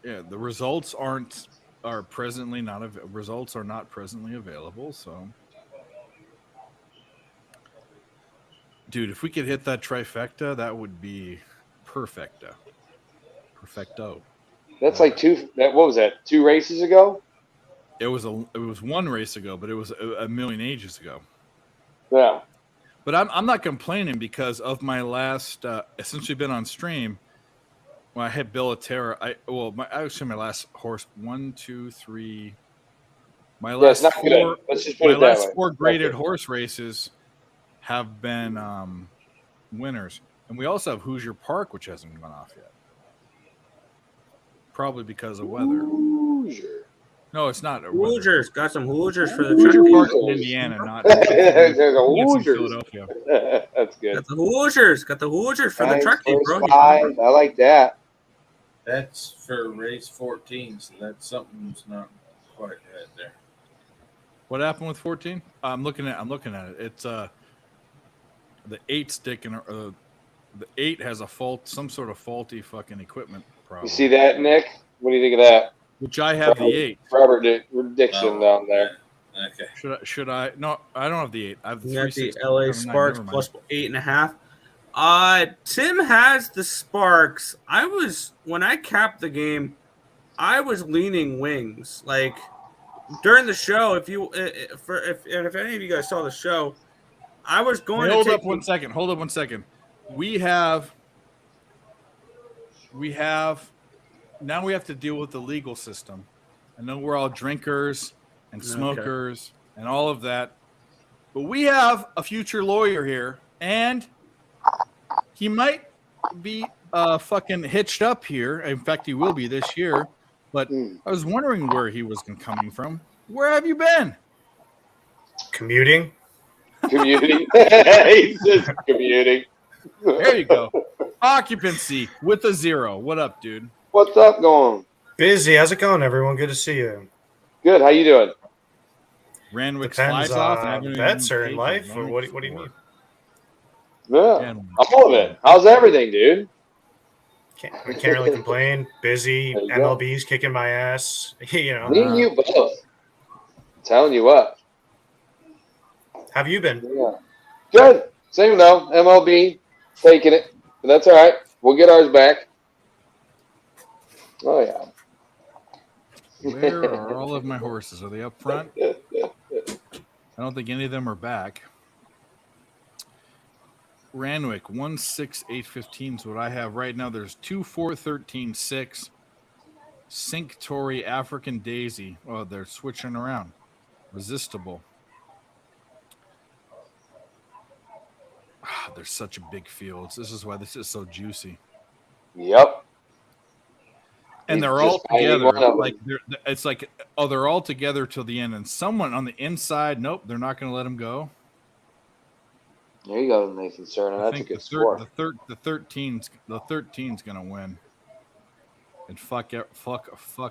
Yeah, the results are presently not results are not presently available. So, dude, if we could hit that trifecta, that would be perfecto. That's like what was that? 2 races ago? It was one race ago, but it was a million ages ago. Yeah. But I'm not complaining because of my last since we've been on stream. When I had Bellaterra, my last horse 1, 2, 3. My last not good. four. Let's just put it that way. 4 graded horse races have been winners, and we also have Hoosier Park, which hasn't gone off yet. Probably because of weather. Hoosier. No, it's not. Hoosiers. Got some Hoosiers for the Hoosier truckies. Park in Indiana, not There's a Hoosiers. Hoosiers. Philadelphia. That's good. Got the Hoosiers. Got the Hoosiers for the truckies, bro. 5. I like that. That's for race 14, so that's something's not quite right there. What happened with 14? I'm looking at it. It's the 8 sticking. The 8 has a fault, some sort of faulty fucking equipment problem. You see that, Nick? What do you think of that? Which I have the 8. Robert Dixon down there. Okay. Should I? No, I don't have the 8. I have the You got the 360. LA Never Sparks mind. plus 8.5. Tim has the Sparks. When I capped the game, I was leaning wings. Like during the show, if any of you guys saw the show, I was going Hold to up one second. We have now we have to deal with the legal system. I know we're all drinkers and smokers and all of that, but we have a future lawyer here, and he might be fucking hitched up here. In fact, he will be this year. But I was wondering where he was coming from. Where have you been? Commuting. He says commuting. There you go. Occupancy with a 0. What up, dude? What's up going? Busy. How's it going, everyone? Good to see you. Good. How you doing? Randwick's Depends flies off. on bets or in life, or what do you mean? Yeah, all of it. How's everything, dude? I can't really complain. Busy. MLB's kicking my ass. Me and you both. I'm telling you what. Have you been? Yeah. Good. Same though. MLB taking it, but that's all right. We'll get ours back. Oh yeah. Where are all of my horses? Are they up front? I don't think any of them are back. Randwick 1, 6, 8, 15 is what I have right now. There's 2, 4, 13, 6. Cinctory, African Daisy. Oh, they're switching around. Resistible. They're such big fields. This is why this is so juicy. Yep. And they're all together. Like it's like, they're all together till the end. And someone on the inside, nope, they're not going to let them go. There you go, Nathan Cerna. That's a good score. The 13's going to win. And fuck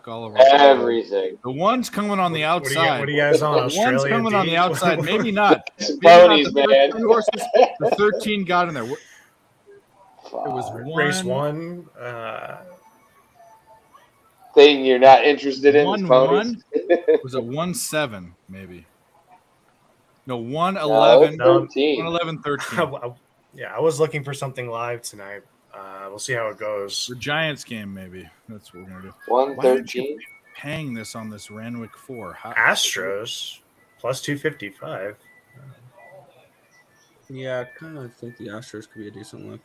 all of our everything. The one's coming on the outside. What are you guys on? The Australia one's coming on the outside. Maybe not. Ponies, man. The 13 got in there. It was race 1. Thing you're not interested in. 1-1. Was it 1-7 maybe? No, 1-11. 13. 1-11, 13. Yeah, I was looking for something live tonight. We'll see how it goes. The Giants game, maybe. That's what we're gonna do. 113. Paying this on this Renwick 4. Astros plus 255. Yeah, I kind of think the Astros could be a decent look.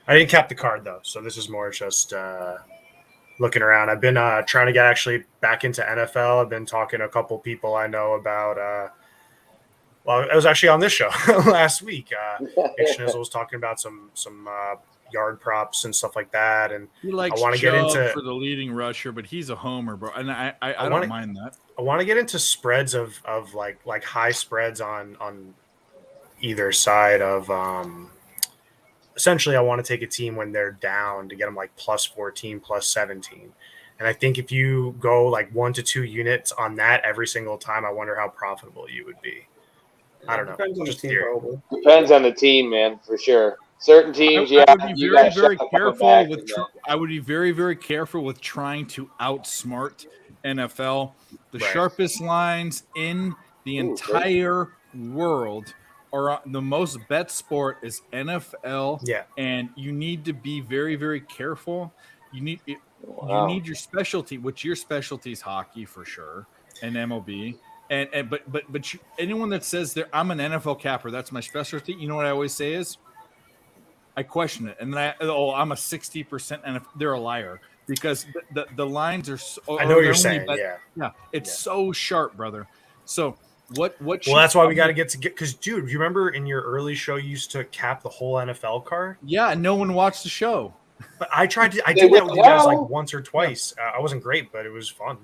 I didn't cap the card though, so this is more just looking around. I've been trying to get actually back into NFL. I've been talking to a couple people I know about. Well, I was actually on this show last week. Nick Schnizzle was talking about some yard props and stuff like that, and He likes I want to get into for the leading rusher, but he's a homer, bro, and I don't mind that. I want to get into spreads of like high spreads on either side of. Essentially, I want to take a team when they're down to get them like plus 14, plus 17. And I think if you go like 1 to 2 units on that every single time, I wonder how profitable you would be. I don't know. Depends on the Just team, theory. probably. Depends on the team, man, for sure. Certain teams, I would be you very, gotta very shut the fuck careful back with. and then- I would be very, very careful with trying to outsmart NFL. The Right. sharpest lines in the entire world are the most bet sport is NFL. Yeah. And you need to be very, very careful. You need you need your specialty, which your specialty is hockey for sure, and MLB. But anyone that says I'm an NFL capper, that's my specialty. You know what I always say is, I question it, and then I'm a 60%, and they're a liar because the lines are. I know what you're saying. Yeah. It's so sharp, brother. So what? Well, that's why we got to get because, dude, you remember in your early show you used to cap the whole NFL card? Yeah, and no one watched the show. But I did that with you guys like once or twice. I wasn't great, but it was fun.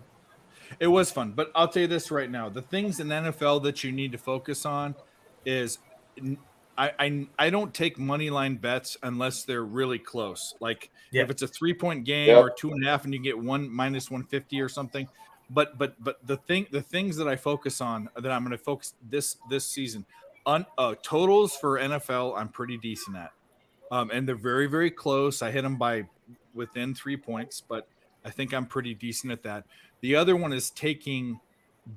It was fun, but I'll tell you this right now: the things in NFL that you need to focus on is, I don't take money line bets unless they're really close. Like if it's a 3-point game or 2.5, and you get minus 150 or something. But the things that I focus on that I'm going to focus this season on totals for NFL, I'm pretty decent at, and they're very, very close. I hit them by within 3 points, but I think I'm pretty decent at that. The other one is taking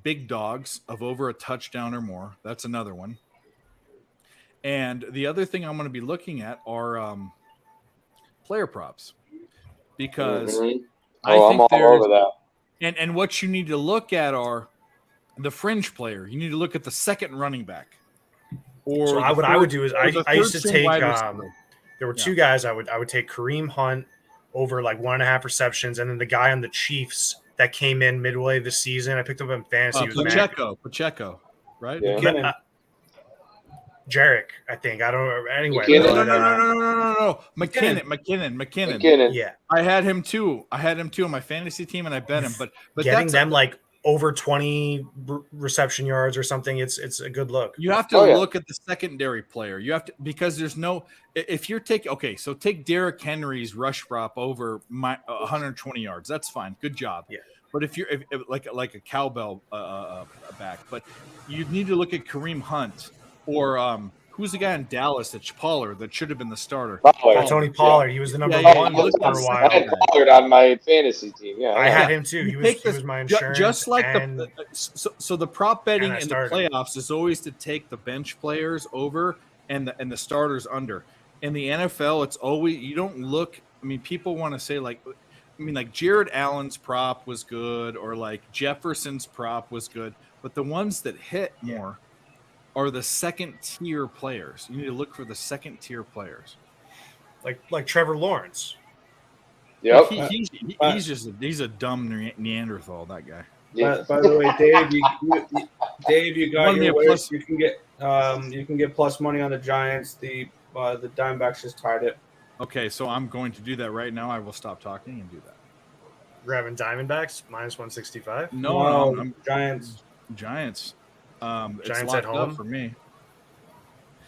big dogs of over a touchdown or more. That's another one. And the other thing I'm going to be looking at are player props, because I'm I think all over that. And what you need to look at are the fringe player. You need to look at the second running back. Or so what I would do is I used to take there were two guys I would take Kareem Hunt over like 1.5 receptions, and then the guy on the Chiefs that came in midway this season, I picked up in fantasy. Pacheco, right? Yeah. Jarek, I think. I don't know. Anyway. No. McKinnon. Yeah. I had him too. On my fantasy team, and I bet him. But getting them like over 20 reception yards or something, it's a good look. You have to look at the secondary player. You have to, because there's no, if you're take Derrick Henry's rush prop over 120 yards. That's fine. Good job. Yeah. But if you're like a cowbell back, but you need to look at Kareem Hunt or who's the guy in Dallas that's Pollard that should have been the starter? Tony Pollard. He was the number one for a while. I had Pollard on my fantasy team. Yeah, I had him too. He was my insurance. Just like so the prop betting in the playoffs is always to take the bench players over and the starters under. In the NFL, it's always, you don't look. I mean, people want to say like Jared Allen's prop was good, or like Jefferson's prop was good, but the ones that hit more are the second tier players. You need to look for the second tier players, like Trevor Lawrence. Yep. He's a dumb Neanderthal. That guy. Yeah. By the way, Dave, you got your wish. You can get plus money on the Giants. The Diamondbacks just tied it. Okay, so I'm going to do that right now. I will stop talking and do that. Grabbing Diamondbacks minus 165. No, I'm Giants. Giants Giants at home for me.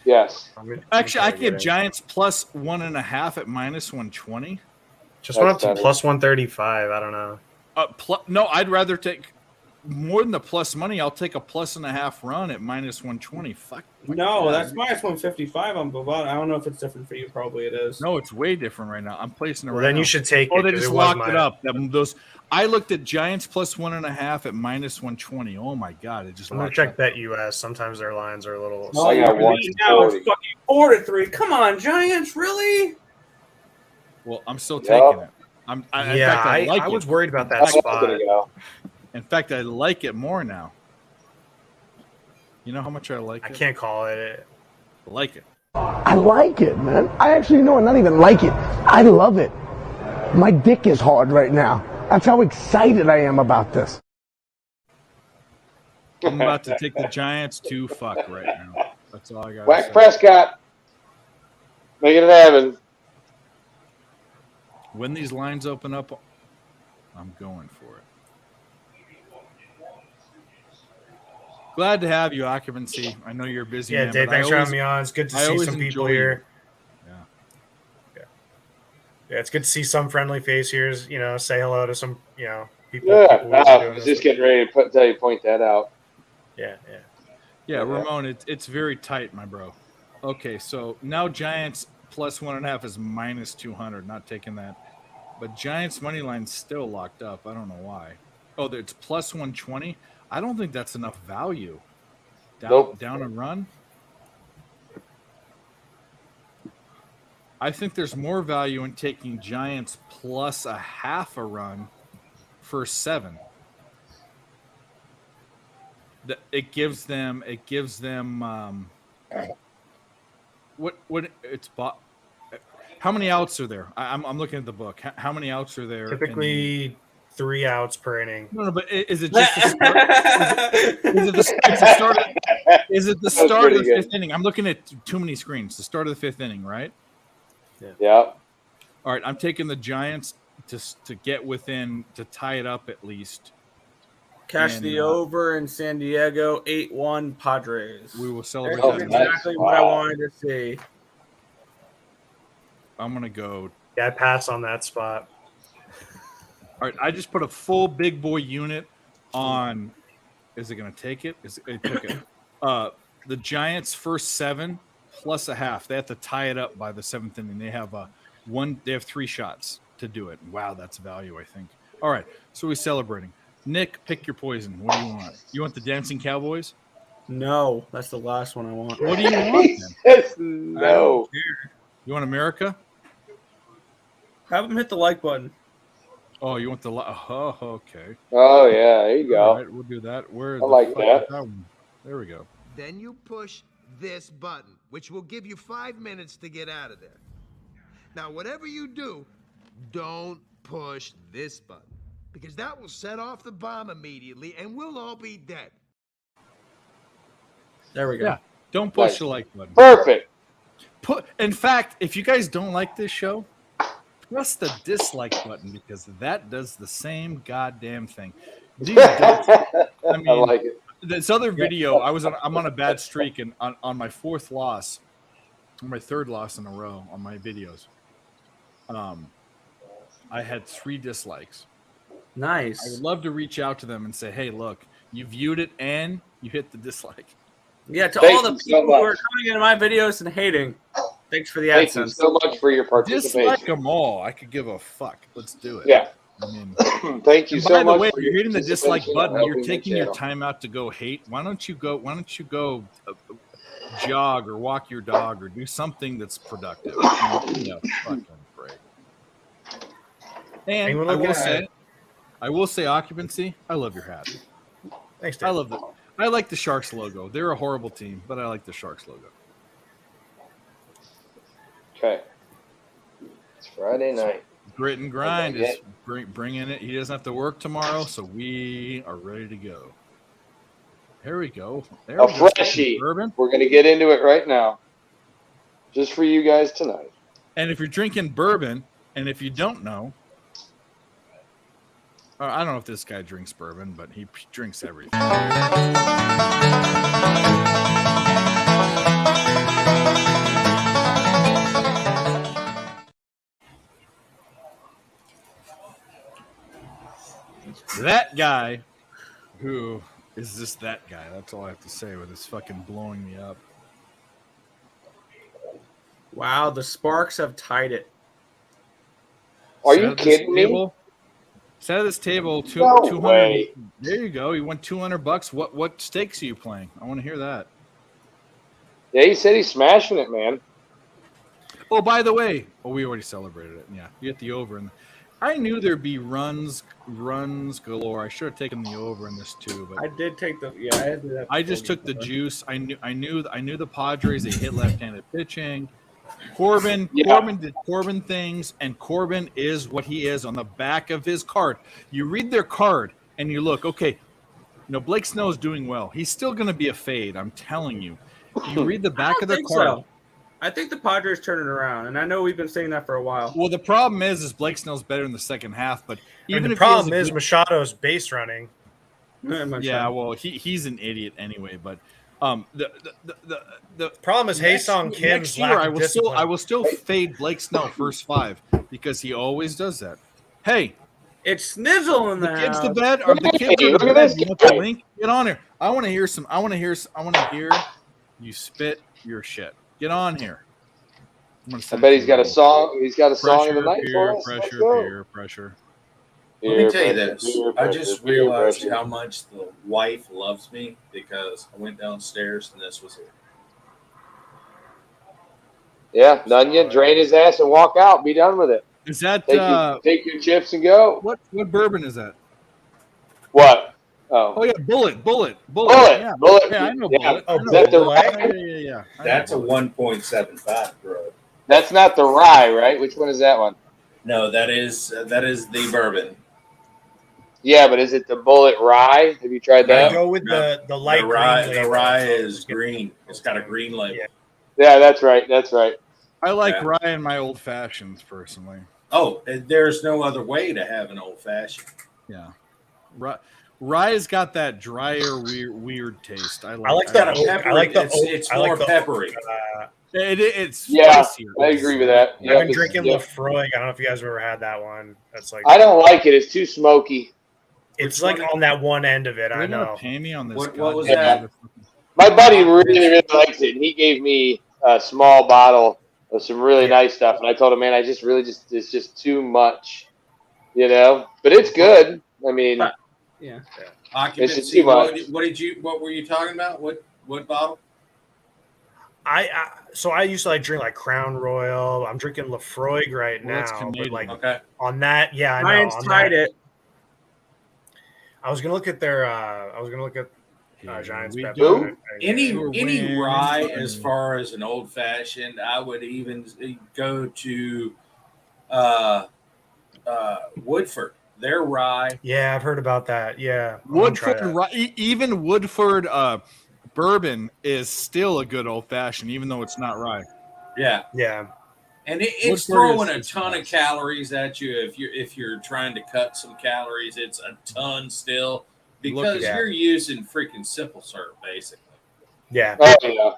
Yes. Actually, I get Giants plus 1.5 at minus 120. Just went up to plus 135. I don't know. No, I'd rather take more than the plus money, I'll take a +1.5 run at -120. Fuck. No, yeah. that's minus 155 on Bovada. I don't know if it's different for you. Probably it is. No, it's way different right now. I'm placing it Well, right then now. you should take Oh, it. they 'cause just it was locked it up. I looked at Giants +1.5 at -120. Oh my god, it just I'm gonna locked check up. Bet US. Sometimes their lines are a little. Oh, I got now it's 140. fucking 4-3. Come on, Giants, really? Well, I'm still Yep. taking it. In Yeah, fact, I like I it. was worried about that That's spot. gonna go. In fact, I like it more now. You know how much I like I it? can't call it. I like it. I like it, man. I actually know, not even like it. I love it. My dick is hard right now. That's how excited I am about this. I'm about to take the Giants to fuck right now. That's all I got. Whack Prescott. Make it happen. When these lines open up, I'm going for it. Glad to have you, Occupancy. I know you're busy. Yeah, man, Dave, but thanks I for always- having me on. It's good to I see always some people enjoy you. here. Yeah. Yeah, it's good to see some friendly face here. You know, say hello to some, people. Yeah, people who are I doing was this. just getting ready to tell you point that out. Yeah. Yeah, Ramon, it's very tight, my bro. Okay, so now Giants +1.5 is -200. Not taking that, but Giants money line's still locked up. I don't know why. Oh, it's +120. I don't think that's enough value. Down a run. I think there's more value in taking Giants +0.5 run for 7. It gives them what it's bought. How many outs are there? I'm looking at the book. How many outs are there? Typically 3 outs per inning. No, but is it just the start? Is it the start of the 5th inning? I'm looking at too many screens. The start of the 5th inning, right? Yeah. All right, I'm taking the Giants to get within, to tie it up at least. Cash the over in San Diego, 8-1 Padres. We will celebrate That's that. exactly what I wanted to see. I'm gonna go. Yeah, I pass on that spot. All right, I just put a full big boy unit on. Is it gonna take it? It took it. The Giants' first 7 +0.5. They have to tie it up by the 7th inning. They have They have 3 shots to do it. Wow, that's value, I think. All right, so we're celebrating. Nick, pick your poison. What do you want? You want the Dancing Cowboys? No, that's the last one I want. What do you want then? No. You want America? Have them hit the like button. Oh, you want the oh, okay. Oh yeah, there you go. All right, we'll do that. Where? I like that. One? There we go. Then you push this button, which will give you 5 minutes to get out of there. Now, whatever you do, don't push this button, because that will set off the bomb immediately and we'll all be dead. There we go. Yeah, don't push Nice. the like button. Perfect. In fact, if you guys don't like this show, press the dislike button, because that does the same goddamn thing. These adults, I mean, I like it. this other video, I'm on a bad streak, and on my 4th loss, or my 3rd loss in a row on my videos, I had 3 dislikes. Nice. I would love to reach out to them and say, hey, look, you viewed it and you hit the dislike. Yeah, to Thank all the you so people who are much. coming into my videos and hating, thanks for the Thank you AdSense. so much for your Dislike participation. them all. I could give a fuck. Let's do it. Yeah. I mean, Thank you and so by the much. way, for you're your hitting the dislike participation button. and You're helping the taking your channel. time out to go hate. Why don't you go jog or walk your dog or do something that's productive? Yeah, fucking break. And Anyone I looking will at say, occupancy. I love your hat. Thanks, Dave. I love it. I like the Sharks logo. They're a horrible team, but I like the Sharks logo. Okay. It's Friday night. Grit and grind Okay. is bringing it. He doesn't have to work tomorrow, so we are ready to go. There we go. There A we go. freshie. Bourbon. We're going to get into it right now. Just for you guys tonight. And if you're drinking bourbon, and if you don't know, I don't know if this guy drinks bourbon, but he drinks everything. That guy Who is this? That guy? That's all I have to say with his fucking blowing me up. Wow, the Sparks have tied it. Are Set you at this kidding me? table- Set at this table, No 200. way. There you go. You won $200. What stakes are you playing? I want to hear that. Yeah, he said he's smashing it, man. Oh, by the way, we already celebrated it. Yeah, you get the over, and I knew there'd be runs galore. I should have taken the over in this too, but I did take the I had to do that I just before took the before. juice. I knew the Padres. They hit left-handed pitching. Corbin did Corbin things, and Corbin is what he is on the back of his card. You read their card and you look, okay, Blake Snell's doing well. He's still going to be a fade. I'm telling you. You read the back of their card. So. I think the Padres turn it around, and I know we've been saying that for a while. Well, the problem is Blake Snell's better in the second half, but even the if problem is Machado's base running. Yeah, well, he's an idiot anyway. But the problem is Haesung Kim's lack of discipline. I will still fade Blake Snell first 5 because he always does that. Hey, it's Snizzle in the the kids house. to bed. Are the kids in Look at bed? this You want the link? Get on here. I want to hear you spit your shit. Get on here. I bet he's got a song. He's got a song of the night for us. Pressure. Let me tell you this. I just realized how much the wife loves me because I went downstairs and this was it. Yeah, Nunya, drain his ass and walk out. Be done with it. Is that take your chips and go? What bourbon is that? What? Oh yeah, Bullet. Yeah, Bullet. Yeah, I know yeah. Bullet. Oh, is that the rye? Yeah. That's a 1.75, bro. That's not the rye, right? Which one is that one? No, that is the bourbon. Yeah, but is it the Bullet Rye? Have you tried that? I go with the light rye. green The label. rye is green. It's got a green label. Yeah, that's right. That's right. I like rye in my old fashions personally. Oh, there's no other way to have an old fashioned. Yeah, rye's got that drier, weird taste. I like that. I like the. It's more peppery. It's spicier. I agree with that. I've been drinking Lefroy. I don't know if you guys have ever had that one. That's like I don't like it. It's too smoky. It's like on that one end of it. I They're know. gonna pay me on this. What was that? My buddy really likes it, and he gave me a small bottle of some really nice stuff. And I told him, man, it's just too much, But it's good. I mean, yeah. It's just Occupancy. too much. What were you talking about? What bottle? So I used to drink Crown Royal. I'm drinking Lefroy right Well, that's now. But Okay. on that, yeah, I know. Lions on tied that, it. I was gonna look at their. I was gonna look at Giants. we bet, do. but Any wins. rye as far as an old fashioned, I would even go to Woodford. Their rye. Yeah, I've heard about that. Yeah, I'm gonna try Woodford, that. even Woodford bourbon is still a good old fashioned, even though it's not rye. Yeah. Yeah. And it's Woodford throwing is a ton of calories at you if you're trying to cut some calories. It's a ton still because Yeah. you're using freaking simple syrup basically. Yeah. Oh, yeah.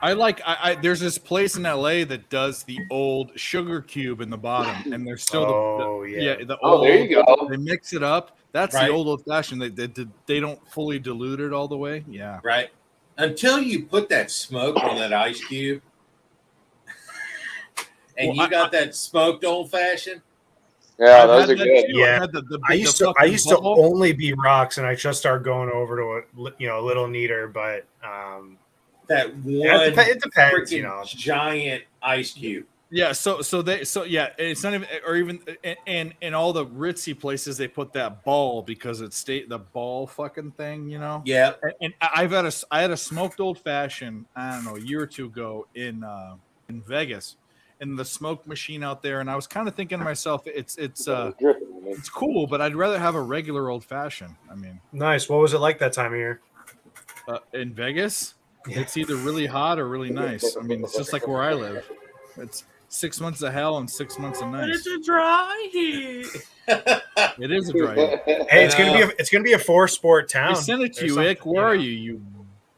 I there's this place in LA that does the old sugar cube in the bottom, and there's still the Oh, old. there you go. They mix it up. That's Right. the old fashioned. They don't fully dilute it all the way. Yeah. Right. Until you put that smoke on that ice cube. And Well, you got that smoked old fashioned. Yeah, I've those had are that good. too. Yeah. I had the I used to fucking bubble. only be rocks, and I just started going over to a little neater, but That one it depends, freaking giant ice cube. Yeah, it's not even, or even in all the ritzy places they put that ball because it's the ball fucking thing, Yeah. And I had a smoked old fashioned, I don't know, a year or two ago in Vegas, in the smoke machine out there, and I was kind of thinking to myself, it's cool, but I'd rather have a regular old fashioned. I mean, nice. What was it like that time of year? in Vegas, it's either really hot or really nice. I mean, it's just like where I live. It's 6 months of hell and 6 months of nice. It's a dry heat. It is a dry heat. Hey, it's gonna be a 4-sport town. I sent it to There's you, Ick. something, Where are you, you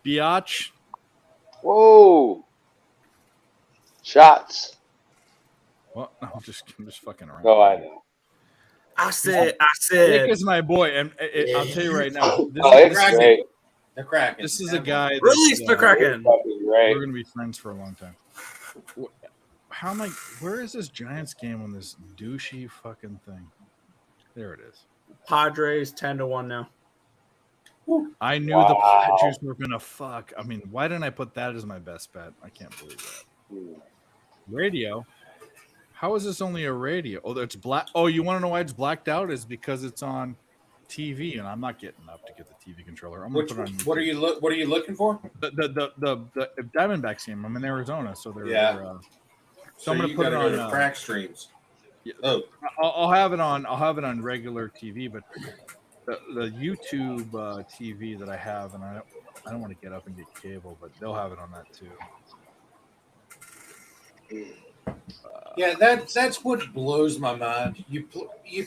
biatch? Whoa. Shots. Well, I'm just fucking around. Oh, I know. I said. Nick is my boy, and I'll tell you right now. They're cracking. This is a guy. Release the Kraken. Right. We're gonna be friends for a long time. How am I? Where is this Giants game on this douchey fucking thing? There it is. Padres 10-1 now. I knew the Padres were gonna fuck. I mean, why didn't I put that as my best bet? I can't believe that. Radio. How is this only a radio? Oh, it's black. Oh, you want to know why it's blacked out? Is because it's on TV, and I'm not getting up to get the TV controller. I'm gonna put it on. What are you looking for? The Diamondbacks game. I'm in Arizona, so they're So I'm gonna you put it gotta go on to crack streams. Yeah, I'll have it on. I'll have it on regular TV, but the YouTube TV that I have, and I don't want to get up and get cable, but they'll have it on that too. Yeah, that's what blows my mind. You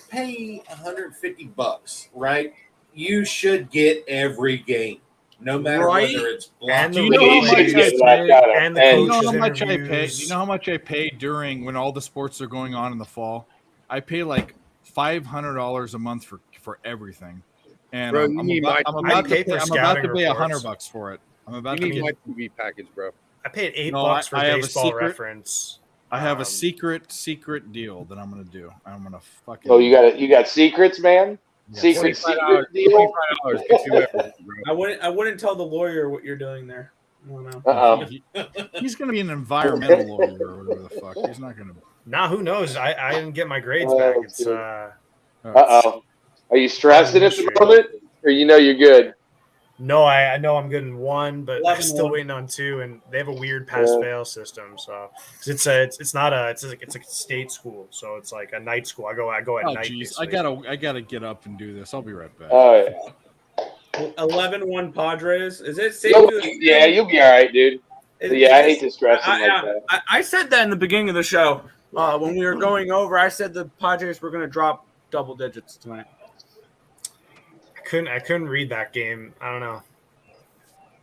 pay $150, right? You should get every game, no matter whether it's blocked. Do you know how much I pay? And the Do you know coaches how much I pay? interviews. Do you know how much I pay during when all the sports are going on in the fall? I pay like $500 a month for everything, and Bro, I'm about to pay $100 for it. I'm about to need get my TV package, bro. I paid $8 No, for I have a baseball secret- reference. I have a secret deal that I'm gonna do. I'm gonna fucking. Oh, you got secrets, man. Yeah, Secret $25 deal. I wouldn't tell the lawyer what you're doing there. I don't know. He's gonna be an environmental lawyer or whatever the fuck. He's not gonna. Nah, who knows? I didn't get my grades back. It's Are you stressing at the moment, or you're good? No, I know I'm good in one, but I'm 11-1. still waiting on two, and they have a weird pass-fail system. So it's a state school, so it's like a night school. I go at Oh night. jeez, basically. I gotta get up and do this. I'll be right back. All right. 11-1 Padres. Is it safe? You'll be all right, dude. I hate to stress him like that. I said that in the beginning of the show when we were going over. I said the Padres were going to drop double digits tonight. I couldn't read that game. I don't know.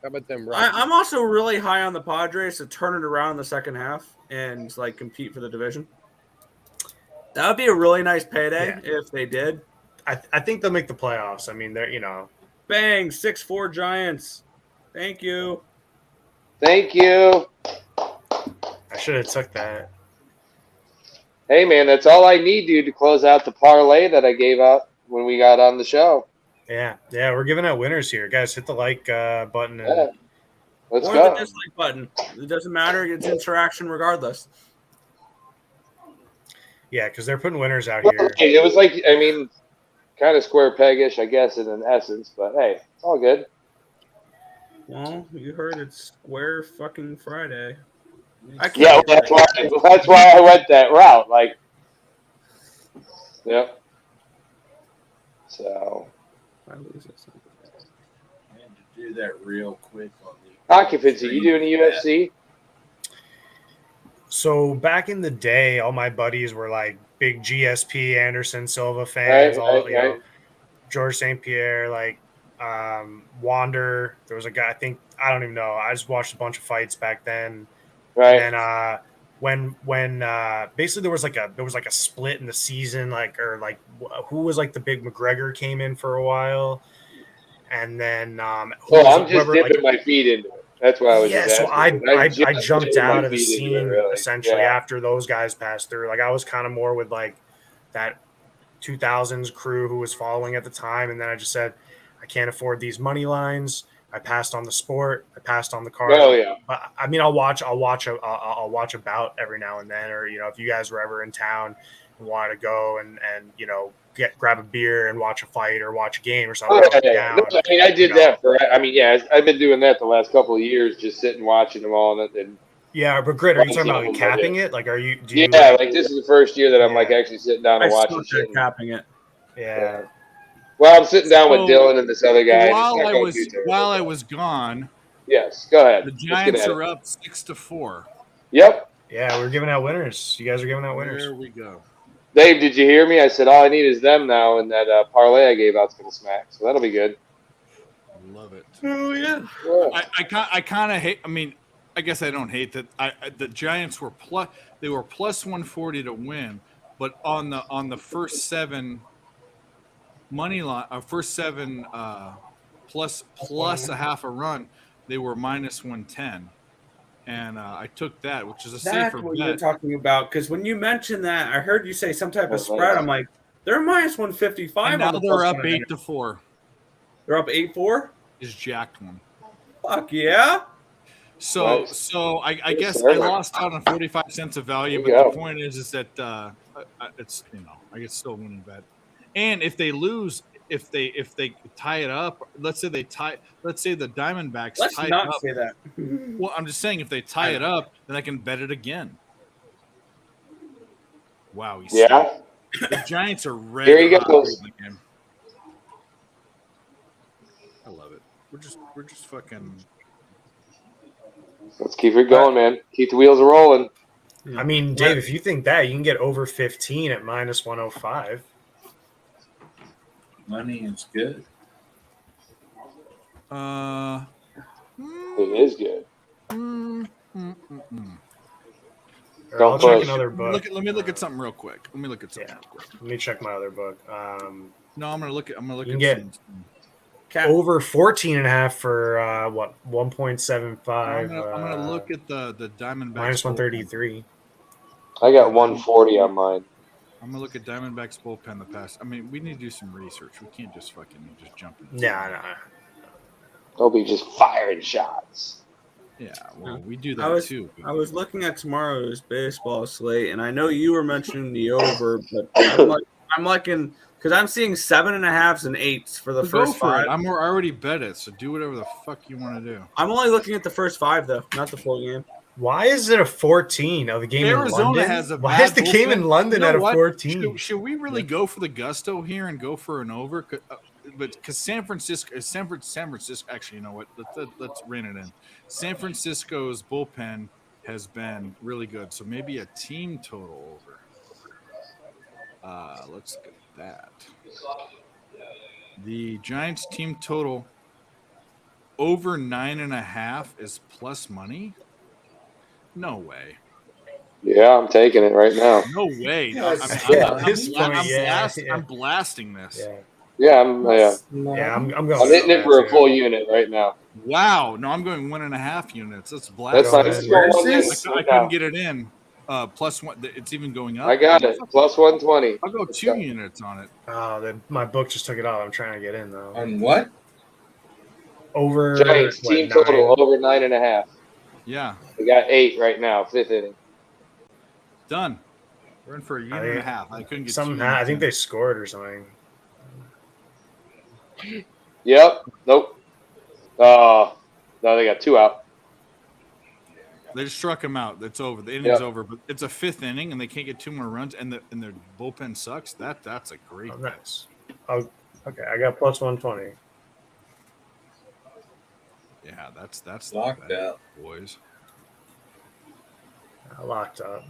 How about them? I'm also really high on the Padres to turn it around in the second half and like compete for the division. That would be a really nice payday if they did. I think they'll make the playoffs. I mean, they're Bang, 6-4 Giants. Thank you. Thank you. I should have took that. Hey, man, that's all I need, dude, to close out the parlay that I gave out when we got on the show. Yeah, we're giving out winners here, guys. Hit the like button. And... Let's or go. the dislike button. It doesn't matter. It's interaction regardless. Yeah, because they're putting winners out Well, here. hey, it was like, I mean, kind of square peg-ish, I guess, in an essence, but hey, it's all good. Well, you heard it's Square fucking Friday. Yeah, that's why I went that route. Like, yep. So. I lose this. I had to do that real quick on the Occupancy, you doing the UFC? So back in the day, all my buddies were like big GSP Anderson Silva fans. Right. George St. Pierre, like Wander. There was a guy. I don't even know. I just watched a bunch of fights back then. Right. And when basically there was like a split in the season, who was like the big McGregor came in for a while, and then I'm just dipping my feet into it. That's why I was. Yeah, just so asking. I jumped out of the scene really. essentially after those guys passed through. Like I was kind of more with like that 2000s crew who was following at the time, and then I just said I can't afford these money lines. I passed on the sport. I passed on the card. Oh yeah. But I mean, I'll watch a bout every now and then, or if you guys were ever in town and wanted to go and grab a beer and watch a fight or watch a game or something. I mean, I did that for. I mean, yeah, I've been doing that the last couple of years, just sitting watching them all, and yeah. But Grit, are you talking about like capping it? Like, are you? Do you like this is the first year that I'm like actually sitting down and watching shit. Capping it. Yeah. Well, I'm sitting down with Dylan and this other guy. While I was gone. Yes, go ahead. The Giants are up 6-4. Yep. Yeah, we're giving out winners. You guys are giving out winners. There we go. Dave, did you hear me? I said all I need is them now, and that parlay I gave out's gonna smack. So that'll be good. Love it. Oh yeah. I kind of hate. I mean, I guess I don't hate that. The Giants were plus 140 to win, but on the first 7 money line, first 7 plus a half a run, they were minus 110, and I took that, which is a That's safer what you're bet. talking about. Because when you mentioned that, I heard you say some type of spread. I'm like, they're minus 155. And now on the they're plus up 100. 8-4. They're up 8-4. Is jacked one. Fuck yeah. So Nice. so I Good guess start. I lost out on 45 cents of value, There but you the go. point is that it's I guess still a winning bet. And if they lose, if they tie it up, let's say the Diamondbacks Let's tie it not up. say that. Well, I'm just saying if they tie it up, then I can bet it again. Wow, he's Yeah. the Giants are ready. Here he goes. I love it. We're just fucking. Let's keep it going, man. Keep the wheels rolling. I mean, Dave, if you think that, you can get over 15 at minus 105. Money is good. It is good. I'll check another book. Let me look at something real quick. Let me check my other book. No, I'm gonna look at. You can get over 14.5 for what 1.75. I'm gonna look at the Diamondbacks minus 133. I got 140 on mine. I'm gonna look at Diamondbacks bullpen the past. I mean, we need to do some research. We can't just jump in. Nah. They'll be just firing shots. Yeah, well, we do that too. I was looking at tomorrow's baseball slate, and I know you were mentioning the over, but I'm liking because I'm seeing 7.5s and 8s for the first 5. I'm already bet it, so do whatever the fuck you want to do. I'm only looking at the first 5 though, not the full game. Why is it a 14 of the game Arizona in London? has a Why bad is the game in bullpen. London You know at a what? 14? Should we really go for the gusto here and go for an over? But because San Francisco, actually, you know what? Let's rein it in. San Francisco's bullpen has been really good, so maybe a team total over. Let's look at that. The Giants team total over 9.5 is plus money. No way. Yeah, I'm taking it right now. No way. I'm blasting this. Yeah, I'm going. I'm hitting it for a full unit right now. Wow. No, I'm going 1.5 units. That's That's blasting. nice. I couldn't get it in. Plus one. It's even going up. I got it. Plus 120. I'll go 2 units on it. Oh, my book just took it off. I'm trying to get in though. On what? Over Giants team total over 9.5. Yeah. We got 8 right now, 5th inning. Done. We're in for a unit and a half. I couldn't get somehow. I think they scored or something. Yep. Nope. No, they got 2 out. They just struck him out. It's over. The inning's over. But it's a 5th inning, and they can't get 2 more runs, and their bullpen sucks. That's a great nice. Oh, okay. I got plus 120. Yeah, that's locked up, boys. Locked up.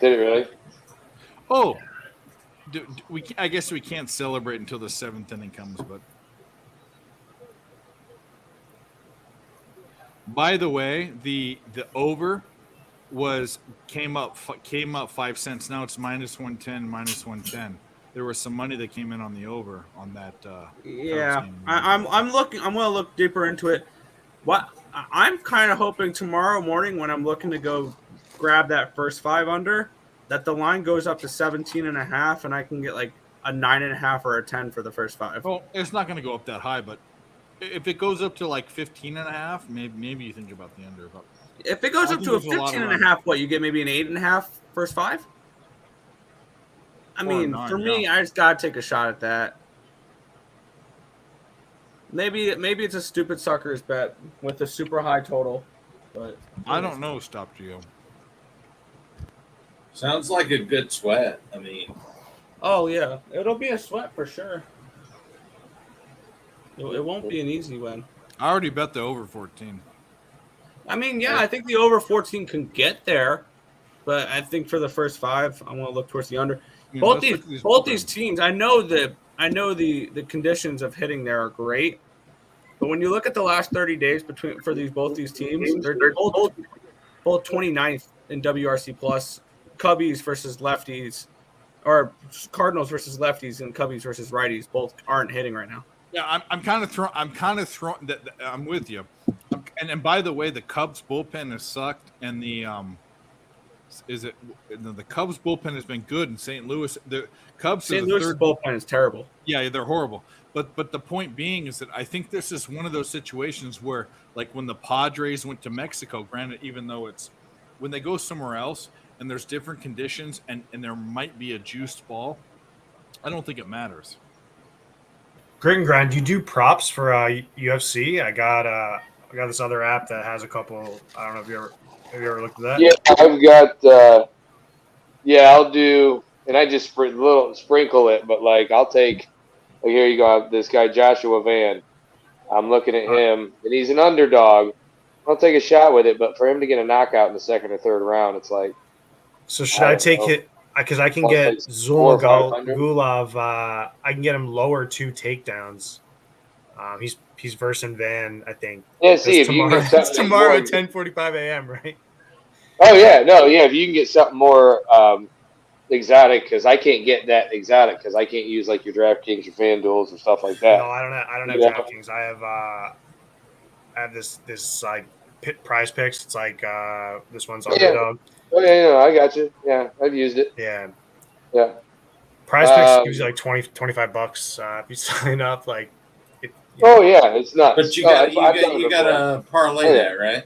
Did it really? Oh, I guess we can't celebrate until the 7th inning comes. But by the way, the over came up 5 cents. Now it's minus 110, minus 110. There was some money that came in on the over on that. Yeah, I'm looking. I'm going to look deeper into it. What I'm kind of hoping tomorrow morning when I'm looking to go grab that first 5 under, that the line goes up to 17.5, and I can get like a 9.5 or a 10 for the first 5. Well, it's not going to go up that high, but if it goes up to like 15.5, maybe you think about the under. But if it goes up to a 15.5, what you get maybe an 8.5 first 5. I mean, for me, I just gotta take a shot at that. Maybe it's a stupid sucker's bet with a super high total, but I don't know. Stop, Gio. Sounds like a good sweat. I mean, oh yeah, it'll be a sweat for sure. It won't be an easy win. I already bet the over 14. I mean, yeah, I think the over 14 can get there, but I think for the first 5, I want to look towards the under. Both these teams, I know the conditions of hitting there are great, but when you look at the last 30 days for both these teams, they're both 29th in WRC plus. Cubbies versus lefties, or Cardinals versus lefties and Cubbies versus righties both aren't hitting right now. Yeah, I'm kind of thrown. I'm with you. And by the way, the Cubs bullpen has sucked, and the Cubs bullpen has been good in St. Louis. The Cubs St. Louis bullpen is terrible. Yeah, they're horrible. But the point being is that I think this is one of those situations where, like when the Padres went to Mexico, granted, even though it's when they go somewhere else and there's different conditions and there might be a juiced ball, I don't think it matters. Grit and Grind, do you do props for UFC? I got this other app that has a couple. I don't know if have you ever looked at that? Yeah, I've got. I'll do, and I just sprinkle it, but like I'll take. Like here you go, this guy Joshua Van. I'm looking at him, and he's an underdog. I'll take a shot with it, but for him to get a knockout in the second or third round, it's like. So should I take it? Because I can get Zulagulov. I can get him lower 2 takedowns. He's versing Van, I think. Yeah, see if you can get it's tomorrow at 10:45 a.m. Right? Oh yeah, no, yeah. If you can get something more exotic, because I can't get that exotic because I can't use like your DraftKings or FanDuels or stuff like that. No, I don't have DraftKings. I have this like Prize Picks. It's like this one's underdog. Oh yeah, I got you. Yeah, I've used it. Yeah. Prize Picks gives you like $25 if you sign up. Like. It's not. But you got to parlay that, right?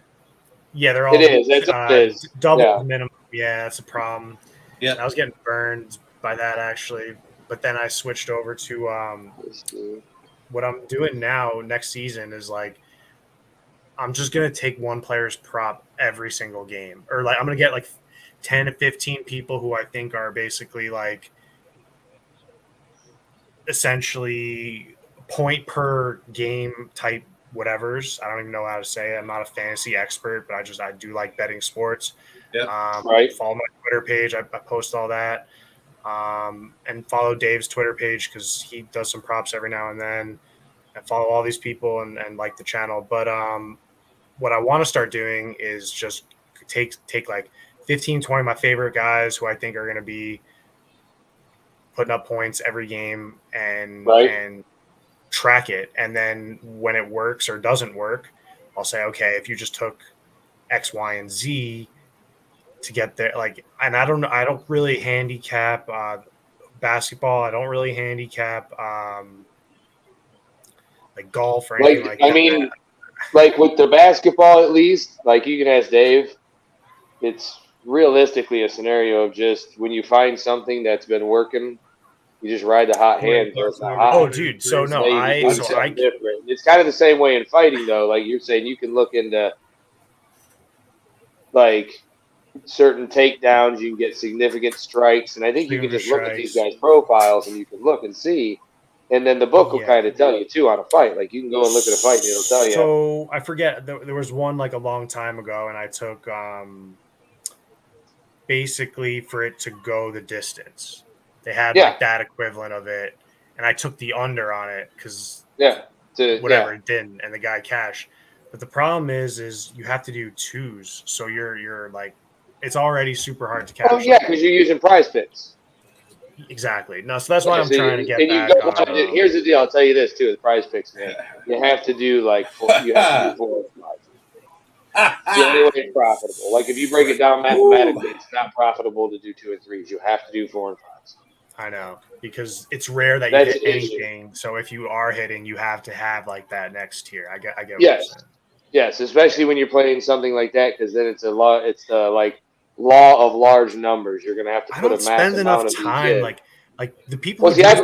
Yeah, they're all. It is. It is. Double minimum. Yeah, that's a problem. Yeah, I was getting burned by that actually, but then I switched over to what I'm doing now. Next season is like I'm just gonna take one player's prop every single game, or like I'm gonna get like 10 to 15 people who I think are basically like essentially point per game type whatevers. I don't even know how to say it. I'm not a fantasy expert, but I do like betting sports. Right. Follow my Twitter page. I post all that. And follow Dave's Twitter page because he does some props every now and then. And follow all these people and like the channel. But what I want to start doing is just take like 15, 20 of my favorite guys who I think are going to be putting up points every game and track it. And then when it works or doesn't work, I'll say, okay, if you just took X, Y, and Z to get there, like, and I don't really handicap basketball. I don't really handicap like golf or anything like that. I mean, like with the basketball, at least, like you can ask Dave, it's realistically a scenario of just when you find something that's been working, you just ride the hot hand. Dude. So no, different. It's kind of the same way in fighting, though. Like you're saying, you can look into like certain takedowns. You can get significant strikes, and I think you can just look at these guys' profiles, and you can look and see. And then the book will kind of tell you too on a fight. Like you can go and look at a fight, and it'll tell you. So I forget there was one like a long time ago, and I took basically for it to go the distance. They had like that equivalent of it, and I took the under on it because it didn't, and the guy cashed. But the problem is you have to do twos, so you're like it's already super hard to cash. Oh yeah, because you're using Prize Picks. Exactly. No, so that's why I'm trying to get back. Here's the deal. I'll tell you this too: with Prize Picks, man, you have to do like 4 and 5. The only way it's profitable. Like if you break it down mathematically, it's not profitable to do 2 and 3s. You have to do 4 and 5s. I know, because it's rare that you hit anything. So if you are hitting, you have to have like that next tier. I get what you're saying. Yes, especially when you're playing something like that, because then it's the law of large numbers. You're gonna have to put a massive amount of time. Like the people. Well, see, I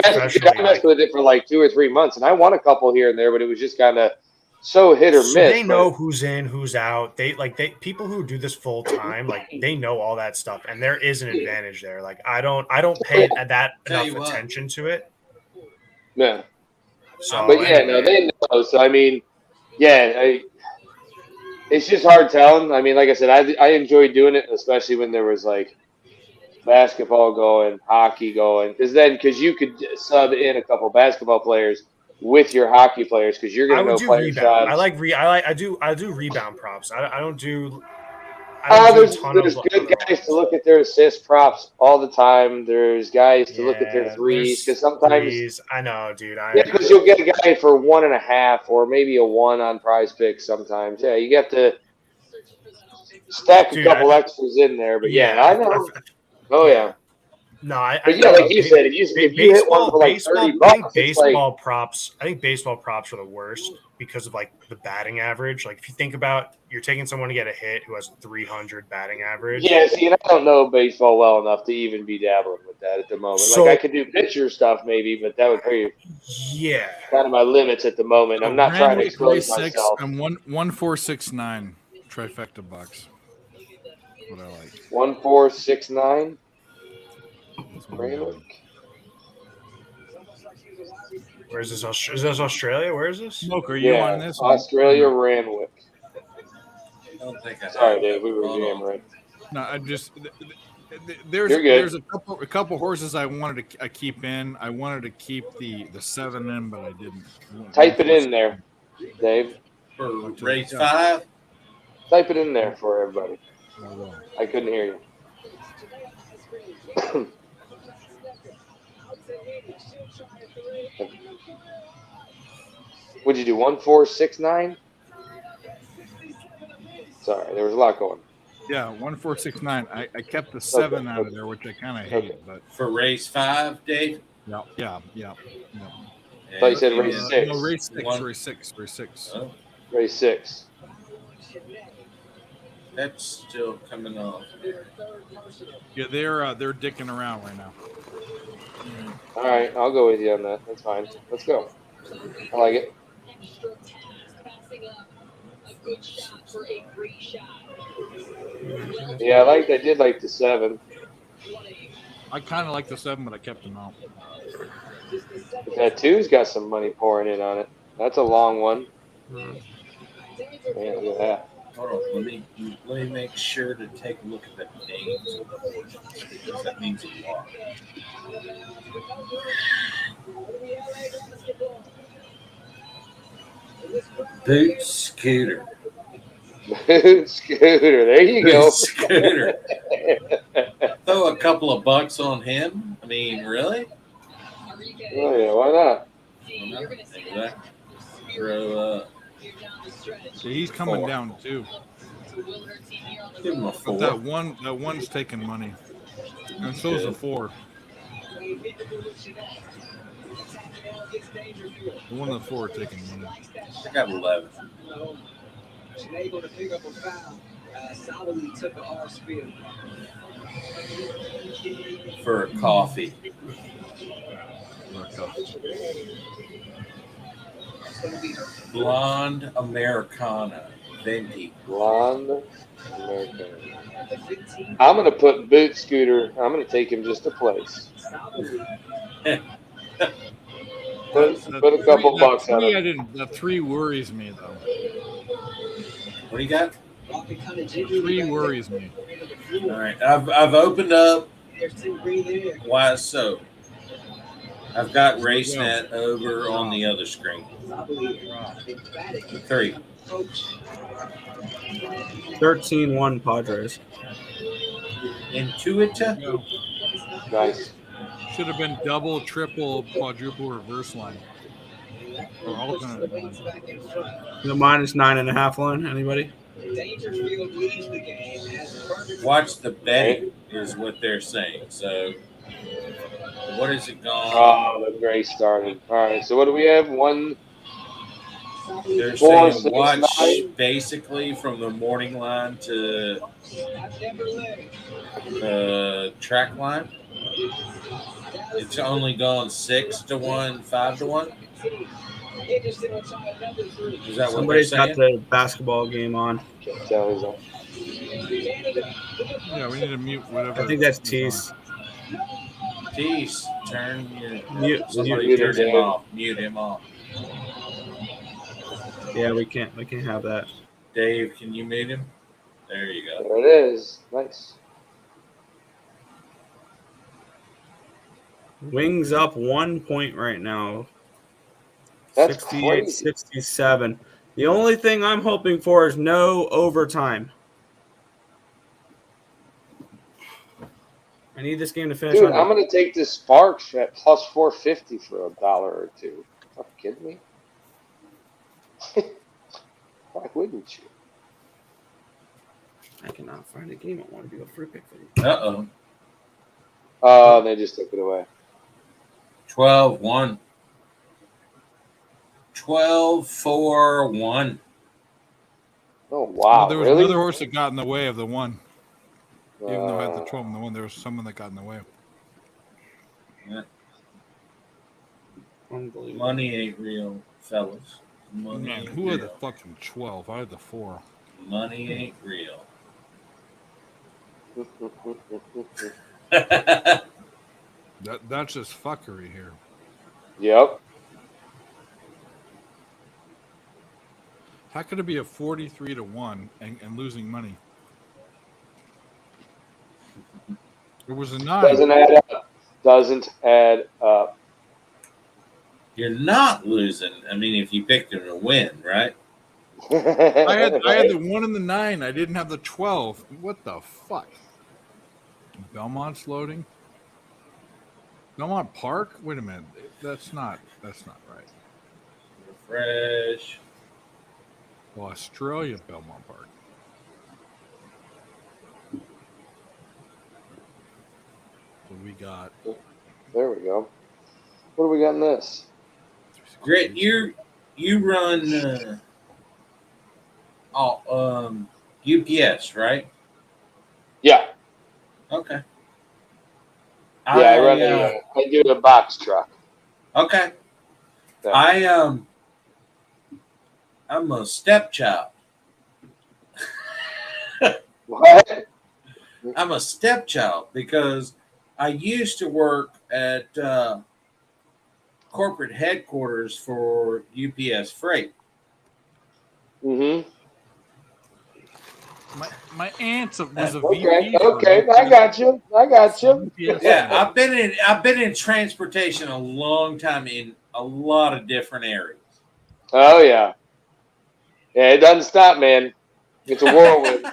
messed with it for like 2 or 3 months, and I won a couple here and there, but it was just kind of so hit or miss. They know who's in, who's out. They people who do this full time, like they know all that stuff, and there is an advantage there. Like I don't pay that enough attention to it. Yeah. So, but yeah, no, they know. So I mean, it's just hard telling. I mean, like I said, I enjoyed doing it, especially when there was like basketball going, hockey going, because you could sub in a couple basketball players with your hockey players because you're going to know player shots. I do rebound props. I don't do Oh, There's good guys to look at their assist props all the time. There's guys to look at their threes because sometimes threes. I know, dude. because you'll get a guy for 1.5 or maybe a 1 on Prize Picks sometimes. Yeah, you have to stack a couple extras in there. But yeah, I know. Oh yeah. No, I But yeah, like you said, if you hit one for like baseball, $30, I think it's like baseball props. I think baseball props are the worst because of like the batting average. Like if you think about, you're taking someone to get a hit who has 300 batting average. yeah. See, and I don't know baseball well enough to even be dabbling with that at the moment. So- like I could do pitcher stuff maybe, but that would be kind of my limits at the moment. I'm not trying to expose myself. I'm 1469 trifecta box. What I like. 1469. Randwick. Where is this? Is this Australia? Where is this? Smoke, are you on this? Australia, Randwick. I don't think I Sorry, Dave. We were jamming. No, I just You're good. there's a couple horses I wanted to keep in. I wanted to keep the 7 in, but I didn't. Type it in there, Dave. For race 5. Type it in there for everybody. I couldn't hear you. What'd you do? 1469? Sorry, there was a lot going. Yeah, 1469. I kept the 7 out of there, which I kind of hate. But For race 5, Dave? Yeah. I thought you said race 6. No, race 6. Oh. Race 6. That's still coming off. Yeah, they're dicking around right now. All right, I'll go with you on that. That's fine. Let's go. I like it. Yeah, I did like the 7. I kind of like the 7, but I kept them out. That 2's got some money pouring in on it. That's a long one. Man, look at that. Hold on, let me make sure to take a look at the names of the horses because that means a lot. Boot Scooter. Boot Scooter. There you go. Boot Scooter. Throw a couple of bucks on him. I mean, really? Oh yeah, why not? Throw So he's coming 4. down too. Give him a 4. But that one's taking money, and so is a 4. The one and the 4 are taking money. I got 11. Able to pick up a foul. Solidly took an off spin. For a coffee. Blonde Americana. Venti. Blonde Americana. I'm going to put Boot Scooter. I'm going to take him just a place. Put a couple bucks on it. The 3 worries me, though. What do you got? 3 worries me. All right. I've opened up. Why so? I've got RaceNet over on the other screen. 3. 13-1 Padres. Intuita? Nice. Should have been double, triple, quadruple reverse line. Or alternate line. The -9.5 line. Anybody? Watch the betting is what they're saying. So what is it gone? Oh, the gray started. All right. So what do we have? 1. They're 4, saying 6, watch 9. basically from the morning line to the track line. It's only gone 6-1, 5-1. Is that what Somebody's they're got saying? the basketball game on. Yeah, we need to mute whatever. I think that's Tease. Tease, turn your Mute him off. Mute him off. Yeah, we can't have that. Dave, can you mute him? There you go. There it is. Nice. Wings up 1 point right now. That's 68-67. The only thing I'm hoping for is no overtime. I need this game to finish. Dude, under. I'm gonna take this Sparks at plus 450 for $1 or two. Are you kidding me? Why wouldn't you? I cannot find a game I want to do a free pick for you. Uh-oh. Oh, they just took it away. 12-1. 12-4-1. Oh wow! There was really? another horse that got in the way of the one. Even though I had the 12 and the one, there was someone that got in the way. Yeah. Unbelievable. Money ain't real, fellas. Money Man, ain't who had the real. fucking 12? I had the 4. Money ain't real. That's just fuckery here. Yep. How could it be a 43-1 and losing money? It was a 9. Doesn't add up. Doesn't add up. You're not losing. I mean, if you picked him to win, right? I had the 1 and the 9. I didn't have the 12. What the fuck? Belmont's loading. Belmont Park? Wait a minute. That's not right. Refresh. Well, Australia Belmont Park. So we got. There we go. What do we got in this? Grit, you run UPS, right? Yeah. Okay. Yeah, I run I do a box truck. Okay. Yeah. I'm a stepchild. What? I'm a stepchild because I used to work at corporate headquarters for UPS Freight. Mm-hmm. My aunt was a Okay. VP. Okay. I got you. Yeah, I've been in transportation a long time in a lot of different areas. Oh yeah. Yeah, it doesn't stop, man. It's a whirlwind.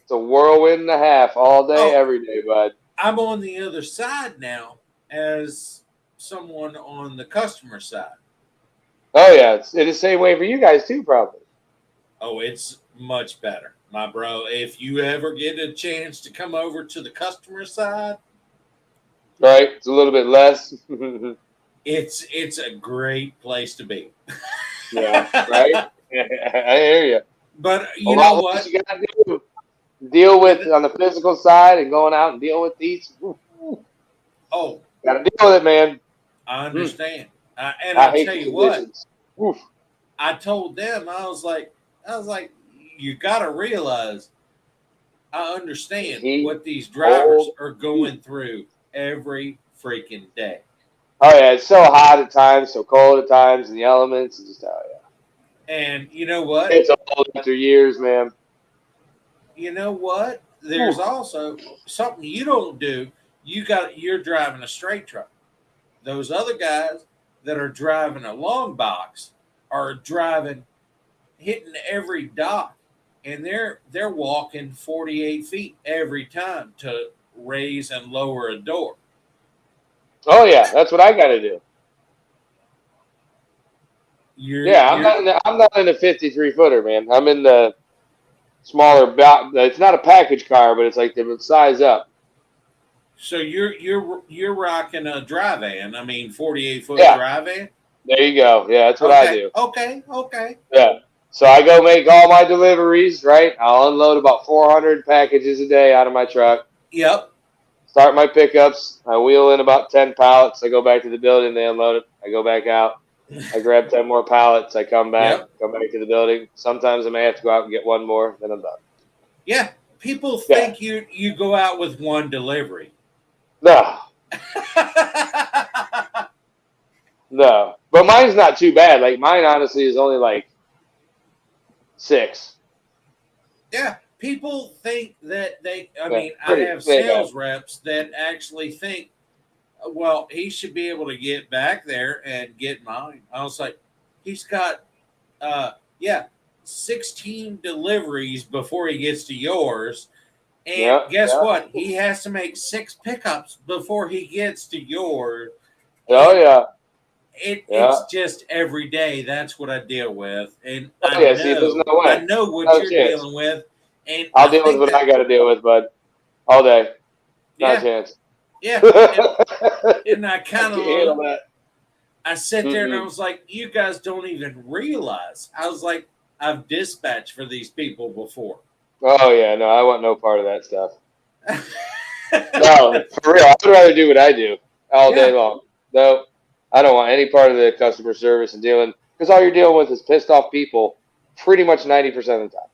It's a whirlwind and a half all day, every day, bud. I'm on the other side now as someone on the customer side. Oh yeah, it's the same way for you guys too, probably. Oh, it's much better, my bro. If you ever get a chance to come over to the customer side, Right? It's a little bit less. it's a great place to be. Yeah, right? I hear you. But you know lot what? less you gotta deal with on the physical side and going out and deal with these. Oh, Gotta deal with it, man. I understand. And I I'll hate tell the you what, conditions. Oof. I told them, I was like, you got to realize, I understand what these drivers are going through every freaking day. Oh yeah, it's so hot at times, so cold at times, and the elements. It's just And you know what? It's old after years, man. You know what? There's also something you don't do. You're driving a straight truck. Those other guys that are driving a long box are hitting every dock, and they're walking 48 feet every time to raise and lower a door. Oh yeah, that's what I got to do. I'm not in the 53 footer, man. I'm in the smaller. It's not a package car, but it's like the size up. So you're rocking a dry van. I mean, 48-foot dry van. There you go. Yeah, that's what I do. Okay. Yeah. So I go make all my deliveries, right? I'll unload about 400 packages a day out of my truck. Yep. Start my pickups. I wheel in about 10 pallets. I go back to the building. They unload it. I go back out. I grab 10 more pallets. I come back to the building. Sometimes I may have to go out and get one more. Then I'm done. Yeah. People think you go out with one delivery. No. No. But mine's not too bad. Like mine honestly is only like 6. Yeah. People think that I have sales reps that actually think, well, he should be able to get back there and get mine. I was like, he's got 16 deliveries before he gets to yours. And guess what? He has to make 6 pickups before he gets to yours. Oh yeah. It's just every day. That's what I deal with, and there's no way. I know what Not a you're chance. dealing with, and I'll deal with what I got to deal with, bud. All day. Not a chance. Yeah, and I kind of I sat there and I was like, you guys don't even realize. I was like, I've dispatched for these people before. Oh yeah, no, I want no part of that stuff. No, for real. I'd rather do what I do all day long. No, I don't want any part of the customer service and dealing, because all you're dealing with is pissed off people pretty much 90% of the time.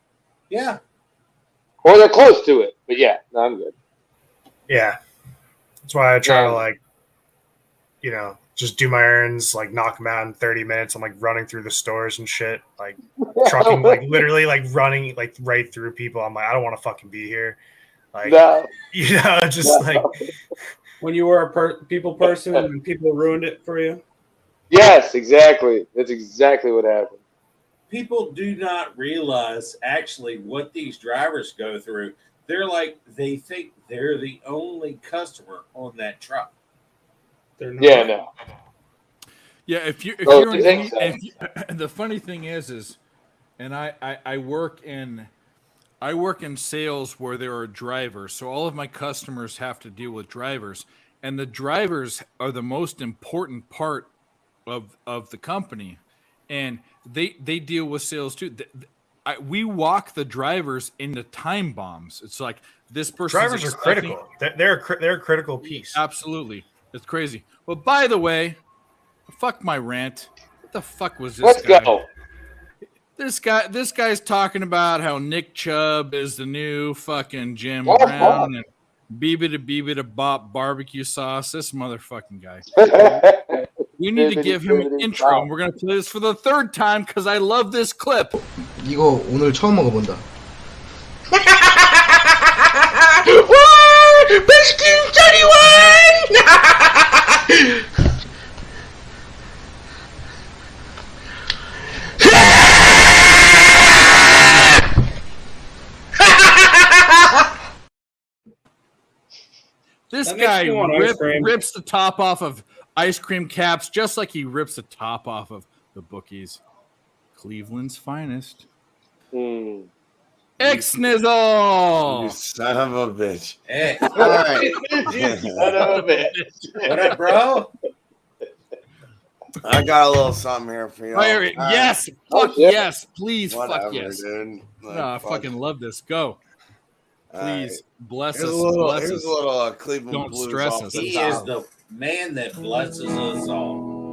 Yeah. Or they're close to it. But yeah, no, I'm good. Yeah. That's why I try to, like, you know, just do my errands, like knock them out in 30 minutes. I'm like running through the stores and shit, like trucking, like literally like running like right through people. I'm like, I don't want to fucking be here. Like, you know, just like when you were a people person and people ruined it for you. Yes, exactly. That's exactly what happened. People do not realize actually what these drivers go through. They're like, they think they're the only customer on that truck. Yeah, no. Yeah, if you're the funny thing is, and I work in sales where there are drivers, so all of my customers have to deal with drivers, and the drivers are the most important part of the company, and they deal with sales too. We walk the drivers into time bombs. It's like this person. Drivers are critical. They're a critical piece. Absolutely. It's crazy. Well, by the way, fuck my rant. What the fuck was this Let's guy? go. This guy's talking about how Nick Chubb is the new fucking Jim Brown and beeba bop barbecue sauce. This motherfucking guy. We need to give him an intro, and we're gonna play this for the 3rd time because I love this clip. 이거 오늘 처음 먹어본다. 베스킨 짜리원! This guy rips the top off of ice cream caps just like he rips the top off of the bookies. Cleveland's finest. X-Nizzle! You son of a bitch. Hey. All right. Son of a bitch. What up, bro? I got a little something here for you. Yes. Fuck yes. Please. Whatever, fuck yes. Dude. Like, No, I fucking love this. Go. Please. Bless us. Here's a little Cleveland Don't Blues stress off us. the He top. is the man that blesses us all.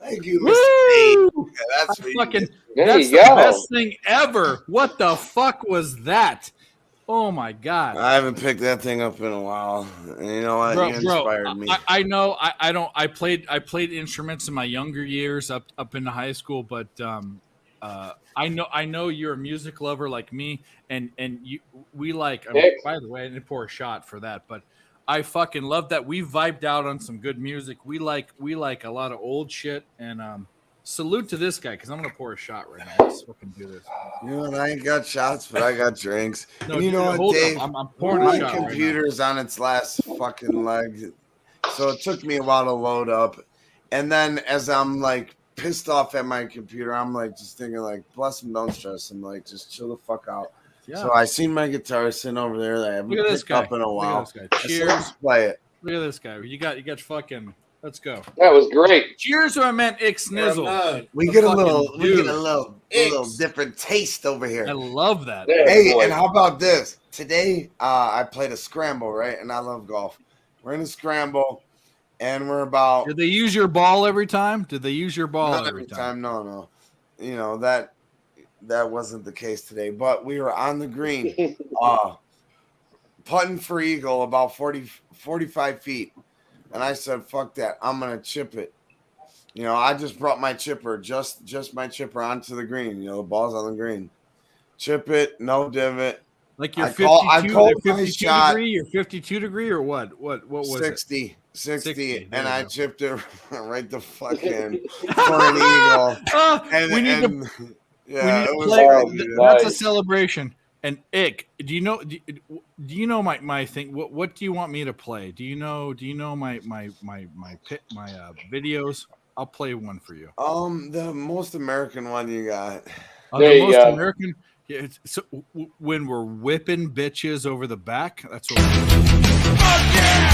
Thank you, Mr. Woo! That's That's the best thing ever. What the fuck was that? Oh my god! I haven't picked that thing up in a while. And you know what? You inspired me. I know. I don't. I played instruments in my younger years up into high school, but I know you're a music lover like me, and we like. By the way, I didn't pour a shot for that, but I fucking love that we vibed out on some good music. We like a lot of old shit, and salute to this guy because I'm gonna pour a shot right now. Let's fucking do this. You know, and I ain't got shots, but I got drinks. No, and you dude, know what, hold up. Dave? I'm pouring a my shot right now. computer's on its last fucking leg, so it took me a while to load up. And then as I'm like pissed off at my computer, I'm like just thinking like, bless him, don't stress him, like just chill the fuck out. Yeah. So I seen my guitar sitting over there that I haven't Look at this picked guy. up in a Look at while. this guy. I said, Cheers. let's play it. Look at this guy. You got fucking. Let's go. That was great. Cheers, or I meant Ixnizzle. We The get a fucking little, dude. different taste over here. I love that. Hey, and how about this? Today, I played a scramble, right? And I love golf. We're in a scramble, and we're about. Did they use your ball every time? Did they use your ball Not every time? No. You know that wasn't the case today. But we were on the green, putting for eagle about 45 feet. And I said, fuck that. I'm going to chip it. You know, I just brought my chipper, just my chipper onto the green. You know, the ball's on the green. Chip it, no divot. Like your I 52, called your my 52 shot. degree, your 52 degree, or what? What was 60, it? 60, There and you I go. chipped it right the fucking for an eagle. We need to yeah, it was play. crazy. That's a celebration. And Ick, do you know my thing? What do you want me to play? Do you know my videos? I'll play one for you. The most American one you got. There The you most go. American. Yeah, so when we're whipping bitches over the back, that's what we're doing.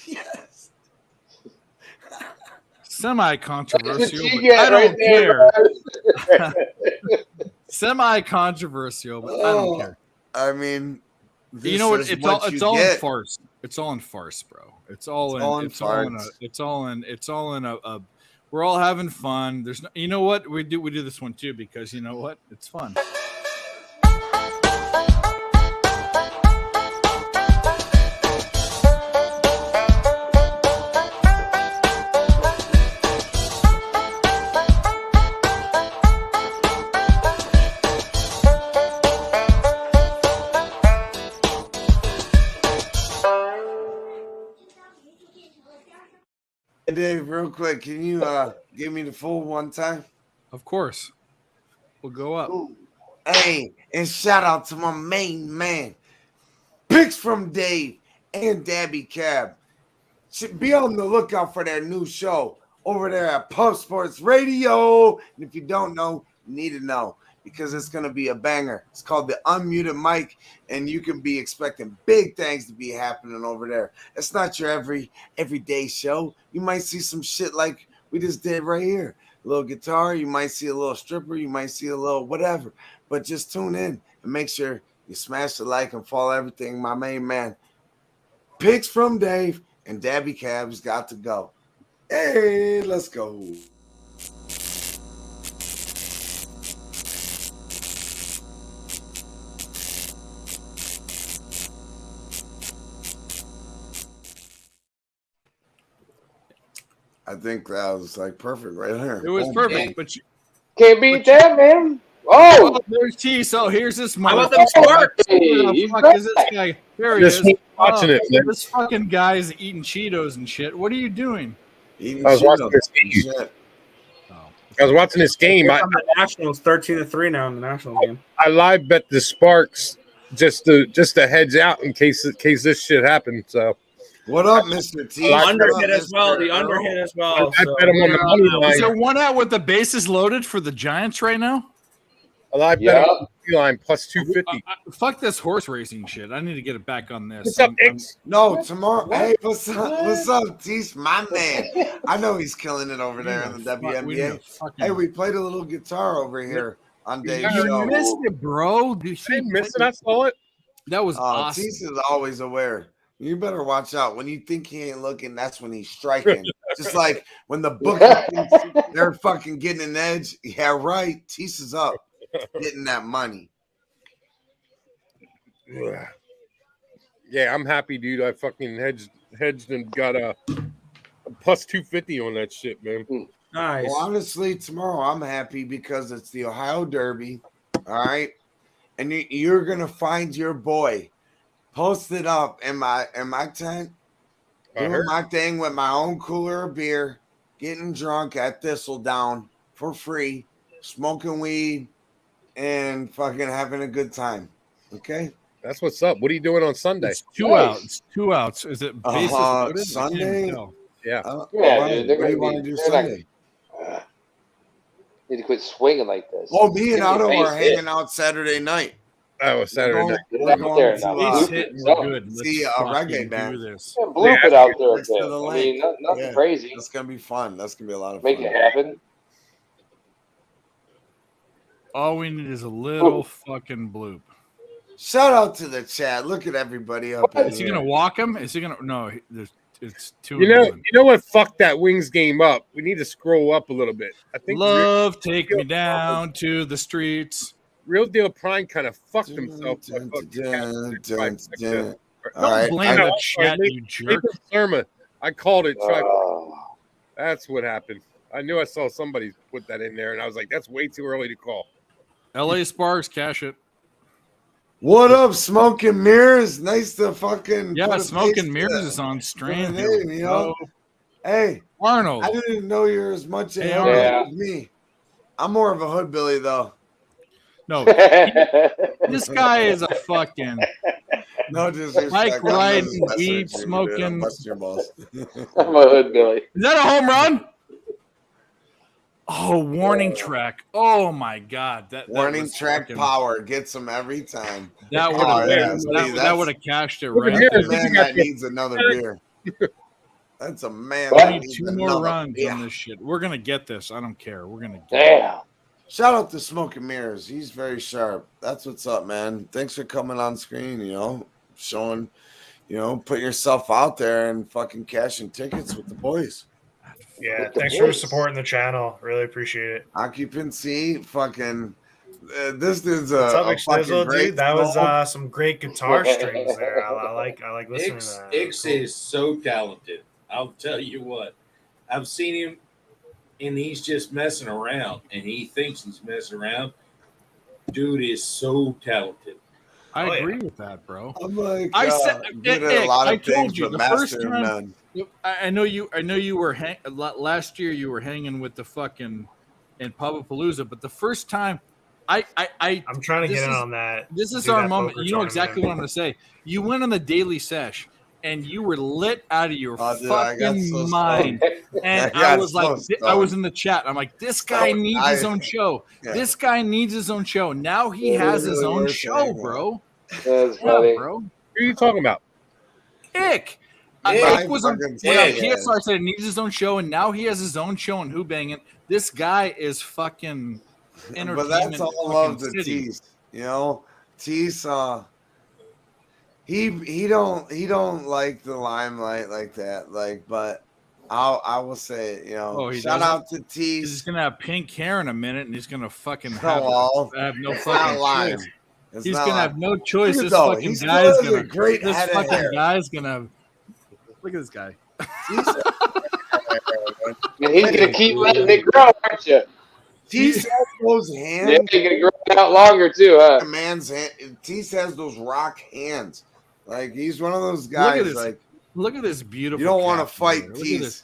Yes. Semi-controversial, You but get I don't right there, care. Semi-controversial, but I don't care. I mean, You know what? this is It's all you in get. farce. It's all in farce, bro. It's all in a. We're all having fun. There's no. You know what? We do this one too because you know what? It's fun. Hey, Dave, real quick, can you give me the full one time? Of course, we'll go up. Hey, and shout out to my main man, Picks from Dave and Dabby Cab. Should be on the lookout for their new show over there at Puff Sports Radio. And if you don't know, you need to know because it's going to be a banger. It's called the Unmuted Mic, and you can be expecting big things to be happening over there. It's not your everyday show. You might see some shit like we just did right here. A little guitar, you might see a little stripper, you might see a little whatever. But just tune in and make sure you smash the like and follow everything. My main man, Picks from Dave and Dabby Cab's got to go. Hey, let's go. I think that was like perfect right there. It was Boom. perfect, but you, Can't beat that, man. Oh, there's T. So here's this How about motherfucker. them Sparks? Who the He's fuck is this guy? There he Just is. watching it, man. This fucking guy's eating Cheetos and shit. What are you doing? Eating I was watching Cheetos this and game. shit. I was watching this game. On the Nationals, 13-3 now in the Nationals game. I live bet the Sparks just to hedge out in case this shit happened. So What up, Mr. T? The under What up, hit as well. Mr. The under Earl? hit as well. I bet him on the money Is there line. one out with the bases loaded for the Giants right now? I live bet him on the money line plus 250. Fuck this horse racing shit. I need to get it back on this. What's up, X? No, tomorrow. Hey, what's up? What's up, Tease? My man. I know he's killing it over there in the WNBA. Hey, we played a little guitar over here on Dave's You show. missed it, bro. Did I didn't miss it. I saw it. That was awesome. Tease is always aware. You better watch out. When you think he ain't looking, that's when he's striking. Just like when the bookie thinks they're fucking getting an edge. Yeah, right. Tease is up, getting that money. Yeah, I'm happy, dude. I fucking hedged and got a plus 250 on that shit, man. Nice. Well, honestly, tomorrow I'm happy because it's the Ohio Derby. All right. And you're going to find your boy posted up in my tent, doing my thing with my own cooler of beer, getting drunk at Thistledown for free, smoking weed, and fucking having a good time. Okay? That's what's up. What are you doing on Sunday? It's 2 outs. 2 outs. Is it bases loaded? I can't even Sunday? tell. Yeah. Yeah, dude. They're What do you gonna want to do they're not- Sunday? Need to quit swinging like this. Oh, me and Give me Otto base are hit. hanging out Saturday night. Oh, Saturday night. Get it We're out going there to now. Base Bloop hit it. is So, good. Let's see a fucking reggae band. do this. yeah, bloop it out there. Next to Okay. the I mean, lake. nothing Yeah. crazy. That's gonna be fun. That's gonna be a lot of Make fun. it happen. All we need is a little fucking bloop. Shout out to the chat. Look at everybody up in Is he here. gonna walk him? Is he gonna? No, it's 2 You know, 1. you know what fucked that Wings game up? We need to scroll up a little bit. I think Love, take me down to the streets. Real Deal Prime kind of fucked himself. Dun, by dun, fucking dun, dun. All Don't right, blame I- the chat, you jerk. Lerma. I called it. Oh. That's what happened. I knew I saw somebody put that in there, and I was like, "That's way too early to call." LA Sparks, cash it. What up, Smoking Mirrors? Nice to fucking Yeah, put a Smoking face Mirrors to is on stream. the name, you know? Hey, Arnold. I didn't know you're as much a Hey, hillbilly Arnold. as me. I'm more of a hoodbilly though. No, this guy is a fucking No disrespect. bike I'm just riding, messing with weed you, dude. I'm smoking. busting your balls. I'm a hood Billy. Is that a home run? Oh, warning track. Oh my god. That Warning was track fucking- power gets them every time. That would Oh, have yeah, see, that that's- would have cashed it Look at right. here. there. That's a man that needs another beer. That's a man We that need needs 2 more another runs beer. on this shit. We're gonna get this. I don't care. We're gonna get it. Damn. Shout out to Smoking Mirrors. He's very sharp. That's what's up, man. Thanks for coming on screen, showing, putting yourself out there and fucking cashing tickets with the boys. Yeah, With the thanks for boys. supporting the channel. Really appreciate it. Occupancy, fucking. This dude's a, What's up, a fucking McSnizzle, great dude? That was smoke. Some great guitar strings there. I like listening to that. Ix is so talented. I'll tell you what. I've seen him, and he's just messing around, and he thinks he's messing around. Dude is so talented. I Oh, yeah. agree with that, bro. I'm like, I said, good at Nick, a lot I of told things, you but the first mastering time. none. I know you were last year. You were hanging with the fucking in Pabapalooza, but the first time, I'm trying to this get in is- on that. this is do our that moment. poker You know exactly tournament. what I'm going to say. You went on the daily sesh, and you were lit out of your Oh, dude, I got fucking so mind. And I got I was so like, I stoned. was in the chat. I'm like, this guy needs his own show. Yeah. This guy needs his own show. Now he has his Really own worth it, show, yeah. bro. That's Yeah, funny. bro. Who are you talking about? Ick. Yeah, Ick was on fucking when Ick. PSR said he needs his own show, and now he has his own show in Who Bangin'. This guy is fucking entertainment. But that's all fucking love to city. Tease. Tease he don't like the limelight like that. But I will say it, Oh, he shout doesn't? out to He's Tease. gonna have pink hair in a minute, and he's gonna fucking No, have no it's fucking not lying. choice. It's He's not gonna lying. have no choice. Look at This though, fucking he still guy's has a gonna. great This head of fucking hair. guy's gonna. Look at this guy. And he's gonna keep letting it grow, aren't you? Tease has those Yeah, hands. you're gonna grow it out longer too, huh? A man's hand. Tease has those rock hands. Like he's one of those Look at guys. this. Like Look at this beautiful. you don't want to cap fight right here. Look at Tease. this.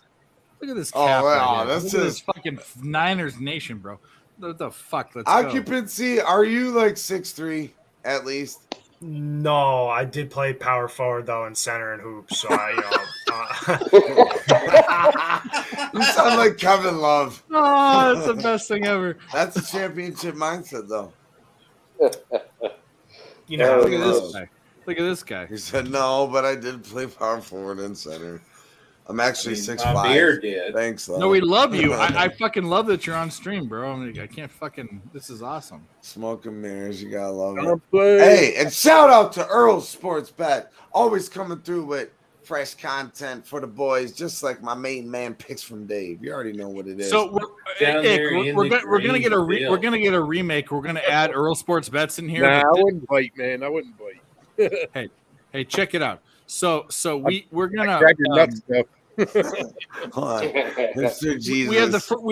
Look at this Oh, cap. wow, right here. that's Look at this just- fucking Niners nation, bro. What the fuck? Let's go. Occupancy. Are you like 6'3" at least? No, I did play power forward though in center and hoops. So You sound like Kevin Love. Oh, that's the best thing ever. That's a championship mindset, though. you know, Look at this guy. Look at this guy. He said no, but I did play power forward and center. I'm actually 6'5". my beard did. Thanks, though. No, we love you. I fucking love that you're on stream, bro. I can't fucking. This is awesome. Smoking mirrors, you gotta love Come it. play. Hey, and shout out to Earl Sports Bet, always coming through with fresh content for the boys, just like my main man picks from Dave. You already know what it is. So Down there in we're the gonna get a green we're field. gonna get a remake. We're gonna add Earl Sports Bets in here. Nah, I but wouldn't bite, man. I wouldn't bite. hey, check it out. So we're gonna Grab your nuts, though. Hold on. Mr. Jesus. we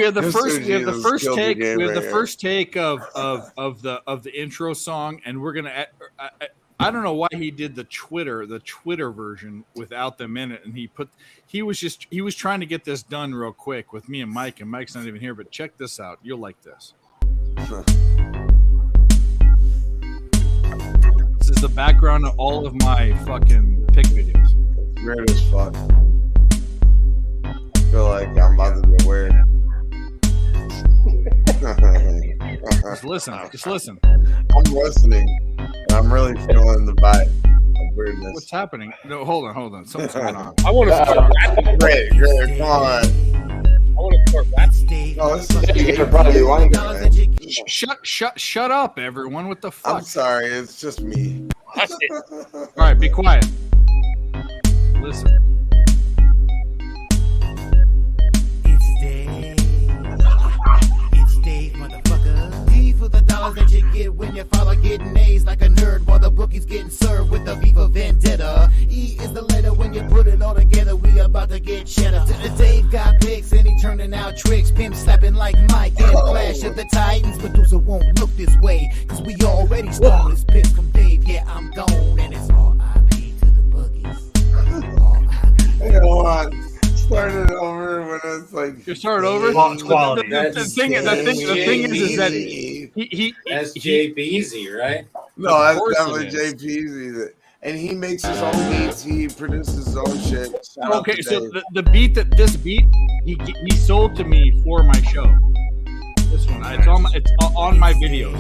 have the Mr. first Jesus killed the game we have right the here. first take of the intro song, and we're gonna I don't know why he did the Twitter version without them in it, and he was trying to get this done real quick with me and Mike, and Mike's not even here. But check this out, you'll like this. This is the background of all of my fucking pick videos. It's weird as fuck. I feel like I'm about to get weird. Just listen. I'm listening. I'm really feeling the vibe of weirdness. What's happening? No, hold on. Something's going on. I want to start rapping. Great, come on. I want to start rapping. Oh, this is probably one guy. Shut up, everyone. What the fuck? I'm sorry, it's just me. All right, be quiet. Listen. It's Dave, motherfucker. D for the dollars that you get when you follow getting A's like a nerd while the bookie's getting served with the Viva Vendetta. E is the letter when you put it all together. We about to get cheddar. Dave got picks and he turning out tricks. Pimp slapping like Mike and Clash of the Titans. Medusa won't look this way cause we already stole his picks from Dave. Yeah, I'm gone and it's R.I.P. to the bookies. Hey, hold on. Start it over when it's like you start over. Quality. The thing is that he that's Jay Beezy, right? No, that's definitely Jay Peasy. And he makes his own beats. He produces his own shit. Shout out okay, to so Dave. this beat he sold to me for my show. This one, it's on my videos.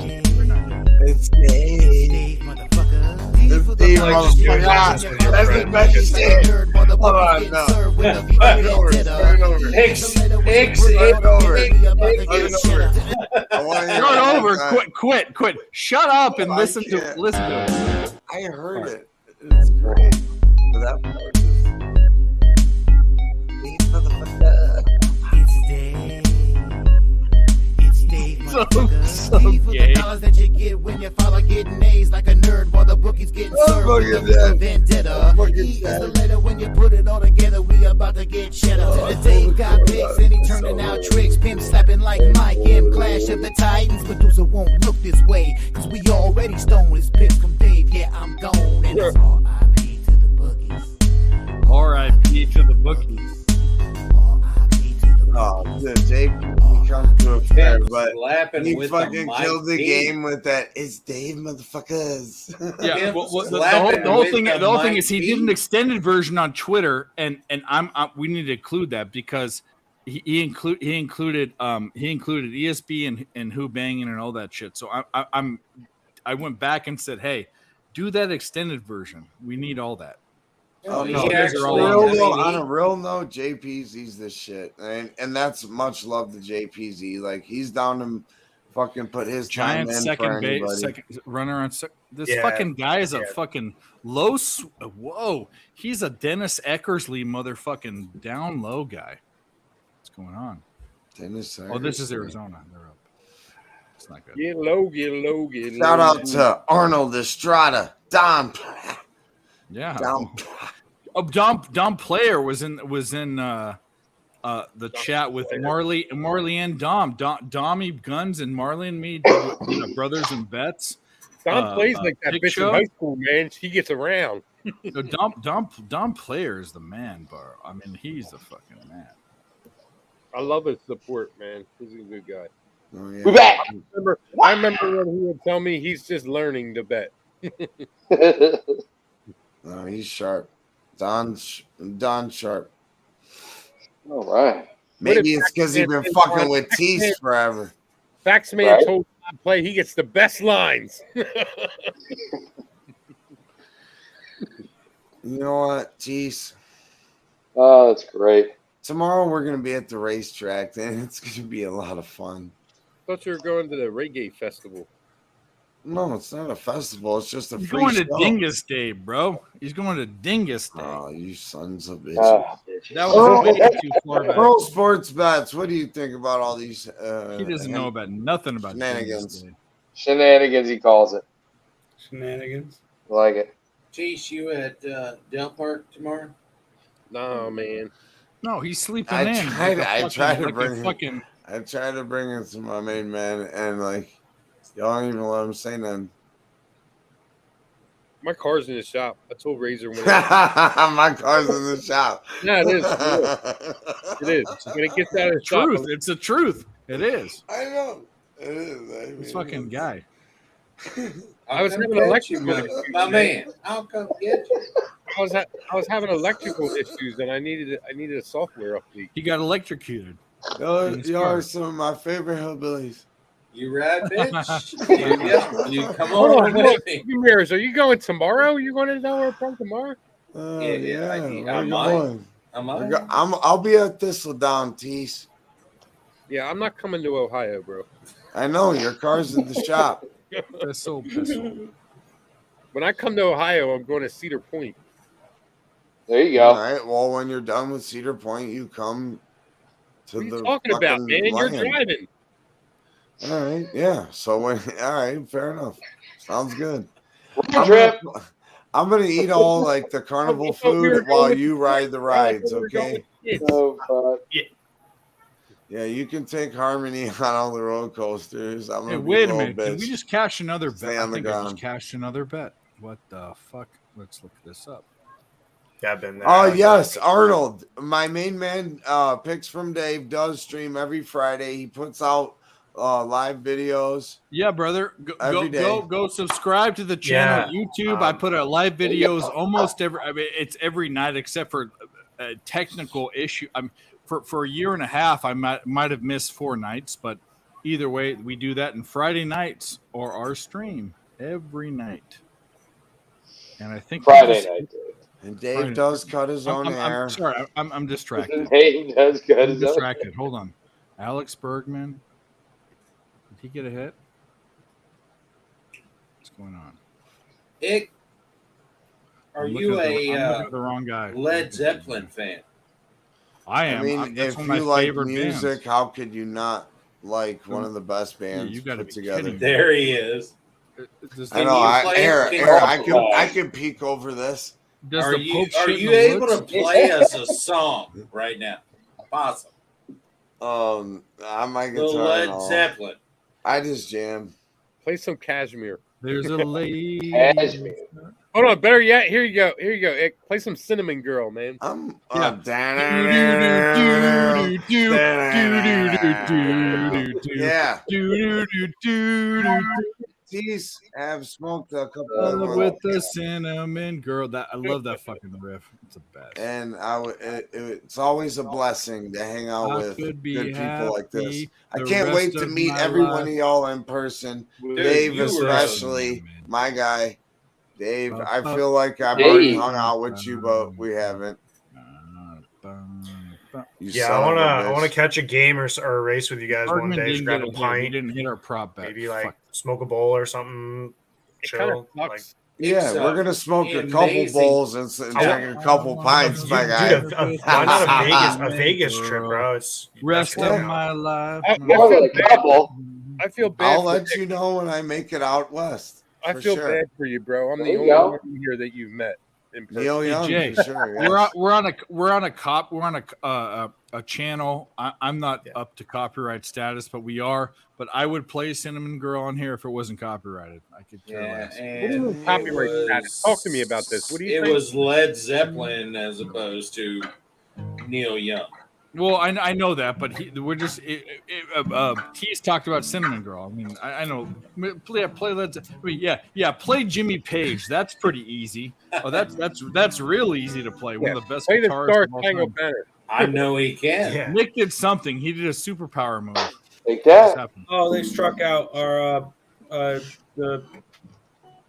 It's Dave, motherfucker. It's Dave, motherfucker. That's the best shit. Hold on, no. Start it over. Start it over. Start over. Quit. Shut up and listen to it. I heard it. It's great. But that part is Dave, motherfucker. It's Dave, motherfucker. So D for gay. the dollars that you get when you follow getting A's like a nerd while the bookie's getting served with the Viva Vendetta. E is the letter when you put it all together. We about to get cheddar. Dave got picks and he turning out tricks. Pimp slapping like Mike and Clash of the Titans. Medusa won't look this way cause we already stole his picks from Dave. Yeah, I'm gone and it's R.I.P. to the bookies. R.I.P. to the bookies. Oh, dude, Jake, he comes to a fair, but Slapping he with fucking the killed the mic game with that. It's Dave, motherfuckers. Yeah, the whole thing is he did an extended version on Twitter, and we need to include that because he included ESB and Who Banging and all that shit. So I went back and said, hey, do that extended version. We need all that. Oh, He no, actually- on a real note, JPZ's the shit, and that's much love to JPZ. Like he's down to fucking put his time Giant in second for base, anybody. second runner on. This Yeah, fucking guy is a yeah. fucking low. Whoa, he's a Dennis Eckersley motherfucking down low guy. What's going on? Dennis Oh, this is Arizona. They're up. It's not good. Get low. Shout out to Arnold Estrada, Dom. Yeah. Dom. Dom Player was in the chat with Marley and Dom. Dommy Guns and Marley and me did Brothers and Vets. Dom plays like that Big bitch Show. in high school, man. He gets around. No, Dom Player is the man, bro. I mean, he's the fucking man. I love his support, man. He's a good guy. Oh, yeah. We back. I remember when he would tell me he's just learning to bet. No, he's sharp. Don Sharp. All right. Maybe it's because he's been fucking with Tease forever. Faxman Right. told him to play. He gets the best lines. You know what, Tease? Oh, that's great. Tomorrow we're gonna be at the racetrack, and it's gonna be a lot of fun. Thought you were going to the reggae festival. No, it's not a festival. It's just a He's free going to show. Dingus Day, bro. He's going to Dingus Day. Oh, you sons of bitches. That was way too far back. Pro sports bets. What do you think about all these? He doesn't know about nothing about shenanigans. Dingus Day. Shenanigans, he calls it. Shenanigans. I like it. Jeez, you at Dell Park tomorrow? Nah, man. No, he's sleeping I in. tried to bring it to my main man, and like y'all don't even let him say nothing. My car's in the shop. I told Razor when My car's in the shop. Yeah, it is. It is. When it gets out of the shop, Truth. It's the truth. It is. I know. It is. I mean, This fucking guy. I was having electrical issues. my man. I'll come get you. I was having electrical issues and I needed a software update. He got electrocuted. Y'all are some of my favorite hillbillies. You rad, bitch. you come Hold on on, with me. Ramirez, are you going tomorrow? Are you going to Delaware Park tomorrow? I might. I'll be at Thistledown, Tease. Yeah, I'm not coming to Ohio, bro. I know your car's in the shop. Pistol. When I come to Ohio, I'm going to Cedar Point. There you go. All right. Well, when you're done with Cedar Point, you come to What are the you talking about, man? You're land. driving. All right. Yeah. So when all right, fair enough. Sounds good. I'm gonna eat all like the carnival food while you ride the rides, okay? Oh, fuck. Yeah, you can take Harmony on all the roller coasters. I'm Hey, gonna wait be a little minute. Can we bitch. just cash another bet? Stay I on the think I just ground. cashed another bet. What the fuck? Let's look this up. Yeah, I've been there. Oh yes, Arnold, my main man. Picks from Dave does stream every Friday. He puts out live videos. Yeah, brother. Every day. Go subscribe to the channel Yeah. YouTube. I put out live videos almost every. I mean, it's every night except for a technical issue. For a year and a half, I might have missed 4 nights, but either way, we do that. And Friday nights or our stream every night. And I think Friday night. And Dave Friday. does cut his own hair. I'm sorry, I'm distracted. Dave does cut I'm his own distracted. Hold on. Alex Bergman. Did he get a hit? What's going on? Are I'm you looking at a the wrong guy? Led Zeppelin fan? I am. I mean, That's if one of my you like favorite music, bands. how could you not like one of the best bands you gotta put be together? kidding me. There he is. I know. I can peek over this. Does Are the you Pope shit in you the able woods? to play us a song right now? Possible. On my The guitar. Led and all. Zeppelin. I just jam. Play some Cashmere. There's a lady. Cashmere. Hold on, better yet, here you go. Here you go. Hey, play some Cinnamon Girl, man. Yeah. These have smoked a couple of them With the cinnamon girl. That I love that fucking riff. It's the best. and it's always a blessing to hang out I with could be good people like this. happy I the can't wait rest to of meet my every life. one of y'all in person. Dude, Dave, you were especially my guy. Dave, I feel like I've Dave. already hung out with you, but we haven't. You Yeah, son of a I bitch. want to catch a game or a race with you guys one Bergman day. Just didn't grab get a a hit. He pint, didn't hit our prop bet. maybe like Fuck. smoke a bowl or something. Kinda Chill. Like, sucks. Yeah, It's, we're gonna smoke a couple amazing. bowls and drink a couple pints, dude, my guy. why not a Vegas trip, bro? It's Rest that's of good. my life. I More feel than a bad. couple. I feel bad. I'll for let Nick. you know when I make it out west. I for feel sure. bad for you, bro. I'm There the you only go. one here that you've met in person. Neil Hey, Young, Jay, for sure. We're Yes. on a channel. I'm not up to copyright status, but we are. But I would play Cinnamon Girl on here if it wasn't copyrighted. I could care Yeah, less. What do you and mean copyright status? Talk to me about this. What do you It think? was Led Zeppelin as opposed to Neil Young. Well, I know that, but we're just T's talked about Cinnamon Girl. I mean, I know play Led Zeppelin. I mean, yeah, play Jimmy Page. That's pretty easy. Oh, that's real easy to play. One of the best Play the guitarists Star of all Spangled time. Banner. I know he can. Yeah. Nick did something. He did a superpower move. Take What's that. happened? Oh, they struck out our the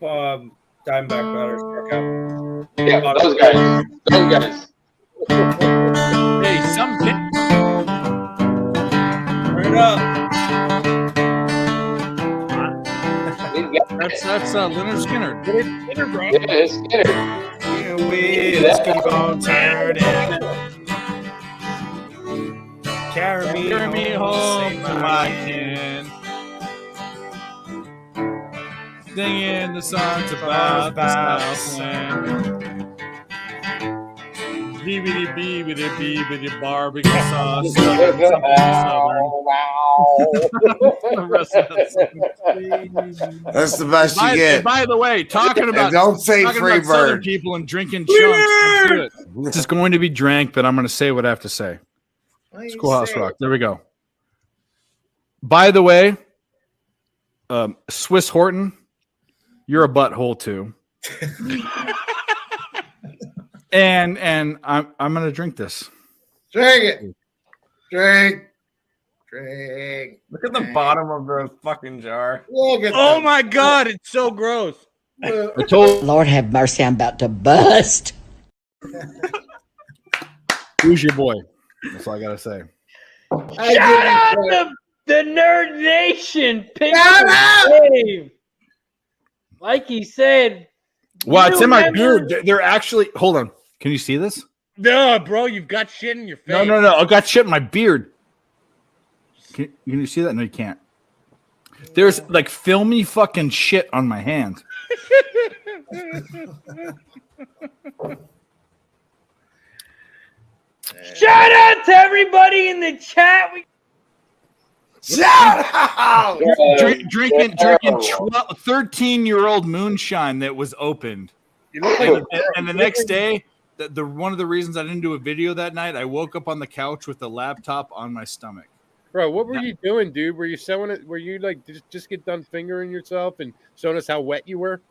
Diamondback batters struck out. Yeah, those guys. Those guys. Hey, some kid. Turn it up. That's Leonard Skinner. Yeah, it's Skinner. Wheels keep on turning. Carry me home save to my kin. Singing the songs about the Southland. Beebity beebity beebity barbecue sauce. Southern. That's the best you get. By the way, talking about don't say talking free about Southern bird. people and drinking chunks. Let's do it. This is going to be drank, but I'm going to say what I have to say. Schoolhouse Rock. There we go. By the way, Swiss Horton, you're a butthole too. and I'm going to drink this. Drink it. Drink. Look at the bottom of the fucking jar. Look at Oh my God, it's so gross. I told Lord have mercy, I'm about to bust. Who's your boy? That's all I got to say. Shout out to the Nerd Nation. Dave. Like he said. Wow, it's in my remember- beard. They're actually. Hold on. Can you see this? No, bro, you've got shit in your face. No. I got shit in my beard. Can you see that? No, you can't. There's like filmy fucking shit on my hand. Shout out to everybody in the chat. Shout out! Drinking 13-year-old moonshine that was opened. And the next day, the one of the reasons I didn't do a video that night, I woke up on the couch with the laptop on my stomach. Bro, what were you doing, dude? Were you showing it? Were you like just get done fingering yourself and showing us how wet you were?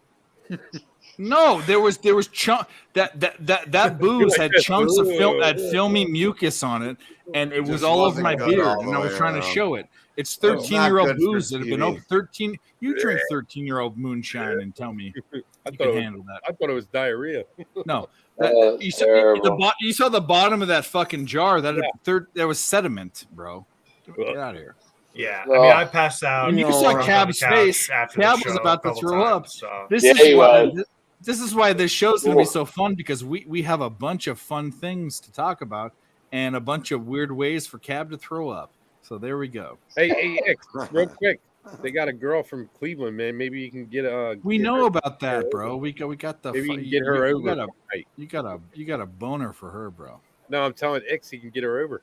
No, there was chunk that booze had chunks of film, had filmy mucus on it, and it was all over my beard, and I was trying to show it. It's 13-year-old booze that have been over 13. You drink 13-year-old moonshine and tell me you can handle that. I thought it was diarrhea. No, you saw the bottom of that fucking jar. That was sediment, bro. Get out of here. Yeah, I mean, I passed out. And you saw Cab's face. Cab was about to throw up. This is why this show's going to be so fun, because we have a bunch of fun things to talk about and a bunch of weird ways for Cab to throw up. So there we go. Hey, real quick. They got a girl from Cleveland, man. Maybe you can get a. We know about that, bro. We got the. Maybe you can get her over. You got a boner for her, bro. No, I'm telling X, he can get her over.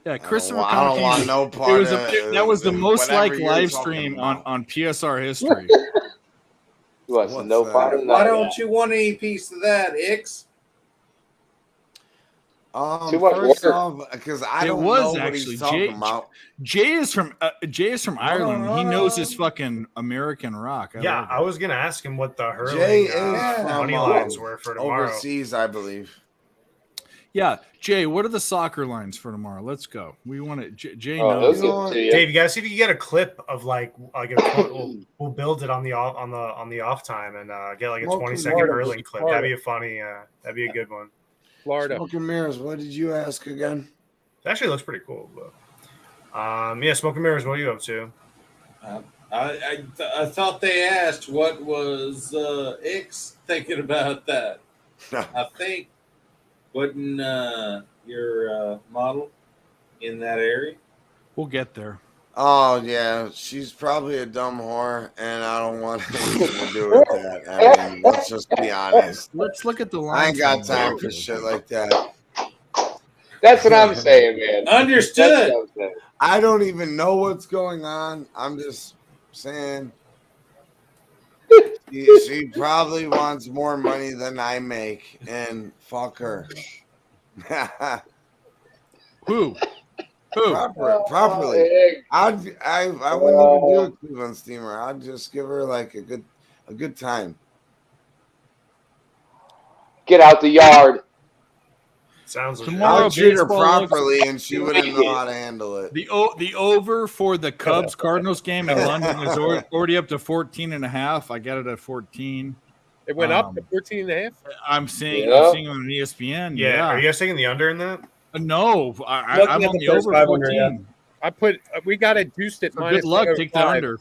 Yeah, Christopher. I don't want no part that was the most liked live stream on PSR history. No part of that. Why don't you want any piece of that, Ix? Too much first work. off, because I don't know what he's talking about. Jay is from Ireland. He knows his fucking American rock. I was gonna ask him what the hurling Jay is money lines were for tomorrow. Overseas, I believe. Yeah, Jay, what are the soccer lines for tomorrow? Let's go. We want to. Jay knows. Dave, you guys see if you can get a clip of we'll build it on the off time and get like a 20-second hurling clip. That'd be a funny. That'd be a good one. Florida. Smoke and Mirrors, what did you ask again? It actually looks pretty cool. But, Smoke and Mirrors, what are you up to? I thought they asked what was Ix thinking about that. I think putting your model in that area. We'll get there. Oh yeah, she's probably a dumb whore, and I don't want anything to do with that. I mean, let's just be honest. Let's look at the line. I ain't got time for shit like that. That's what I'm saying, man. Understood. I don't even know what's going on. I'm just saying. She probably wants more money than I make, and fuck her. Who? Properly. I wouldn't even do a Cleveland steamer. I'd just give her like a good time. Get out the yard. Sounds like I'll treat her properly, and she wouldn't know how to handle it. The over for the Cubs Cardinals game in London is already up to 14.5. I got it at 14. It went up to 14.5. I'm seeing on ESPN. Yeah. Are you guys taking the under in that? No, I'm on the over 14. We got it juiced at minus. Good luck. Take the under.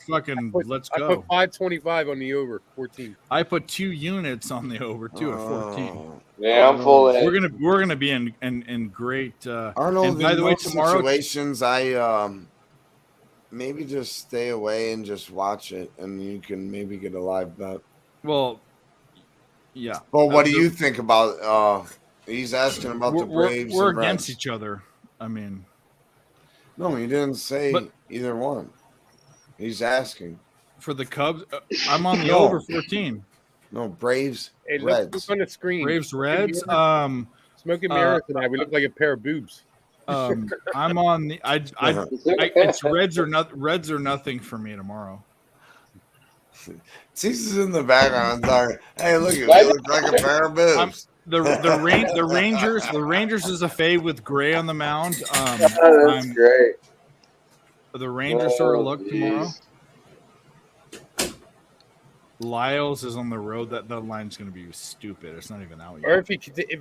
Let's go. I put 525 on the over 14. I put 2 units on the over too at 14. Yeah, I'm full in. We're gonna be in great. Arnold, and by the way, tomorrow situations I maybe just stay away and just watch it, and you can maybe get a live bet. Well, yeah. Well, what do you think about? He's asking about the Braves. We're against each other. I mean, No, he didn't say But- either one. He's asking. For the Cubs, I'm on the No. over 14. No, Braves, Hey, look Reds. on the screen. Braves, Smoke and Reds. Mirrors- Smoke and Mirrors tonight. We look like a pair of boobs. I'm on the. It's Reds or not. Reds or nothing for me tomorrow. Ceases in the background. Sorry. Hey, look at me. Look like a pair of boobs. The Rangers. The Rangers is a fade with Gray on the mound. That's great. The Rangers are a look tomorrow. Lyles is on the road. That line's going to be stupid. It's not even out yet. Or if you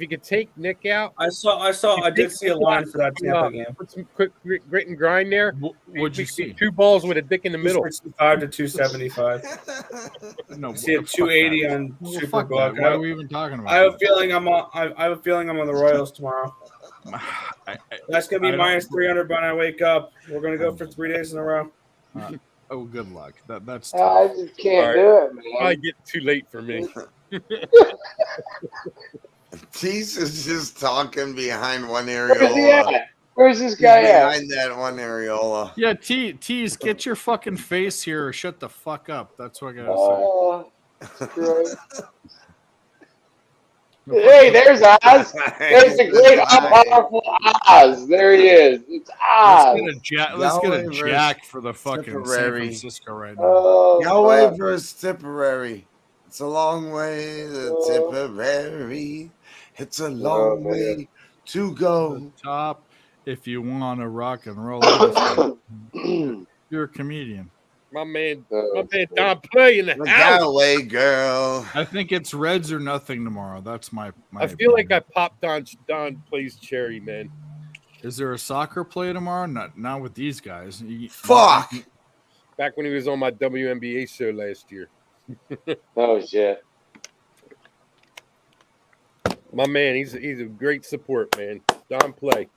could take Nick out, I did see a line for that Tampa game. Put some quick grit and grind there. What'd you see? 2 balls with a dick in the middle. 265 to 275. No, See a 280 on fuck Superbook. that. Why are we even talking about I have a that? feeling I'm on. I have a feeling I'm on the Royals tomorrow. That's gonna be minus 300 when I wake up. We're gonna go for 3 days in a row. Oh, good luck. That's. I just can't do it, man. I get too late for me. Tease is just talking behind one Where's he areola. at? Where's this guy He's at? behind that one areola. Yeah, Tease, get your fucking face here or shut the fuck up. That's what I gotta say. Great. Hey, there's Oz. There's the great, powerful Oz. There he is. It's Oz. Let's get a Yahweh jack for the fucking San Tipperary. Francisco right now. Oh, Yahweh fuck. versus Tipperary. It's a long way to Tipperary. It's a long way to go. Top, if you want to rock and roll, you're a comedian. My man Don Play in the The house. Galway girl. I think it's Reds or nothing tomorrow. That's my I feel like I popped Don Play's cherry, man. Is there a soccer play tomorrow? Not with these guys. Fuck. Back when he was on my WNBA show last year. Oh shit. My man, he's a great support, man. Don Play.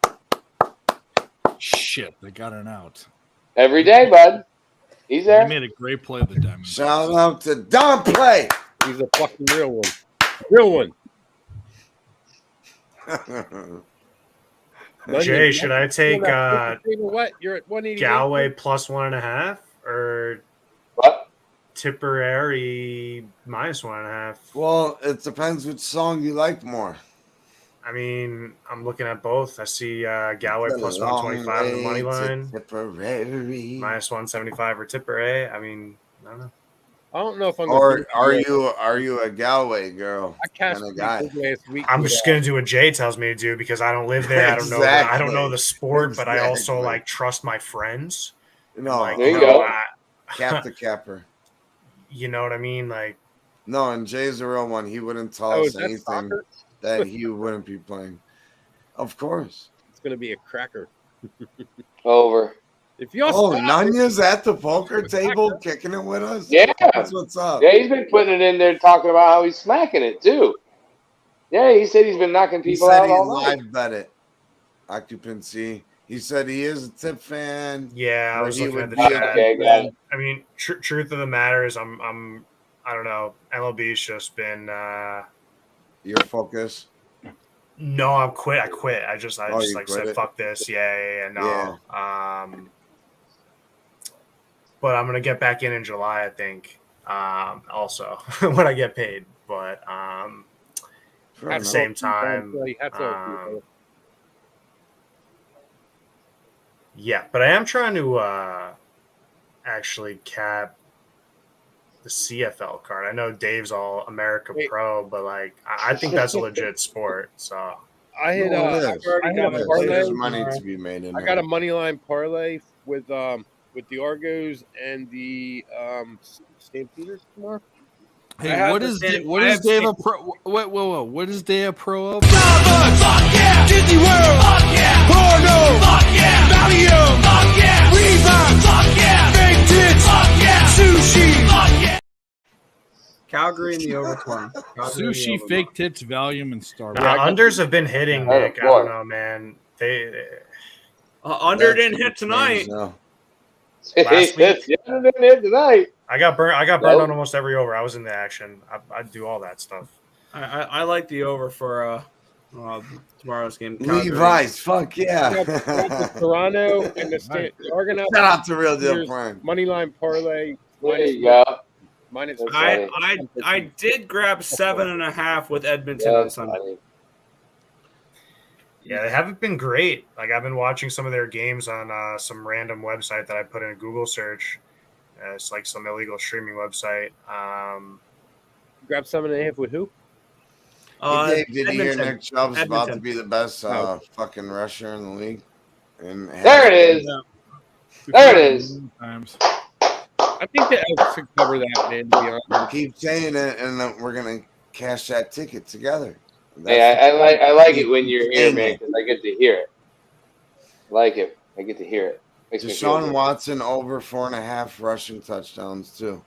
Shit, they got an out. Every day, bud. He's there. He made a great play of the diamond. Shout out to Don Play. He's a fucking real one. Real one. Jay, should I take what? You're at 180. Galway plus 1.5 or what? Tipperary minus 1.5? Well, it depends which song you like more. I mean, I'm looking at both. I see Galway plus 125 on the money line, Tipperary. minus 175 for Tipperary. I mean, I don't know. I don't know if I'm. Or are you a Galway girl? I cashed kinda guy? last week. I'm just gonna do what Jay tells me to do because I don't live there. I don't know. I don't know the sport, but I also Exactly. like trust my friends. No, Like, There you go. cap the capper. You know what I mean? Like, No, and Jay's a real one. He wouldn't tell Oh, us is that anything soccer? that he wouldn't be playing. Of course. It's gonna be a cracker. Over. If y'all Oh, stop, Nanya's at the poker table kicking it with us? Yeah. That's what's up. Yeah, he's been putting it in there talking about how he's smacking it too. Yeah, he said he's been knocking He people said out he all night. live bet it. Occupancy. He said he is a tip fan. yeah, I but was he looking at would the be chat. a Okay, tip got fan. it. I mean, truth of the matter is, I don't know. MLB's just been. Your focus. No, I quit. I just Oh, you like quit said, it? fuck this. Yeah, no. But I'm gonna get back in July, I think. Also when I get paid, but at the same time, yeah. But I am trying to actually cap the CFL card. I know Dave's all America Pro, but like I think that's a legit sport. So I had a parlay. There's money to be made in I got a money line parlay with the Argos and the Stampeders tomorrow. Hey, what is Dave a pro? Whoa! What is Dave a pro of? Fuck yeah! Disney World! Fuck yeah! Porno! Fuck yeah! Valium! Fuck yeah! Reebok! Fuck yeah! Fake tits! Fuck yeah! Sushi! Fuck yeah! Calgary in the over 20. Sushi, fake tits, Valium, and Starbucks. unders have been hitting, Nick. I don't know, man. They under didn't hit tonight. Last week, tonight. I got burned on almost every over. I was in the action. I do all that stuff. I like the over for Tomorrow's game. Levi's, fuck yeah. Toronto and the Argonauts. Shout out to Real Deal Prime. Money line parlay. There you go. Minus I did grab 7.5 with Edmonton on Sunday. Yeah, they haven't been great. Like I've been watching some of their games on some random website that I put in a Google search. It's like some illegal streaming website. Grab 7.5 with who? Did you hear Nick Chubb's about to be the best fucking rusher in the league? And there it is. There it is. I think the Elks should cover that, man, to be honest. Keep saying it, and then we're going to cash that ticket together. Hey, I like it when you're here, man, because I get to hear it. I like it. I get to hear it. Makes me feel Deshaun good. Watson over 4.5 rushing touchdowns, too.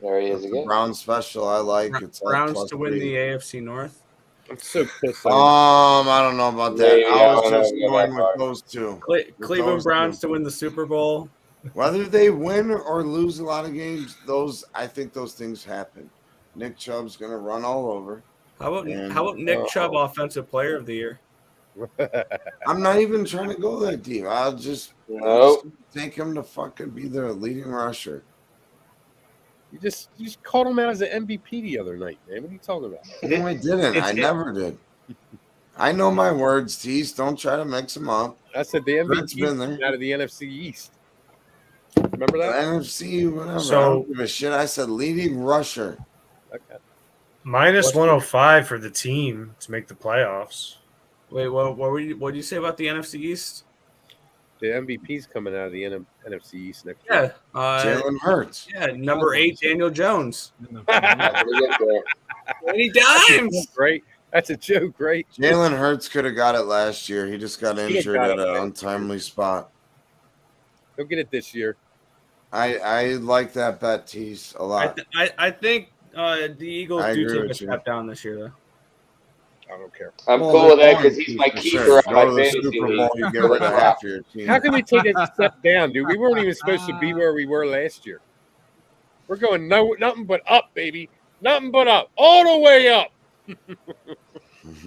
There he is again. Brown special, I like. It's like Browns to win the AFC North. I'm so pissed. I don't know about that. Yeah, I was just yeah, going yeah. with those two. Cleveland Browns to win the Super Bowl. Whether they win or lose a lot of games, I think those things happen. Nick Chubb's going to run all over. How about Nick Chubb, Offensive Player of the Year? I'm not even trying to go that deep. I'll just take him to fucking be their leading rusher. You just called him out as an MVP the other night, man. What are you talking about? No, I didn't. I never did. I know my words, Tease. Don't try to mix them up. I said the MVP been there. out of the NFC East. Remember that? NFC, whatever. So- I don't give a shit. I said leading rusher. Okay. Minus 105 for the team to make the playoffs. Wait, what did you say about the NFC East? The MVP's coming out of the NFC East next year. Yeah, Jalen Hurts. Yeah, number 8, Daniel Jones. Any dimes. Great. That's a joke, right? Jalen Hurts could have got it last year. He just got injured at an untimely spot. He'll get it this year. I like that bet, Tease, a lot. I think the Eagles I do agree take a with you. step down this year, though. I don't care. I'm Well, cool with they're that because going he's to, my for keeper sure. on my Go to the fantasy Super league. Bowl, you get rid of half your team. How can we take a step down, dude? We weren't even supposed to be where we were last year. We're going nothing but up, baby. Nothing but up. All the way up.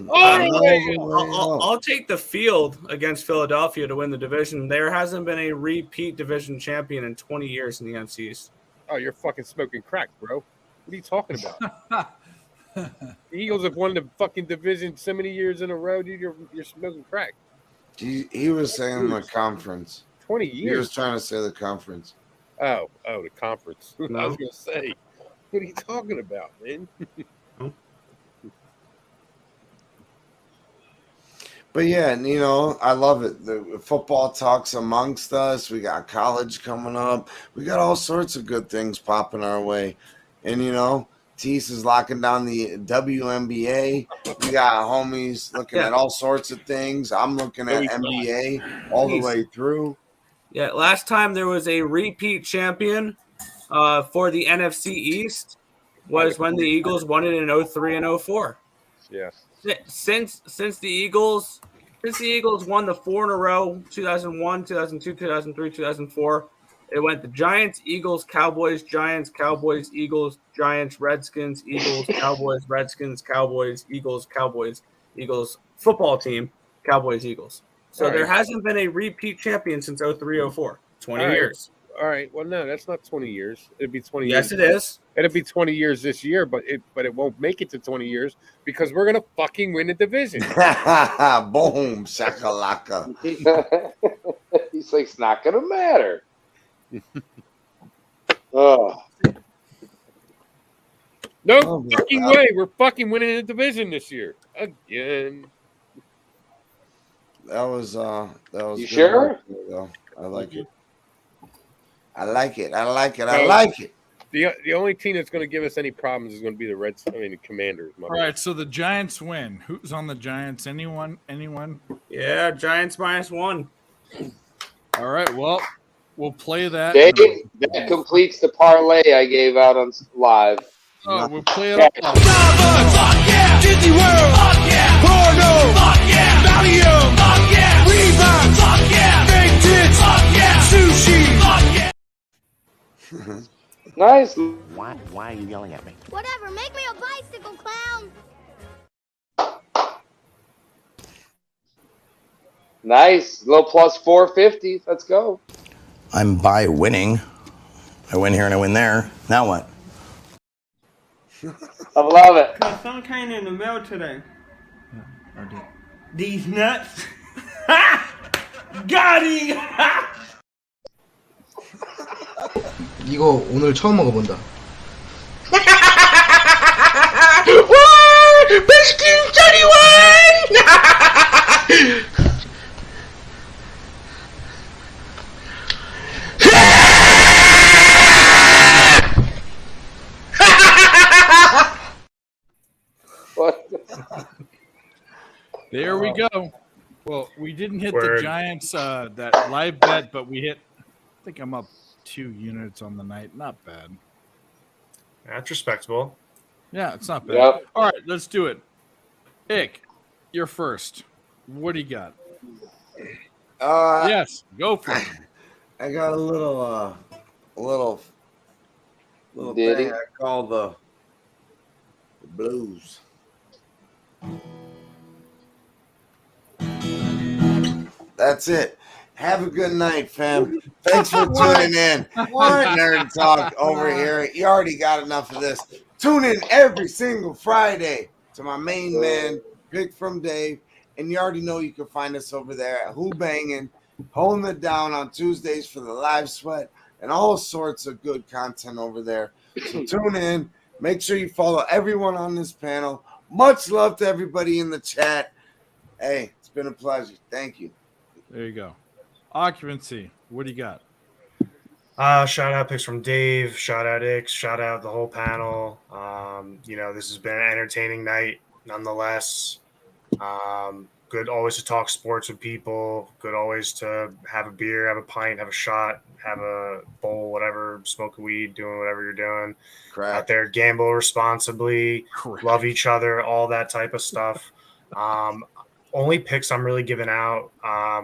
All the way up. I'll take the field against Philadelphia to win the division. There hasn't been a repeat division champion in 20 years in the NFC East. Oh, you're fucking smoking crack, bro. What are you talking about? The Eagles have won the fucking division so many years in a row, dude. You're smoking crack. He was saying the conference. 20 He years. was trying to say the conference. Oh, the conference. I No. was gonna say, what are you talking about, man? But yeah, and, you know, I love it. The football talks amongst us. We got college coming up. We got all sorts of good things popping our way. And, you know, Tease is locking down the WNBA. We got homies looking at all sorts of things. I'm looking at NBA all the way through. Yeah, last time there was a repeat champion for the NFC East was when the Eagles won it in 03 and 04. Yeah. Since the Eagles won the 4 in a row, 2001, 2002, 2003, 2004, it went the Giants, Eagles, Cowboys, Giants, Cowboys, Eagles, Giants, Redskins, Eagles, Cowboys, Redskins, Cowboys, Eagles, Cowboys, Eagles, football team, Cowboys, Eagles. So All right. there hasn't been a repeat champion since 03, 04. 20 All right. years. All right. Well, no, that's not 20 years. It'd be 20 Yes, years. it is. It'll be 20 years this year, but it won't make it to 20 years because we're gonna fucking win the division. Boom, shakalaka. He's like, it's not gonna matter. Oh, No fucking way. We're fucking winning the division this year again. That was You good sure? work, though. I like it. I like it. I like it. I like it. The only team that's going to give us any problems is going to be the Commanders. All right, so the Giants win. Who's on the Giants? Anyone? Yeah, Giants -1. All right, well, we'll play that. Dave, that completes the parlay I gave out on live. Oh, we'll play it. Fuck yeah! Disney World! Fuck yeah! Porno! Fuck yeah! Valium! Fuck yeah! Reebok! Fuck yeah! Fake tits! Fuck yeah! Sushi! Fuck yeah! Nice. Why are you yelling at me? Whatever, make me a bicycle clown. Nice. Little plus 450. Let's go. I'm by winning. I win here and I win there. Now what? I love it. Got some kind in the mail today. These nuts. Got him. 이거 오늘 처음 먹어본다. 베스킨 짜리원. There we go. Well, we didn't hit Word. the Giants that live bet, but we hit. I think I'm up 2 units on the night. Not bad. That's respectable. Yeah, it's not bad. Yep. All right, let's do it. Ick, you're first. What do you got? Yes, go for it. I got a little Ditty. thing I call the blues. That's it. Have a good night, fam. Thanks for tuning in. Nerd Talk over here. You already got enough of this. Tune in every single Friday to my main man, Pick from Dave. And you already know you can find us over there at Who Bangin', holding it down on Tuesdays for the live sweat and all sorts of good content over there. So tune in. Make sure you follow everyone on this panel. Much love to everybody in the chat. Hey, it's been a pleasure. Thank you. There you go. Occupancy. What do you got? Shout out Picks from Dave. Shout out Ix. Shout out the whole panel. This has been an entertaining night nonetheless. Good always to talk sports with people. Good always to have a beer, have a pint, have a shot, have a bowl, whatever, smoke a weed, doing whatever you're doing. Correct. Out there, gamble responsibly, love each other, all that type of stuff. Only picks I'm really giving out.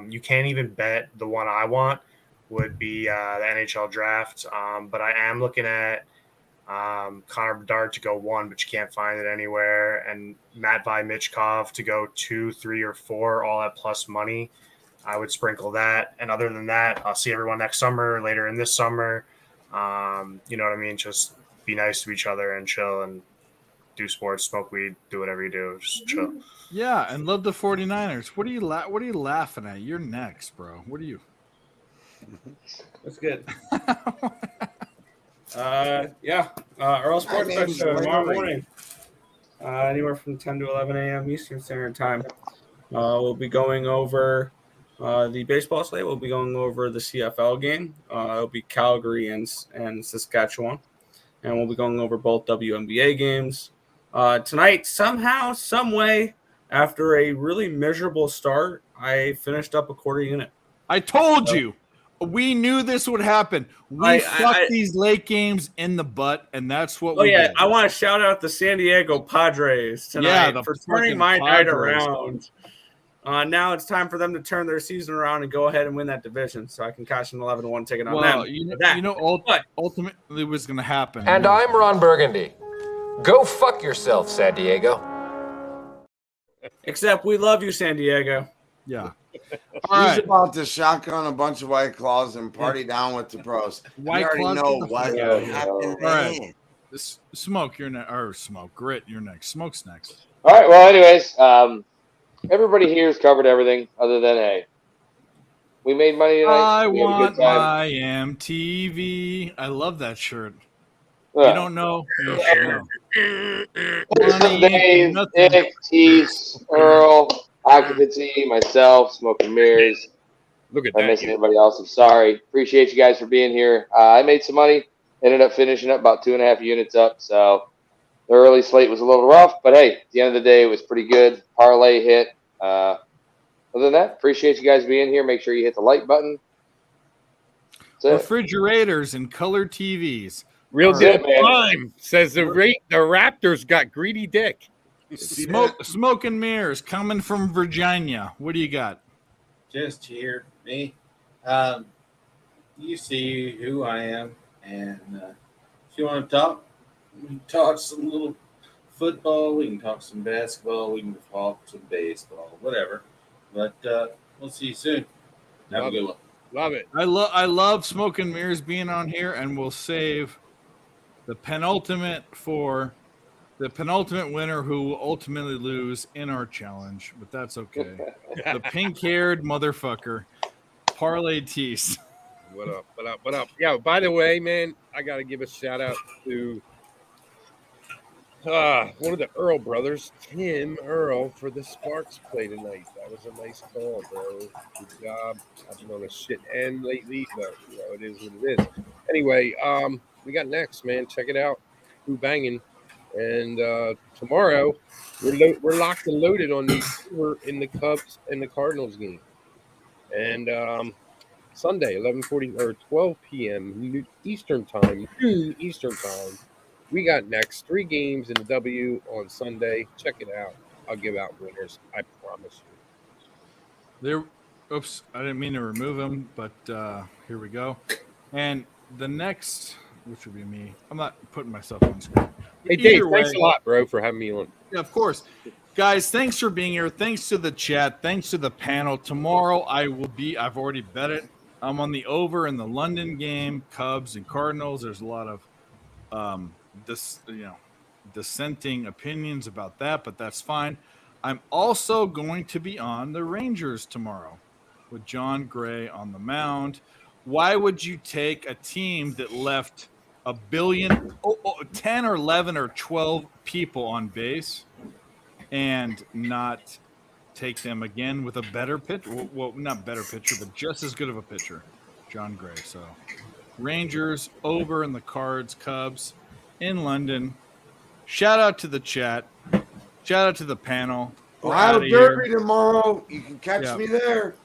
You can't even bet. The one I want would be the NHL draft. But I am looking at Connor Bedard to go 1, but you can't find it anywhere. And Matt Michkov to go 2, 3, or 4, all at plus money. I would sprinkle that. And other than that, I'll see everyone next summer, later in this summer. You know what I mean? Just be nice to each other and chill and do sports, smoke weed, do whatever you do. Just chill. Yeah, and love the 49ers. What are you laughing at? You're next, bro. What are you? That's good. Earl Sports Bet Show tomorrow morning. Anywhere from 10 to 11 a.m. Eastern Standard Time. We'll be going over the baseball slate. We'll be going over the CFL game. It'll be Calgary and Saskatchewan. And we'll be going over both WNBA games. Tonight, somehow, some way, after a really miserable start, I finished up a quarter unit. I told you. We knew this would happen. We fucked these late games in the butt, and that's what we did. I want to shout out the San Diego Padres tonight for turning my night around. Now it's time for them to turn their season around and go ahead and win that division so I can cash an 11-1 ticket on them. Ultimately it was going to happen. And I'm Ron Burgundy. Go fuck yourself, San Diego. Except we love you, San Diego. Yeah. He's about to shotgun a bunch of White Claws and party down with the pros. White you already Claws know what happened. All right. Smoke, you're next. Or Smoke, Grit, you're next. Smoke's next. All right. Well, anyways, everybody here has covered everything other than, hey, we made money tonight. I We had a want good time. my MTV. I love that shirt. You don't know? You should know. Some days, Nick, Tease, Earl, Occupancy, myself, Smoking Mirrors. Look at if I that. missed anybody else, I'm sorry. Appreciate you guys for being here. I made some money. Ended up finishing up about 2.5 units up. So the early slate was a little rough, but hey, at the end of the day, it was pretty good. Parlay hit. Other than that, appreciate you guys being here. Make sure you hit the like button. That's it. Refrigerators and color TVs. Real That's good it, man. time. Says the Raptors got greedy dick. Smoke and Mirrors coming from Virginia. What do you got? Just here, me. You see who I am, and if you want to talk, we can talk some little football. We can talk some basketball. We can talk some baseball, whatever. But We'll see you soon. Have a good one. Love it. I love Smoke and Mirrors being on here, and we'll save the penultimate for the penultimate winner who will ultimately lose in our challenge, but that's okay. The pink-haired motherfucker, Parlay Tease. What up? What up? What up? Yeah. By the way, man, I got to give a shout out to one of the Earl brothers, Tim Earl, for the Sparks play tonight. That was a nice call, bro. Good job. I've been on a shit end lately, but it is what it is. Anyway, we got next, man. Check it out. Who banging? And tomorrow we're locked and loaded on the over in the Cubs and the Cardinals game. And Sunday, 11:40 or 12 p.m. Eastern time, noon Eastern time. We got next 3 games in the W on Sunday. Check it out. I'll give out winners. I promise you. Oops, I didn't mean to remove him, but here we go. And the next, which would be me. I'm not putting myself on screen. Hey, Dave, thanks a lot, bro, for having me on. Yeah, of course. Guys, thanks for being here. Thanks to the chat. Thanks to the panel. Tomorrow I've already bet it. I'm on the over in the London game, Cubs and Cardinals. There's a lot of dissenting opinions about that, but that's fine. I'm also going to be on the Rangers tomorrow with John Gray on the mound. Why would you take a team that left 10 or 11 or 12 people on base and not take them again with a better pitcher? Well, not better pitcher, but just as good of a pitcher, John Gray. So Rangers over in the Cards, Cubs in London. Shout out to the chat. Shout out to the panel. Ohio Derby tomorrow. You can catch me there.